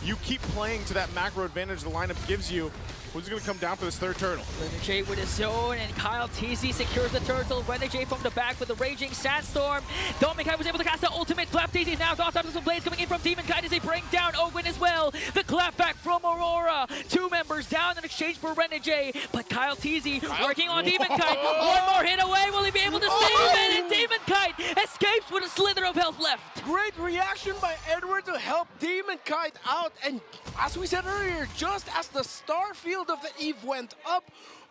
you keep playing to that macro advantage the lineup gives you. Who's going to come down for this third turtle?
Renegade with his zone, and Kyle Teasy secures the turtle. Renegade from the back with the Raging Sandstorm. Dominkite was able to cast the ultimate. Flap Teasy now dots out some blades coming in from Demonkite as they bring down Owen as well. The clapback from Aurora. 2 members down in exchange for Renegade, but Kyle Teasy working on Demonkite. One more hit away. Will he be able to save it? And Demonkite escapes with a slither of health left.
Great reaction by Edward to help Demonkite out. And as we said earlier, just as the Starfield Shield of the Eve went up.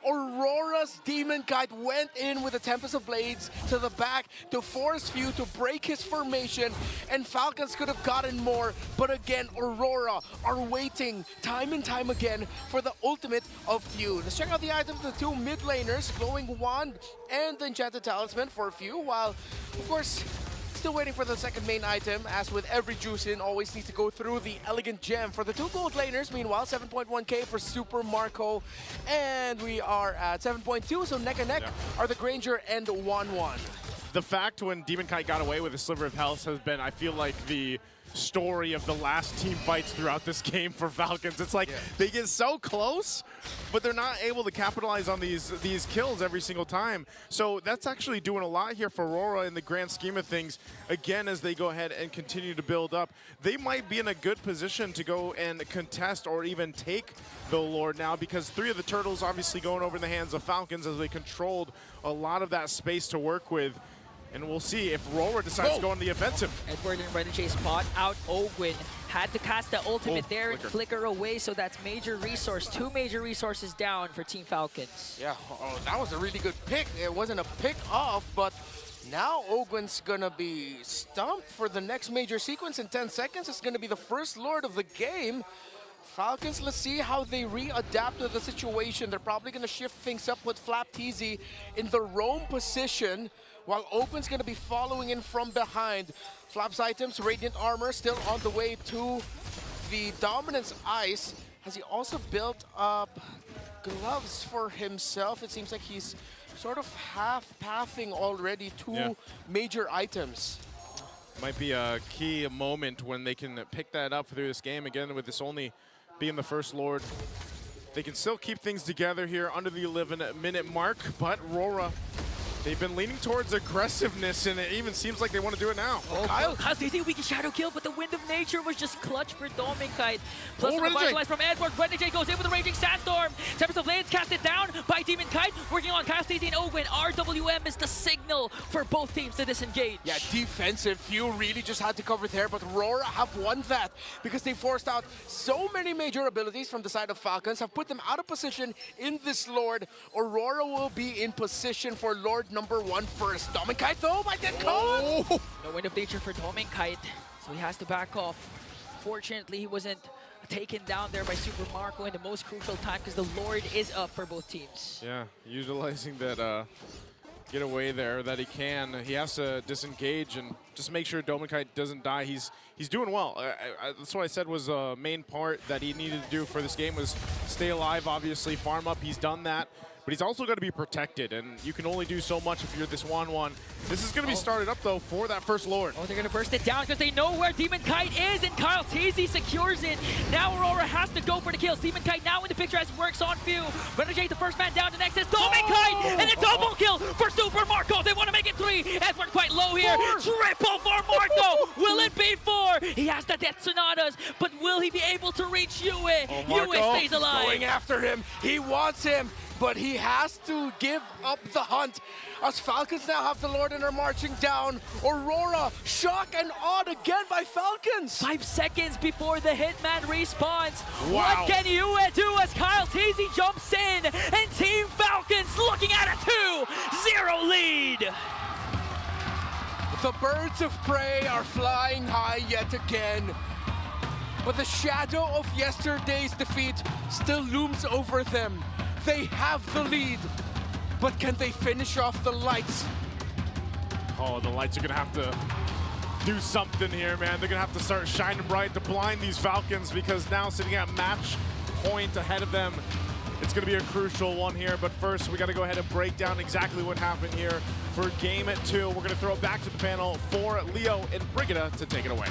Aurora's Demon Kite went in with a Tempest of Blades to the back to force Few to break his formation, and Falcons could have gotten more, but again, Aurora are waiting time and time again for the ultimate of Few. Let's check out the items of the two mid laners, Glowing Wand and the Enchanted Talisman for Few, while, of course, still waiting for the second main item, as with every Juicin, always needs to go through the Elegant Gem. For the two gold laners, meanwhile, 7.1k for Super Marco, and we are at 7.2, so neck and neck are the Granger and 1-1.
The fact when Demon Kite got away with a sliver of health has been, I feel like, the story of the last team fights throughout this game for Falcons. It's like they get so close, but they're not able to capitalize on these kills every single time. So that's actually doing a lot here for Aurora in the grand scheme of things. Again, as they go ahead and continue to build up, they might be in a good position to go and contest or even take the Lord now, because 3 of the turtles obviously going over in the hands of Falcons as they controlled a lot of that space to work with. And we'll see if Aurora decides to go on the offensive.
Edward and Renegade spot out Ogwin. Had to cast the ultimate there and flicker away, so that's major resource. 2 major resources down for Team Falcons.
Yeah, that was a really good pick. It wasn't a pick off, but now Ogwin's gonna be stumped for the next major sequence in 10 seconds. It's gonna be the first Lord of the game. Falcons, let's see how they readapt to the situation. They're probably gonna shift things up with Flap TZ in the roam position, while Ogwin's gonna be following in from behind. Flap's items, Radiant Armor, still on the way to the Dominance Ice. Has he also built up gloves for himself? It seems like he's sort of half-pathing already 2 major items.
Might be a key moment when they can pick that up through this game. Again, with this only being the first Lord, they can still keep things together here under the 11-minute mark, but Aurora, they've been leaning towards aggressiveness, and it even seems like they want to do it now.
Oh, Kyle Stacey, we can shadow kill, but the Wind of Nature was just clutch for Dominkite. Plus the revitalize from Edward. Renegade goes in with a Raging Sandstorm. Tempest of Blades casted down by Demon Kite, working on Kyle Stacey and Ogwin. RWM is the signal for both teams to disengage.
Yeah, defensive. Few really just had to cover there, but Aurora have won that because they forced out so many major abilities from the side of Falcons, have put them out of position in this Lord. Aurora will be in position for Lord number 1 first. Dominkite though might get caught.
No Wind of Nature for Dominkite, so he has to back off. Fortunately, he wasn't taken down there by Super Marco in the most crucial time because the Lord is up for both teams.
Yeah, utilizing that get away there that he can. He has to disengage and just make sure Dominkite doesn't die. He's doing well. That's what I said was a main part that he needed to do for this game, was stay alive, obviously, farm up. He's done that. But he's also got to be protected, and you can only do so much if you're this 1-1. This is going to be started up, though, for that first Lord.
Oh, they're going to burst it down because they know where Demon Kite is, and Kyle TZ secures it. Now Aurora has to go for the kill. Demon Kite now in the picture as it works on Few. Renegade, the first man down to next is Dominkite, and a double kill for Super Marco. They want to make it 3. Edward quite low here. 4. Triple for Marco. Will it be 4? He has the Death Sonatas, but will he be able to reach Yue? Yue stays alive.
Going after him. He wants him, but he has to give up the hunt as Falcons now have the Lord and are marching down. Aurora, shock and awed again by Falcons.
5 seconds before the Hitman respawns.
Wow.
What can Yue do as Kyle TZ jumps in, and Team Falcons looking at a 2-0 lead.
The birds of prey are flying high yet again, but the shadow of yesterday's defeat still looms over them. They have the lead, but can they finish off the lights?
Oh, the lights are going to have to do something here, man. They're going to have to start shining bright to blind these Falcons, because now sitting at match point ahead of them, it's going to be a crucial one here. But first, we got to go ahead and break down exactly what happened here for game 2. We're going to throw it back to the panel for Leo and Brigida to take it away.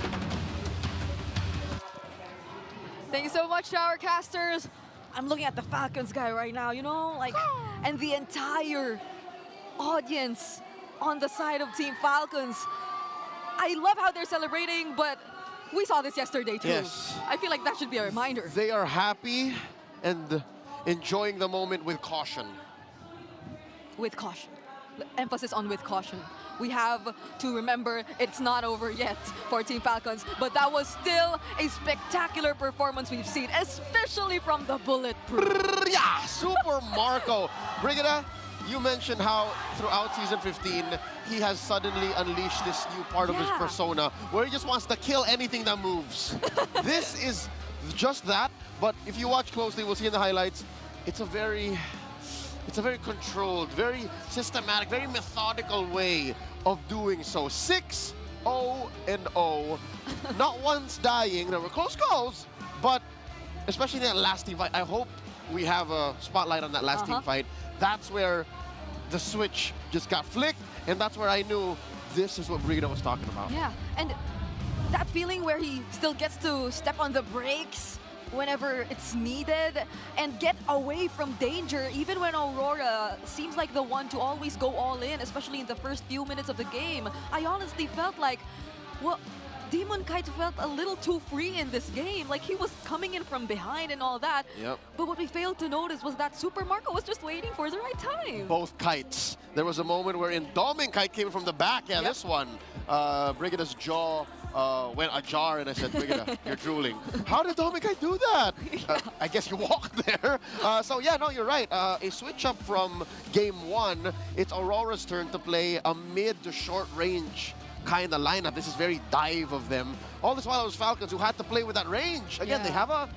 Thank you so much, Showercasters. I'm looking at the Falcons guy right now, you know, like, and the entire audience on the side of Team Falcons. I love how they're celebrating, but we saw this yesterday too.
Yes.
I feel like that should be a reminder.
They are happy and enjoying the moment with caution.
With caution. emphasis on with caution. We have to remember it's not over yet for Team Falcons, but that was still a spectacular performance we've seen, especially from the Bulletproof.
Yeah, Super Marco. Brigida, you mentioned how throughout Season 15, he has suddenly unleashed this new part of his persona where he just wants to kill anything that moves. This is just that, but if you watch closely, we'll see in the highlights, it's a very controlled, very systematic, very methodical way of doing so. 6-0-0. Not once dying. There were close calls, but especially in that last team fight, I hope we have a spotlight on that last team fight. That's where the switch just got flicked, and that's where I knew this is what Brigida was talking about.
Yeah, and that feeling where he still gets to step on the brakes whenever it's needed and get away from danger, even when Aurora seems like the one to always go all in, especially in the first few minutes of the game. I honestly felt like, well, Demon Kite felt a little too free in this game. Like, he was coming in from behind and all that.
Yep.
But what we failed to notice was that Super Marco was just waiting for the right time.
Both kites. There was a moment wherein Doming Kite came from the back. Yeah, this one. Brigida's jaw went ajar, and I said, Brigida, you're drooling. How did Doming Kite do that? I guess you walked there. So yeah, no, you're right. A switch up from game 1. It's Aurora's turn to play a mid to short range kind of lineup. This is very dive of them. All this while it was Falcons who had to play with that range. Again, they have a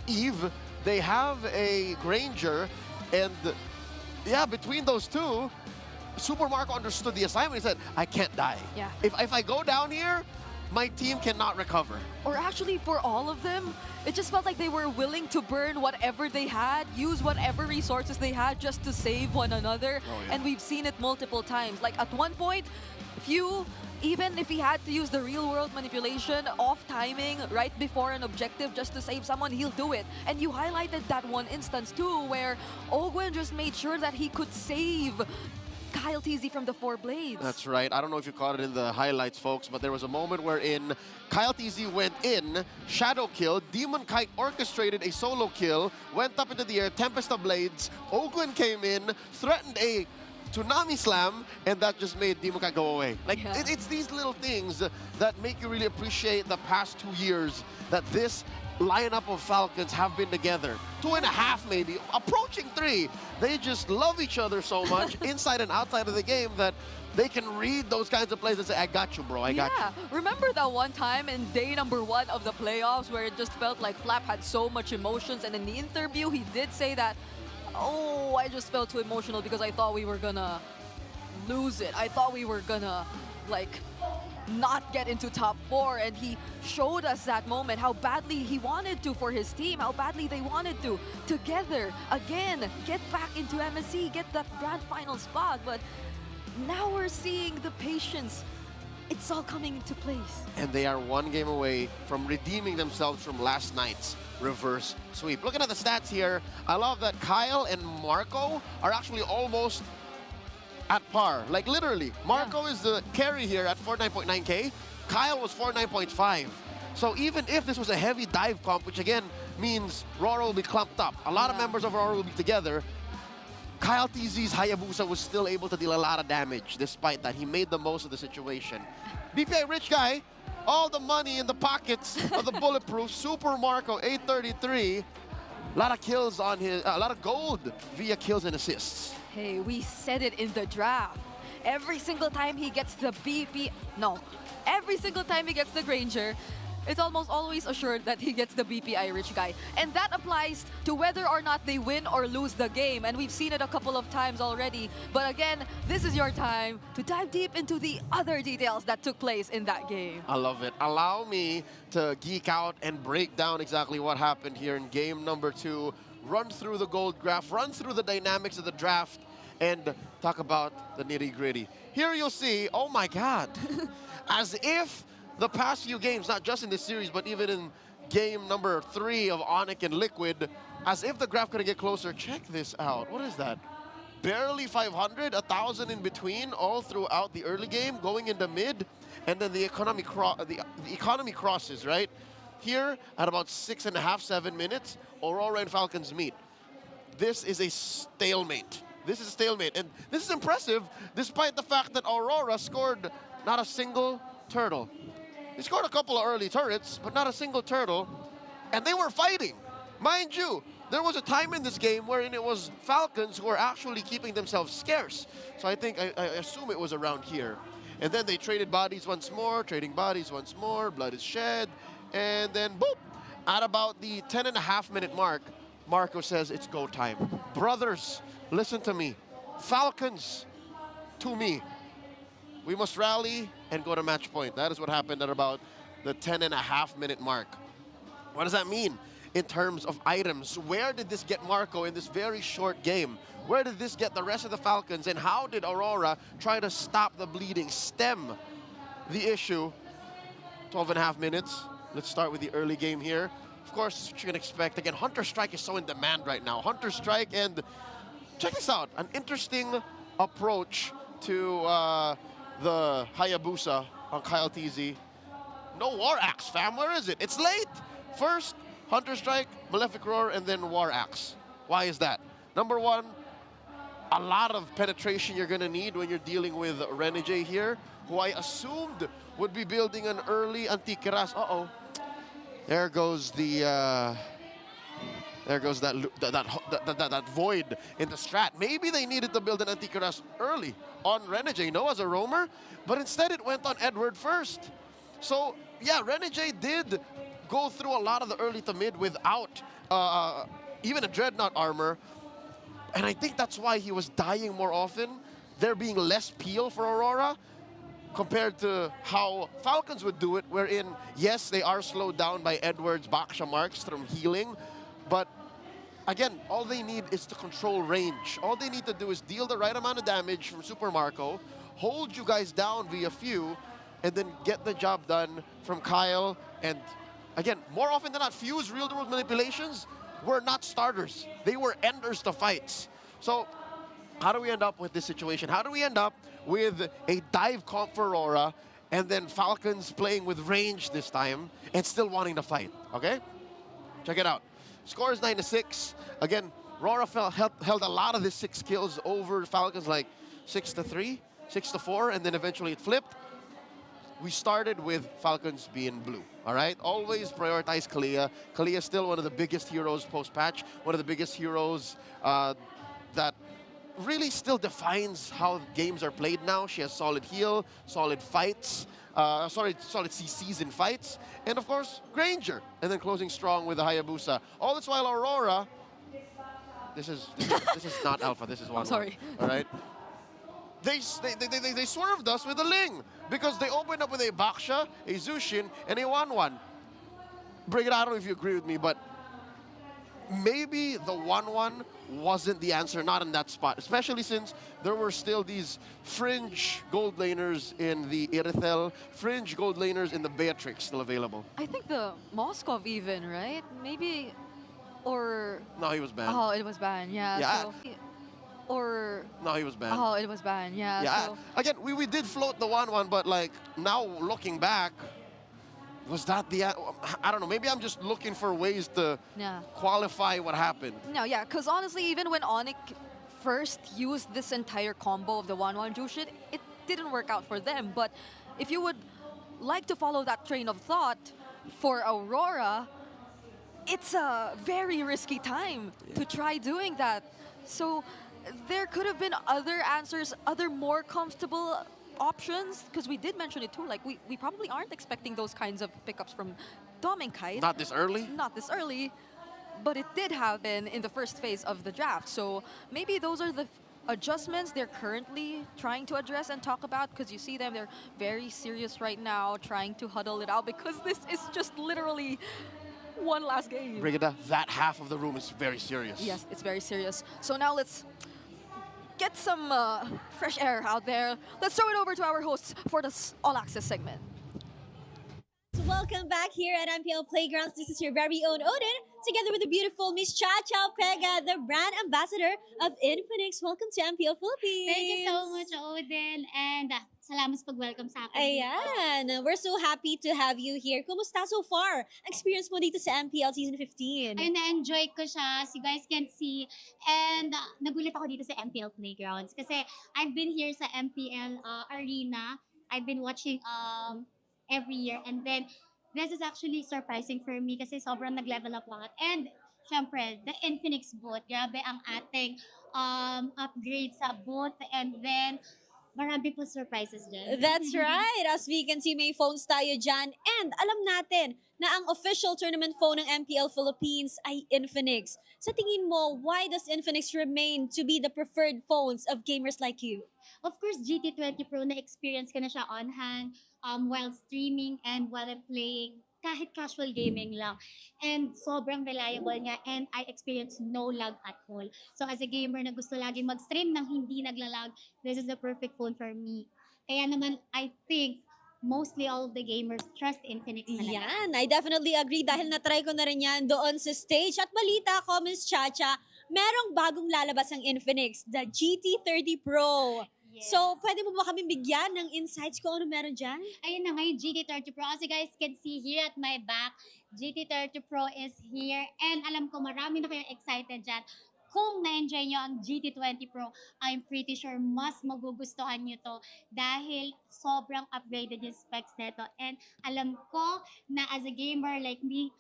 Eve, they have a Granger, and yeah, between those two, Super Marco understood the assignment. He said, I can't die.
Yeah.
If I go down here, my team cannot recover.
Or actually, for all of them, it just felt like they were willing to burn whatever they had, use whatever resources they had just to save one another. And we've seen it multiple times. Like, at one point, even if he had to use the real-world manipulation, off timing, right before an objective just to save someone, he'll do it. And you highlighted that one instance too, where Ogwen just made sure that he could save Kyle TZ from the 4 blades.
That's right. I don't know if you caught it in the highlights, folks, but there was a moment wherein Kyle TZ went in, shadow kill, Demon Kite orchestrated a solo kill, went up into the air, Tempest of Blades, Ogwen came in, threatened a Tsunami Slam, and that just made Demon Kite go away. Like, it's these little things that make you really appreciate the past 2 years that this lineup of Falcons have been together. 2.5 maybe, approaching 3. They just love each other so much, inside and outside of the game, that they can read those kinds of plays and say, I got you, bro, I got you.
Yeah, remember that one time in day number 1 of the playoffs where it just felt like Flap had so much emotions, and in the interview he did say that, oh, I just felt too emotional because I thought we were gonna lose it. I thought we were gonna, like, not get into top 4, and he showed us that moment, how badly he wanted to for his team, how badly they wanted to together again get back into MSC, get that grand final spot. But now we're seeing the patience. It's all coming into place.
And they are 1 game away from redeeming themselves from last night's reverse sweep. Looking at the stats here, I love that Kyle and Marco are actually almost at par. Like, literally, Marco is the carry here at 49.9K. Kyle was 49.5. So even if this was a heavy dive comp, which again means Aurora will be clumped up, a lot of members of Aurora will be together, Kyle TZ's Hayabusa was still able to deal a lot of damage despite that. He made the most of the situation. BPI Rich Guy, all the money in the pockets of the Bulletproof. Super Marco, 833. A lot of kills on his, a lot of gold via kills and assists.
Hey, we said it in the draft. Every single time he gets the every single time he gets the Granger, it's almost always assured that he gets the BPI Rich Guy. And that applies to whether or not they win or lose the game. And we've seen it a couple of times already. But again, this is your time to dive deep into the other details that took place in that game.
I love it. Allow me to geek out and break down exactly what happened here in game number 2. Run through the gold graph, run through the dynamics of the draft, and talk about the nitty-gritty. Here you'll see, oh my God, as if the past few games, not just in this series, but even in game number 3 of Onyx and Liquid, as if the graph couldn't get closer. Check this out. What is that? Barely 500, 1,000 in between, all throughout the early game, going into mid, and then the economy crosses, right? Here, at about 6.5, 7 minutes, Aurora and Falcons meet. This is a stalemate. This is a stalemate. And this is impressive despite the fact that Aurora scored not a single turtle. They scored a couple of early turrets, but not a single turtle. And they were fighting. Mind you, there was a time in this game wherein it was Falcons who were actually keeping themselves scarce. So I think, I assume it was around here. And then they traded bodies once more, trading bodies once more, blood is shed. And then, boop, at about the 10.5-minute mark, Marco says it's go time. Brothers, listen to me. Falcons, to me. We must rally and go to match point. That is what happened at about the 10.5-minute mark. What does that mean in terms of items? Where did this get Marco in this very short game? Where did this get the rest of the Falcons? And how did Aurora try to stop the bleeding, stem the issue? 12.5 minutes. Let's start with the early game here. Of course, what you can expect. Again, Hunter Strike is so in demand right now. Hunter Strike, and check this out. An interesting approach to the Hayabusa on Kyle TZ. No War Axe, fam. Where is it? It's late. First, Hunter Strike, Malefic Roar, and then War Axe. Why is that? Number one, a lot of penetration you're going to need when you're dealing with Renegade here, who I assumed would be building an early Antikiras. Uh-oh. There goes the... There goes that void in the strat. Maybe they needed to build an Antikiras early on Renegade, no, as a roamer, but instead it went on Edward first. So, yeah, Renegade did go through a lot of the early to mid without even a Dreadnought armor, and I think that's why he was dying more often, there being less peel for Aurora, compared to how Falcons would do it, wherein, yes, they are slowed down by Edward's Baksha marks from healing, but again, all they need is to control range. All they need to do is deal the right amount of damage from Super Marco, hold you guys down via few, and then get the job done from Kyle. And again, more often than not, Few's real-world manipulations were not starters. They were enders to fights. So how do we end up with this situation? How do we end up with a dive comp for Aurora and then Falcons playing with range this time and still wanting to fight, okay? Check it out. Score is 9-6. Again, Aurora held a lot of the 6 kills over Falcons, like 6-3, 6-4, and then eventually it flipped. We started with Falcons being blue, all right? Always prioritize Kalia. Kalia is still one of the biggest heroes post-patch, one of the biggest heroes that really still defines how games are played now. She has solid heal, solid fights, solid CCs in fights, and of course, Granger, and then closing strong with the Hayabusa. All this while Aurora, this is not Alpha, this is 1-1.
Sorry.
All right? They swerved us with a Ling because they opened up with a Baksha, a Zushin, and a 1-1. Bring it, I don't know if you agree with me, but maybe the 1-1 wasn't the answer, not in that spot, especially since there were still these fringe gold laners in the Irithel, fringe gold laners in the Beatrix still available.
I think the Moskov even, right? Maybe, or...
No, he was banned.
Oh, it was banned, yeah.
Yeah.
So, or...
No, he was banned.
Oh, it was banned, yeah.
Yeah,
So,
again, we did float the 1-1, but like, now looking back, was that the... I don't know, maybe I'm just looking for ways to qualify what happened.
no, yeah, because honestly, even when Onyx first used this entire combo of the 1-1 Jushin, it didn't work out for them. But if you would like to follow that train of thought for Aurora, it's a very risky time to try doing that. So there could have been other answers, other more comfortable options, because we did mention it too, like we probably aren't expecting those kinds of pickups from Dom and Kite.
Not this early?
Not this early, but it did happen in the first phase of the draft. So maybe those are the adjustments they're currently trying to address and talk about, because you see them, they're very serious right now, trying to huddle it out, because this is just literally one last game.
Brigida, that half of the room is very serious.
Yes, it's very serious. So now let's get some fresh air out there. Let's throw it over to our hosts for this All Access segment.
Welcome back here at MPL Playgrounds. This is your very own Odin, together with the beautiful Miss Cha Pega, the brand ambassador of Infinix. Welcome to MPL Philippines.
Thank you so much, Odin, and salamat sa pag-welcome sa akin.
Ayan, we're so happy to have you here. Kumusta so far? Experience mo dito sa MPL Season 15?
Ayun, na-enjoy ko siya, as you guys can see. And nagulat ako dito sa MPL Playgrounds kasi I've been here sa MPL Arena. I've been watching every year, and then this is actually surprising for me kasi sobrang nag-level up lahat. And syempre, the Infinix booth, grabe ang ating upgrade sa booth, and then marami po surprises dyan.
That's right. As we can see, may phones tayo dyan. And alam natin na ang official tournament phone ng MPL Philippines ay Infinix. Sa tingin mo, why does Infinix remain to be the preferred phones of gamers like you?
Of course, GT20 Pro na-experience ko na siya on hand while streaming and while I'm playing kahit casual gaming lang. And sobrang reliable niya, and I experience no lag at all. So as a gamer na gusto laging mag-stream nang hindi naglalag, this is the perfect phone for me. Kaya naman, I think mostly all of the gamers trust Infinix na lang.
Yan, I definitely agree dahil na-try ko na rin yan doon sa stage. At balita ko, Miss Chacha, merong bagong lalabas ang Infinix, the GT30 Pro.
Yes.
So, pwede mo ba kami bigyan ng insights kung ano meron dyan?
Ayun na nga yung GT30 Pro. As you guys can see here at my back, GT30 Pro is here. And alam ko marami na kayong excited dyan. Kung na-enjoy nyo ang GT20 Pro, I'm pretty sure mas magugustuhan nyo to dahil sobrang upgraded yung specs nito. And alam ko na as a gamer like me,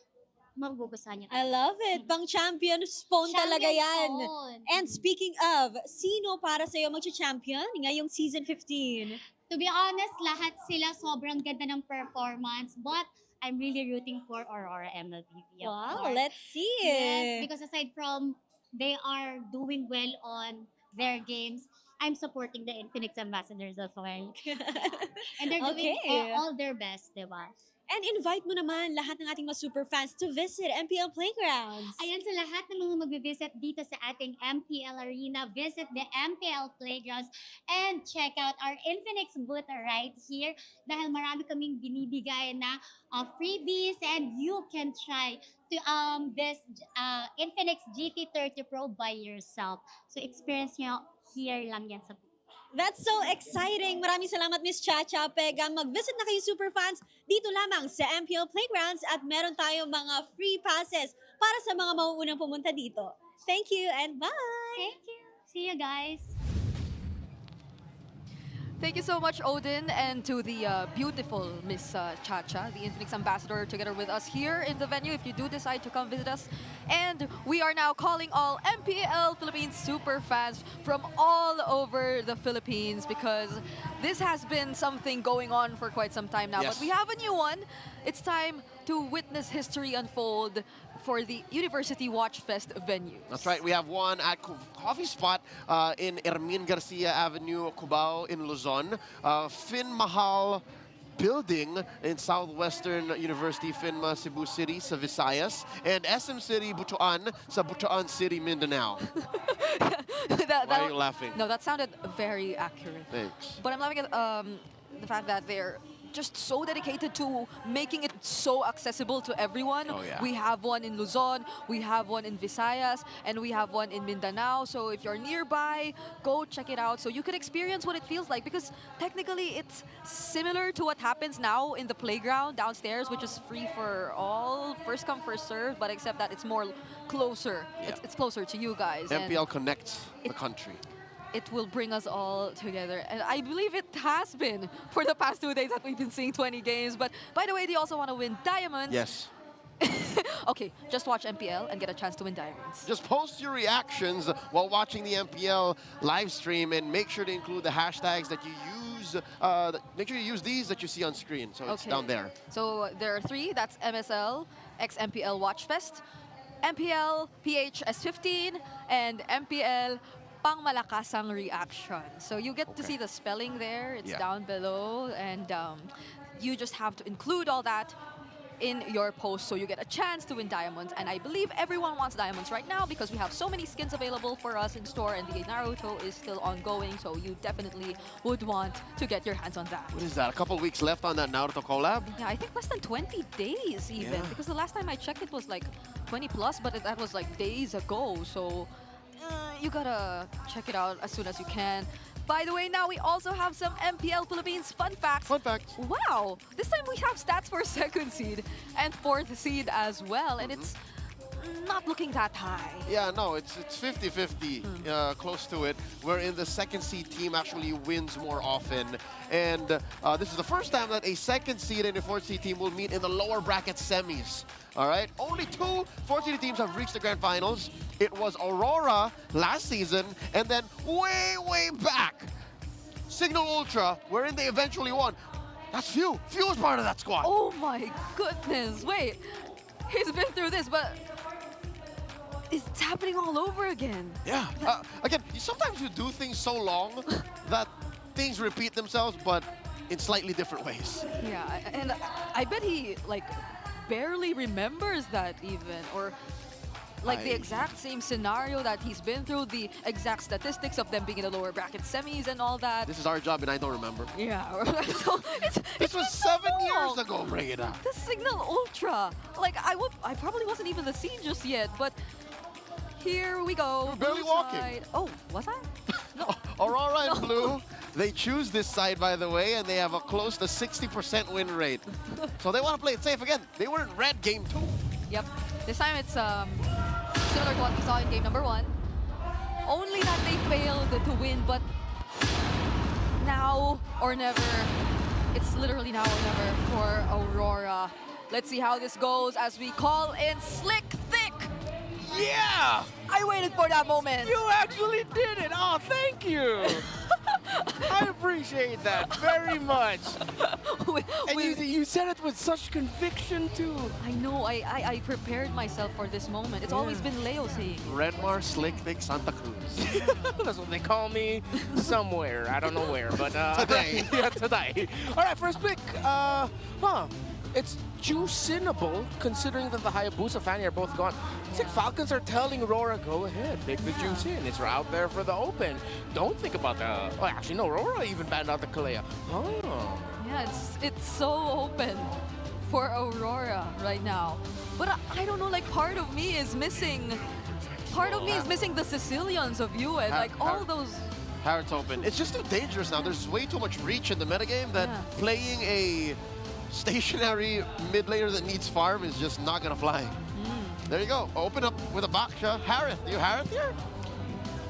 magugustuhan nyo.
I love it. Pang champion's phone talaga yan.
Phone.
And speaking of, sino para sa'yo mag-champion ngayong season 15?
To be honest, lahat sila sobrang ganda ng performance. But I'm really rooting for Aurora MLBB.
Wow, let's see
Yes,
it.
because aside from they are doing well on their games, I'm supporting the Infinix ambassadors as well. And they're doing all their best, diba?
And invite mo naman lahat ng ating mga super fans to visit MPL Playgrounds.
Ayan, sa lahat ng mga magbe-visit dito sa ating MPL Arena, visit the MPL Playgrounds and check out our Infinix booth right here dahil marami kaming binibigay na freebies, and you can try to this Infinix GT30 Pro by yourself. So experience nyo here lang yan sa booth.
That's so exciting! Maraming salamat, Miss Chacha Pega. Mag-visit na kayo super fans dito lamang sa MPL Playgrounds at meron tayong mga free passes para sa mga mauunang pumunta dito. Thank you and bye!
Thank you! See you guys!
Thank you so much, Odin, and to the beautiful Miss Chacha, the Infinix ambassador, together with us here in the venue if you do decide to come visit us. And we are now calling all MPL Philippines super fans from all over the Philippines because this has been something going on for quite some time now.
Yes.
But we have a new one. It's time to witness history unfold for the University Watch Fest venue.
That's right. We have one at Coffee Spot in Hermin Garcia Avenue, Cubao in Luzon. Fin Mahal Building in Southwestern University, Finma, Cebu City, sa Visayas. And SM City, Butuan, sa Butuan City, Mindanao. Why are you laughing?
No, that sounded very accurate.
Thanks.
But I'm laughing at the fact that they're just so dedicated to making it so accessible to everyone.
Oh, yeah.
We have one in Luzon, we have one in Visayas, and we have one in Mindanao. So if you're nearby, go check it out so you can experience what it feels like, because technically it's similar to what happens now in the playground downstairs, which is free for all, first come, first serve, but except that it's more closer.
Yeah.
It's closer to you guys.
MPL connects the country.
It will bring us all together. And I believe it has been for the past 2 days that we've been seeing 20 games. But by the way, they also want to win diamonds.
Yes.
Okay, just watch MPL and get a chance to win diamonds.
Just post your reactions while watching the MPL live stream and make sure to include the hashtags that you use. Make sure you use these that you see on screen. So it's down there.
So there are 3. That's MSL, XMPL Watchfest, MPL PH S15, and MPL Pangmalakasang Reaction. So you get to see the spelling there. It's down below. And you just have to include all that in your post so you get a chance to win diamonds. And I believe everyone wants diamonds right now because we have so many skins available for us in store, and the Naruto is still ongoing, so you definitely would want to get your hands on that.
What is that? A couple weeks left on that Naruto collab?
Yeah, I think less than 20 days even, because the last time I checked it was like 20 plus, but that was like days ago. So you gotta check it out as soon as you can. By the way, now we also have some MPL Philippines fun facts.
Fun facts.
Wow, this time we have stats for second seed and fourth seed as well, and it's not looking that high.
Yeah, no, it's 50-50, close to it, wherein the second seed team actually wins more often. And this is the first time that a second seed and a fourth seed team will meet in the lower bracket semis. All right, only two fourth seed teams have reached the grand finals. It was Aurora last season, and then way back, Signal Ultra, wherein they eventually won. That's Few. Few was part of that squad.
Oh my goodness, wait. He's been through this, but it's happening all over again.
Yeah. Again, sometimes you do things so long that things repeat themselves, but in slightly different ways.
Yeah, and I bet he like barely remembers that even, or like the exact same scenario that he's been through, the exact statistics of them being in the lower bracket semis and all that.
This is our job, and I don't remember.
Yeah. So
this was 7 years ago, bring it up.
The Signal Ultra. Like, I probably wasn't even the scene just yet, but here we go.
You're barely walking.
Side. Oh, was I? No.
Aurora and Blue, they choose this side, by the way, and they have a close to 60% win rate. So they want to play it safe again. They were in red game 2.
Yep. This time it's similar to what we saw in game number 1. Only that they failed to win, but now or never. It's literally now or never for Aurora. Let's see how this goes as we call in Slick Thick.
Yeah!
I waited for that moment.
You actually did it! Oh, thank you! I appreciate that very much. And you said it with such conviction, too.
I know. I prepared myself for this moment. It's always been Leo saying it.
Redmar, Slick Thick, Santa Cruz.
That's what they call me somewhere. I don't know where, but...
today.
Yeah, today. All right, first pick. It's juicinable, considering that the Hayabusa Fanny are both gone. It's like Falcons are telling Aurora, go ahead, pick the juice in. It's out there for the open. Don't think about the... Oh, actually, no, Aurora even banned out the Kalea. Oh.
Yeah, it's so open for Aurora right now. But I don't know, like, part of me is missing... Part of me is missing the Sicilians of UN, like all those...
Harrod's open. It's just too dangerous now. There's way too much reach in the metagame that playing a stationary mid laner that needs farm is just not gonna fly. There you go. Open up with a Baksha. Harith. Do you Harith here?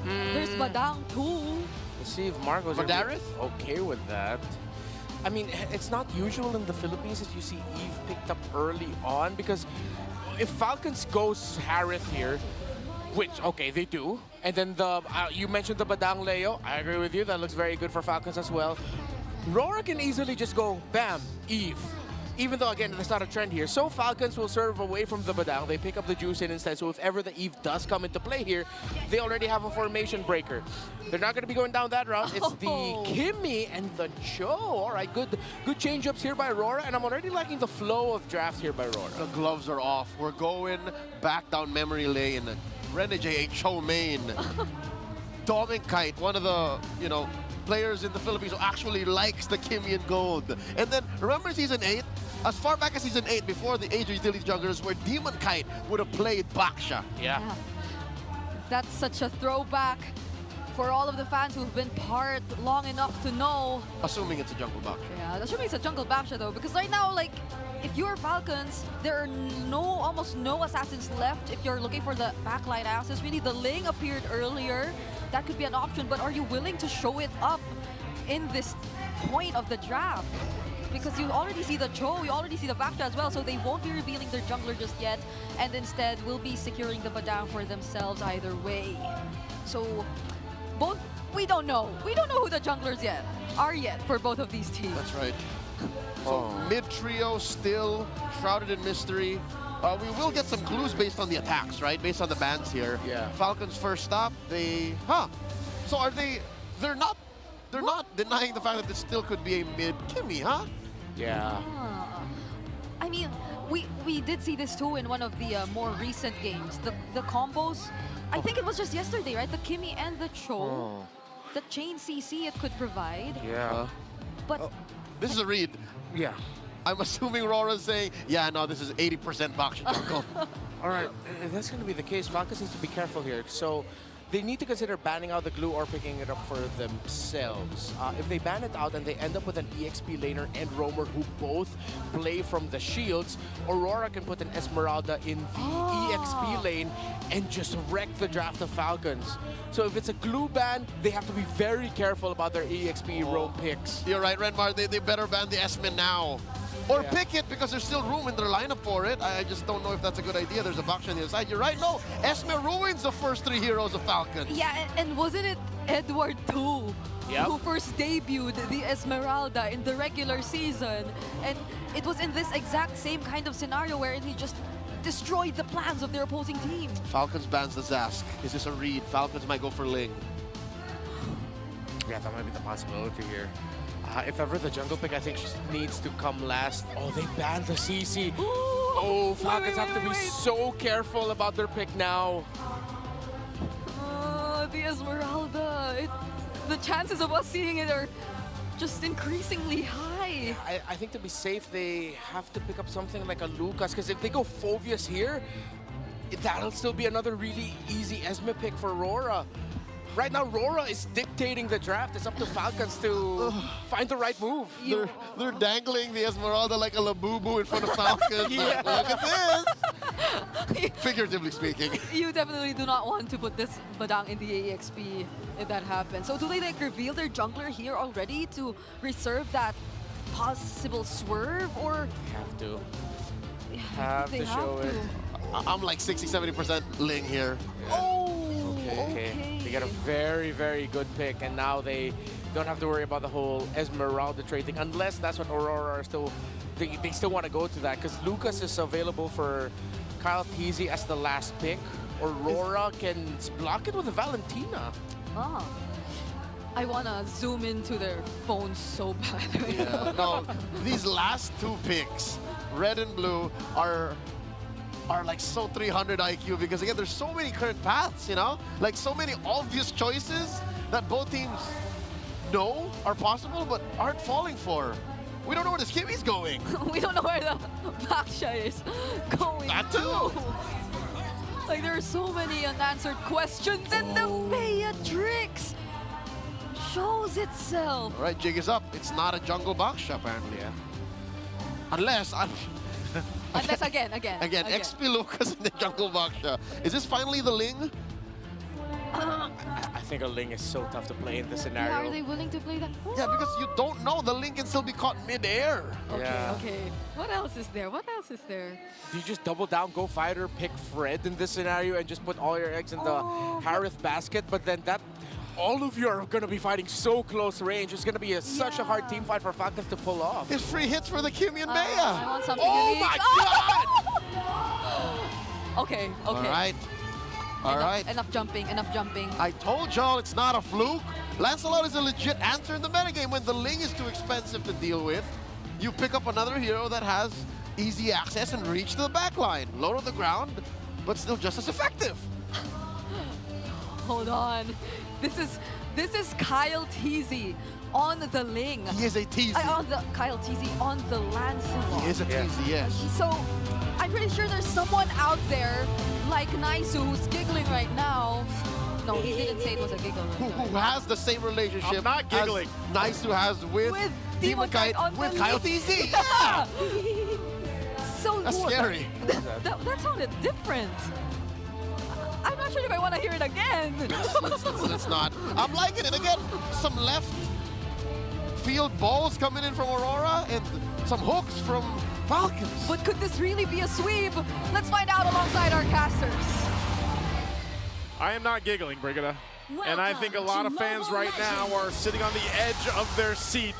There's Badang too.
Let's see if Marco's okay with that. I mean, it's not usual in the Philippines that you see Eve picked up early on, because if Falcons goes Harith here, which, okay, they do. And then you mentioned the Badang Leo. I agree with you. That looks very good for Falcons as well. Aurora can easily just go, bam, Eve. Even though, again, that's not a trend here. So Falcons will serve away from the Badang. They pick up the Juice in instead. So if ever the Eve does come into play here, they already have a formation breaker. They're not going to be going down that route. It's the Kimmy and the Cho. All right, good change-ups here by Aurora. And I'm already liking the flow of drafts here by Aurora.
The gloves are off. We're going back down memory lane. Renegade, Cho main. Dominic Kite, one of the, players in the Philippines who actually likes the Kimmy and Gold. And then, remember Season 8? As far back as Season 8, before the Age of Utility Junglers, where Demon Kite would have played Baksha.
Yeah.
That's such a throwback for all of the fans who've been part long enough to know.
Assuming it's a Jungle Baksha.
Yeah, assuming it's a Jungle Baksha though, because right now, like, if you're Falcons, there are almost no assassins left if you're looking for the backline assassins. Really, the Ling appeared earlier. That could be an option, but are you willing to show it up in this point of the draft? Because you already see the Cho, you already see the Baksha as well, so they won't be revealing their jungler just yet, and instead will be securing the Badang for themselves either way. So, we don't know. We don't know who the junglers are yet for both of these teams.
That's right. So mid-trio still shrouded in mystery. We will get some clues based on the attacks, right? Based on the bans here.
Yeah.
Falcons first stop, so are they... They're not denying the fact that this still could be a mid-Kimmy, huh?
Yeah.
I mean, we did see this too in one of the more recent games. The combos, I think it was just yesterday, right? The Kimmy and the Cho. The chain CC it could provide.
Yeah.
But...
this is a read.
Yeah.
I'm assuming Aurora's saying, yeah, no, this is 80% Baksha jungle.
All right, if that's going to be the case, Falcons needs to be careful here. So they need to consider banning out the glue or picking it up for themselves. If they ban it out and they end up with an EXP laner and roamer who both play from the shields, Aurora can put an Esmeralda in the EXP lane and just wreck the draft of Falcons. So if it's a glue ban, they have to be very careful about their EXP roam picks.
You're right, Renmar. They better ban the Esme now. Or pick it because there's still room in their lineup for it. I just don't know if that's a good idea. There's a box on the other side. You're right. No, Esme ruins the first 3 heroes of Falcons.
Yeah, and wasn't it Edward too
Yep.
who first debuted the Esmeralda in the regular season? And it was in this exact same kind of scenario wherein he just destroyed the plans of their opposing team.
Falcons bans the Zask. Is this a read? Falcons might go for Ling.
Yeah, that might be the possibility here. If ever the jungle pick, I think needs to come last. Oh, they banned the CC. Oh, Falcons have to be so careful about their pick now.
The Esmeralda. The chances of us seeing it are just increasingly high.
I think to be safe, they have to pick up something like a Lucas, because if they go Phoveus here, that'll still be another really easy Esme pick for Aurora. Right now, Aurora is dictating the draft. It's up to Falcons to find the right move.
They're dangling the Esmeralda like a Labubu in front of Falcons.
Yeah.
Look at this! Figuratively speaking.
You definitely do not want to put this Badang in the EXP if that happens. So do they like reveal their jungler here already to reserve that possible swerve, or
Have to. Have
they
to show
have
it.
I'm like 60-70% Ling here.
Okay. They got a very, very good pick, and now they don't have to worry about the whole Esmeralda trade thing, unless that's what Aurora are still. They still want to go to that, because Lucas is available for Kyle Teasy as the last pick. Aurora can block it with a Valentina.
I want to zoom into their phones so bad right now.
No, these last 2 picks, red and blue, are like so 300 IQ, because again, there's so many current paths, you know? Like so many obvious choices that both teams know are possible but aren't falling for. We don't know where this Kimmy's going.
We don't know where the Baksha is going.
That too.
Like there are so many unanswered questions, and the Beatrix shows itself.
All right, jig is up. It's not a jungle box apparently. Unless
again.
Again, XP Lucas in the jungle box. Is this finally the Ling?
I think a Ling is so tough to play in this
Yeah,
scenario.
are they willing to play that?
Yeah, because you don't know. The Ling can still be caught mid-air.
Okay. What else is there?
Do you just double down, go fighter, pick Fred in this scenario, and just put all your eggs in the Harith basket? But then all of you are going to be fighting so close range. It's going to be such a hard team fight for Falcons to pull off.
It's free hits for the Kimmy and Maya.
I want something unique.
My God!
Okay.
All right.
Enough jumping.
I told y'all it's not a fluke. Lancelot is a legit answer in the metagame. When the Ling is too expensive to deal with, you pick up another hero that has easy access and reach to the backline. Low to the ground, but still just as effective.
Hold on. This is Kyle Teasy on the Ling.
He is a Teasy.
Kyle Teasy on the Lancelot.
He is a Teasy, yes.
So I'm pretty sure there's someone out there like Naisu who's giggling right now. No, he didn't say it was a giggle.
Who has the same relationship
I'm not giggling.
as Naisu has with Demon Kite with Kyle Teasy. Yeah!
So
That's
cool.
scary.
That sounded different. I'm not sure if I want to hear it again.
Let's not. I'm liking it. Again, some left field balls coming in from Aurora and some hooks from Falcons.
But could this really be a sweep? Let's find out alongside our casters.
I am not giggling, Brigida. And I think a lot of fans right now are sitting on the edge of their seat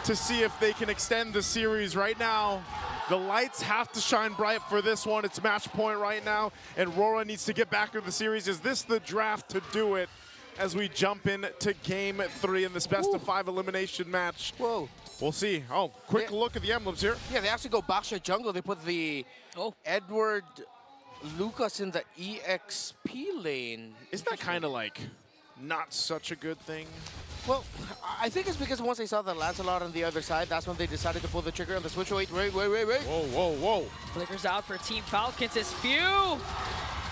to see if they can extend the series right now. The lights have to shine bright for this one. It's match point right now, and Aurora needs to get back into the series. Is this the draft to do it as we jump into Game 3 in this best-of-5 elimination match?
Whoa.
We'll see. Oh, quick look at the emblems here.
Yeah, they actually go Baksha jungle. They put the Edward Lucas in the EXP lane.
Isn't that kind of like not such a good thing?
Well, I think it's because once they saw the Lancelot on the other side, that's when they decided to pull the trigger on the switch. Wait.
Whoa.
Flickers out for Team Falcons as Few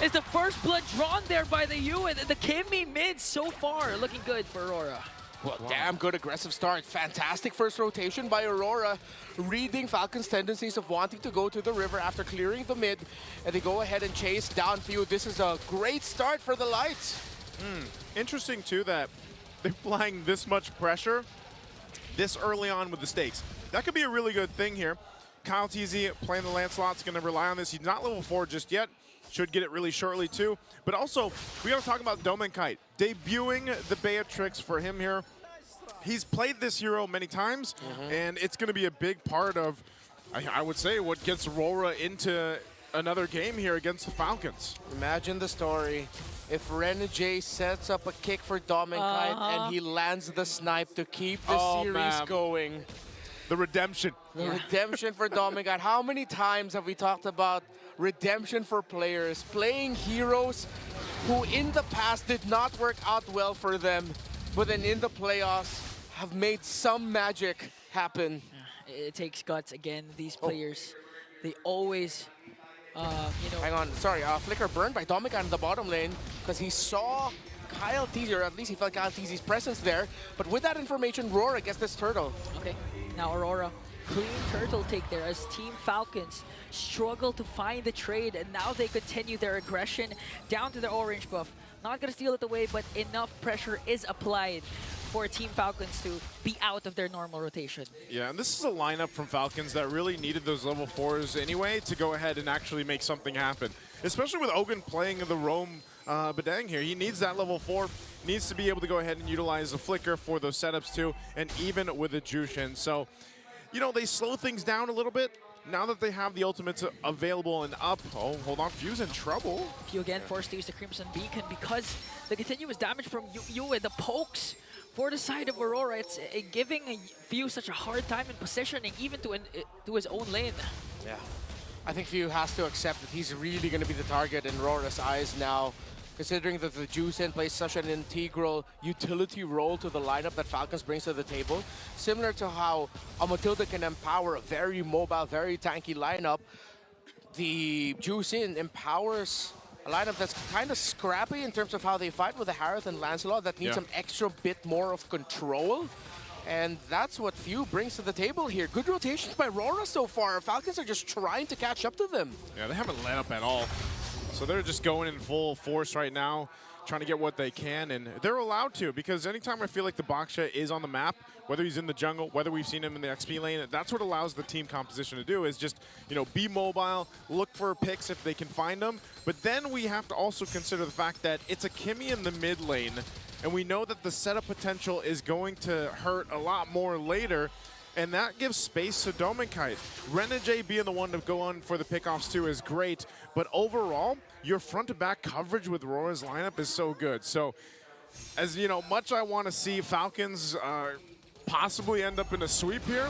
is the first blood drawn there by the U, and the Kimmy mid so far looking good for Aurora.
Well, damn good aggressive start. Fantastic first rotation by Aurora, reading Falcons' tendencies of wanting to go to the river after clearing the mid, and they go ahead and chase down Few. This is a great start for the Lights.
Interesting, too, that they're applying this much pressure this early on with the stakes. That could be a really good thing here. Kyle TZ playing the Lancelot's going to rely on this. He's not level 4 just yet. Should get it really shortly, too. But also, we got to talk about Domenkite. Debuting the Beatrix for him here. He's played this hero many times, and it's going to be a big part of, I would say, what gets Aurora into another game here against the Falcons.
Imagine the story. If Renegade sets up a kick for Domenkite and he lands the snipe to keep the series going.
The redemption.
The redemption for Domenkite. How many times have we talked about redemption for players, playing heroes who in the past did not work out well for them, but then in the playoffs have made some magic happen.
It takes guts again. These players, they always, you know.
Hang on, sorry. Flicker burned by Domenkite in the bottom lane because he saw Kyle TZ, or at least he felt Kyle TZ's presence there. But with that information, Aurora gets this turtle.
Okay, now Aurora. Clean turtle take there as Team Falcons struggle to find the trade, and now they continue their aggression down to the orange buff. Not gonna steal it away, but enough pressure is applied for Team Falcons to be out of their normal rotation.
Yeah, and this is a lineup from Falcons that really needed those level 4s anyway to go ahead and actually make something happen. Especially with Ogun playing the roam Badang here. He needs that level 4, needs to be able to go ahead and utilize the Flicker for those setups too, and even with the Jushin. So, you know, they slow things down a little bit. Now that they have the ultimates available and up, oh, hold on, Few's in trouble.
Few again forced to use the Crimson Beacon because the continuous damage from Yu and the pokes for the side of Aurora. It's giving Few such a hard time in positioning, even to his own lane.
Yeah, I think Few has to accept that he's really going to be the target in Aurora's eyes now, considering that the Jushin plays such an integral utility role to the lineup that Falcons brings to the table. Similar to how a Matilda can empower a very mobile, very tanky lineup, the Jushin empowers a lineup that's kind of scrappy in terms of how they fight with the Harith and Lancelot that needs some extra bit more of control. And that's what Few brings to the table here. Good rotations by Aurora so far. Falcons are just trying to catch up to them.
Yeah, they haven't let up at all. So they're just going in full force right now, trying to get what they can, and they're allowed to, because anytime I feel like the Baksha is on the map, whether he's in the jungle, whether we've seen him in the XP lane, that's what allows the team composition to do, is just, you know, be mobile, look for picks if they can find them. But then we have to also consider the fact that it's a Kimmy in the mid lane, and we know that the setup potential is going to hurt a lot more later, and that gives space to Domenkite. Renegade being the one to go on for the pickoffs too is great, but overall, your front-to-back coverage with Aurora's lineup is so good. So, as you know, much I want to see Falcons possibly end up in a sweep here,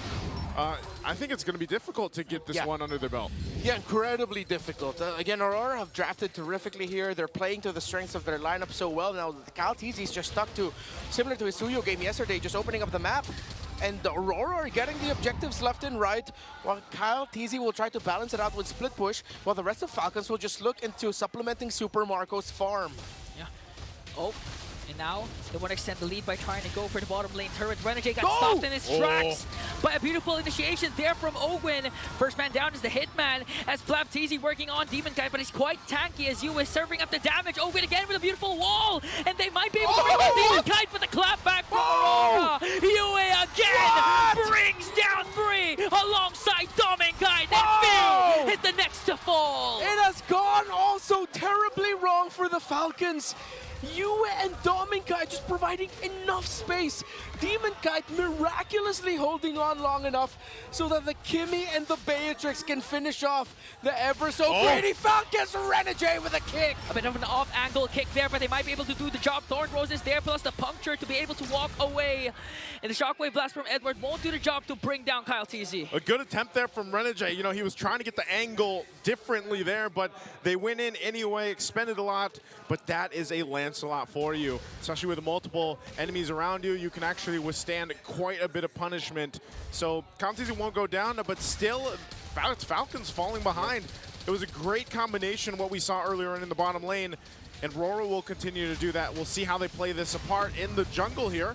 I think it's going to be difficult to get this one under their belt.
Yeah, incredibly difficult. Again, Aurora have drafted terrifically here. They're playing to the strengths of their lineup so well. Now, Kyle TZ is just stuck to, similar to his Suyo game yesterday, just opening up the map. And the Aurora are getting the objectives left and right, while Kyle TZ will try to balance it out with split push, while the rest of Falcons will just look into supplementing Super Marco's farm.
Yeah. Oh, and now they want to extend the lead by trying to go for the bottom lane turret. Renegade got stopped in his tracks by a beautiful initiation there from Owen. First man down is the Hitman, as Flap TZ working on Demonkite, but he's quite tanky as Yu is serving up the damage. Owen again with a beautiful wall, and they might be able to bring down Demonkite with a clap back from Aurora. Yue again brings down 3 alongside Domenkite, and Few is the next to fall.
It has gone also terribly wrong for the Falcons. Yue and Domenkite just providing enough space. Demonkite miraculously holding on long enough so that the Kimmy and the Beatrix can finish off the ever so greedy Falcons. Renegade with a kick.
A bit of an off-angle kick there, but they might be able to do the job. Thorn Rose is there, plus the puncture to be able to walk away. And the Shockwave Blast from Edward won't do the job to bring down Kyle TZ.
A good attempt there from Renegade. You know, he was trying to get the angle differently there, but they went in anyway, expended a lot. but that is a Lancelot for you. Especially with multiple enemies around you, you can actually withstand quite a bit of punishment. So Kamtizi won't go down, but still, it's Falcons falling behind. It was a great combination what we saw earlier in the bottom lane, and Aurora will continue to do that. We'll see how they play this apart in the jungle here.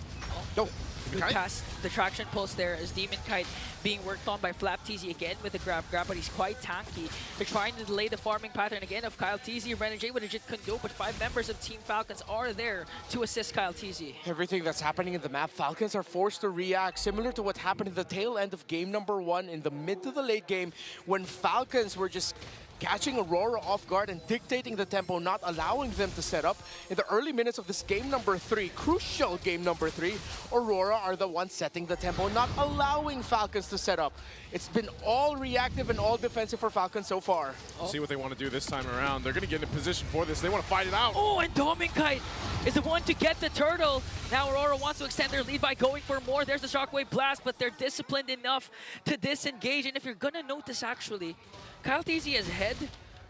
Oh,
Good pass, the traction pulse there as Demon Kite being worked on by Flap TZ again with the grab, but he's quite tanky. They're trying to delay the farming pattern again of Kyle TZ. Renegade with a Jit Kundo, but 5 members of Team Falcons are there to assist Kyle TZ.
Everything that's happening in the map, Falcons are forced to react, similar to what happened in the tail end of game number 1 in the mid to the late game, when Falcons were just catching Aurora off guard and dictating the tempo, not allowing them to set up. In the early minutes of this game number 3, crucial game number 3, Aurora are the ones setting the tempo, not allowing Falcons to set up. It's been all reactive and all defensive for Falcons so far.
See what they want to do this time around. They're going to get in a position for this. They want to fight it out.
Oh, and Dominkite is the one to get the turtle. Now Aurora wants to extend their lead by going for more. There's the Shockwave Blast, but they're disciplined enough to disengage. And if you're going to notice, actually, Kyle TZ is ahead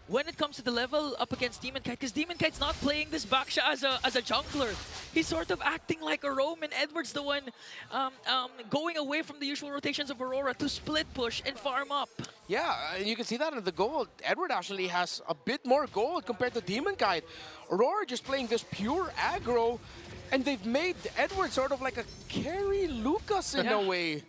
when it comes to the level up against Demon Kite, because Demon Kite's not playing this Baksha as a jungler. He's sort of acting like a roam, and Edward's the one going away from the usual rotations of Aurora to split push and farm up.
Yeah, and you can see that in the gold. Edward actually has a bit more gold compared to Demon Kite. Aurora just playing this pure aggro, and they've made Edward sort of like a carry Lucas in a way.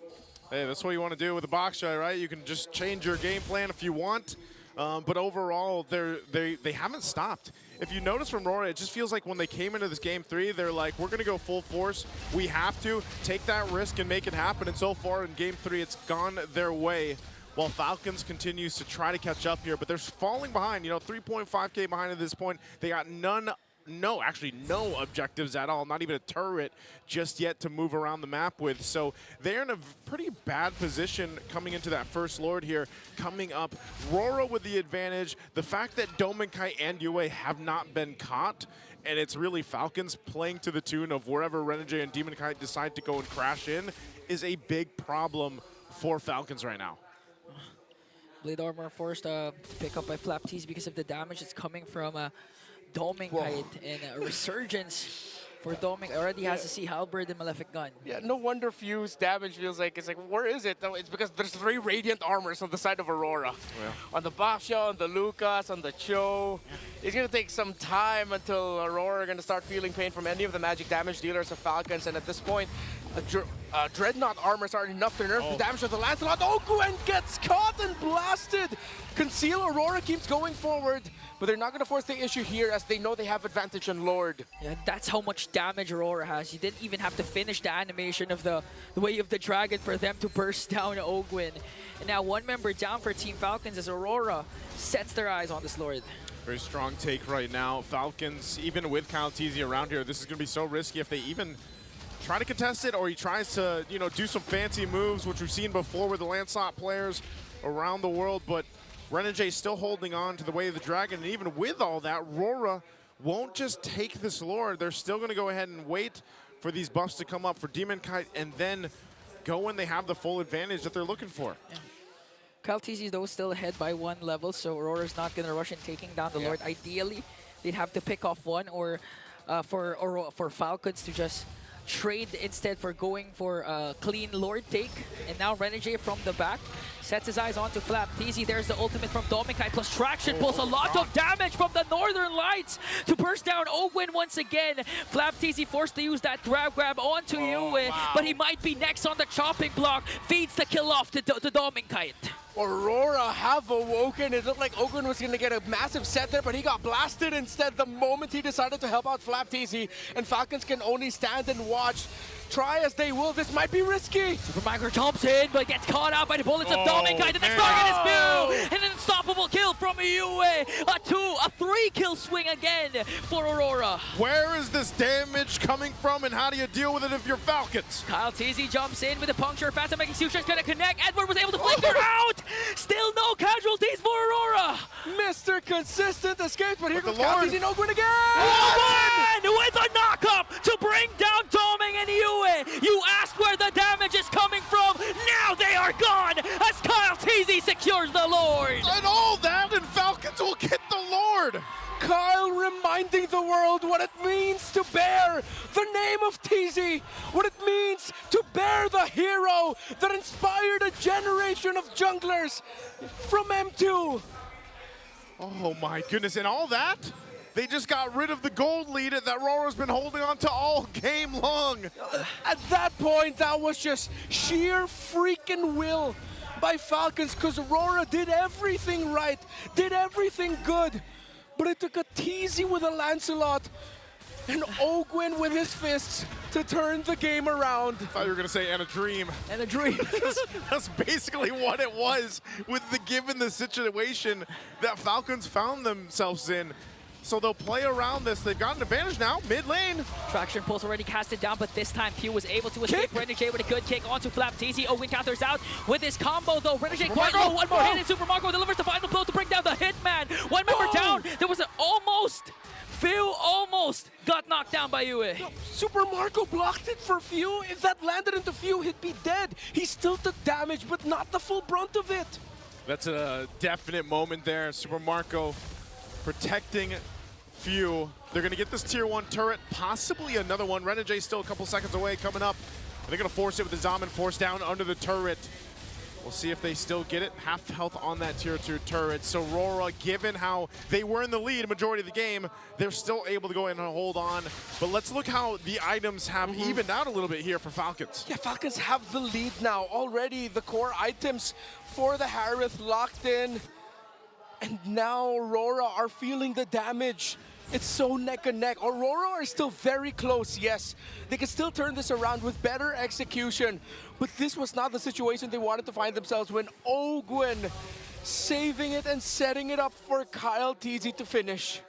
Hey, that's what you want to do with the box shot, right? You can just change your game plan if you want, but overall, they haven't stopped. If you notice from Aurora, it just feels like when they came into this game 3, they're like, we're going to go full force. We have to take that risk and make it happen. And so far in game 3, it's gone their way, while Falcons continues to try to catch up here. But they're falling behind, 3.5K behind at this point. They got no objectives at all, not even a turret just yet to move around the map with. So they're in a pretty bad position coming into that first Lord here. Coming up, Aurora with the advantage. The fact that Dominkite and Yue have not been caught, and it's really Falcons playing to the tune of wherever Renegade and Demon Kite decide to go and crash in, is a big problem for Falcons right now.
Blade Armor forced to pick up by Flap TZ because of the damage that's coming from Dominkite, and a resurgence for Domink. Already has the Sea Halberd and Malefic Gun.
Yeah, no wonder Fuse damage feels like, it's like, where is it? No, it's because there's 3 Radiant Armors on the side of Aurora. Yeah. On the Baksha, on the Lucas, on the Cho. Yeah. It's going to take some time until Aurora are going to start feeling pain from any of the magic damage dealers of Falcons, and at this point, the Dreadnought Armors are enough to nerf the damage of the Lancelot. Oh, Gwen gets caught and blasted! Conceal Aurora keeps going forward, but they're not going to force the issue here as they know they have advantage on Lord.
Yeah, that's how much damage Aurora has. You didn't even have to finish the animation of the Way of the Dragon for them to burst down Ogwyn. And now 1 member down for Team Falcons as Aurora sets their eyes on this Lord.
Very strong take right now. Falcons, even with Kyle TZ around here, this is going to be so risky if they even try to contest it, or he tries to, do some fancy moves, which we've seen before with the Lancelot players around the world. But Renegade still holding on to the Way of the Dragon, and even with all that, Aurora won't just take this Lord. They're still going to go ahead and wait for these buffs to come up for Demon Kite, and then go when they have the full advantage that they're looking for. Yeah.
Kyle TZ, though, still ahead by 1 level, so Aurora's not going to rush in taking down the Lord. Ideally, they'd have to pick off 1, or for Falcons to just trade instead for going for a clean Lord take. And now Renegade from the back sets his eyes onto Flap TZ. There's the ultimate from Dominkite plus traction pulls a lot of damage from the Northern Lights to burst down Ogwyn once again. Flap TZ forced to use that grab onto Yue, but he might be next on the chopping block. Feeds the kill off to Dominkite.
Aurora have awoken. It looked like Ogwyn was going to get a massive set there, but he got blasted instead the moment he decided to help out Flap TZ. And Falcons can only stand and watch. Try as they will, this might be risky.
Super Micro jumps in, but gets caught out by the bullets of Dominkite. The next target is Bill! And an unstoppable kill from Yue. A 3-kill swing again for Aurora.
Where is this damage coming from, and how do you deal with it if you're Falcons?
Kyle TZ jumps in with a puncture. Phantom Execution's gonna connect. Edward was able to flicker out. Still no casualties for Aurora.
Mr. Consistent escapes, but here comes Kyle TZ and Ogwyn again!
Ogwyn with a knock-up to bring down Doming and Yue. You asked where the damage is coming from. Now they are gone as Kyle TZ secures the Lord.
And all that, and Falcons will get the Lord.
Kyle reminding the it means to bear the name of TZ, what it means to bear the hero that inspired a generation of junglers from M2.
Oh my goodness, and all that? They just got rid of the gold lead that Aurora's been holding on to all game long.
At that point, that was just sheer freaking will by Falcons, because Aurora did everything right, did everything good. But it took a TZ with a Lancelot and Ogwyn with his fists to turn the game around.
I thought you were going to say, and a dream.
And a dream.
That's basically what it was given the situation that Falcons found themselves in. So they'll play around this. They've got an advantage now, mid lane.
Traction Pulse already casted down, but this time Few was able to escape. Renegade with a good kick onto Flap. TZ Ogwyn counters out with his combo though. Renegade quite low. One more hit and Super Marco delivers the final blow to bring down the Hitman. One member down. There was an almost. Few almost got knocked down by Yue.
Super Marco blocked it for Few. If that landed into Few, he'd be dead. He still took damage, but not the full brunt of it.
That's a definite moment there. Super Marco protecting Few. They're going to get this tier 1 turret, possibly another one. Renegade still a couple seconds away coming up. They're going to force it with the Zaman force down under the turret. We'll see if they still get it. Half health on that tier 2 turret. So Aurora, given how they were in the lead majority of the game, they're still able to go in and hold on. But let's look how the items have evened out a little bit here for Falcons.
Yeah, Falcons have the lead now. Already the core items for the Harith locked in. And now Aurora are feeling the damage. It's so neck and neck. Aurora are still very close, yes. They can still turn this around with better execution. But this was not the situation they wanted to find themselves when Ogwyn saving it and setting it up for Kyle TZ to finish.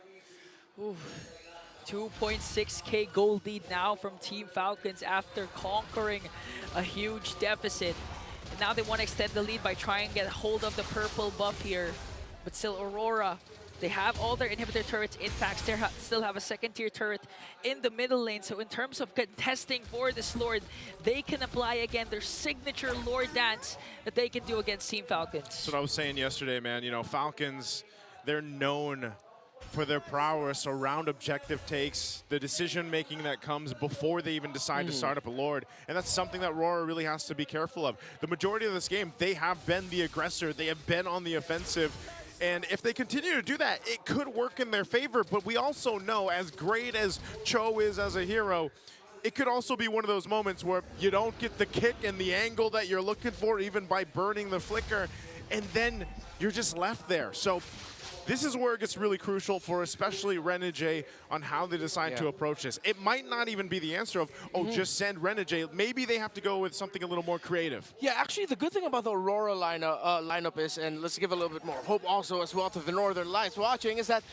2.6k gold lead now from Team Falcons after conquering a huge deficit. And now they want to extend the lead by trying to get hold of the purple buff here. But still, Aurora, they have all their inhibitor turrets. In fact, they still have a second tier turret in the middle lane. So in terms of contesting for this Lord, they can apply again their signature Lord dance that they can do against Team Falcons.
That's what I was saying yesterday, man. You know, Falcons, they're known for their prowess around objective takes, the decision-making that comes before they even decide to start up a Lord. And that's something that Aurora really has to be careful of. The majority of this game, they have been the aggressor. They have been on the offensive. And if they continue to do that, it could work in their favor. But we also know, as great as Cho is as a hero, it could also be one of those moments where you don't get the kick and the angle that you're looking for, even by burning the flicker, and then you're just left there. So this is where it gets really crucial for especially Renegade on how they decide to approach this. It might not even be the answer of, oh, just send Renegade. Maybe they have to go with something a little more creative.
Yeah, actually, the good thing about the Aurora lineup is, and let's give a little bit more hope also as well to the Northern Lights watching, is that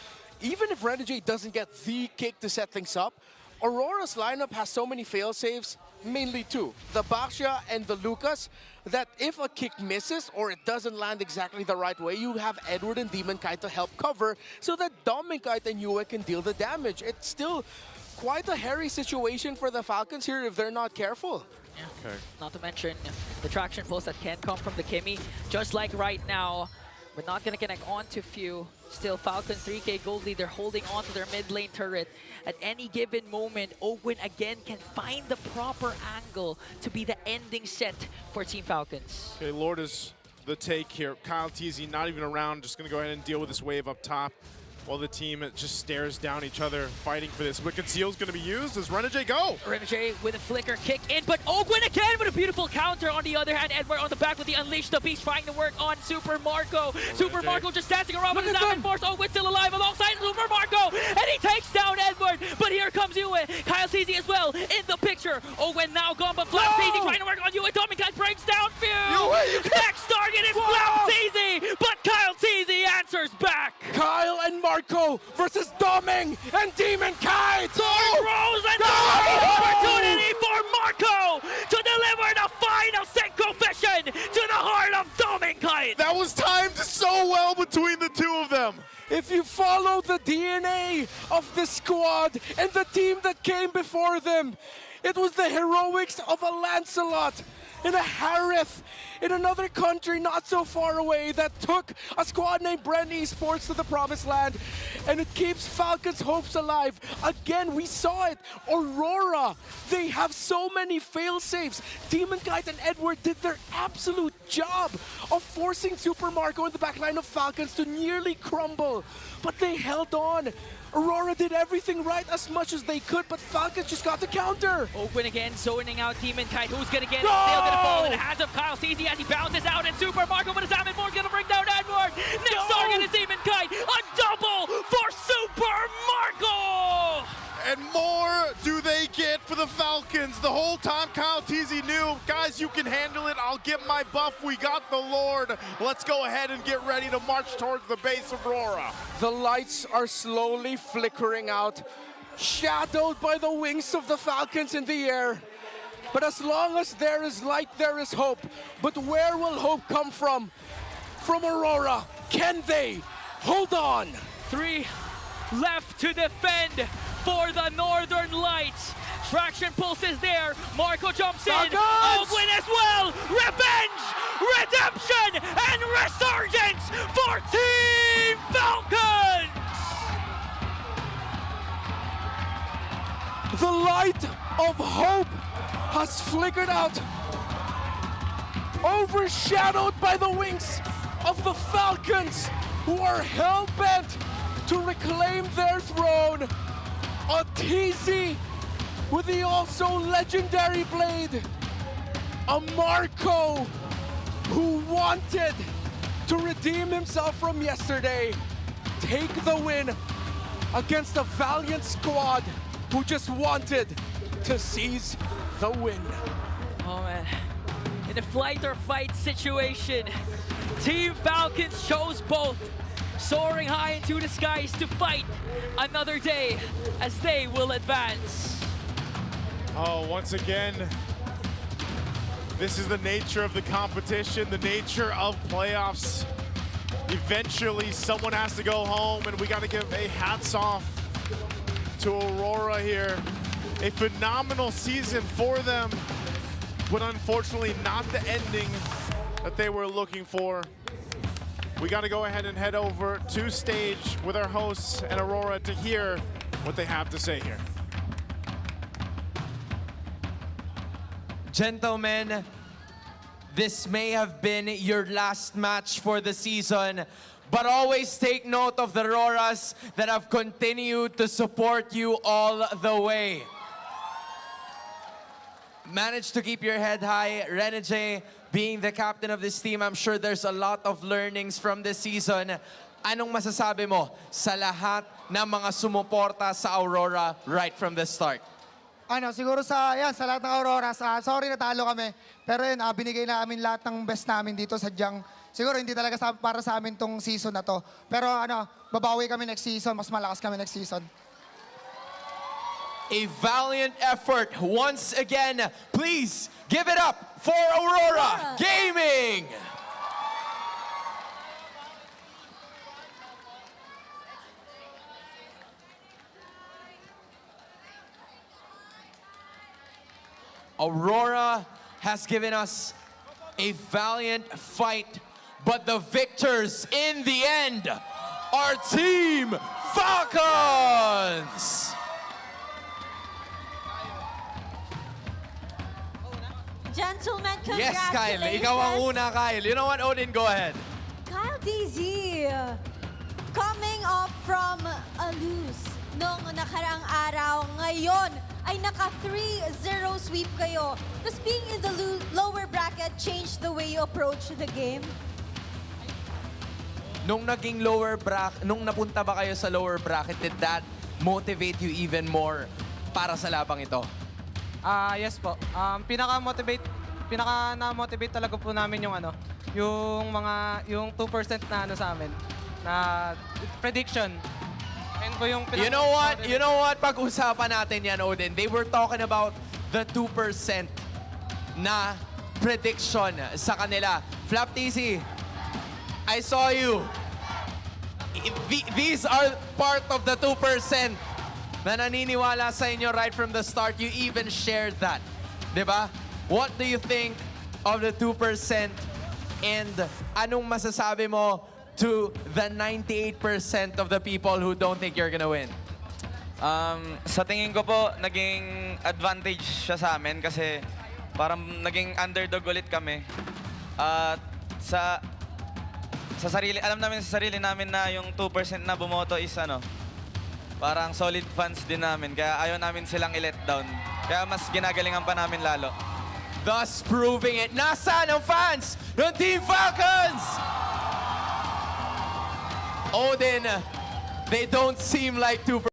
even if Renegade doesn't get the kick to set things up, Aurora's lineup has so many fail-safes, mainly two, the Baxia and the Lucas, that if a kick misses or it doesn't land exactly the right way, you have Edward and Demon Kite to help cover so that Dominkite and Yue can deal the damage. It's still quite a hairy situation for the Falcons here if they're not careful.
Yeah. Okay. Not to mention the traction pulse that can come from the Kimmy, just like right now. We're not going to connect on to Few. Still, Falcons 3k gold lead. They're holding on to their mid lane turret. At any given moment, Ogwyn again can find the proper angle to be the ending set for Team Falcons.
Okay, Lord is the take here. Kyle TZ not even around, just going to go ahead and deal with this wave up top while the team just stares down each other, fighting for this. Wicked Seal's going to be used. Does Renegade go?
Renegade with a flicker kick in, but Ogwyn again with a beautiful counter. On the other hand, Edward on the back with the Unleash the Beast trying to work on Super Marco. Super Marco just dancing around with his Diamond Force. Ogwyn still alive alongside Super Marco, and he takes down Edward. But here comes Yue. Kyle TZ as well in the picture. Ogwyn now gone, but Flap TZ trying to work on Yue. Dominkite breaks down Few. Next target is Flap TZ, but Kyle TZ answers back.
Kyle and Marco versus Doming and Demon Kite!
Rose and opportunity for Marco to deliver the final synchro vision to the heart of Dominkite!
That was timed so well between the two of them.
If you follow the DNA of the squad and the team that came before them, it was the heroics of a Lancelot in a Harith, in another country not so far away that took a squad named Brand Esports to the promised land, and it keeps Falcons' hopes alive. Again, we saw it. Aurora, they have so many fail-safes. Demon Kite and Edward did their absolute job of forcing Super Marco in the backline of Falcons to nearly crumble, but they held on. Aurora did everything right as much as they could, but Falcons just got the counter.
Open again, zoning out Demon Kite. Who's gonna get it? Still gonna fall in the hands of Kyle Ceesay as he bounces out, and Super Marco, but Salmon Moore's gonna bring down Edward. Next target is Demon Kite. A double for Super Marco!
And more do they get for the Falcons. The whole time Kyle Ceesay knew, guys, you can handle it. I'll get my buff. We got the Lord. Let's go ahead and get ready to march towards the base of Aurora.
The lights are slowly flickering out, shadowed by the wings of the Falcons in the air. But as long as there is light, there is hope. But where will hope come from? From Aurora. Can they hold on?
3 left to defend for the Northern Lights. Traction Pulse is there. Marco jumps in. Owen as well. Revenge, redemption, and resurgence for Team Falcons!
The light of hope has flickered out, overshadowed by the wings of the Falcons, who are hell-bent to reclaim their throne. A TZ with the also legendary blade. A Marco who wanted to redeem himself from yesterday. Take the win against a valiant squad who just wanted to seize the win.
Oh man, in a flight or fight situation, Team Falcons chose both, soaring high into the skies to fight another day as they will advance.
Oh, once again, this is the nature of the competition, the nature of playoffs. Eventually, someone has to go home, and we got to give a hats off to Aurora here. A phenomenal season for them, but unfortunately not the ending that they were looking for. We got to go ahead and head over to stage with our hosts and Aurora to hear what they have to say here.
Gentlemen, this may have been your last match for the season, but always take note of the Auroras that have continued to support you all the way. Managed to keep your head high. Renegade, being the captain of this team, I'm sure there's a lot of learnings from this season. Anong masasabi mo sa lahat ng mga sumuporta sa Aurora right from the start?
Siguro sa lahat ng Aurora, sorry natalo kami. Pero yun, binigay namin lahat ng best namin dito. Sadyang, siguro hindi talaga para sa amin tong season na to. Pero babawi kami next season, mas malakas kami next season.
A valiant effort once again. Please give it up for Aurora Gaming! Aurora has given us a valiant fight, but the victors in the end are Team Falcons!
Gentlemen, congratulations.
Yes, Kyle. Ikaw ang una, Kyle. You know what, Odin? Go ahead.
Kyle DZ, coming off from a lose noong nakaraang araw, ngayon ay naka 3-0 sweep kayo. Does being in the lower bracket change the way you approach the game?
Nung naging lower bracket, nung napunta ba kayo sa lower bracket, did that motivate you even more para sa labang ito?
Yes po. Pinaka-na-motivate talaga po namin yung yung 2% na sa amin, na prediction. And po yung
You know what? Pag-usapan natin yan, Odin. They were talking about the 2% na prediction sa kanila. Flap TC, I saw you. These are part of the 2% na naniniwala sa inyo right from the start. You even shared that. Diba? What do you think of the 2%? And anong masasabi mo to the 98% of the people who don't think you're gonna win?
Sa tingin ko po, naging advantage siya sa amin kasi parang naging underdog ulit kami. At sa sarili, alam namin sa sarili namin na yung 2% na bumoto is parang solid fans din namin. Kaya ayaw namin silang i-let down. Kaya mas ginagalingan pa namin lalo.
Thus proving it. Nasaan ang fans ng Team Falcons? Odin, they don't seem like 2%.